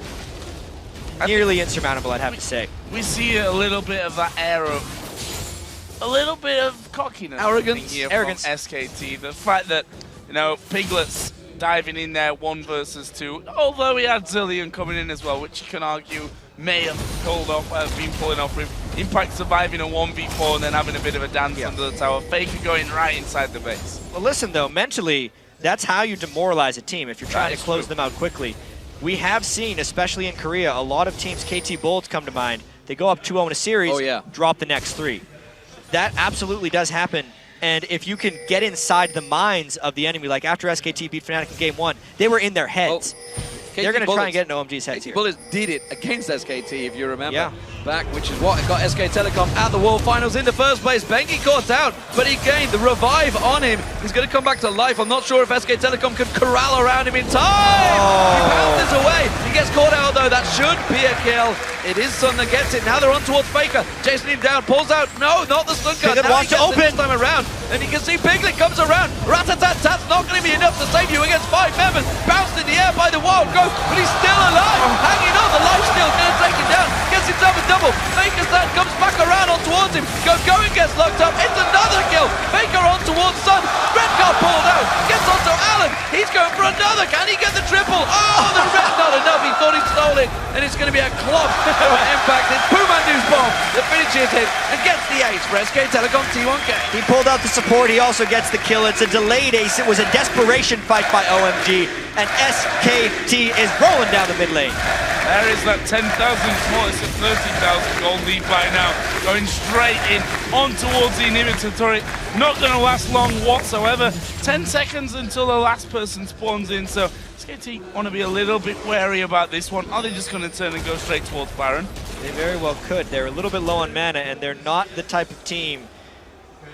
Nearly insurmountable, I'd have to say. We see a little bit of that air of, a little bit of cockiness. Arrogance. Here from SKT. The fact that, you know, Piglet's diving in there 1 versus 2, although he had Zilean coming in as well, which you can argue may have been pulling off with Impact surviving a 1v4 and then having a bit of a dance under the tower. Faker going right inside the base. Well, listen though, mentally, that's how you demoralize a team if you're trying to close them out quickly. We have seen, especially in Korea, a lot of teams, KT Bullets come to mind, they go up 2-0 in a series, drop the next 3. That absolutely does happen. And if you can get inside the minds of the enemy, like after SKT beat Fnatic in Game 1, they were in their heads. They're going to try and get in OMG's heads here. Bullets did it against SKT, if you remember. Back, which is what got SK Telecom at the World Finals in the first place. Bengi caught out, but he gained the revive on him. He's going to come back to life. I'm not sure if SK Telecom could corral around him in time. He bounces away. He gets caught out, though. That should be a kill. It is Sun that gets it. Now they're on towards Faker. Chasing him down. Pulls out. No, not the stun card. Piglet wants to open. This time around. And you can see Piglet comes around. Rat-a-tat-tat's not going to be enough to save you against 5 members. Bounced in the air by the Wild Growth, but he's still alive. Hanging on. The life steal going to take him down. Gets himself a double. Faker's that comes back around on towards him. Going gets locked up. It's another kill. Faker on towards Sun. Red card pulled out. Gets onto Alan. He's going for another. Can he get the triple? Oh, the red not enough. He thought he stole it. And it's going to be a club for Impact. It's Pumandu's bomb that finishes it and gets the ace for SK Telecom T1K. He pulled out the support. He also gets the kill. It's a delayed ace. It was a desperation fight by OMG. And SKT is rolling down the mid lane. There is that 10,000 small. It's a 30,000 gold lead by now. Going straight in on towards the inhibitor turret. Not going to last long whatsoever. 10 seconds until the last person spawns in. So SKT want to be a little bit wary about this one. Are they just going to turn and go straight towards Baron? They very well could. They're a little bit low on mana, and they're not the type of team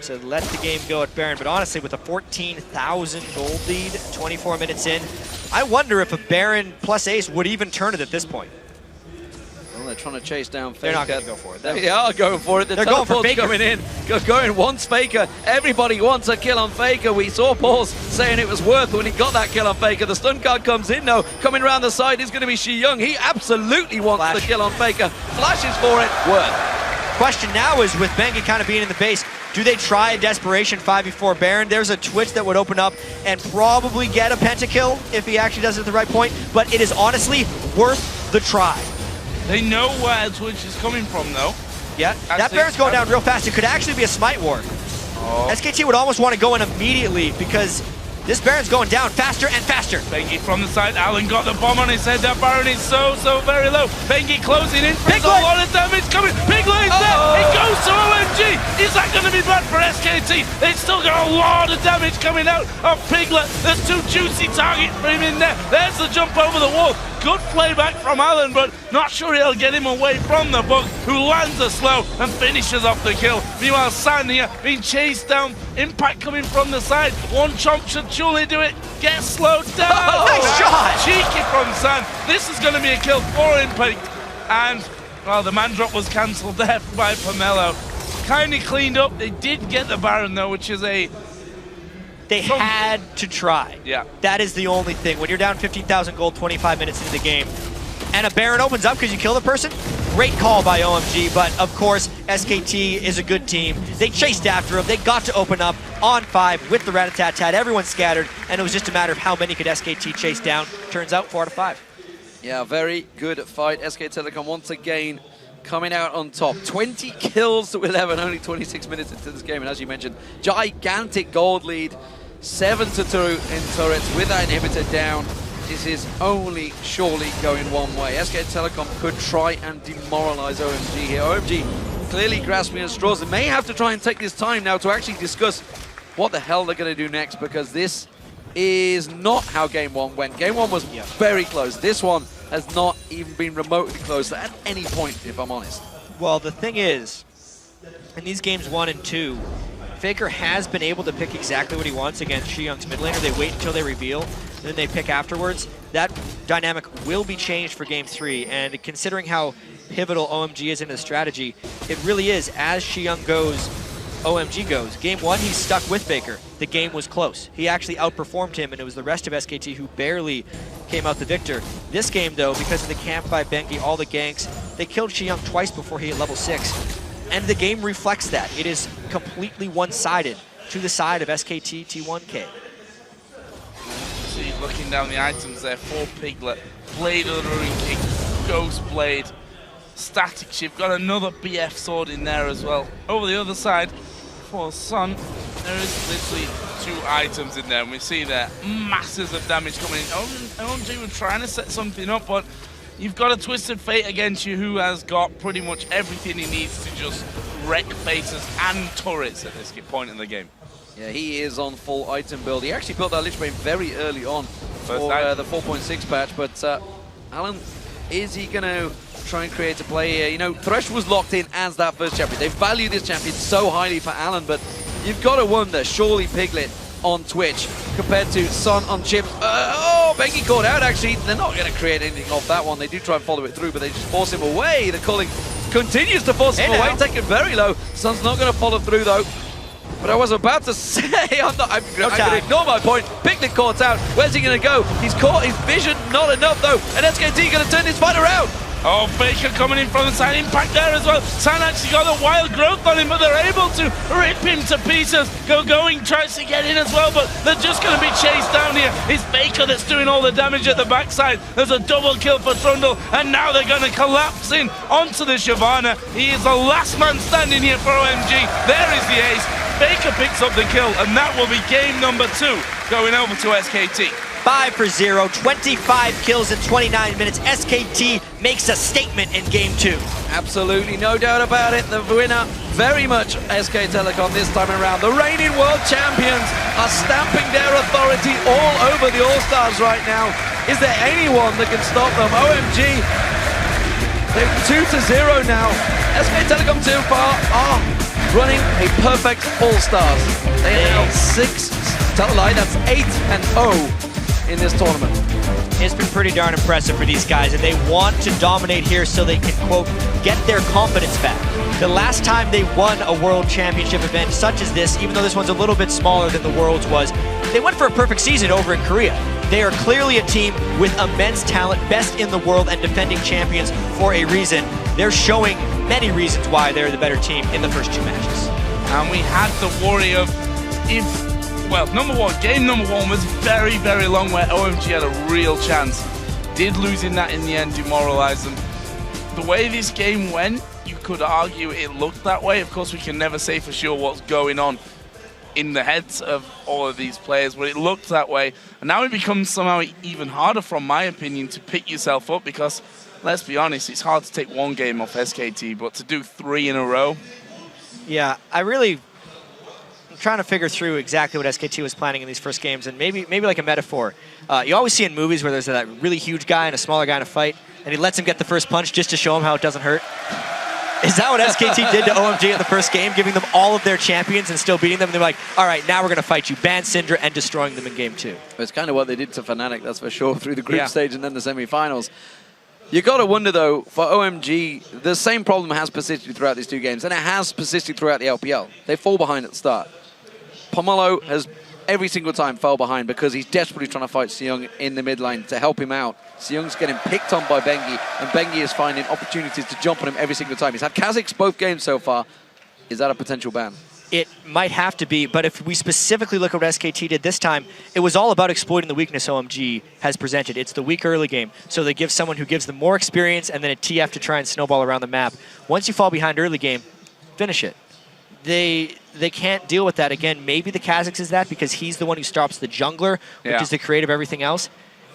to let the game go at Baron. But honestly, with a 14,000 gold lead, 24 minutes in, I wonder if a Baron plus ace would even turn it at this point. Well, they're trying to chase down Faker. They're not going to go for it. They are going for it. They're going for Faker. Coming in. Going wants Faker. Everybody wants a kill on Faker. We saw Paul saying it was worth when he got that kill on Faker. The stun card comes in though. Coming around the side is going to be Xiyoung. He absolutely wants the kill on Faker. Flashes for it. Worth. Question now is, with Bengi kind of being in the base, do they try a desperation 5v4 Baron? There's a Twitch that would open up and probably get a pentakill if he actually does it at the right point, but it is honestly worth the try. They know where Twitch is coming from though. Yeah, that Baron's going down real fast. It could actually be a smite ward. SKT would almost want to go in immediately because this Baron's going down faster and faster. Bengi from the side. Alan got the bomb on his head. That Baron is so very low. Bengi closing in. There's a lot of damage coming. Piglet is there. It goes to OMG. Is that going to be bad for SKT? They've still got a lot of damage coming out of Piglet. There's 2 juicy targets for him in there. There's the jump over the wall. Good playback from Alan, but not sure he'll get him away from the bug, who lands a slow and finishes off the kill. Meanwhile, San here being chased down. Impact coming from the side. One chomp should surely do it. Get slowed down. Nice shot. Cheeky from San. This is going to be a kill for Impact. And, well, the man drop was cancelled there by Pomelo. Kindly cleaned up. They did get the Baron, though, which is a... They had to try. Yeah. That is the only thing. When you're down 15,000 gold 25 minutes into the game, and a Baron opens up because you kill the person, great call by OMG, but of course, SKT is a good team. They chased after him. They got to open up on 5 with the Rat-a-tat-tat. Everyone scattered, and it was just a matter of how many could SKT chase down. Turns out 4 out of 5. Yeah, very good fight. SK Telecom once again coming out on top. 20 kills to 11, only 26 minutes into this game. And as you mentioned, gigantic gold lead. 7-2 in turrets with that inhibitor down. This is only surely going one way. SK Telecom could try and demoralize OMG here. OMG clearly grasping at straws. They may have to try and take this time now to actually discuss what the hell they're going to do next, because this is not how Game 1 went. Game 1 was very close. This one has not even been remotely close at any point, if I'm honest. Well, the thing is, in these games 1 and 2, Faker has been able to pick exactly what he wants against Xiyoung's mid laner. They wait until they reveal, then they pick afterwards. That dynamic will be changed for Game 3, and considering how pivotal OMG is in the strategy, it really is. As Xiyoung goes, OMG goes. Game 1, he's stuck with Faker. The game was close. He actually outperformed him, and it was the rest of SKT who barely came out the victor. This game, though, because of the camp by Bengi, all the ganks, they killed Xiyoung twice before he hit level 6. And the game reflects that. It is completely one-sided to the side of SKT T1K. See, looking down the items there, 4 Piglet, Blade of the Ruin King, Ghost Blade, Static Shift, got another BF sword in there as well. Over the other side, for Sun, there is literally 2 items in there, and we see there masses of damage coming in. OMG were trying to set something up, but you've got a Twisted Fate against you who has got pretty much everything he needs to just wreck bases and turrets at this point in the game. Yeah, he is on full item build. He actually built that Lich Bane very early on for the 4.6 patch, but Alan, is he going to try and create a play here? You know, Thresh was locked in as that first champion. They value this champion so highly for Alan, but you've got to wonder, surely Piglet on Twitch compared to Sun on Chips. Bengi caught out actually. They're not going to create anything off that one. They do try and follow it through, but they just force him away. The culling continues to force him away, take it very low. Sun's not going to follow through though. But I was about to say, I'm going to ignore my point. Piglet caught out. Where's he going to go? He's caught his vision. Not enough though. And SKT going to turn this fight around. Oh, Faker coming in from the side, Impact there as well. San actually got a wild growth on him, but they're able to rip him to pieces. Going tries to get in as well, but they're just going to be chased down here. It's Faker that's doing all the damage at the backside. There's a double kill for Trundle, and now they're going to collapse in onto the Shyvana. He is the last man standing here for OMG. There is the ace. Faker picks up the kill, and that will be game number 2 going over to SKT. 5-0, 25 kills in 29 minutes. SKT makes a statement in Game 2. Absolutely, no doubt about it. The winner, very much SK Telecom this time around. The reigning world champions are stamping their authority all over the All-Stars right now. Is there anyone that can stop them? OMG, they're 2-0 now. SK Telecom so far are running a perfect All-Stars. They are now 8-0. In this tournament. It's been pretty darn impressive for these guys, and they want to dominate here so they can, quote, get their confidence back. The last time they won a World Championship event such as this, even though this one's a little bit smaller than the Worlds was, they went for a perfect season over in Korea. They are clearly a team with immense talent, best in the world and defending champions for a reason. They're showing many reasons why they're the better team in the first 2 matches. And we had the worry of if... Well, game number one was very, very long where OMG had a real chance. Did losing that in the end demoralize them. The way this game went, you could argue it looked that way. Of course, we can never say for sure what's going on in the heads of all of these players, but it looked that way. And now it becomes somehow even harder, from my opinion, to pick yourself up because, let's be honest, it's hard to take one game off SKT, but to do 3 in a row. Yeah, I'm trying to figure through exactly what SKT was planning in these first games, and maybe like a metaphor. You always see in movies where there's that really huge guy and a smaller guy in a fight, and he lets him get the first punch just to show him how it doesn't hurt. Is that what SKT did to OMG at the first game, giving them all of their champions and still beating them? And they're like, all right, now we're going to fight you. Ban Syndra and destroying them in game 2. It's kind of what they did to Fnatic, that's for sure, through the group stage and then the semi-finals. You got to wonder, though, for OMG, the same problem has persisted throughout these 2 games, and it has persisted throughout the LPL. They fall behind at the start. Pomelo has every single time fell behind because he's desperately trying to fight Seyoung in the mid lane to help him out. Seyoung's getting picked on by Bengi, and Bengi is finding opportunities to jump on him every single time. He's had Kha'Zix both games so far. Is that a potential ban? It might have to be, but if we specifically look at what SKT did this time, it was all about exploiting the weakness OMG has presented. It's the weak early game, so they give someone who gives them more experience and then a TF to try and snowball around the map. Once you fall behind early game, finish it. They can't deal with that. Again, maybe the Kha'Zix is that because he's the one who stops the jungler, which is the creator of everything else.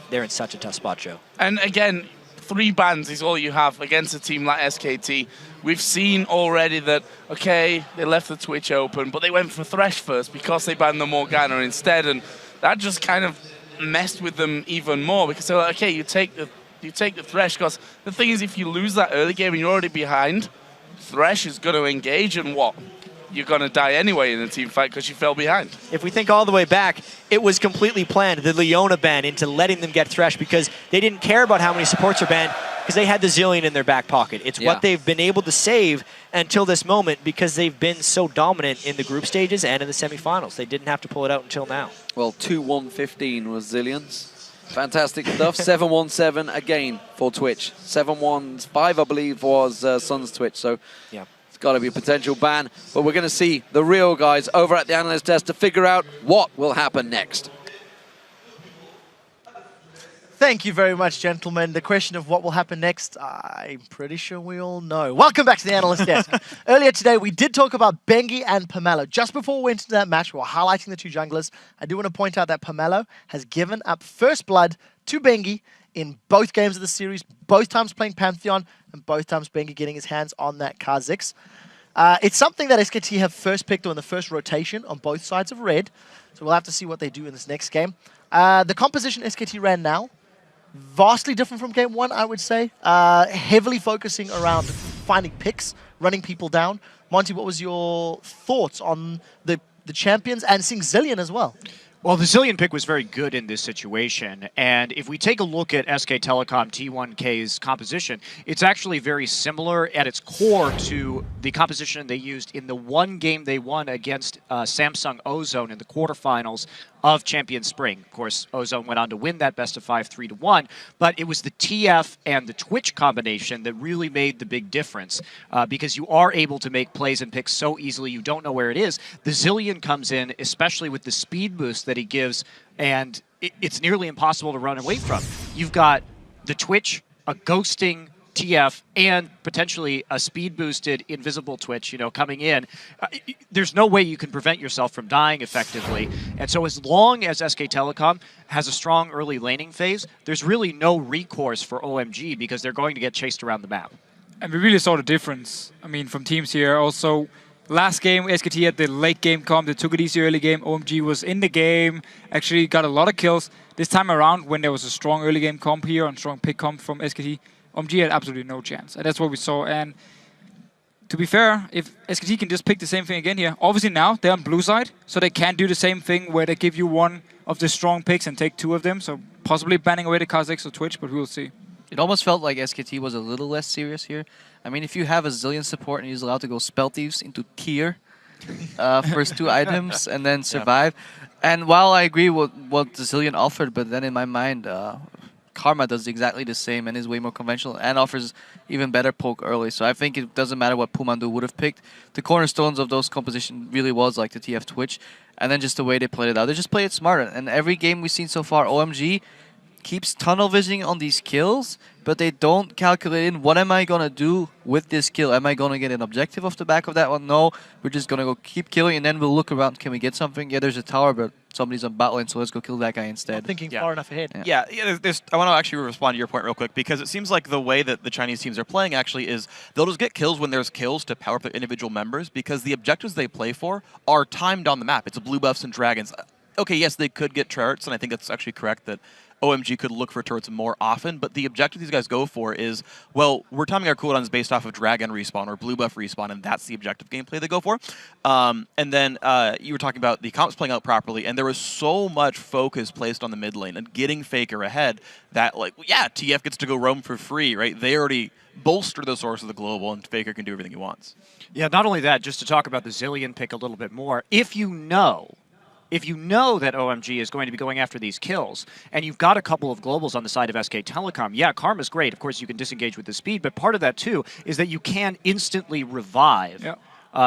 They're in such a tough spot, Joe. And again, 3 bans is all you have against a team like SKT. We've seen already that, okay, they left the Twitch open, but they went for Thresh first because they banned the Morgana instead, and that just kind of messed with them even more because they're like, okay, you take the Thresh, because the thing is, if you lose that early game and you're already behind, Thresh is going to engage, and what? You're going to die anyway in a team fight because you fell behind. If we think all the way back, it was completely planned, the Leona ban, into letting them get Thresh because they didn't care about how many supports are banned because they had the Zilean in their back pocket. It's what they've been able to save until this moment because they've been so dominant in the group stages and in the semifinals. They didn't have to pull it out until now. Well, 2-1-15 was Zilean's. Fantastic stuff. 7-1-7 again for Twitch. 7-1-5, I believe, was Sun's Twitch. So yeah. It's got to be a potential ban, but we're going to see the real guys over at the analyst desk to figure out what will happen next. Thank you very much, gentlemen. The question of what will happen next, I'm pretty sure we all know. Welcome back to the analyst desk. Earlier today, we did talk about Bengi and Pomelo. Just before we went into that match, we were highlighting the 2 junglers. I do want to point out that Pomelo has given up first blood to Bengi in both games of the series, both times playing Pantheon, and both times Bengi getting his hands on that Kha'Zix. It's something that SKT have first picked on the first rotation on both sides of red, so we'll have to see what they do in this next game. The composition SKT ran now, vastly different from game 1, I would say. Heavily focusing around finding picks, running people down. Monty, what was your thoughts on the champions and seeing Zilean as well? Well, the Zilean pick was very good in this situation, and if we take a look at SK Telecom T1K's composition, it's actually very similar at its core to the composition they used in the one game they won against Samsung Ozone in the quarterfinals of Champion Spring. Of course, Ozone went on to win that best-of-5 3-1, but it was the TF and the Twitch combination that really made the big difference because you are able to make plays and picks so easily you don't know where it is. The Zilean comes in, especially with the speed boost that he gives, and it's nearly impossible to run away from. You've got the Twitch, a ghosting TF, and potentially a speed-boosted invisible Twitch, coming in. There's no way you can prevent yourself from dying effectively. And so as long as SK Telecom has a strong early laning phase, there's really no recourse for OMG because they're going to get chased around the map. And we really saw the difference, from teams here. Also, last game, SKT had the late game comp. They took it easy early game. OMG was in the game, actually got a lot of kills. This time around, when there was a strong early game comp here and strong pick comp from SKT, OMG had absolutely no chance. And that's what we saw. And to be fair, if SKT can just pick the same thing again here, obviously now they're on blue side, so they can't do the same thing where they give you one of the strong picks and take 2 of them. So possibly banning away the Kha'Zix or Twitch, but we'll see. It almost felt like SKT was a little less serious here. If you have a Zilean support and he's allowed to go Spell Thieves into tier, first 2 items, and then survive. And while I agree with what the Zilean offered, but then in my mind, Karma does exactly the same and is way more conventional and offers even better poke early. So I think it doesn't matter what Pumandu would have picked. The cornerstones of those composition really was like the TF Twitch, and then just the way they played it out. They just played it smarter. And every game we've seen so far, OMG keeps tunnel visioning on these kills, but they don't calculate in what am I gonna do with this kill. Am I gonna get an objective off the back of that one? No, we're just gonna go keep killing, and then we'll look around. Can we get something? Yeah, there's a tower, but somebody's on bot lane, so let's go kill that guy instead. Thinking far enough ahead. Yeah, I want to actually respond to your point real quick, because it seems like the way that the Chinese teams are playing actually is they'll just get kills when there's kills to power up their individual members, because the objectives they play for are timed on the map. It's blue buffs and dragons. Okay, yes, they could get turrets, and I think that's actually correct that OMG could look for turrets more often, but the objective these guys go for is, well, we're timing our cooldowns based off of dragon respawn or blue buff respawn, and that's the objective gameplay they go for. And then you were talking about the comps playing out properly, and there was so much focus placed on the mid lane and getting Faker ahead that, like, yeah, TF gets to go roam for free, right? They already bolster the source of the global, and Faker can do everything he wants. Yeah, not only that, just to talk about the Zilean pick a little bit more, if you know that OMG is going to be going after these kills, and you've got a couple of globals on the side of SK Telecom, yeah, Karma's great. Of course, you can disengage with the speed, but part of that, too, is that you can instantly revive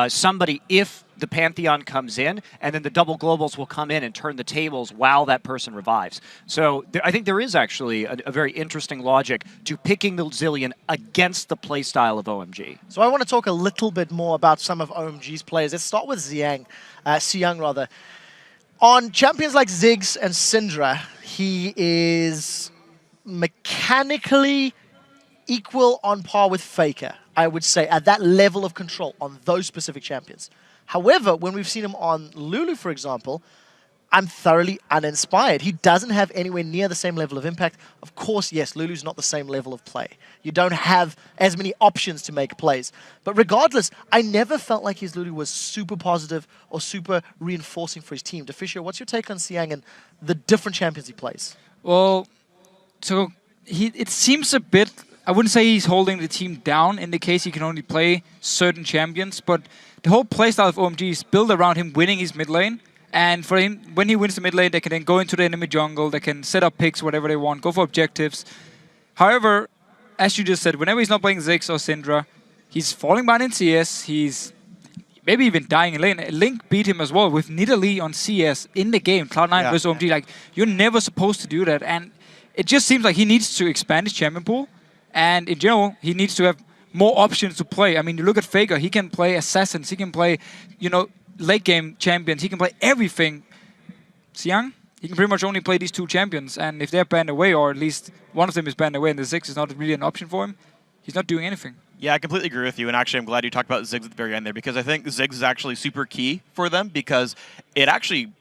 somebody if the Pantheon comes in, and then the double globals will come in and turn the tables while that person revives. So I think there is actually a very interesting logic to picking the Zilean against the playstyle of OMG. So I want to talk a little bit more about some of OMG's players. Let's start with Xiang. On champions like Ziggs and Syndra, he is mechanically equal on par with Faker, I would say, at that level of control on those specific champions. However, when we've seen him on Lulu, for example, I'm thoroughly uninspired. He doesn't have anywhere near the same level of impact. Of course, yes, Lulu's not the same level of play. You don't have as many options to make plays. But regardless, I never felt like his Lulu was super positive or super reinforcing for his team. Deficio, what's your take on Xiang and the different champions he plays? Well, so it seems a bit, I wouldn't say he's holding the team down in the case he can only play certain champions, but the whole playstyle of OMG is built around him winning his mid lane. And for him, when he wins the mid lane, they can then go into the enemy jungle, they can set up picks, whatever they want, go for objectives. However, as you just said, whenever he's not playing Ziggs or Syndra, he's falling behind in CS, he's maybe even dying in lane. Link beat him as well with Nidalee on CS in the game, Cloud9 versus OMG. Like, you're never supposed to do that. And it just seems like he needs to expand his champion pool. And in general, he needs to have more options to play. I mean, you look at Faker, he can play Assassins, he can play, late game champions, he can play everything. Xiang, he can pretty much only play these two champions, and if they're banned away, or at least one of them is banned away and the Ziggs is not really an option for him, he's not doing anything. Yeah, I completely agree with you, and actually I'm glad you talked about Ziggs at the very end there, because I think Ziggs is actually super key for them, because it actually,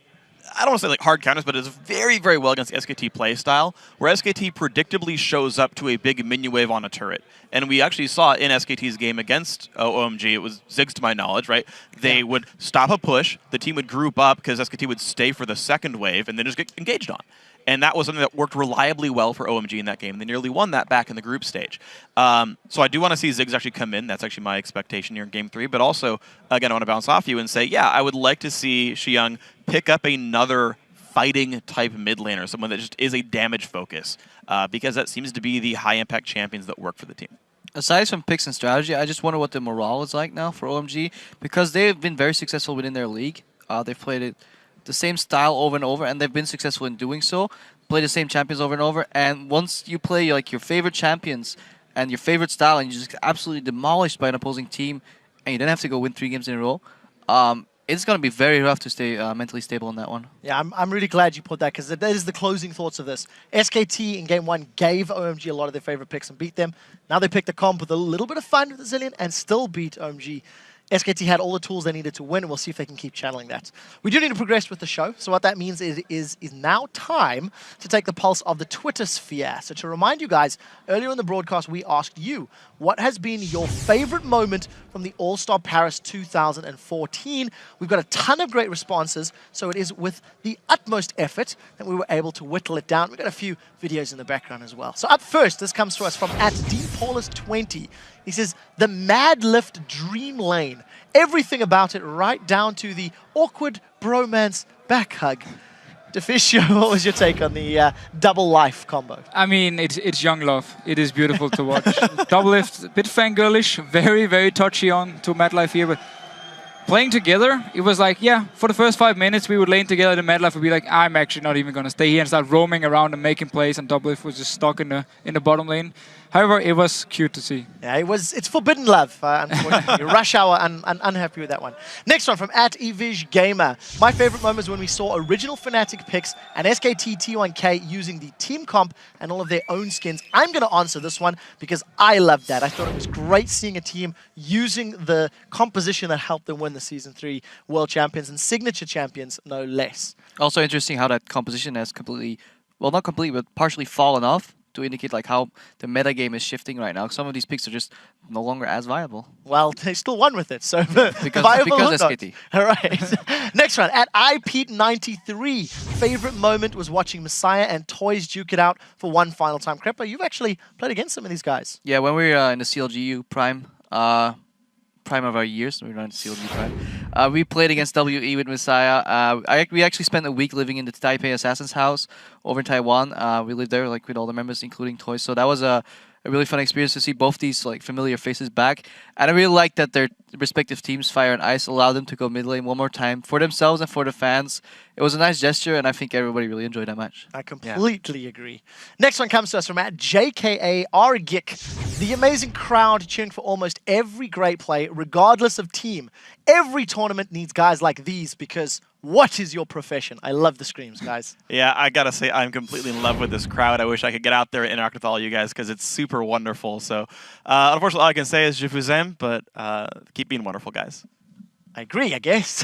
I don't want to say like hard counters, but it's very, very well against the SKT playstyle, where SKT predictably shows up to a big minion wave on a turret. And we actually saw in SKT's game against OMG, it was Ziggs to my knowledge, right? They would stop a push, the team would group up because SKT would stay for the second wave and then just get engaged on. And that was something that worked reliably well for OMG in that game. They nearly won that back in the group stage. So I do want to see Ziggs actually come in. That's actually my expectation here in Game 3. But also, again, I want to bounce off you and say, yeah, I would like to see Xiang pick up another fighting type mid laner, someone that just is a damage focus, because that seems to be the high impact champions that work for the team. Aside from picks and strategy, I just wonder what the morale is like now for OMG, because they've been very successful within their league. They've played it the same style over and over, and they've been successful in doing so. Play the same champions over and over, and once you play like your favorite champions and your favorite style, and you're just absolutely demolished by an opposing team, and you don't have to go win 3 games in a row, it's going to be very rough to stay mentally stable on that one. Yeah, I'm really glad you put that, because that is the closing thoughts of this. SKT in Game 1 gave OMG a lot of their favorite picks and beat them. Now they picked a comp with a little bit of fun with the Zilean and still beat OMG. SKT had all the tools they needed to win, and we'll see if they can keep channeling that. We do need to progress with the show, so what that means is now time to take the pulse of the Twitter sphere. So to remind you guys, earlier in the broadcast, we asked you, what has been your favorite moment from the All-Star Paris 2014? We've got a ton of great responses, so it is with the utmost effort that we were able to whittle it down. We've got a few videos in the background as well. So up first, this comes to us from @DPaulus20. He says, the Mad Lift Dream Lane. Everything about it, right down to the awkward bromance back hug. Deficio, what was your take on the double life combo? I mean, it's young love. It is beautiful to watch. Double lift, a bit fangirlish, very, very touchy on to Mad Life here, but playing together, it was like, yeah, for the first 5 minutes, we would lane together. The mid life would be like, I'm actually not even going to stay here, and start roaming around and making plays, and Doublelift was just stuck in the bottom lane. However, it was cute to see. Yeah, it's forbidden love, unfortunately. Rush Hour, unhappy with that one. Next one from @eVizGamer. My favorite moment was when we saw original Fnatic picks and SKT T1K using the team comp and all of their own skins. I'm going to answer this one because I loved that. I thought it was great seeing a team using the composition that helped them win the Season 3 World Champions and Signature Champions, no less. Also interesting how that composition has completely, well, not completely, but partially fallen off, to indicate like how the meta game is shifting right now. Some of these picks are just no longer as viable. Well, they still won with it, so because SKT. All right. Next one, @iPete93. Favorite moment was watching Messiah and Toys duke it out for one final time. Krepa, you've actually played against some of these guys. Yeah, when we were in the CLGU prime of our years, we were in CLG prime. We played against WE with Messiah. We actually spent a week living in the Taipei Assassin's house over in Taiwan. We lived there like with all the members, including Toys. So that was a really fun experience to see both these like familiar faces back. And I really like that their respective teams, Fire and Ice, allowed them to go mid lane one more time for themselves and for the fans. It was a nice gesture, and I think everybody really enjoyed that match. I completely agree. Next one comes to us from @JKARGIK. The amazing crowd cheering for almost every great play, regardless of team. Every tournament needs guys like these because what is your profession? I love the screams, guys. Yeah, I gotta say, I'm completely in love with this crowd. I wish I could get out there and interact with all you guys because it's super wonderful. So, unfortunately, all I can say is je vous aime, but keep being wonderful, guys. I agree, I guess.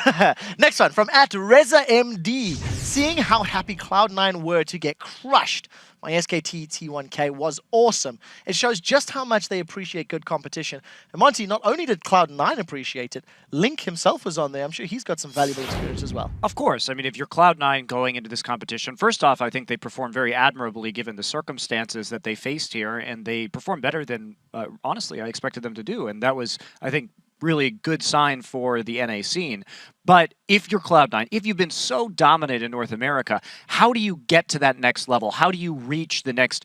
Next one from @RezaMD. Seeing how happy Cloud9 were to get crushed by SKT T1K was awesome. It shows just how much they appreciate good competition. And Monty, not only did Cloud9 appreciate it, Link himself was on there. I'm sure he's got some valuable experience as well. Of course. I mean, if you're Cloud9 going into this competition, first off, I think they performed very admirably given the circumstances that they faced here, and they performed better than, honestly, I expected them to do. And that was, I think, really good sign for the NA scene. But if you're Cloud9, if you've been so dominant in North America, how do you get to that next level? How do you reach the next,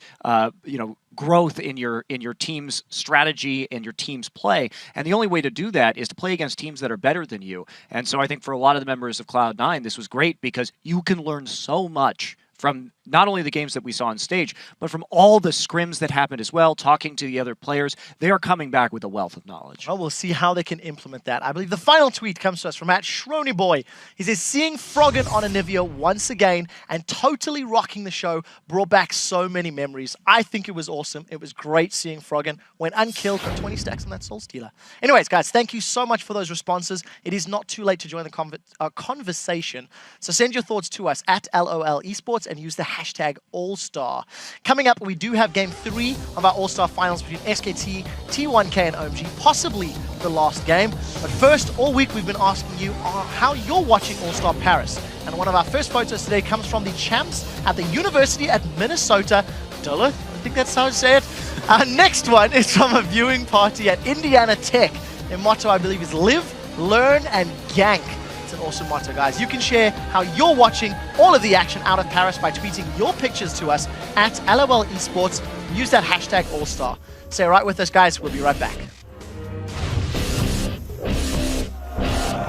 growth in your team's strategy and your team's play? And the only way to do that is to play against teams that are better than you. And so I think for a lot of the members of Cloud9, this was great because you can learn so much from not only the games that we saw on stage, but from all the scrims that happened as well, talking to the other players. They are coming back with a wealth of knowledge. Well, we'll see how they can implement that. I believe the final tweet comes to us from @Shronyboy. He says, seeing Froggen on Anivia once again and totally rocking the show brought back so many memories. I think it was awesome. It was great seeing Froggen went unkilled for 20 stacks on that Soul Stealer. Anyways, guys, thank you so much for those responses. It is not too late to join the conversation. So send your thoughts to us @LOL Esports and use the hashtag All-Star. Coming up, we do have Game 3 of our All-Star Finals between SKT, T1K, and OMG, possibly the last game. But first, all week we've been asking you how you're watching All-Star Paris. And one of our first photos today comes from the champs at the University at Minnesota. Duluth, I think that's how you say it. Our next one is from a viewing party at Indiana Tech. Their motto, I believe, is live, learn, and gank. It's an awesome motto, guys. You can share how you're watching all of the action out of Paris by tweeting your pictures to us @LOL Esports. Use that hashtag All-Star. Stay right with us, guys. We'll be right back.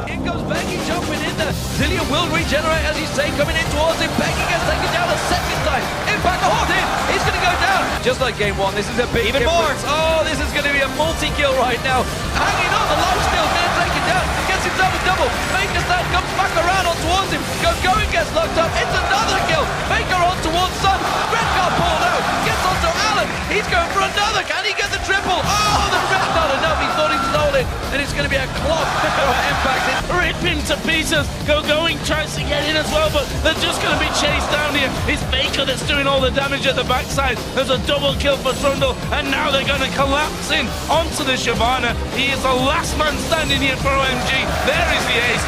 In goes Becky jumping in there. Zillion will regenerate, as you say, coming in towards him. Becky gets taken down a second time. Impact hold in. He's going to go down. Just like game one, this is a big Even difference. more. Oh, this is going to be a multi-kill right now. Hanging on, the life steal going to take it down. Gets himself a double. Baker stand comes back around on towards him. Going gets locked up. It's another kill. Baker on towards Sun. Red card pulled out. Gets onto Allen. He's going for another. Can he get the triple? Oh, the red not enough. He thought he stole it. And it's going to be a clock for Impact. Rip him to pieces. Going tries to get in as well, but they're just going to be chased down here. It's Baker that's doing all the damage at the backside. There's a double kill for Trundle, and now they're going to collapse in onto the Shyvana. He is the last man standing here for OMG. There is the ace.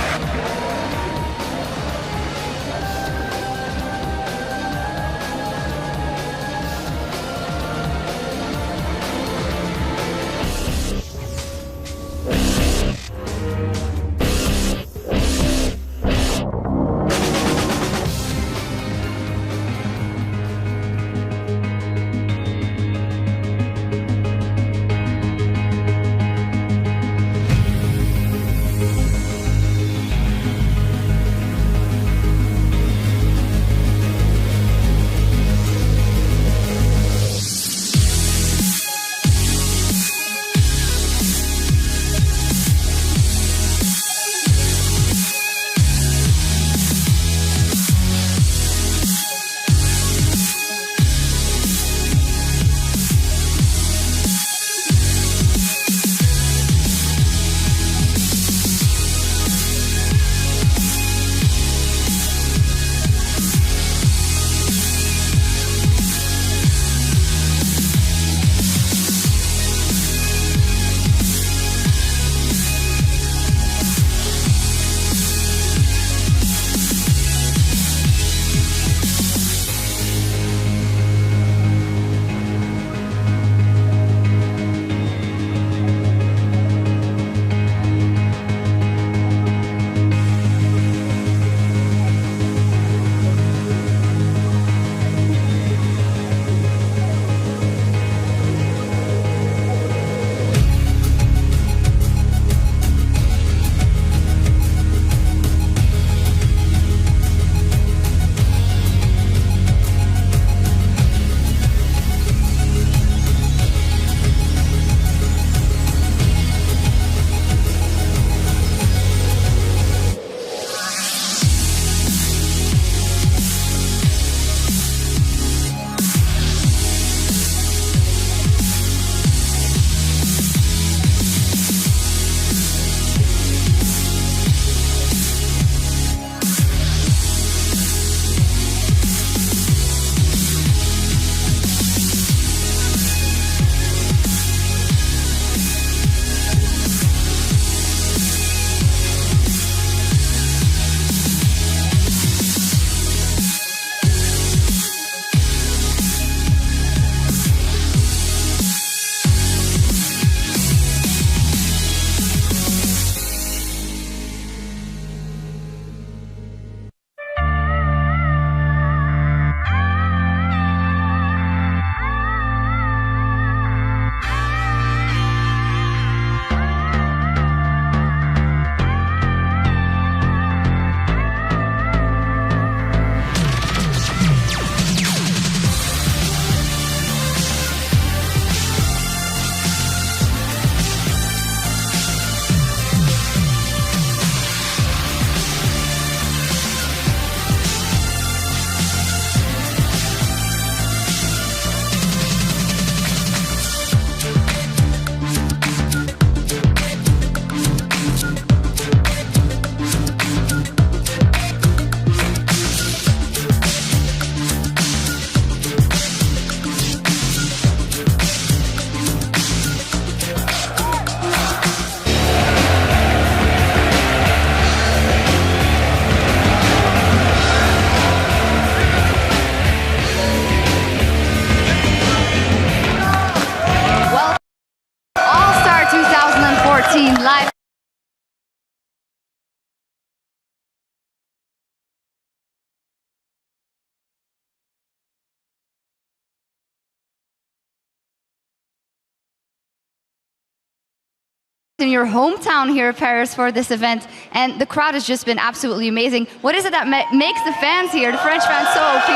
in your hometown here in Paris for this event, and the crowd has just been absolutely amazing. What is it that makes the fans here, the French fans, so OP?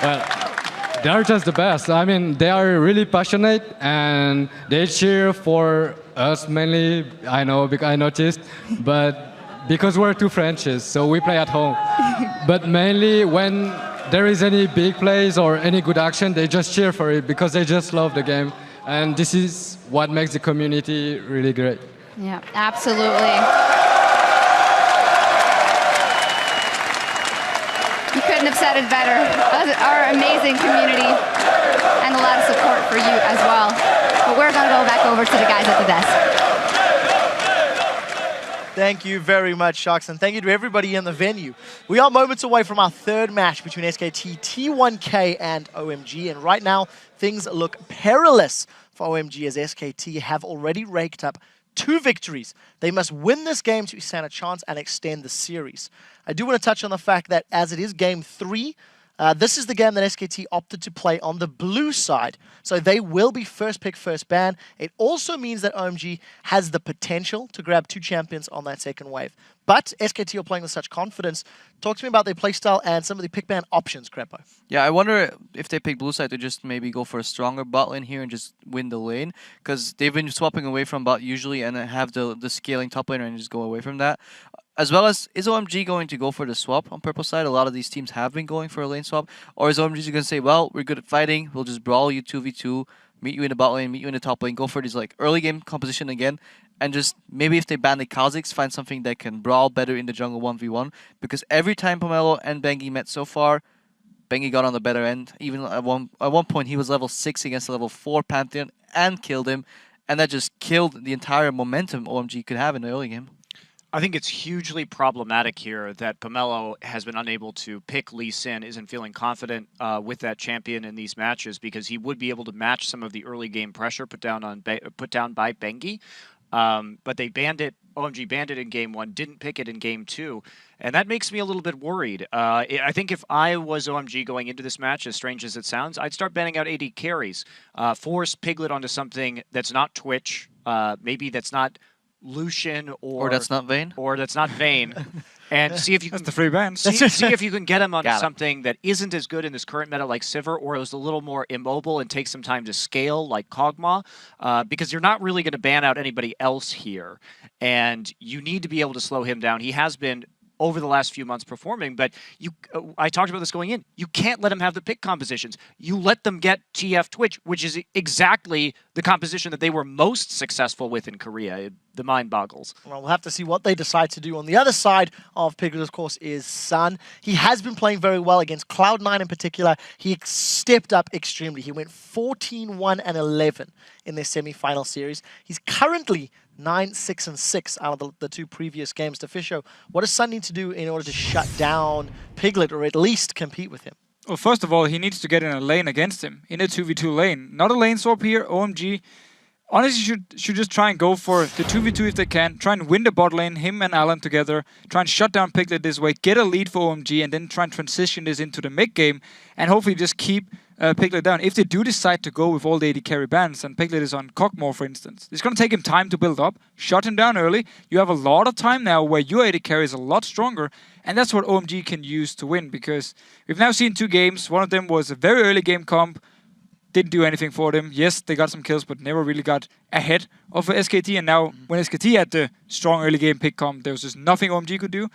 Well, they're just the best. I mean, they are really passionate and they cheer for us mainly. I know because I noticed, but because we're two Frenchies, so we play at home. But mainly when there is any big plays or any good action, they just cheer for it because they just love the game. And this is what makes the community really great. Yeah, absolutely. You couldn't have said it better. Our amazing community and a lot of support for you as well. But we're going to go back over to the guys at the desk. Thank you very much, Sharks, and thank you to everybody in the venue. We are moments away from our third match between SKT, T1K, and OMG, and right now, things look perilous for OMG as SKT have already raked up 2 victories. They must win this game to stand a chance and extend the series. I do want to touch on the fact that as it is game 3, this is the game that SKT opted to play on the blue side. So they will be first pick, first ban. It also means that OMG has the potential to grab 2 champions on that second wave. But SKT are playing with such confidence. Talk to me about their playstyle and some of the pick ban options, Crepo. Yeah, I wonder if they pick blue side to just maybe go for a stronger bot lane here and just win the lane. Because they've been swapping away from bot usually and have the scaling top laner and just go away from that. As well as, is OMG going to go for the swap on purple side? A lot of these teams have been going for a lane swap. Or is OMG going to say, well, we're good at fighting, we'll just brawl you 2v2, meet you in the bot lane, meet you in the top lane, go for this like early game composition again, and just maybe if they ban the Kha'Zix, find something that can brawl better in the jungle 1v1. Because every time Pomelo and Bengi met so far, Bengi got on the better end. Even at one point, he was level 6 against a level 4 Pantheon and killed him. And that just killed the entire momentum OMG could have in the early game. I think it's hugely problematic here that Pomelo has been unable to pick Lee Sin, isn't feeling confident with that champion in these matches because he would be able to match some of the early game pressure put down by Bengi. But they banned it. OMG banned it in game 1, didn't pick it in game 2, and that makes me a little bit worried. I think if I was OMG going into this match, as strange as it sounds, I'd start banning out AD carries, force Piglet onto something that's not Twitch, maybe that's not Lucian or that's not Vayne, and see if you can. That's the free ban. See if you can get him onto something that isn't as good in this current meta like Sivir, or is a little more immobile and takes some time to scale like Kog'Maw, because you're not really going to ban out anybody else here, and you need to be able to slow him down. He has been over the last few months performing, but I talked about this going in. You can't let him have the pick compositions. You let them get TF Twitch, which is exactly the composition that they were most successful with in Korea. The mind boggles. Well, we'll have to see what they decide to do. On the other side of Piglet, of course, is Sun. He has been playing very well against Cloud9 in particular. He stepped up extremely. He went 14-1 and 11 in their semi-final series. He's currently 9-6-6 out of the 2 previous games. Defisho, what does Sun need to do in order to shut down Piglet or at least compete with him? Well, first of all, he needs to get in a lane against him, in a 2v2 lane. Not a lane swap here. OMG honestly should just try and go for the 2v2 if they can. Try and win the bot lane, him and Alan together. Try and shut down Piglet this way, get a lead for OMG, and then try and transition this into the mid game, and hopefully just keep Piglet down. If they do decide to go with all the AD carry bans, and Piglet is on Kog'Maw, for instance, it's going to take him time to build up. Shut him down early. You have a lot of time now where your AD carry is a lot stronger, and that's what OMG can use to win, because we've now seen 2 games. One of them was a very early game comp. Didn't do anything for them. Yes, they got some kills, but never really got ahead of SKT. And now, when SKT had the strong early game pick comp, there was just nothing OMG could do.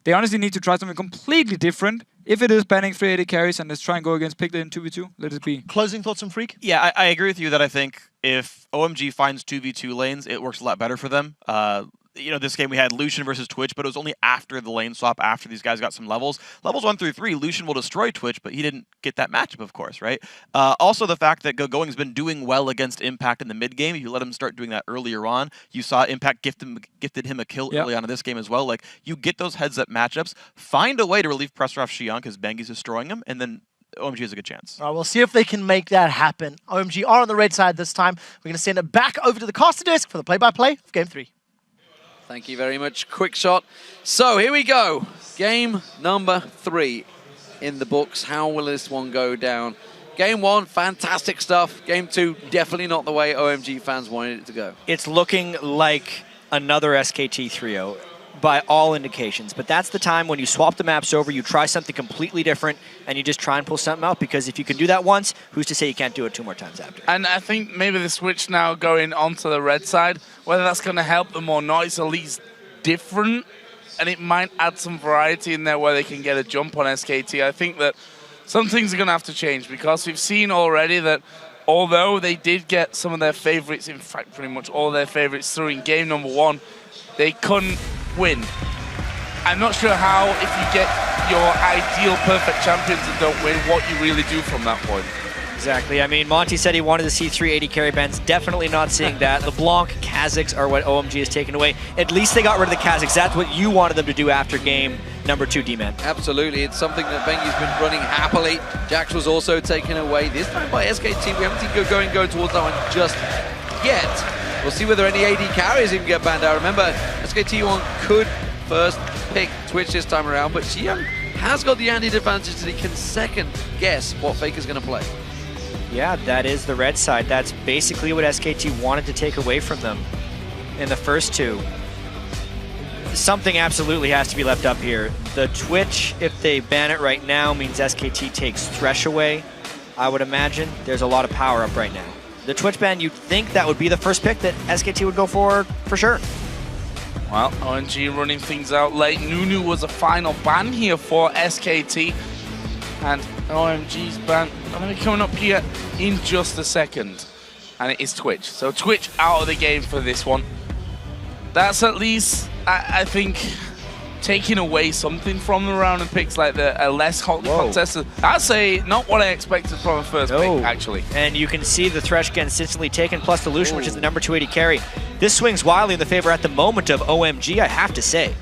They honestly need to try something completely different. If it is banning 3 AD carries and let's try and go against Piglet in 2v2, let it be. Closing thoughts on Freak? Yeah, I agree with you that I think if OMG finds 2v2 lanes, it works a lot better for them. You know, this game we had Lucian versus Twitch, but it was only after the lane swap, after these guys got some levels. Levels 1 through 3, Lucian will destroy Twitch, but he didn't get that matchup, of course, right? Also, the fact that GoGoing's been doing well against Impact in the mid game. If you let him start doing that earlier on, you saw Impact gifted him a kill early on in this game as well. Like, you get those heads-up matchups, find a way to relieve pressure off Xiang because Bengi's destroying him, and then OMG has a good chance. All right, we'll see if they can make that happen. OMG are on the red side this time. We're going to send it back over to the caster desk for the play-by-play of Game 3. Thank you very much. Quick shot. So here we go. Game number 3 in the books. How will this one go down? Game 1, fantastic stuff. Game 2, definitely not the way OMG fans wanted it to go. It's looking like another SKT 3-0 by all indications, but that's the time when you swap the maps over, you try something completely different, and you just try and pull something out, because if you can do that once, who's to say you can't do it 2 more times after? And I think maybe the switch now going onto the red side, whether that's going to help them or not, it's at least different, and it might add some variety in there where they can get a jump on SKT. I think that some things are going to have to change, because we've seen already that although they did get some of their favorites, in fact pretty much all their favorites through in game number 1, they couldn't win. I'm not sure how, if you get your ideal perfect champions and don't win, what you really do from that point. Exactly. I mean, Monty said he wanted to see 380 carry bands. Definitely not seeing that. LeBlanc, Kha'Zix are what OMG has taken away. At least they got rid of the Kha'Zix. That's what you wanted them to do after game number 2, D-Man. Absolutely. It's something that Bengi's been running happily. Jax was also taken away, this time by SKT. We haven't seen going towards that one just yet. We'll see whether any AD carries even get banned out. Remember, SKT1 could first pick Twitch this time around, but Xiang has got the added advantage that he can second guess what Faker's going to play. Yeah, that is the red side. That's basically what SKT wanted to take away from them in the first 2. Something absolutely has to be left up here. The Twitch, if they ban it right now, means SKT takes Thresh away, I would imagine. There's a lot of power up right now. The Twitch ban, you'd think that would be the first pick that SKT would go for sure. Well, OMG running things out late. Nunu was a final ban here for SKT. And OMG's ban going to be coming up here in just a second. And it is Twitch. So Twitch out of the game for this one. That's at least, I think, taking away something from the round and picks, like the less hotly contested. I'd say not what I expected from a first pick, actually. And you can see the Thresh get instantly taken, plus the Lucian, which is the number 280 carry. This swings wildly in the favor at the moment of OMG, I have to say.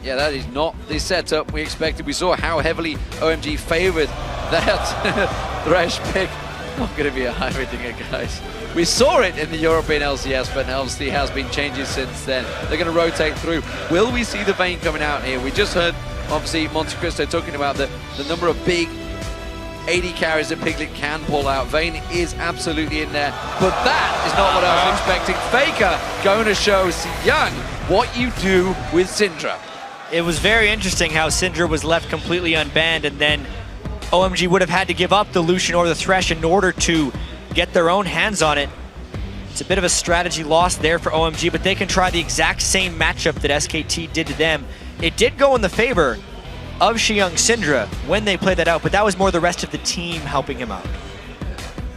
Yeah, that is not the setup we expected. We saw how heavily OMG favored that Thresh pick. Not going to be a high rating, guys. We saw it in the European LCS, but obviously has been changes since then. They're going to rotate through. Will we see the Vayne coming out here? We just heard, obviously, Monte Cristo talking about the number of big 80 carries that Piglet can pull out. Vayne is absolutely in there, but that is not what I was expecting. Faker going to show Xiang what you do with Syndra. It was very interesting how Syndra was left completely unbanned, and then OMG would have had to give up the Lucian or the Thresh in order to get their own hands on it. It's a bit of a strategy loss there for OMG, but they can try the exact same matchup that SKT did to them. It did go in the favor of Xiang Syndra when they played that out, but that was more the rest of the team helping him out.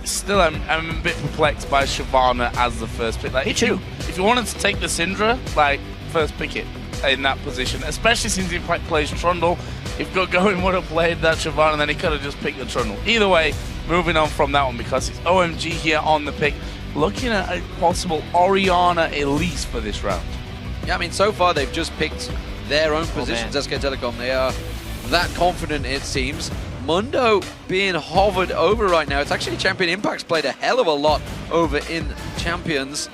Still, I'm a bit perplexed by Shyvana as the first pick. Like, Me too. If you wanted to take the Syndra, like, first pick it in that position, especially since he plays Trundle. If Going would have played that Shyvana, then he could have just picked the Trundle. Either way, moving on from that one, because it's OMG here on the pick, looking at a possible Orianna Elise for this round. Yeah, I mean, so far they've just picked their own positions, SK Telecom. They are that confident, it seems. Mundo being hovered over right now. It's actually Champion Impact's played a hell of a lot over in Champions.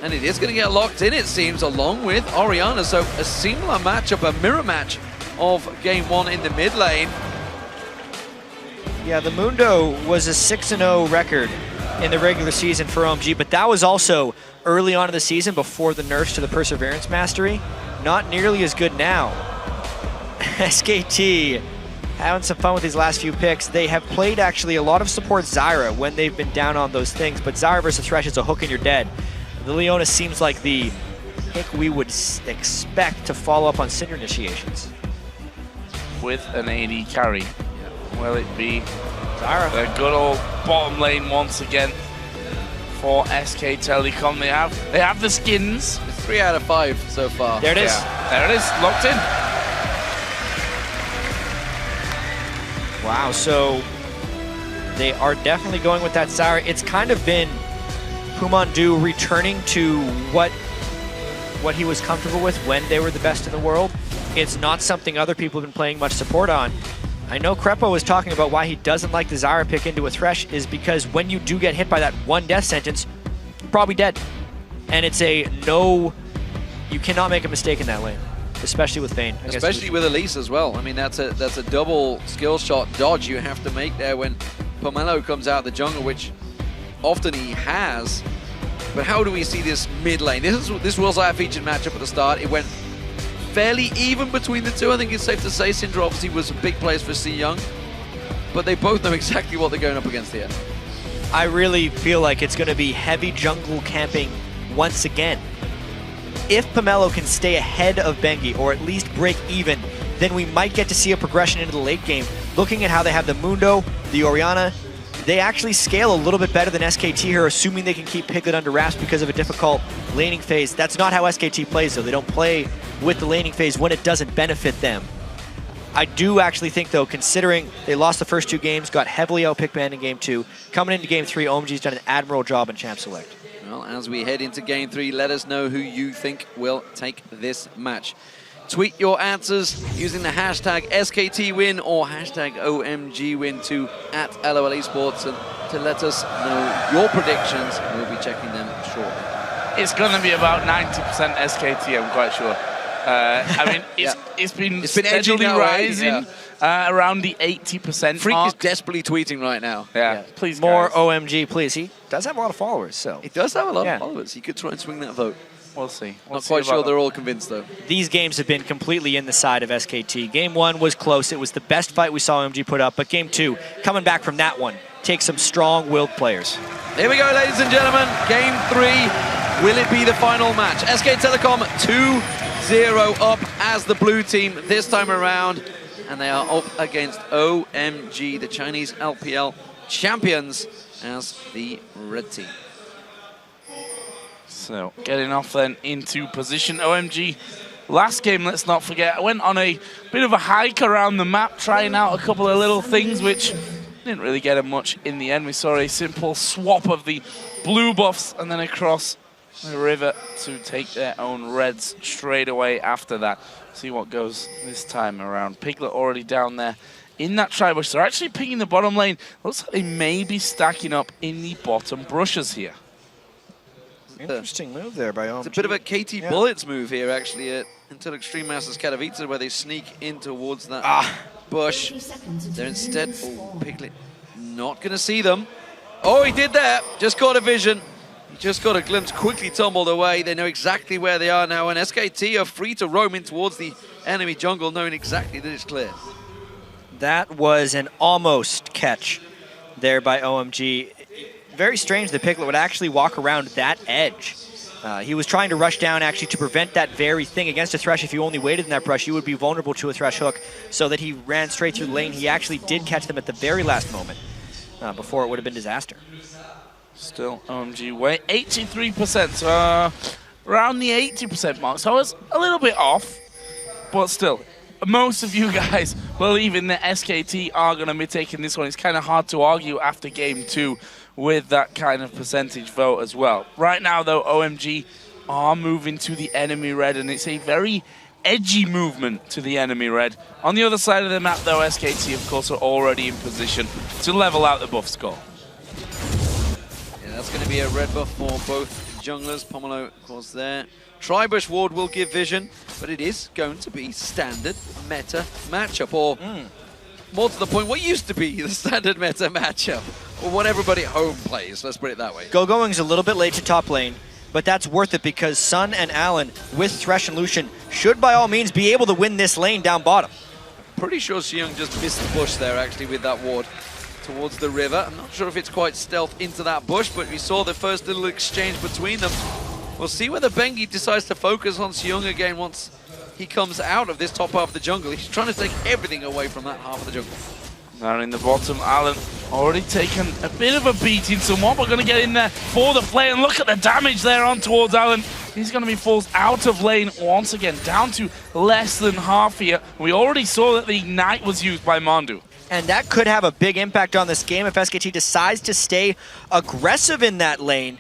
And it is going to get locked in, it seems, along with Orianna. So a similar matchup, a mirror match of game 1 in the mid lane. Yeah, the Mundo was a 6-0 record in the regular season for OMG, but that was also early on in the season before the nerfs to the Perseverance Mastery. Not nearly as good now. SKT having some fun with these last few picks. They have played actually a lot of support Zyra when they've been down on those things, but Zyra versus Thresh is a hook and you're dead. The Leona seems like the pick we would expect to follow up on Syndra initiations. With an AD carry. Will it be Zyra? The good old bottom lane once again for SK Telecom. They have the skins. It's 3 out of 5 so far. There it is. Yeah. There it is, locked in. Wow, so they are definitely going with that Zyra. It's kind of been Pumandu returning to what he was comfortable with when they were the best in the world. It's not something other people have been playing much support on. I know Crepo was talking about why he doesn't like the Zyra pick into a Thresh is because when you do get hit by that one death sentence, you're probably dead. And it's a no, you cannot make a mistake in that lane, especially with Vayne. Especially with Elise as well. I mean, that's a double skill shot dodge you have to make there when Pomelo comes out of the jungle, which often he has. But how do we see this mid lane? This was our featured matchup at the start. It went fairly even between the two. I think it's safe to say Syndra obviously was a big player for Seyoung, but they both know exactly what they're going up against here. I really feel like it's going to be heavy jungle camping once again. If Pomelo can stay ahead of Bengi, or at least break even, then we might get to see a progression into the late game. Looking at how they have the Mundo, the Orianna, they actually scale a little bit better than SKT here, assuming they can keep Piglet under wraps because of a difficult laning phase. That's not how SKT plays, though. They don't play with the laning phase when it doesn't benefit them. I do actually think, though, considering they lost the first 2 games, got heavily outpicked banned in Game 2, coming into Game 3, OMG's done an admirable job in Champ Select. Well, as we head into Game 3, let us know who you think will take this match. Tweet your answers using the hashtag SKTWin or hashtag OMGWin to @LOL Esports and to let us know your predictions. We'll be checking them shortly. It's going to be about 90% SKT, I'm quite sure. I mean, it's been steadily rising around the 80% Freak mark. is desperately tweeting right now. Yeah, please, More guys. OMG, please. He does have a lot of followers, so. He does have a lot of followers. He could try and swing that vote. We'll see. Not quite sure they're all convinced, though. These games have been completely in the side of SKT. Game 1 was close. It was the best fight we saw OMG put up. But Game 2, coming back from that one, takes some strong-willed players. Here we go, ladies and gentlemen. Game 3. Will it be the final match? SK Telecom 2-0 up as the blue team this time around. And they are up against OMG, the Chinese LPL champions, as the red team. So, getting off then into position. OMG, last game, let's not forget, I went on a bit of a hike around the map, trying out a couple of little things, which didn't really get them much in the end. We saw a simple swap of the blue buffs and then across the river to take their own reds straight away after that. See what goes this time around. Piglet already down there in that tri-bush. They're actually picking the bottom lane. Looks like they may be stacking up in the bottom brushes here. Interesting move there by OMG. It's a bit of a KT Bullets move here, actually, until Extreme Masters Katowice, where they sneak in towards that bush. They're instead, Piglet not going to see them. Oh, he did that. Just got a vision. He just got a glimpse, quickly tumbled away. They know exactly where they are now, and SKT are free to roam in towards the enemy jungle, knowing exactly that it's clear. That was an almost catch there by OMG. Very strange that Piglet would actually walk around that edge. He was trying to rush down actually to prevent that very thing against a Thresh. If you only waited in that brush, you would be vulnerable to a Thresh hook, so that he ran straight through the lane. He actually did catch them at the very last moment before it would have been disaster. Still OMG way 83%, so around the 80% mark. So I was a little bit off, but still, most of you guys believing that SKT are going to be taking this one. It's kind of hard to argue after Game 2 with that kind of percentage vote as well. Right now, though, OMG are moving to the enemy red, and it's a very edgy movement to the enemy red. On the other side of the map, though, SKT, of course, are already in position to level out the buff score. Yeah, that's going to be a red buff for both junglers. Pomelo, of course, there. Tri-bush ward will give vision, but it is going to be standard meta matchup, or more to the point, what used to be the standard meta matchup, or what everybody at home plays, let's put it that way. Going's a little bit late to top lane, but that's worth it because Sun and Allen with Thresh and Lucian should by all means be able to win this lane down bottom. Pretty sure Seyoung just missed the bush there actually with that ward towards the river. I'm not sure if it's quite stealth into that bush, but we saw the first little exchange between them. We'll see whether Bengi decides to focus on Seyoung again once he comes out of this top half of the jungle. He's trying to take everything away from that half of the jungle. Down in the bottom, Allen already taken a bit of a beating somewhat, but going to get in there for the play, and look at the damage there on towards Allen. He's going to be forced out of lane once again, down to less than half here. We already saw that the Ignite was used by Mondu. And that could have a big impact on this game if SKT decides to stay aggressive in that lane.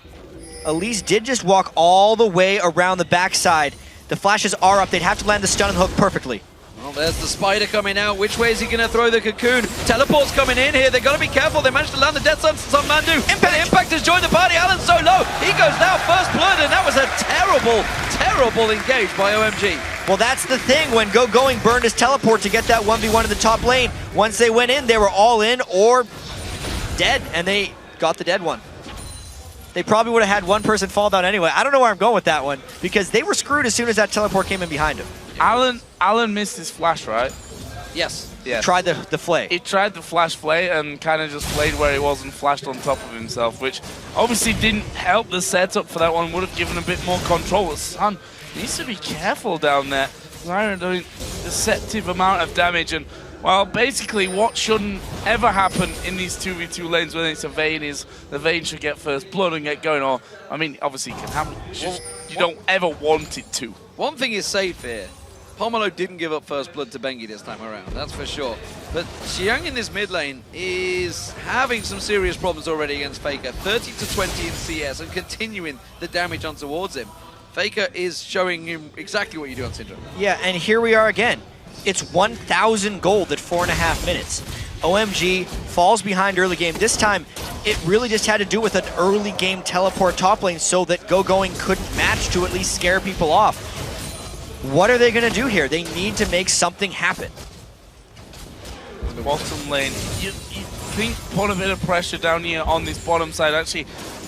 Elise did just walk all the way around the backside. The flashes are up. They'd have to land the stun and hook perfectly. Well, there's the spider coming out. Which way is he going to throw the cocoon? Teleport's coming in here. They've got to be careful. They managed to land the Death Sentence on Mandu. Impact has joined the party. Allen's so low. He goes now first blood, and that was a terrible, terrible engage by OMG. Well, that's the thing. When Going burned his teleport to get that 1v1 in the top lane, once they went in, they were all in or dead, and they got the dead one. They probably would have had one person fall down anyway. I don't know where I'm going with that one, because they were screwed as soon as that teleport came in behind him. Alan missed his flash, right? Yes. Yes. Tried the flay. He tried the flash flay and kind of just played where he was and flashed on top of himself, which obviously didn't help the setup for that one. Would have given a bit more control. Sun needs to be careful down there. Zyra doing deceptive amount of damage, and well, basically what shouldn't ever happen in these 2v2 lanes when it's a Vayne is the Vayne should get first blood and get going. Or, I mean, obviously it can happen. You don't ever want it to. One thing is safe here. Pomelo didn't give up first blood to Bengi this time around, that's for sure. But Xiang in this mid lane is having some serious problems already against Faker. 30 to 20 in CS and continuing the damage on towards him. Faker is showing him exactly what you do on Syndra. Yeah, and here we are again. It's 1,000 gold at 4.5 minutes. OMG falls behind early game. This time, it really just had to do with an early game teleport top lane so that GoGoing couldn't match to at least scare people off. What are they going to do here? They need to make something happen. The bottom lane, you think put a bit of pressure down here on this bottom side. Actually,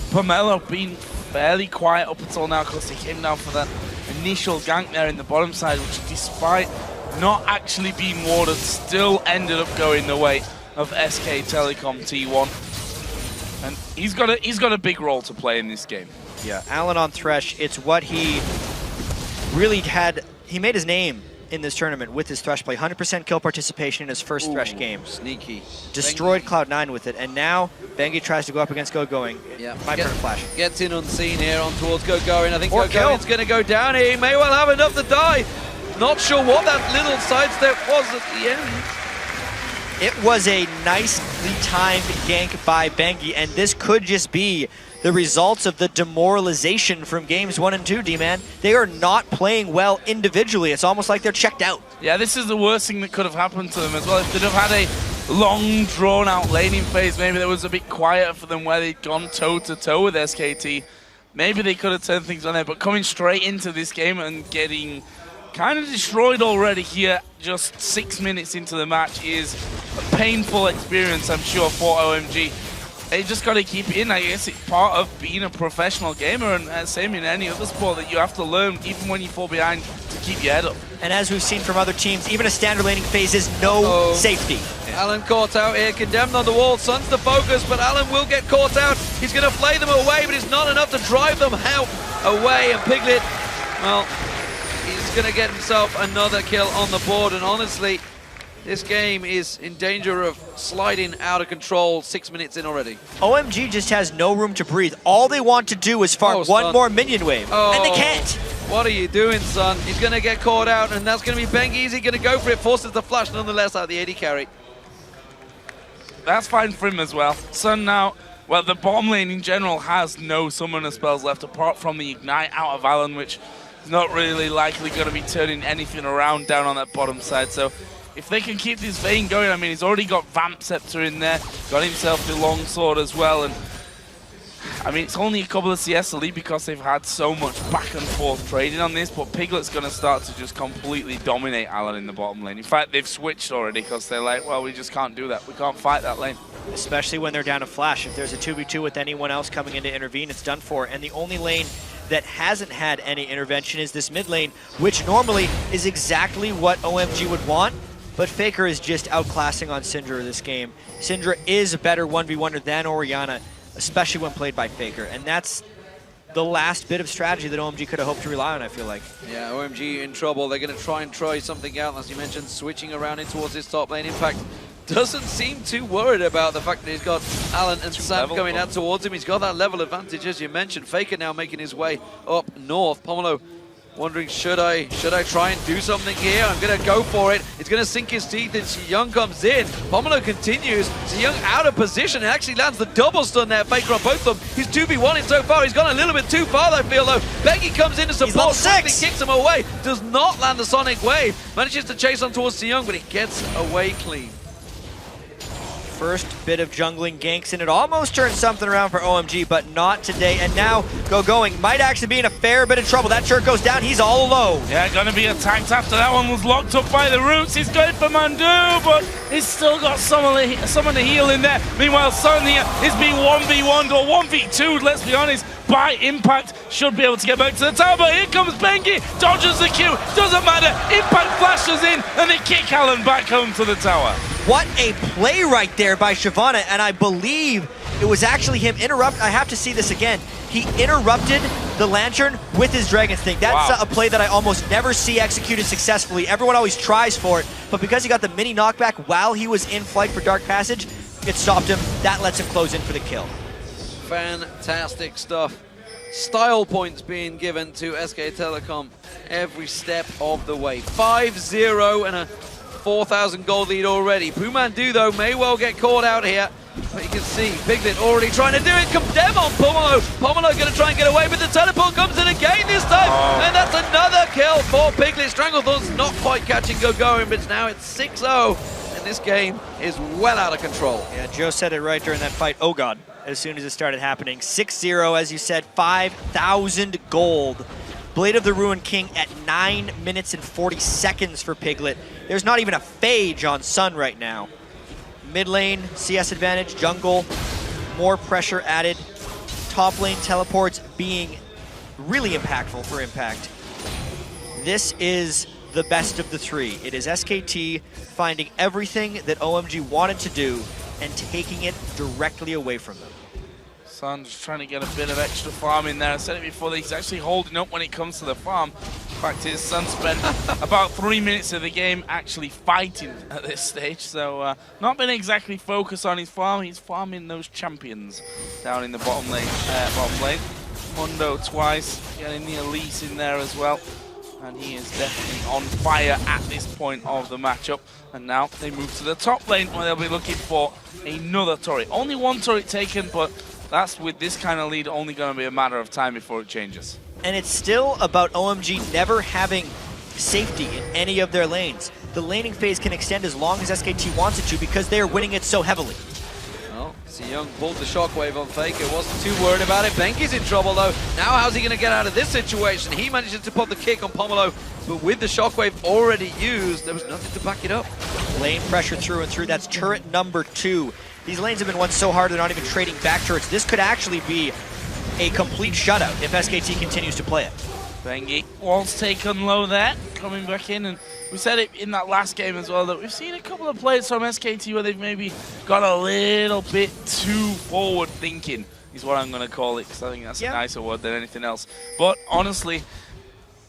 Pomelo being fairly quiet up until now because he came down for that initial gank there in the bottom side, which despite not actually being warded, still ended up going the way of SK Telecom T1. And he's got a big role to play in this game. Yeah, Alan on Thresh, it's what he really had. He made his name in this tournament with his Thresh play. 100% kill participation in his first Thresh game. Sneaky. Destroyed Cloud9 with it, and now Bengi tries to go up against GoGoing. Yeah. My turn flash. Gets in unseen here on towards GoGoing. I think GoGoing's going to go down here. He may well have enough to die. Not sure what that little sidestep was at the end. It was a nicely timed gank by Bengi, and this could just be the results of the demoralization from games 1 and 2, D-Man. They are not playing well individually. It's almost like they're checked out. Yeah, this is the worst thing that could have happened to them as well. If they'd have had a long, drawn-out laning phase, maybe that was a bit quieter for them where they'd gone toe-to-toe with SKT. Maybe they could have turned things on there, but coming straight into this game and getting kind of destroyed already here, just 6 minutes into the match, is a painful experience, I'm sure, for OMG. They just got to keep it in. I guess it's part of being a professional gamer, and same in any other sport, that you have to learn, even when you fall behind, to keep your head up. And as we've seen from other teams, even a standard laning phase is no safety. Alan caught out here, condemned on the wall. Sun's the focus, but Alan will get caught out. He's going to flay them away, but it's not enough to drive them out away. And Piglet, well, he's going to get himself another kill on the board. And honestly, this game is in danger of sliding out of control 6 minutes in already. OMG just has no room to breathe. All they want to do is farm one more minion wave, and they can't. What are you doing, son? He's going to get caught out, and that's going to be Bengi. Easy going to go for it, forces the flash nonetheless out of the AD carry. That's fine for him as well. Sun now, well, the bottom lane in general has no summoner spells left apart from the Ignite out of Alan, which is not really likely going to be turning anything around down on that bottom side. So if they can keep this Vayne going, I mean, he's already got Vamp Scepter in there, got himself the Longsword as well, and I mean, it's only a couple of CS to lead because they've had so much back and forth trading on this, but Piglet's going to start to just completely dominate Alan in the bottom lane. In fact, they've switched already because they're like, well, we just can't do that. We can't fight that lane. Especially when they're down a flash. If there's a 2v2 with anyone else coming in to intervene, it's done for. And the only lane that hasn't had any intervention is this mid lane, which normally is exactly what OMG would want. But Faker is just outclassing on Syndra this game. Syndra is a better 1v1er than Orianna, especially when played by Faker. And that's the last bit of strategy that OMG could have hoped to rely on, I feel like. Yeah, OMG in trouble. They're going to try something out, as you mentioned, switching around in towards this top lane. In fact, doesn't seem too worried about the fact that he's got Alan and Sam coming out towards him. He's got that level advantage, as you mentioned. Faker now making his way up north. Pomelo wondering, should I try and do something here? I'm going to go for it. It's going to sink his teeth, and Young comes in. Pomelo continues. Young out of position and actually lands the double stun there. Faker on both of them. He's 2v1 in so far. He's gone a little bit too far, I feel, though. Bengi comes in to support. Kicks him away. Does not land the Sonic Wave. Manages to chase on towards Young, but he gets away clean. First bit of jungling ganks, and it almost turned something around for OMG, but not today. And now Going might actually be in a fair bit of trouble. That turret goes down, he's all alone. Yeah, gonna be attacked after that one was locked up by the roots. He's going for Mandu, but he's still got someone to heal in there. Meanwhile, Sun here is being 1v1'd or 1v2'd, let's be honest, by Impact. Should be able to get back to the tower, but here comes Bengi, dodges the Q, doesn't matter. Impact flashes in, and they kick Alan back home to the tower. What a play right there by Shyvana, and I believe it was actually him I have to see this again. He interrupted the Lantern with his Dragon Sting. That's a play that I almost never see executed successfully. Everyone always tries for it, but because he got the mini knockback while he was in flight for Dark Passage, it stopped him. That lets him close in for the kill. Fantastic stuff. Style points being given to SK Telecom every step of the way. 5-0 and a 4,000 gold lead already. Pumandu, though, may well get caught out here. But you can see Piglet already trying to do it. Come down on Pomelo. Pomelo going to try and get away, but the teleport comes in again this time. And that's another kill for Piglet. Stranglethorn's not quite catching Gogoin, but now it's 6-0. And this game is well out of control. Yeah, Joe said it right during that fight. Oh, God. As soon as it started happening. 6-0, as you said, 5,000 gold. Blade of the Ruined King at 9 minutes and 40 seconds for Piglet. There's not even a phage on Sun right now. Mid lane, CS advantage, jungle, more pressure added. Top lane teleports being really impactful for Impact. This is the best of the three. It is SKT finding everything that OMG wanted to do and taking it directly away from them. Sun just trying to get a bit of extra farm in there. I said it before, he's actually holding up when it comes to the farm. Fact is, Sun spent about 3 minutes of the game actually fighting at this stage, so not been exactly focused on his farm. He's farming those champions down in the bottom lane. Mundo twice, getting the Elise in there as well. And he is definitely on fire at this point of the matchup. And now they move to the top lane where they'll be looking for another turret. Only one turret taken, but that's, with this kind of lead, only going to be a matter of time before it changes. And it's still about OMG never having safety in any of their lanes. The laning phase can extend as long as SKT wants it to because they are winning it so heavily. Well, Young pulled the shockwave on Faker, wasn't too worried about it. Benki's in trouble though. Now how's he going to get out of this situation? He manages to pop the kick on Pomelo, but with the shockwave already used, there was nothing to back it up. Lane pressure through and through. That's turret number 2. These lanes have been won so hard they're not even trading back turrets. This could actually be a complete shutout if SKT continues to play it. Bengi was taken low there, coming back in, and we said it in that last game as well that we've seen a couple of players from SKT where they've maybe got a little bit too forward thinking, is what I'm going to call it, because I think that's a nicer word than anything else. But honestly,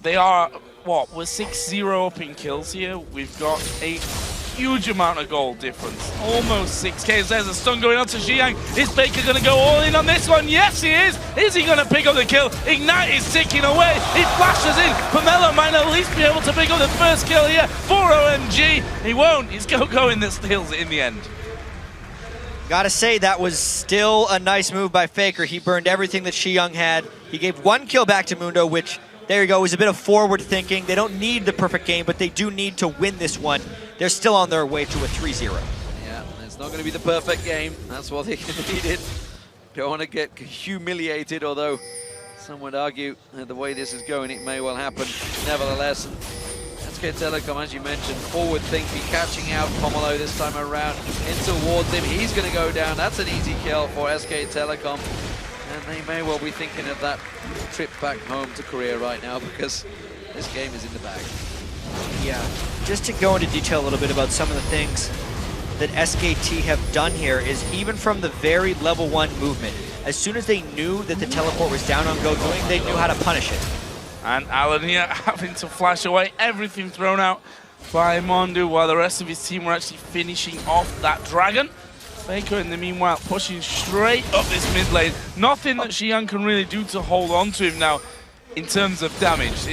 they are, we're 6-0 up in kills here. We've got a huge amount of gold difference, almost 6K. There's a stun going on to Xiang. Is Baker going to go all in on this one? Yes, he is. Is he going to pick up the kill? Ignite is ticking away. He flashes in. Pomelo might at least be able to pick up the first kill here for OMG. He won't. It's Gogoin that steals it in the end. Gotta say, that was still a nice move by Faker. He burned everything that Xiang had. He gave 1 kill back to Mundo, which, there you go, was a bit of forward thinking. They don't need the perfect game, but they do need to win this one. They're still on their way to a 3-0. Yeah, it's not going to be the perfect game. That's what they needed. Don't want to get humiliated, although some would argue the way this is going, it may well happen. Nevertheless, SK Telecom, as you mentioned, forward thinking, catching out Pomelo this time around in towards him. He's going to go down. That's an easy kill for SK Telecom. And they may well be thinking of that trip back home to Korea right now because this game is in the bag. Yeah, just to go into detail a little bit about some of the things that SKT have done here is even from the very level 1 movement, as soon as they knew that the teleport was down on Gogoin, they knew how to punish it. And Alan here having to flash away everything thrown out by Mondu while the rest of his team were actually finishing off that dragon. Faker in the meanwhile pushing straight up this mid lane. Nothing that Xiang can really do to hold on to him now in terms of damage.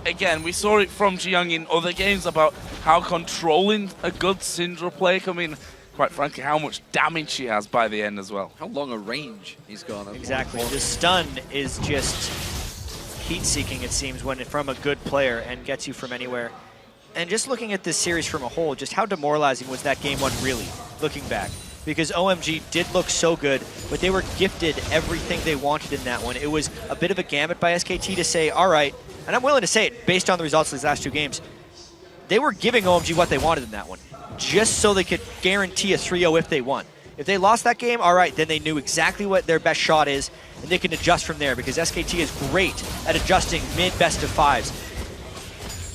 Again, we saw it from Xiang in other games about how controlling a good Syndra play can mean, quite frankly, how much damage she has by the end as well. How long a range he's got. Exactly. The stun is just heat-seeking, it seems, when from a good player and gets you from anywhere. And just looking at this series from a whole, just how demoralizing was that game 1 really? looking back, because OMG did look so good, but they were gifted everything they wanted in that one. It was a bit of a gamut by SKT to say, all right, and I'm willing to say it based on the results of these last 2 games, they were giving OMG what they wanted in that one, just so they could guarantee a 3-0 if they won. If they lost that game, all right, then they knew exactly what their best shot is, and they can adjust from there, because SKT is great at adjusting mid-best-of-5s.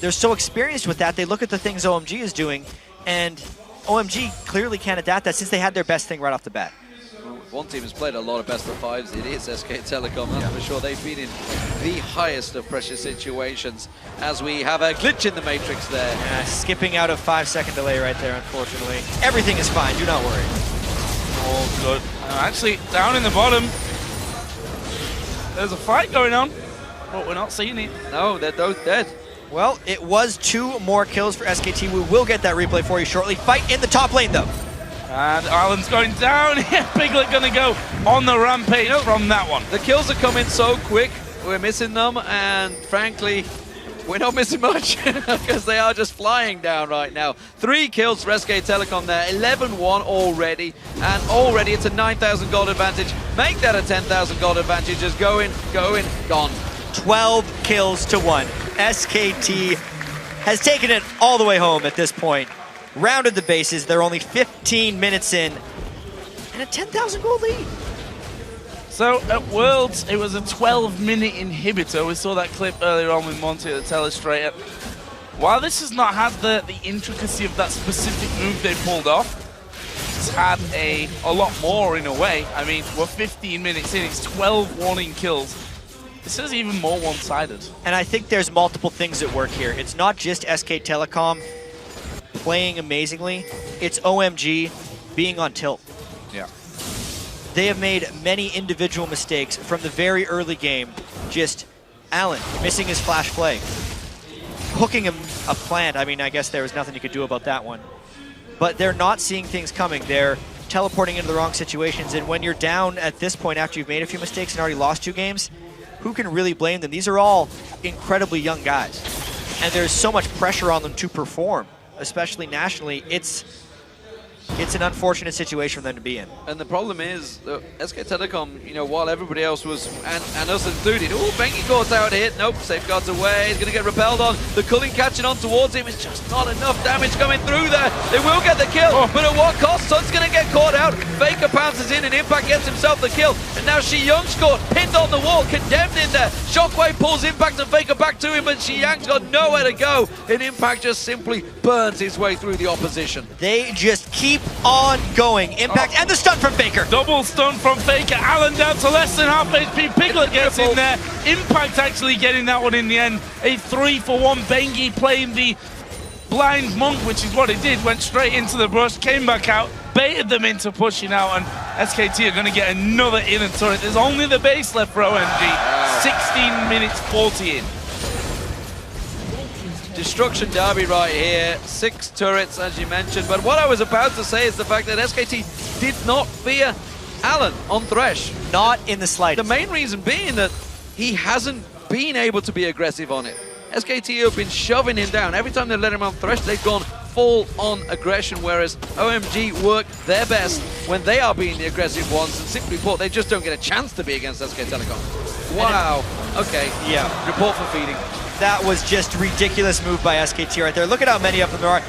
They're so experienced with that, they look at the things OMG is doing, and OMG clearly can't adapt that since they had their best thing right off the bat. One team has played a lot of best-of-5s. It is SK Telecom, that's for sure. They've been in the highest of pressure situations as we have a glitch in the matrix there. Yeah, skipping out of 5-second delay right there, unfortunately. Everything is fine, do not worry. All good. Actually, down in the bottom, there's a fight going on, but we're not seeing it. No, they're both dead. Well, it was 2 more kills for SKT. We will get that replay for you shortly. Fight in the top lane, though. And Alan's going down. Piglet going to go on the rampage from that one. The kills are coming so quick. We're missing them, and frankly, we're not missing much because they are just flying down right now. 3 kills for SK Telecom there, 11-1 already, and already it's a 9,000 gold advantage. Make that a 10,000 gold advantage. Just going, gone. 12 kills to 1. SKT has taken it all the way home at this point. Rounded the bases. They're only 15 minutes in, and a 10,000 gold lead. So at Worlds, it was a 12-minute inhibitor. We saw that clip earlier on with Monty at the Telestrator. While this has not had the intricacy of that specific move they pulled off, it's had a lot more in a way. I mean, we're 15 minutes in, it's 12 warning kills. This is even more one-sided. And I think there's multiple things at work here. It's not just SK Telecom playing amazingly, it's OMG being on tilt. Yeah. They have made many individual mistakes from the very early game. Just Alan missing his flash play. Hooking him a plant, I mean, I guess there was nothing you could do about that one. But they're not seeing things coming. They're teleporting into the wrong situations, and when you're down at this point after you've made a few mistakes and already lost 2 games, who can really blame them? These are all incredibly young guys, and there's so much pressure on them to perform, especially nationally. It's an unfortunate situation for them to be in. And the problem is, SK Telecom, you know, while everybody else was, and us included, oh, Bengi caught out hit, nope, safeguards away, he's going to get repelled on. The Culling catching on towards him, it's just not enough damage coming through there. They will get the kill, but at what cost? Sun's going to get caught out. Faker pounces in and Impact gets himself the kill. And now Shiyang's caught, pinned on the wall, condemned in there. Shockwave pulls Impact and Faker back to him, but Shiyang's got nowhere to go. And Impact just simply burns his way through the opposition. They just keep on going. Impact and the stun from Faker. Double stun from Faker. Alan down to less than half HP. Piglet gets in there. Impact actually getting that one in the end. A 3-for-1. Bengi playing the blind monk, which is what it did. Went straight into the brush, came back out, baited them into pushing out, and SKT are going to get another inner turret. There's only the base left for OMG. 16 minutes 40 in. Destruction derby right here, 6 turrets as you mentioned, but what I was about to say is the fact that SKT did not fear Alan on Thresh. Not in the slightest. The main reason being that he hasn't been able to be aggressive on it. SKT have been shoving him down. Every time they let him on Thresh, they've gone full-on aggression, whereas OMG work their best when they are being the aggressive ones, and simply put, they just don't get a chance to be against SK Telecom. Wow, okay, yeah. Report for feeding. That was just a ridiculous move by SKT right there. Look at how many of them there are.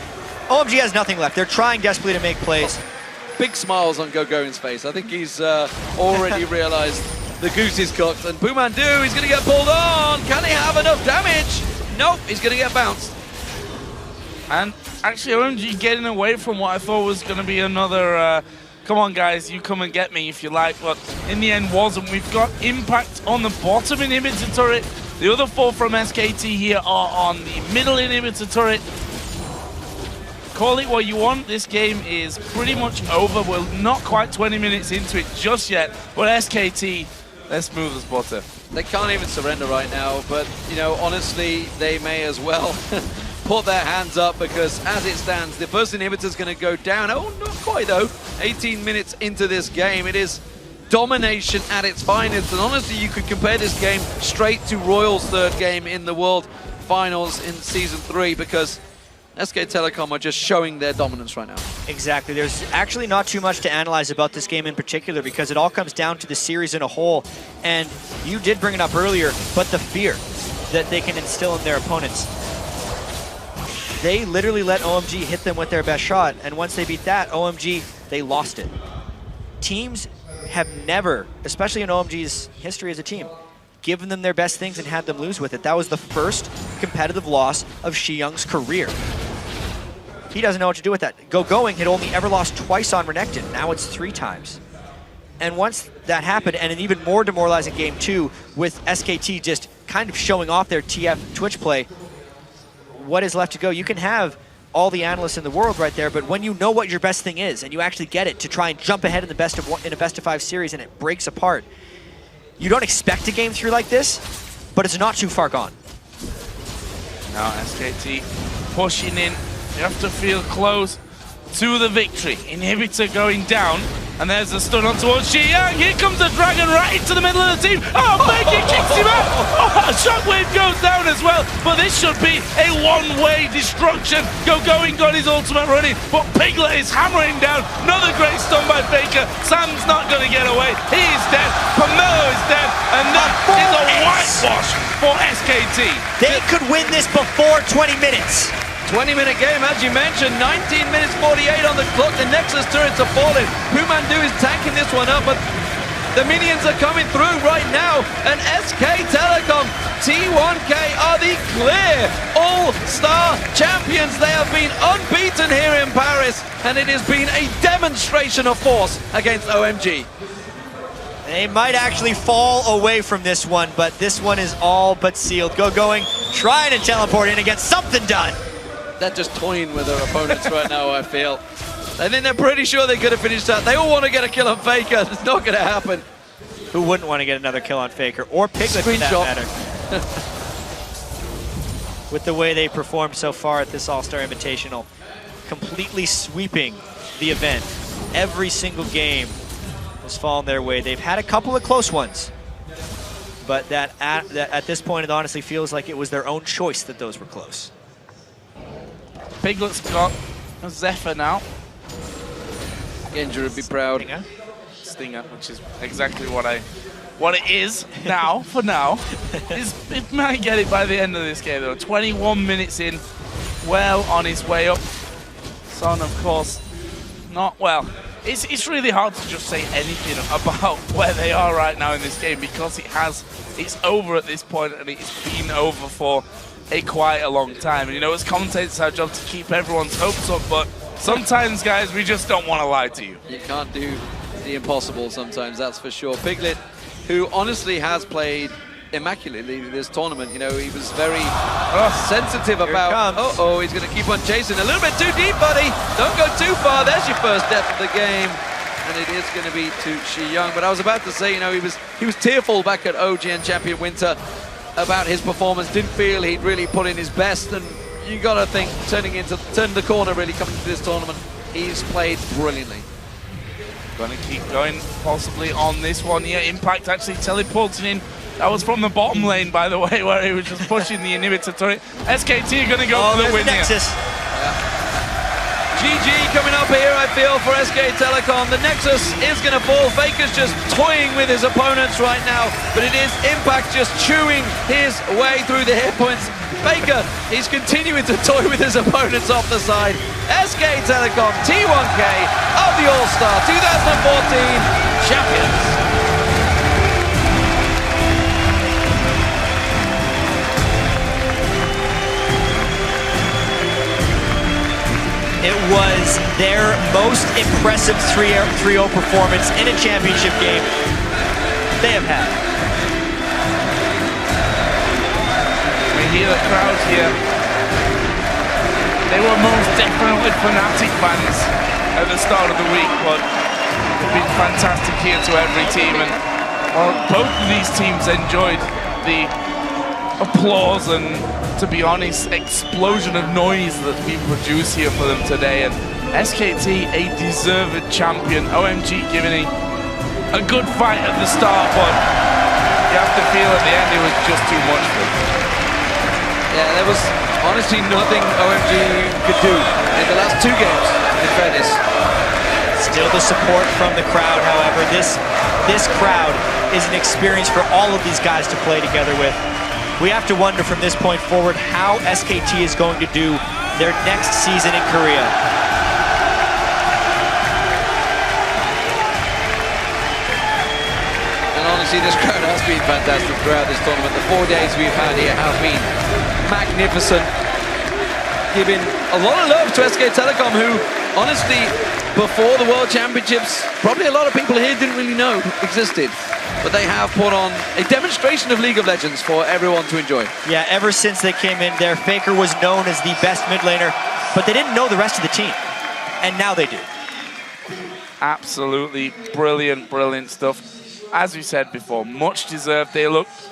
OMG has nothing left. They're trying desperately to make plays. Big smiles on Gogoin's face. I think he's already realized the goose is cooked. And Boomandu, he's going to get pulled on. Can he have enough damage? Nope, he's going to get bounced. And actually, OMG getting away from what I thought was going to be another, come on guys, you come and get me if you like. But in the end wasn't. We've got Impact on the bottom inhibitor turret. The other 4 from SKT here are on the middle inhibitor turret. Call it what you want, this game is pretty much over. We're not quite 20 minutes into it just yet, but SKT, let's move the spotter. They can't even surrender right now, but, you know, honestly, they may as well put their hands up, because as it stands, the first inhibitor's going to go down. Oh, not quite though. 18 minutes into this game, it is domination at its finest, and honestly you could compare this game straight to Royal's 3rd game in the World Finals in Season 3, because SK Telecom are just showing their dominance right now. Exactly. There's actually not too much to analyze about this game in particular because it all comes down to the series in a whole. And you did bring it up earlier, but the fear that they can instill in their opponents. They literally let OMG hit them with their best shot, and once they beat that, OMG, they lost it. Teams have never, especially in OMG's history as a team, given them their best things and had them lose with it. That was the first competitive loss of Xiyoung's career. He doesn't know what to do with that. Going had only ever lost twice on Renekton. Now it's 3 times. And once that happened, and an even more demoralizing game 2 with SKT just kind of showing off their TF Twitch play, what is left to go? You can have all the analysts in the world right there, but when you know what your best thing is and you actually get it to try and jump ahead in a best of 5 series and it breaks apart, you don't expect a game 3 like this, but it's not too far gone. Now SKT pushing in. You have to feel close to the victory. Inhibitor going down, and there's a stun on towards Xiyoung. Here comes the Dragon right into the middle of the team. Oh, Bengi kicks him out. Oh, Shockwave goes down as well, but this should be a one-way destruction. Going got his ultimate running, but Piglet is hammering down. Another great stun by Faker. Sam's not going to get away. He is dead. Pomelo is dead, and that is a whitewash for SKT. They could win this before 20 minutes. 20-minute game, as you mentioned, 19 minutes 48 on the clock. The Nexus turrets are falling. Pumandu is tanking this one up, but the minions are coming through right now. And SK Telecom, T1K are the clear all-star champions. They have been unbeaten here in Paris, and it has been a demonstration of force against OMG. They might actually fall away from this one, but this one is all but sealed. Going, trying to teleport in and get something done. They're just toying with their opponents right now, I feel. I think they're pretty sure they could have finished that. They all want to get a kill on Faker. It's not going to happen. Who wouldn't want to get another kill on Faker? Or Piglet, for that matter. With the way they performed so far at this All-Star Invitational. Completely sweeping the event. Every single game has fallen their way. They've had a couple of close ones. But that at this point, it honestly feels like it was their own choice that those were close. Piglet's got a Zephyr now. Genji would be proud. Stinger, which is exactly what it is now, for now. It might get it by the end of this game though. 21 minutes in, well on his way up. Son, of course, not well. It's really hard to just say anything about where they are right now in this game because it's over at this point and it's been over for quite a long time. And you know, as commentators, it's our job to keep everyone's hopes up, but sometimes, guys, we just don't want to lie to you. You can't do the impossible sometimes, that's for sure. Piglet, who honestly has played immaculately this tournament, you know, he was very sensitive about, he's going to keep on chasing. A little bit too deep, buddy. Don't go too far. There's your first death of the game. And it is going to be to Xiyoung. But I was about to say, you know, he was tearful back at OGN Champion Winter about his performance, didn't feel he'd really put in his best, and you gotta think turning the corner really coming to this tournament, he's played brilliantly. Gonna keep going possibly on this one here. Impact actually teleporting in. That was from the bottom lane, by the way, where he was just pushing the inhibitor turret. SKT are gonna go for the win here. GG coming up here, I feel, for SK Telecom. The Nexus is going to fall. Faker's just toying with his opponents right now, but it is Impact just chewing his way through the hit points. Faker, he's continuing to toy with his opponents off the side. SK Telecom, T1K of the All-Star 2014 champions. It was their most impressive 3-0 performance in a championship game they have had. We hear the crowds here. They were most definitely Fnatic fans at the start of the week, but they've been fantastic here to every team. And well, both of these teams enjoyed the applause and, to be honest, explosion of noise that we produce here for them today. And SKT, a deserved champion. OMG giving a good fight at the start, but you have to feel at the end it was just too much for them. Yeah, there was honestly nothing OMG could do in the last 2 games, in fairness. Still the support from the crowd, however. This crowd is an experience for all of these guys to play together with. We have to wonder from this point forward how SKT is going to do their next season in Korea. And honestly, this crowd has been fantastic throughout this tournament. The 4 days we've had here have been magnificent, giving a lot of love to SK Telecom, who honestly, before the World Championships, probably a lot of people here didn't really know existed. But they have put on a demonstration of League of Legends for everyone to enjoy. Yeah, ever since they came in there, Faker was known as the best mid laner, but they didn't know the rest of the team. And now they do. Absolutely brilliant, brilliant stuff. As we said before, much deserved. They looked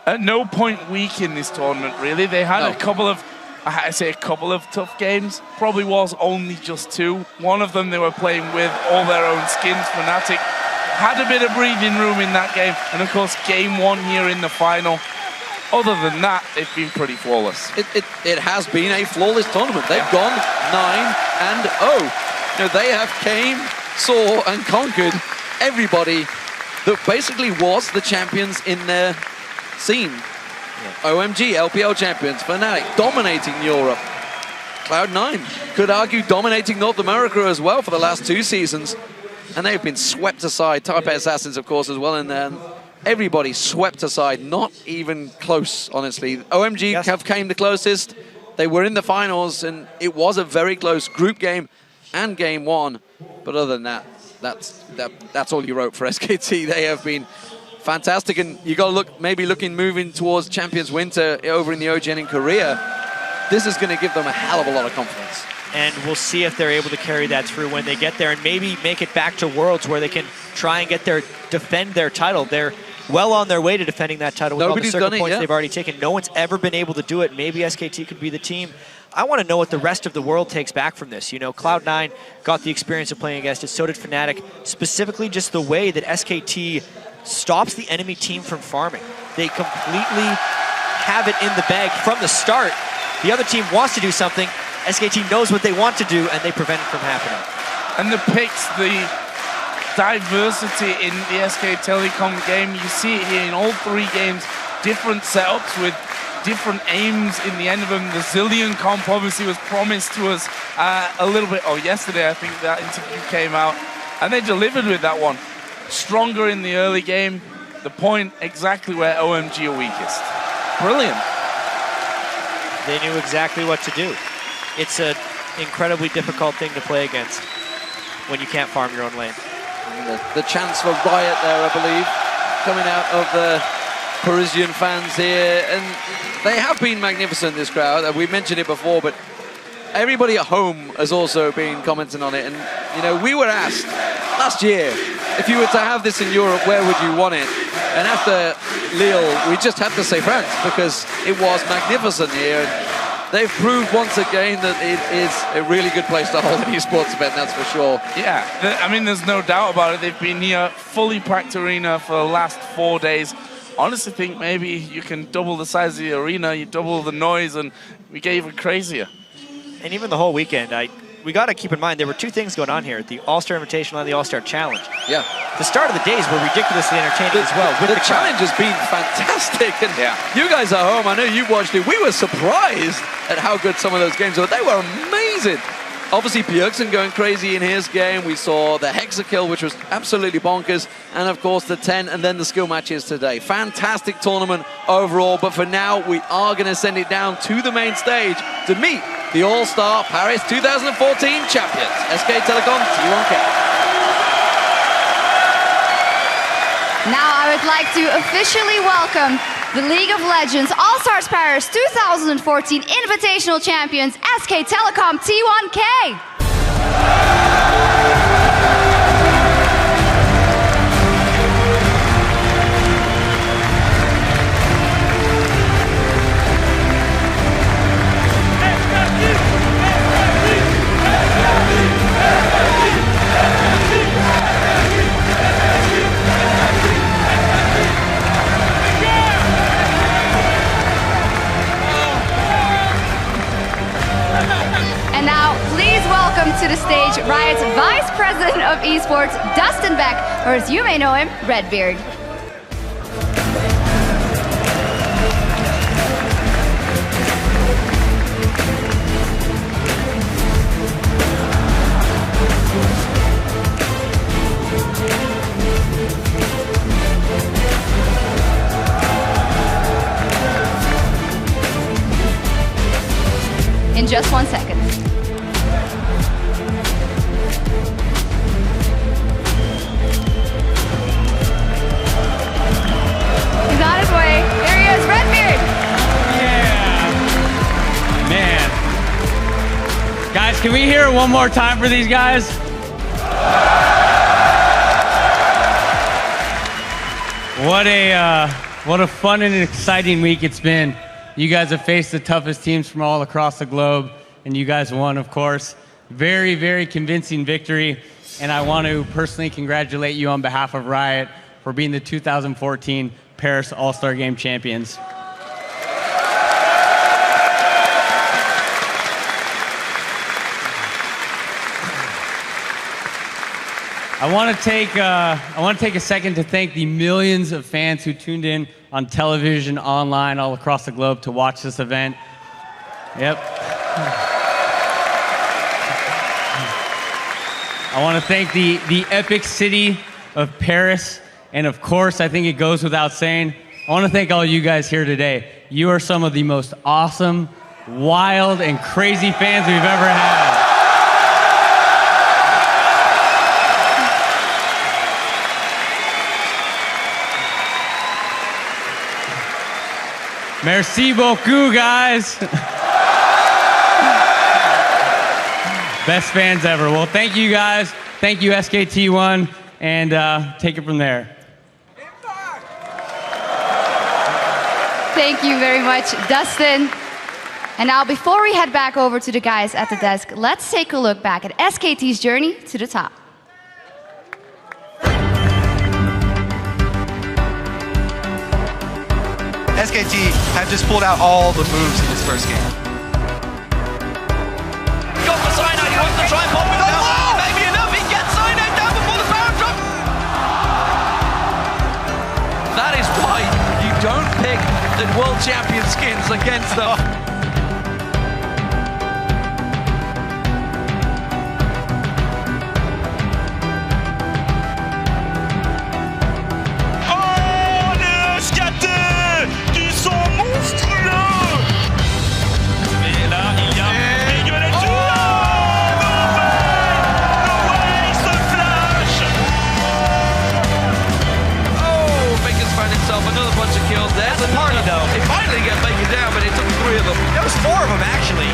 at no point weak in this tournament, really. They had a couple of, I say a couple of tough games. Probably was only just 2. One of them they were playing with all their own skins. Fnatic had a bit of breathing room in that game. And of course, game 1 here in the final. Other than that, they've been pretty flawless. It has been a flawless tournament. They've gone 9-0. You know, they have came, saw, and conquered everybody that basically was the champions in their scene. OMG, LPL champions, Fnatic dominating Europe. Cloud9 could argue dominating North America as well for the last 2 seasons. And they've been swept aside. Taipei Assassins, of course, as well. And then everybody swept aside. Not even close, honestly. OMG have came the closest. They were in the finals, and it was a very close group game and game 1. But other than that, that's all you wrote for SKT. They have been fantastic, and you got to look, maybe moving towards Champions Winter over in the OGN in Korea. This is going to give them a hell of a lot of confidence. And we'll see if they're able to carry that through when they get there and maybe make it back to Worlds where they can try and defend their title. They're well on their way to defending that title with all the circuit points they've already taken. No one's ever been able to do it. Maybe SKT could be the team. I want to know what the rest of the world takes back from this. You know, Cloud9 got the experience of playing against it, so did Fnatic. Specifically just the way that SKT stops the enemy team from farming. They completely have it in the bag from the start. The other team wants to do something. SKT knows what they want to do, and they prevent it from happening. And the picks, the diversity in the SK Telecom game, you see it here in all 3 games. Different setups with different aims in the end of them. The Zilean comp obviously was promised to us a little bit. Oh, yesterday I think that interview came out, and they delivered with that one. Stronger in the early game. The point exactly where OMG are weakest. Brilliant. They knew exactly what to do. It's an incredibly difficult thing to play against when you can't farm your own lane. The chance for Riot there, I believe, coming out of the Parisian fans here. And they have been magnificent, this crowd. We've mentioned it before, but everybody at home has also been commenting on it. And, you know, we were asked last year, if you were to have this in Europe, where would you want it? And after Lille, we just had to say France, because it was magnificent here. They've proved once again that it is a really good place to hold an esports event, that's for sure. Yeah, I mean, there's no doubt about it. They've been here, fully packed arena for the last 4 days. Honestly think maybe you can double the size of the arena, you double the noise, and we get even crazier. And even the whole weekend, we got to keep in mind there were 2 things going on here, the All-Star Invitational and the All-Star Challenge. Yeah. The start of the days were ridiculously entertaining as well. The challenge has been fantastic, and you guys at home, I know you watched it, we were surprised at how good some of those games were. They were amazing. Obviously, Bjergsen going crazy in his game. We saw the Hexakill, which was absolutely bonkers, and of course the 10 and then the skill matches today. Fantastic tournament overall, but for now, we are going to send it down to the main stage to meet the All-Star Paris 2014 champions, SK Telecom T1K. Now I would like to officially welcome the League of Legends All-Stars Paris 2014 Invitational Champions, SK Telecom T1K. welcome to the stage Riot's Vice President of Esports, Dustin Beck, or as you may know him, Redbeard. In just 1 second. He's on his way. There he is, Redbeard. Yeah. Man. Guys, can we hear it one more time for these guys? What a fun and exciting week it's been. You guys have faced the toughest teams from all across the globe, and you guys won, of course. Very, very convincing victory, and I want to personally congratulate you on behalf of Riot for being the 2014 Paris All-Star Game champions. I want to take a second to thank the millions of fans who tuned in on television, online, all across the globe to watch this event. Yep. I want to thank the epic city of Paris, and of course, I think it goes without saying, I want to thank all you guys here today. You are some of the most awesome, wild, and crazy fans we've ever had. Merci beaucoup, guys. Best fans ever. Well, thank you guys. Thank you, SKT1, and take it from there. Thank you very much, Dustin. And now, before we head back over to the guys at the desk, let's take a look back at SKT's journey to the top. SKT have just pulled out all the moves in this first game. Got for Cyanide, he wants to try and pop it down. Maybe enough, he gets Cyanide down before the power drop. That is why you don't pick the world champion skins against them. There's a party though. They finally get Faker down, but it took 3 of them. There was 4 of them actually.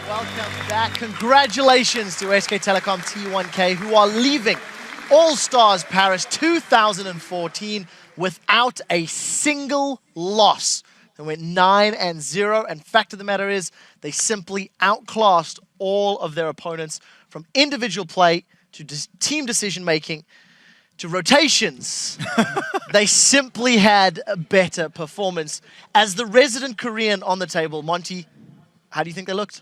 Welcome back. Congratulations to SK Telecom T1K, who are leaving All-Stars Paris 2014 without a single loss. They went 9-0, and fact of the matter is, they simply outclassed all of their opponents, from individual play to team decision-making to rotations. They simply had a better performance. As the resident Korean on the table, Monty, how do you think they looked?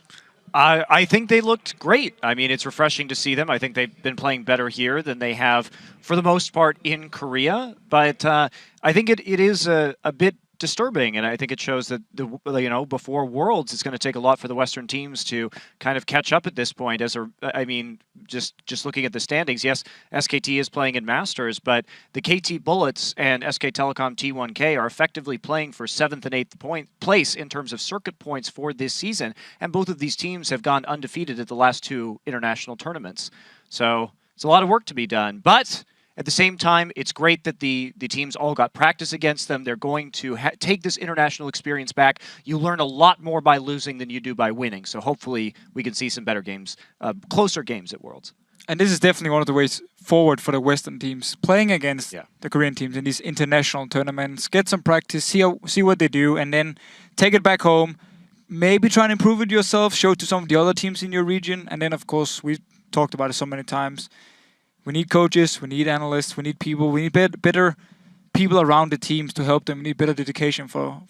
I think they looked great. I mean, it's refreshing to see them. I think they've been playing better here than they have, for the most part, in Korea. But I think it is a bit disturbing, and I think it shows that before Worlds, it's going to take a lot for the Western teams to kind of catch up at this point. Just looking at the standings, yes, SKT is playing in Masters, but the KT Bullets and SK Telecom T1K are effectively playing for 7th and 8th place in terms of circuit points for this season, and both of these teams have gone undefeated at the last 2 international tournaments. So it's a lot of work to be done, but At the same time, it's great that the teams all got practice against them. They're going to take this international experience back. You learn a lot more by losing than you do by winning. So hopefully we can see some better games, closer games at Worlds. And this is definitely one of the ways forward for the Western teams, playing against the Korean teams in these international tournaments. Get some practice, see what they do, and then take it back home. Maybe try and improve it yourself, show it to some of the other teams in your region. And then, of course, we talked about it so many times. We need coaches, we need analysts, we need people, we need better people around the teams to help them. We need better dedication for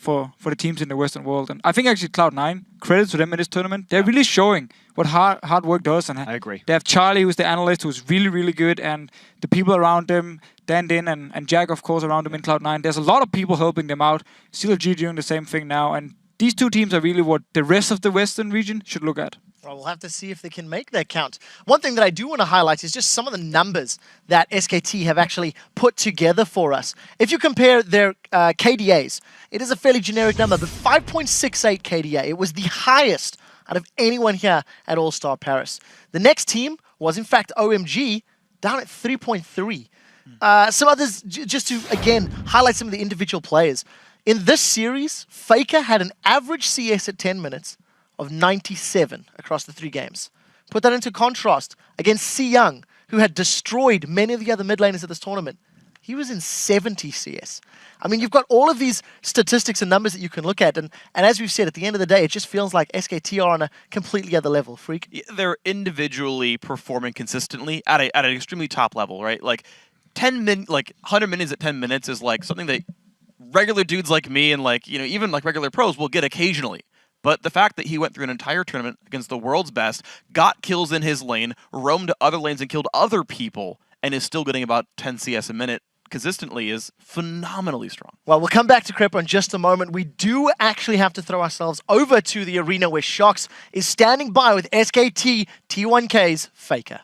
the teams in the Western world. And I think actually Cloud9, credit to them in this tournament, they're really showing what hard work does. And I agree. They have Charlie, who's the analyst, who's really, really good, and the people around them, Dan Din and Jack, of course, around them in Cloud9. There's a lot of people helping them out. CLG doing the same thing now. And these two teams are really what the rest of the Western region should look at. Well, we'll have to see if they can make their count. One thing that I do want to highlight is just some of the numbers that SKT have actually put together for us. If you compare their KDAs, it is a fairly generic number, but 5.68 KDA. It was the highest out of anyone here at All-Star Paris. The next team was, in fact, OMG, down at 3.3. Some others, just to, again, highlight some of the individual players. In this series, Faker had an average CS at 10 minutes of 97 across the 3 games. Put that into contrast against Si Young, who had destroyed many of the other mid laners at this tournament. He was in 70 CS. I mean, you've got all of these statistics and numbers that you can look at, and as we've said, at the end of the day, it just feels like SKT are on a completely other level. Freak? Yeah, they're individually performing consistently at an extremely top level, right? Like 100 minutes at 10 minutes is like something that regular dudes like me and even regular pros will get occasionally. But the fact that he went through an entire tournament against the world's best, got kills in his lane, roamed to other lanes and killed other people, and is still getting about 10 CS a minute consistently is phenomenally strong. Well, we'll come back to Crepo in just a moment. We do actually have to throw ourselves over to the arena where Shox is standing by with SKT T1K's Faker.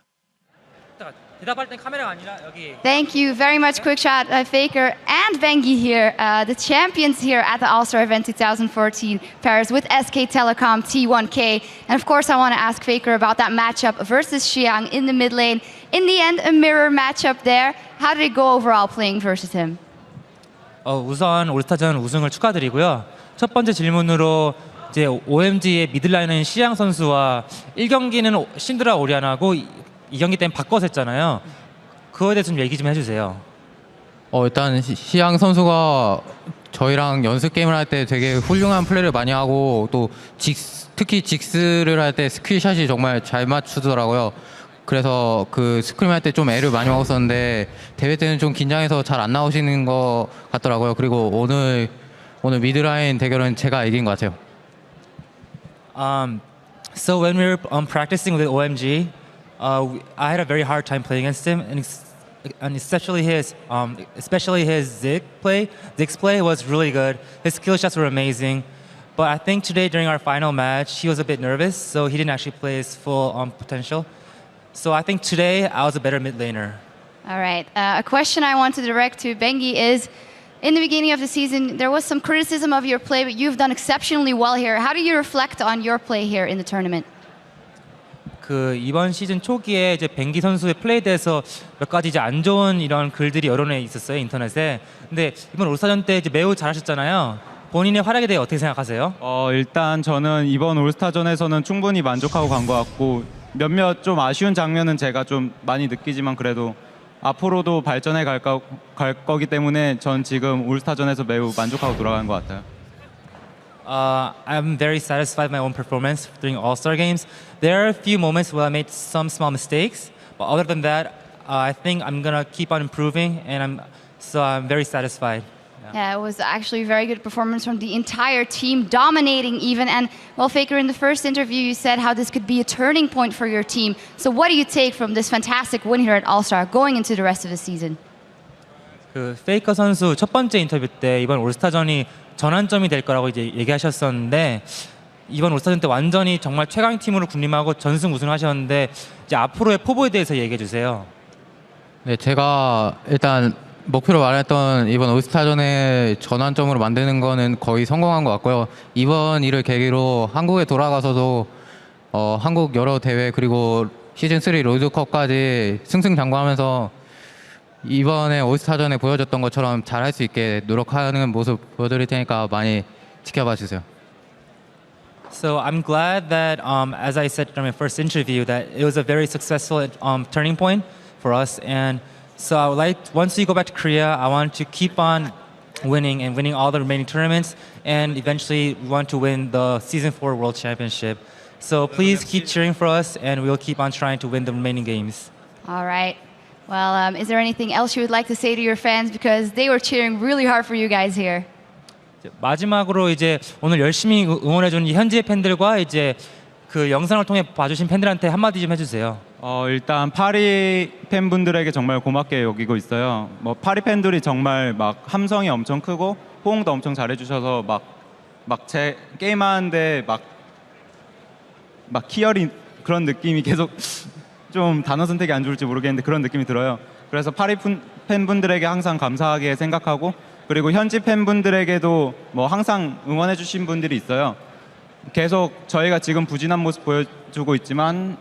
Thank you very much, Quickshot, Faker, and Bengi here, the champions here at the All-Star event 2014 Paris with SK Telecom T1K. And of course, I want to ask Faker about that matchup versus Xiang in the mid lane. In the end, a mirror matchup there. How did it go overall playing versus him? 우선 올스타전 우승을 축하드리고요. 첫 번째 질문으로 이제 OMG의 미들라인은 시양 선수와 1경기는 신드라 오리아나고 2경기 때는 바꿔서 했잖아요. 그거에 대해서 좀 얘기 좀 해주세요. 일단 시양 선수가 저희랑 연습 게임을 할 때 되게 훌륭한 플레이를 많이 하고 또 특히 직스를 할 때 스킬샷이 정말 잘 맞추더라고요. 그래서 그 스크림 할 때 좀 애를 많이 먹었었는데 대회 때는 좀 긴장해서 잘 안 나오시는 것 같더라고요. 그리고 오늘 미드라인 대결은 제가 이긴 것 같아요. So when we were practicing with OMG, I had a very hard time playing against him, and especially his Ziggs play was really good. His skill shots were amazing, but I think today during our final match, he was a bit nervous, so he didn't actually play his full potential. So I think today I was a better mid laner. All right. A question I want to direct to Bengi is, in the beginning of the season, there was some criticism of your play, but you've done exceptionally well here. How do you reflect on your play here in the tournament? 이번 시즌 초기에 이제 뱅기 선수의 플레이에 대해서 몇 가지 이제 안 좋은 이런 글들이 여러 개 있었어요, 인터넷에. 근데 이번 올스타전 때 이제 매우 잘하셨잖아요. 본인의 활약에 대해 어떻게 생각하세요? 일단 저는 이번 올스타전에서는 충분히 만족하고 간 것 같고 몇몇 좀 아쉬운 장면은 제가 좀 많이 느끼지만 그래도 앞으로도 발전해 갈 거기 때문에 전 지금 올스타전에서 매우 만족하고 돌아가는 것 같아요. I'm very satisfied with my own performance during All-Star games. There are a few moments where I made some small mistakes, but other than that, I think I'm gonna keep on improving, and I'm very satisfied. Yeah, it was actually a very good performance from the entire team, dominating even. And well, Faker, in the first interview, you said how this could be a turning point for your team. So what do you take from this fantastic win here at All-Star going into the rest of the season? 페이커 선수 첫 번째 인터뷰 때 이번 올스타전이 전환점이 될 거라고 이제 얘기하셨었는데 이번 올스타전 때 완전히 정말 최강 팀으로 군림하고 전승 우승하셨는데 이제 앞으로의 포부에 대해서 얘기해 주세요. 네, 제가 일단 목표로 말했던 이번 올스타전의 전환점으로 만드는 거는 거의 성공한 것 같고요. 이번 일을 계기로 한국에 돌아가서도 한국 여러 대회 그리고 시즌3 롤드컵까지 승승장구하면서 이번에 올스타전에 보여줬던 것처럼 잘할 수 있게 노력하는 모습 보여드릴 테니까 많이 지켜봐 주세요. So I'm glad that, as I said during my first interview, that it was a very successful turning point for us. And so I would like, once we go back to Korea, I want to keep on winning and winning all the remaining tournaments. And eventually we want to win the Season 4 World Championship. So please keep cheering for us, and we'll keep on trying to win the remaining games. All right. Well, is there anything else you would like to say to your fans? Because they were cheering really hard for you guys here. 마지막으로 이제 오늘 열심히 응원해준 현지의 팬들과 이제 그 영상을 통해 봐주신 팬들한테 한마디 좀 해주세요. 일단 파리 팬분들에게 정말 고맙게 여기고 있어요. 뭐 파리 팬들이 정말 막 함성이 엄청 크고 호응도 엄청 잘해주셔서 막 제 게임하는데 막 희열이 그런 느낌이 계속 좀 단어 선택이 안 좋을지 모르겠는데 그런 느낌이 들어요. 그래서 파리 팬분들에게 항상 감사하게 생각하고 그리고 현지 팬분들에게도 뭐 항상 응원해주신 분들이 있어요. 계속 저희가 지금 부진한 모습 보여주고 있지만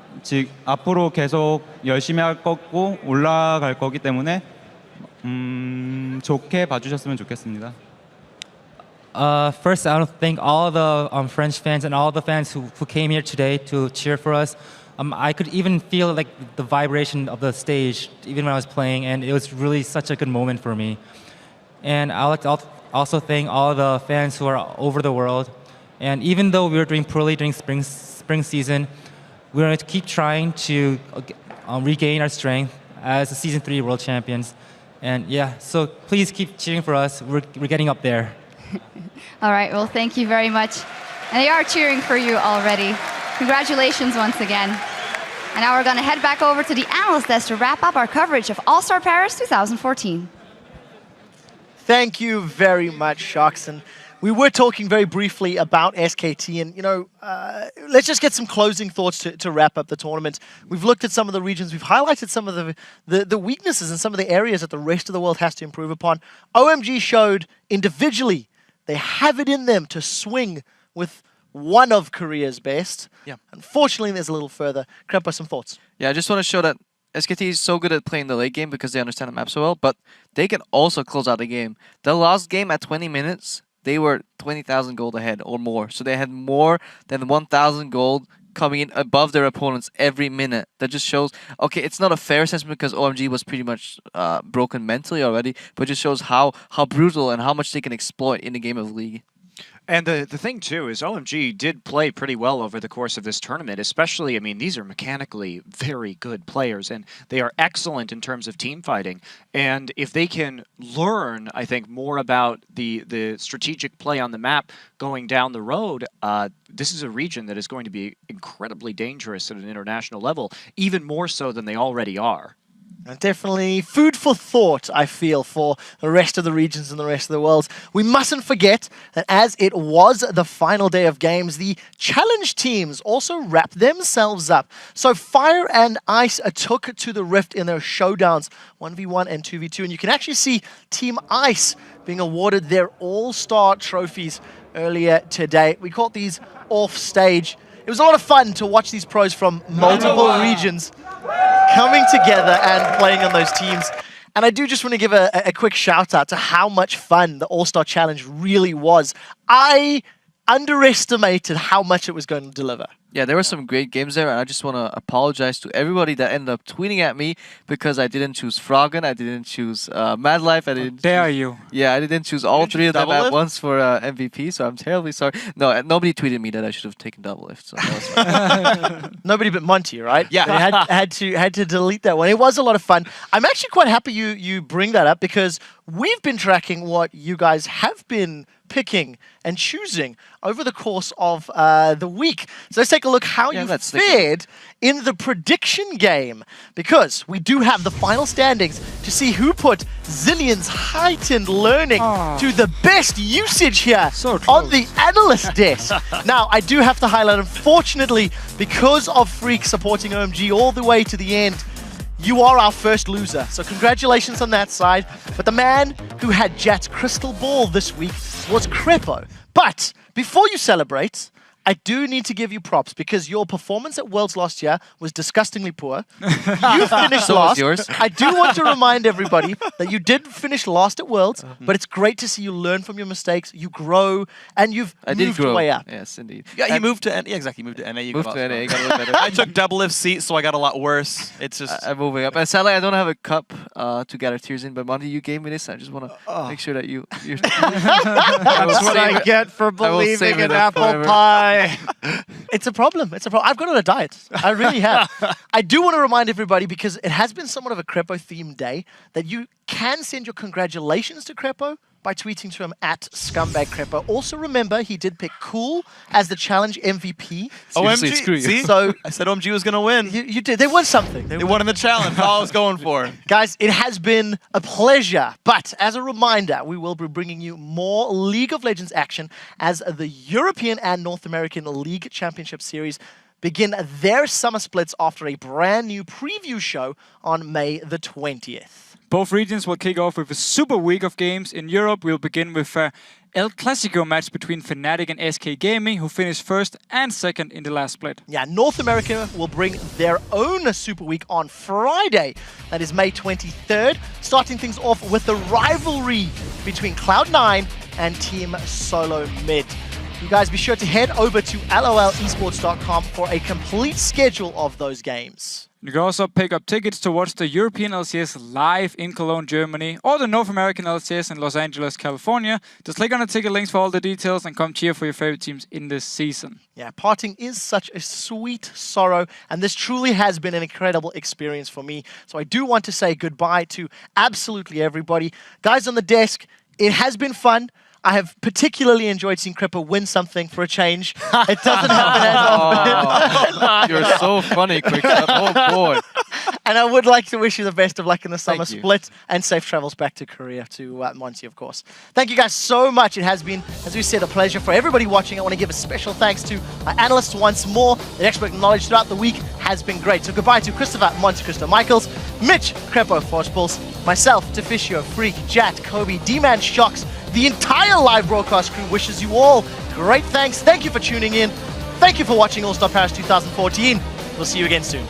앞으로 계속 열심히 할 거고 올라갈 거기 때문에 좋게 봐주셨으면 좋겠습니다. First, I want to thank all the French fans and all the fans who came here today to cheer for us. I could even feel like the vibration of the stage even when I was playing, and it was really such a good moment for me. And I would like to also thank all the fans who are over the world. And even though we were doing poorly during spring season, we're going to keep trying to regain our strength as the Season 3 World Champions. And yeah, so please keep cheering for us. We're getting up there. All right, well, thank you very much. And they are cheering for you already. Congratulations once again. And now we're going to head back over to the analyst desk to wrap up our coverage of All-Star Paris 2014. Thank you very much, Sharks. And we were talking very briefly about SKT, and let's just get some closing thoughts to wrap up the tournament. We've looked at some of the regions, we've highlighted some of the weaknesses and some of the areas that the rest of the world has to improve upon. OMG showed individually they have it in them to swing with one of Korea's best. Yeah. Unfortunately, there's a little further. Krepa, some thoughts? Yeah, I just want to show that SKT is so good at playing the late game because they understand the map so well, but they can also close out the game. The last game at 20 minutes, they were 20,000 gold ahead or more. So they had more than 1,000 gold coming in above their opponents every minute. That just shows, okay, it's not a fair assessment because OMG was pretty much broken mentally already, but it just shows how brutal and how much they can exploit in a game of League. And the thing, too, is OMG did play pretty well over the course of this tournament, especially, I mean, these are mechanically very good players, and they are excellent in terms of team fighting. And if they can learn, I think, more about the strategic play on the map going down the road, this is a region that is going to be incredibly dangerous at an international level, even more so than they already are. Definitely food for thought, I feel, for the rest of the regions and the rest of the world. We mustn't forget that as it was the final day of games, the challenge teams also wrapped themselves up. So Fire and Ice took to the Rift in their showdowns, 1v1 and 2v2. And you can actually see Team Ice being awarded their all-star trophies earlier today. We caught these off stage. It was a lot of fun to watch these pros from multiple regions coming together and playing on those teams. And I do just want to give a quick shout out to how much fun the All-Star Challenge really was. I underestimated how much it was going to deliver. Yeah, there were some great games there, and I just want to apologize to everybody that ended up tweeting at me because I didn't choose Froggen, I didn't choose Mad Life, I didn't you. Yeah, I didn't choose all three of them at once for MVP, so I'm terribly sorry. No, nobody tweeted me that I should have taken Double Lift, so that was fine. Nobody but Monty, right? Yeah. They had to delete that one. It was a lot of fun. I'm actually quite happy you bring that up because we've been tracking what you guys have been picking and choosing over the course of the week. So let's take a look how you fared in the prediction game, because we do have the final standings to see who put Zillion's heightened learning to the best usage here on the analyst desk. Now, I do have to highlight, unfortunately, because of Freak supporting OMG all the way to the end, you are our first loser, so congratulations on that side. But the man who had Jat's crystal ball this week was Krepo. But before you celebrate, I do need to give you props because your performance at Worlds last year was disgustingly poor. You finished So last. was yours. I do want to remind everybody that you did finish last at Worlds, but it's great to see you learn from your mistakes, you grow, and you've moved your way up. Yes, indeed. Yeah, he moved to NA. Yeah, exactly. He moved to NA. You Moved got to lost. NA, got a little better. I took double lift seat, so I got a lot worse. It's just I'm moving up. And sadly, I don't have a cup to gather tears in. But Monty, you gave me this. I just want to make sure that you. That's what I get for believing in apple pie. It's a problem. It's a problem. I've gone on a diet. I really have. I do want to remind everybody, because it has been somewhat of a Crepo themed day, that you can send your congratulations to Crepo by tweeting to him at Scumbag Crepo. Also remember, he did pick Cool as the challenge MVP. OMG. screw you. See? So I said OMG was going to win. you did. They won something. They won in the challenge. That's all I was going for. Guys, it has been a pleasure. But as a reminder, we will be bringing you more League of Legends action as the European and North American League Championship Series begin their summer splits after a brand new preview show on May the 20th. Both regions will kick off with a super week of games. In Europe, we'll begin with a El Clasico match between Fnatic and SK Gaming, who finished first and second in the last split. Yeah, North America will bring their own Super Week on Friday. That is May 23rd, starting things off with the rivalry between Cloud9 and Team Solo Mid. You guys be sure to head over to lolesports.com for a complete schedule of those games. You can also pick up tickets to watch the European LCS live in Cologne, Germany, or the North American LCS in Los Angeles, California. Just click on the ticket links for all the details and come cheer for your favorite teams in this season. Yeah, parting is such a sweet sorrow, and this truly has been an incredible experience for me. So I do want to say goodbye to absolutely everybody. Guys on the desk, it has been fun. I have particularly enjoyed seeing Crepo win something for a change. It doesn't happen as often. You're so funny, Quickstep. Oh, boy. And I would like to wish you the best of luck in the summer Thank you. split and safe travels back to Korea, to Monty, of course. Thank you guys so much. It has been, as we said, a pleasure for everybody watching. I want to give a special thanks to our analysts once more. Their expert knowledge throughout the week has been great. So goodbye to Christopher, Monty Cristo Michaels, Mitch, Crepo, Forcepulse, myself, Deficio, Freak, Jat, Kobe, D-Man, Shocks. The entire live broadcast crew wishes you all great thanks. Thank you for tuning in. Thank you for watching All-Star Paris 2014. We'll see you again soon.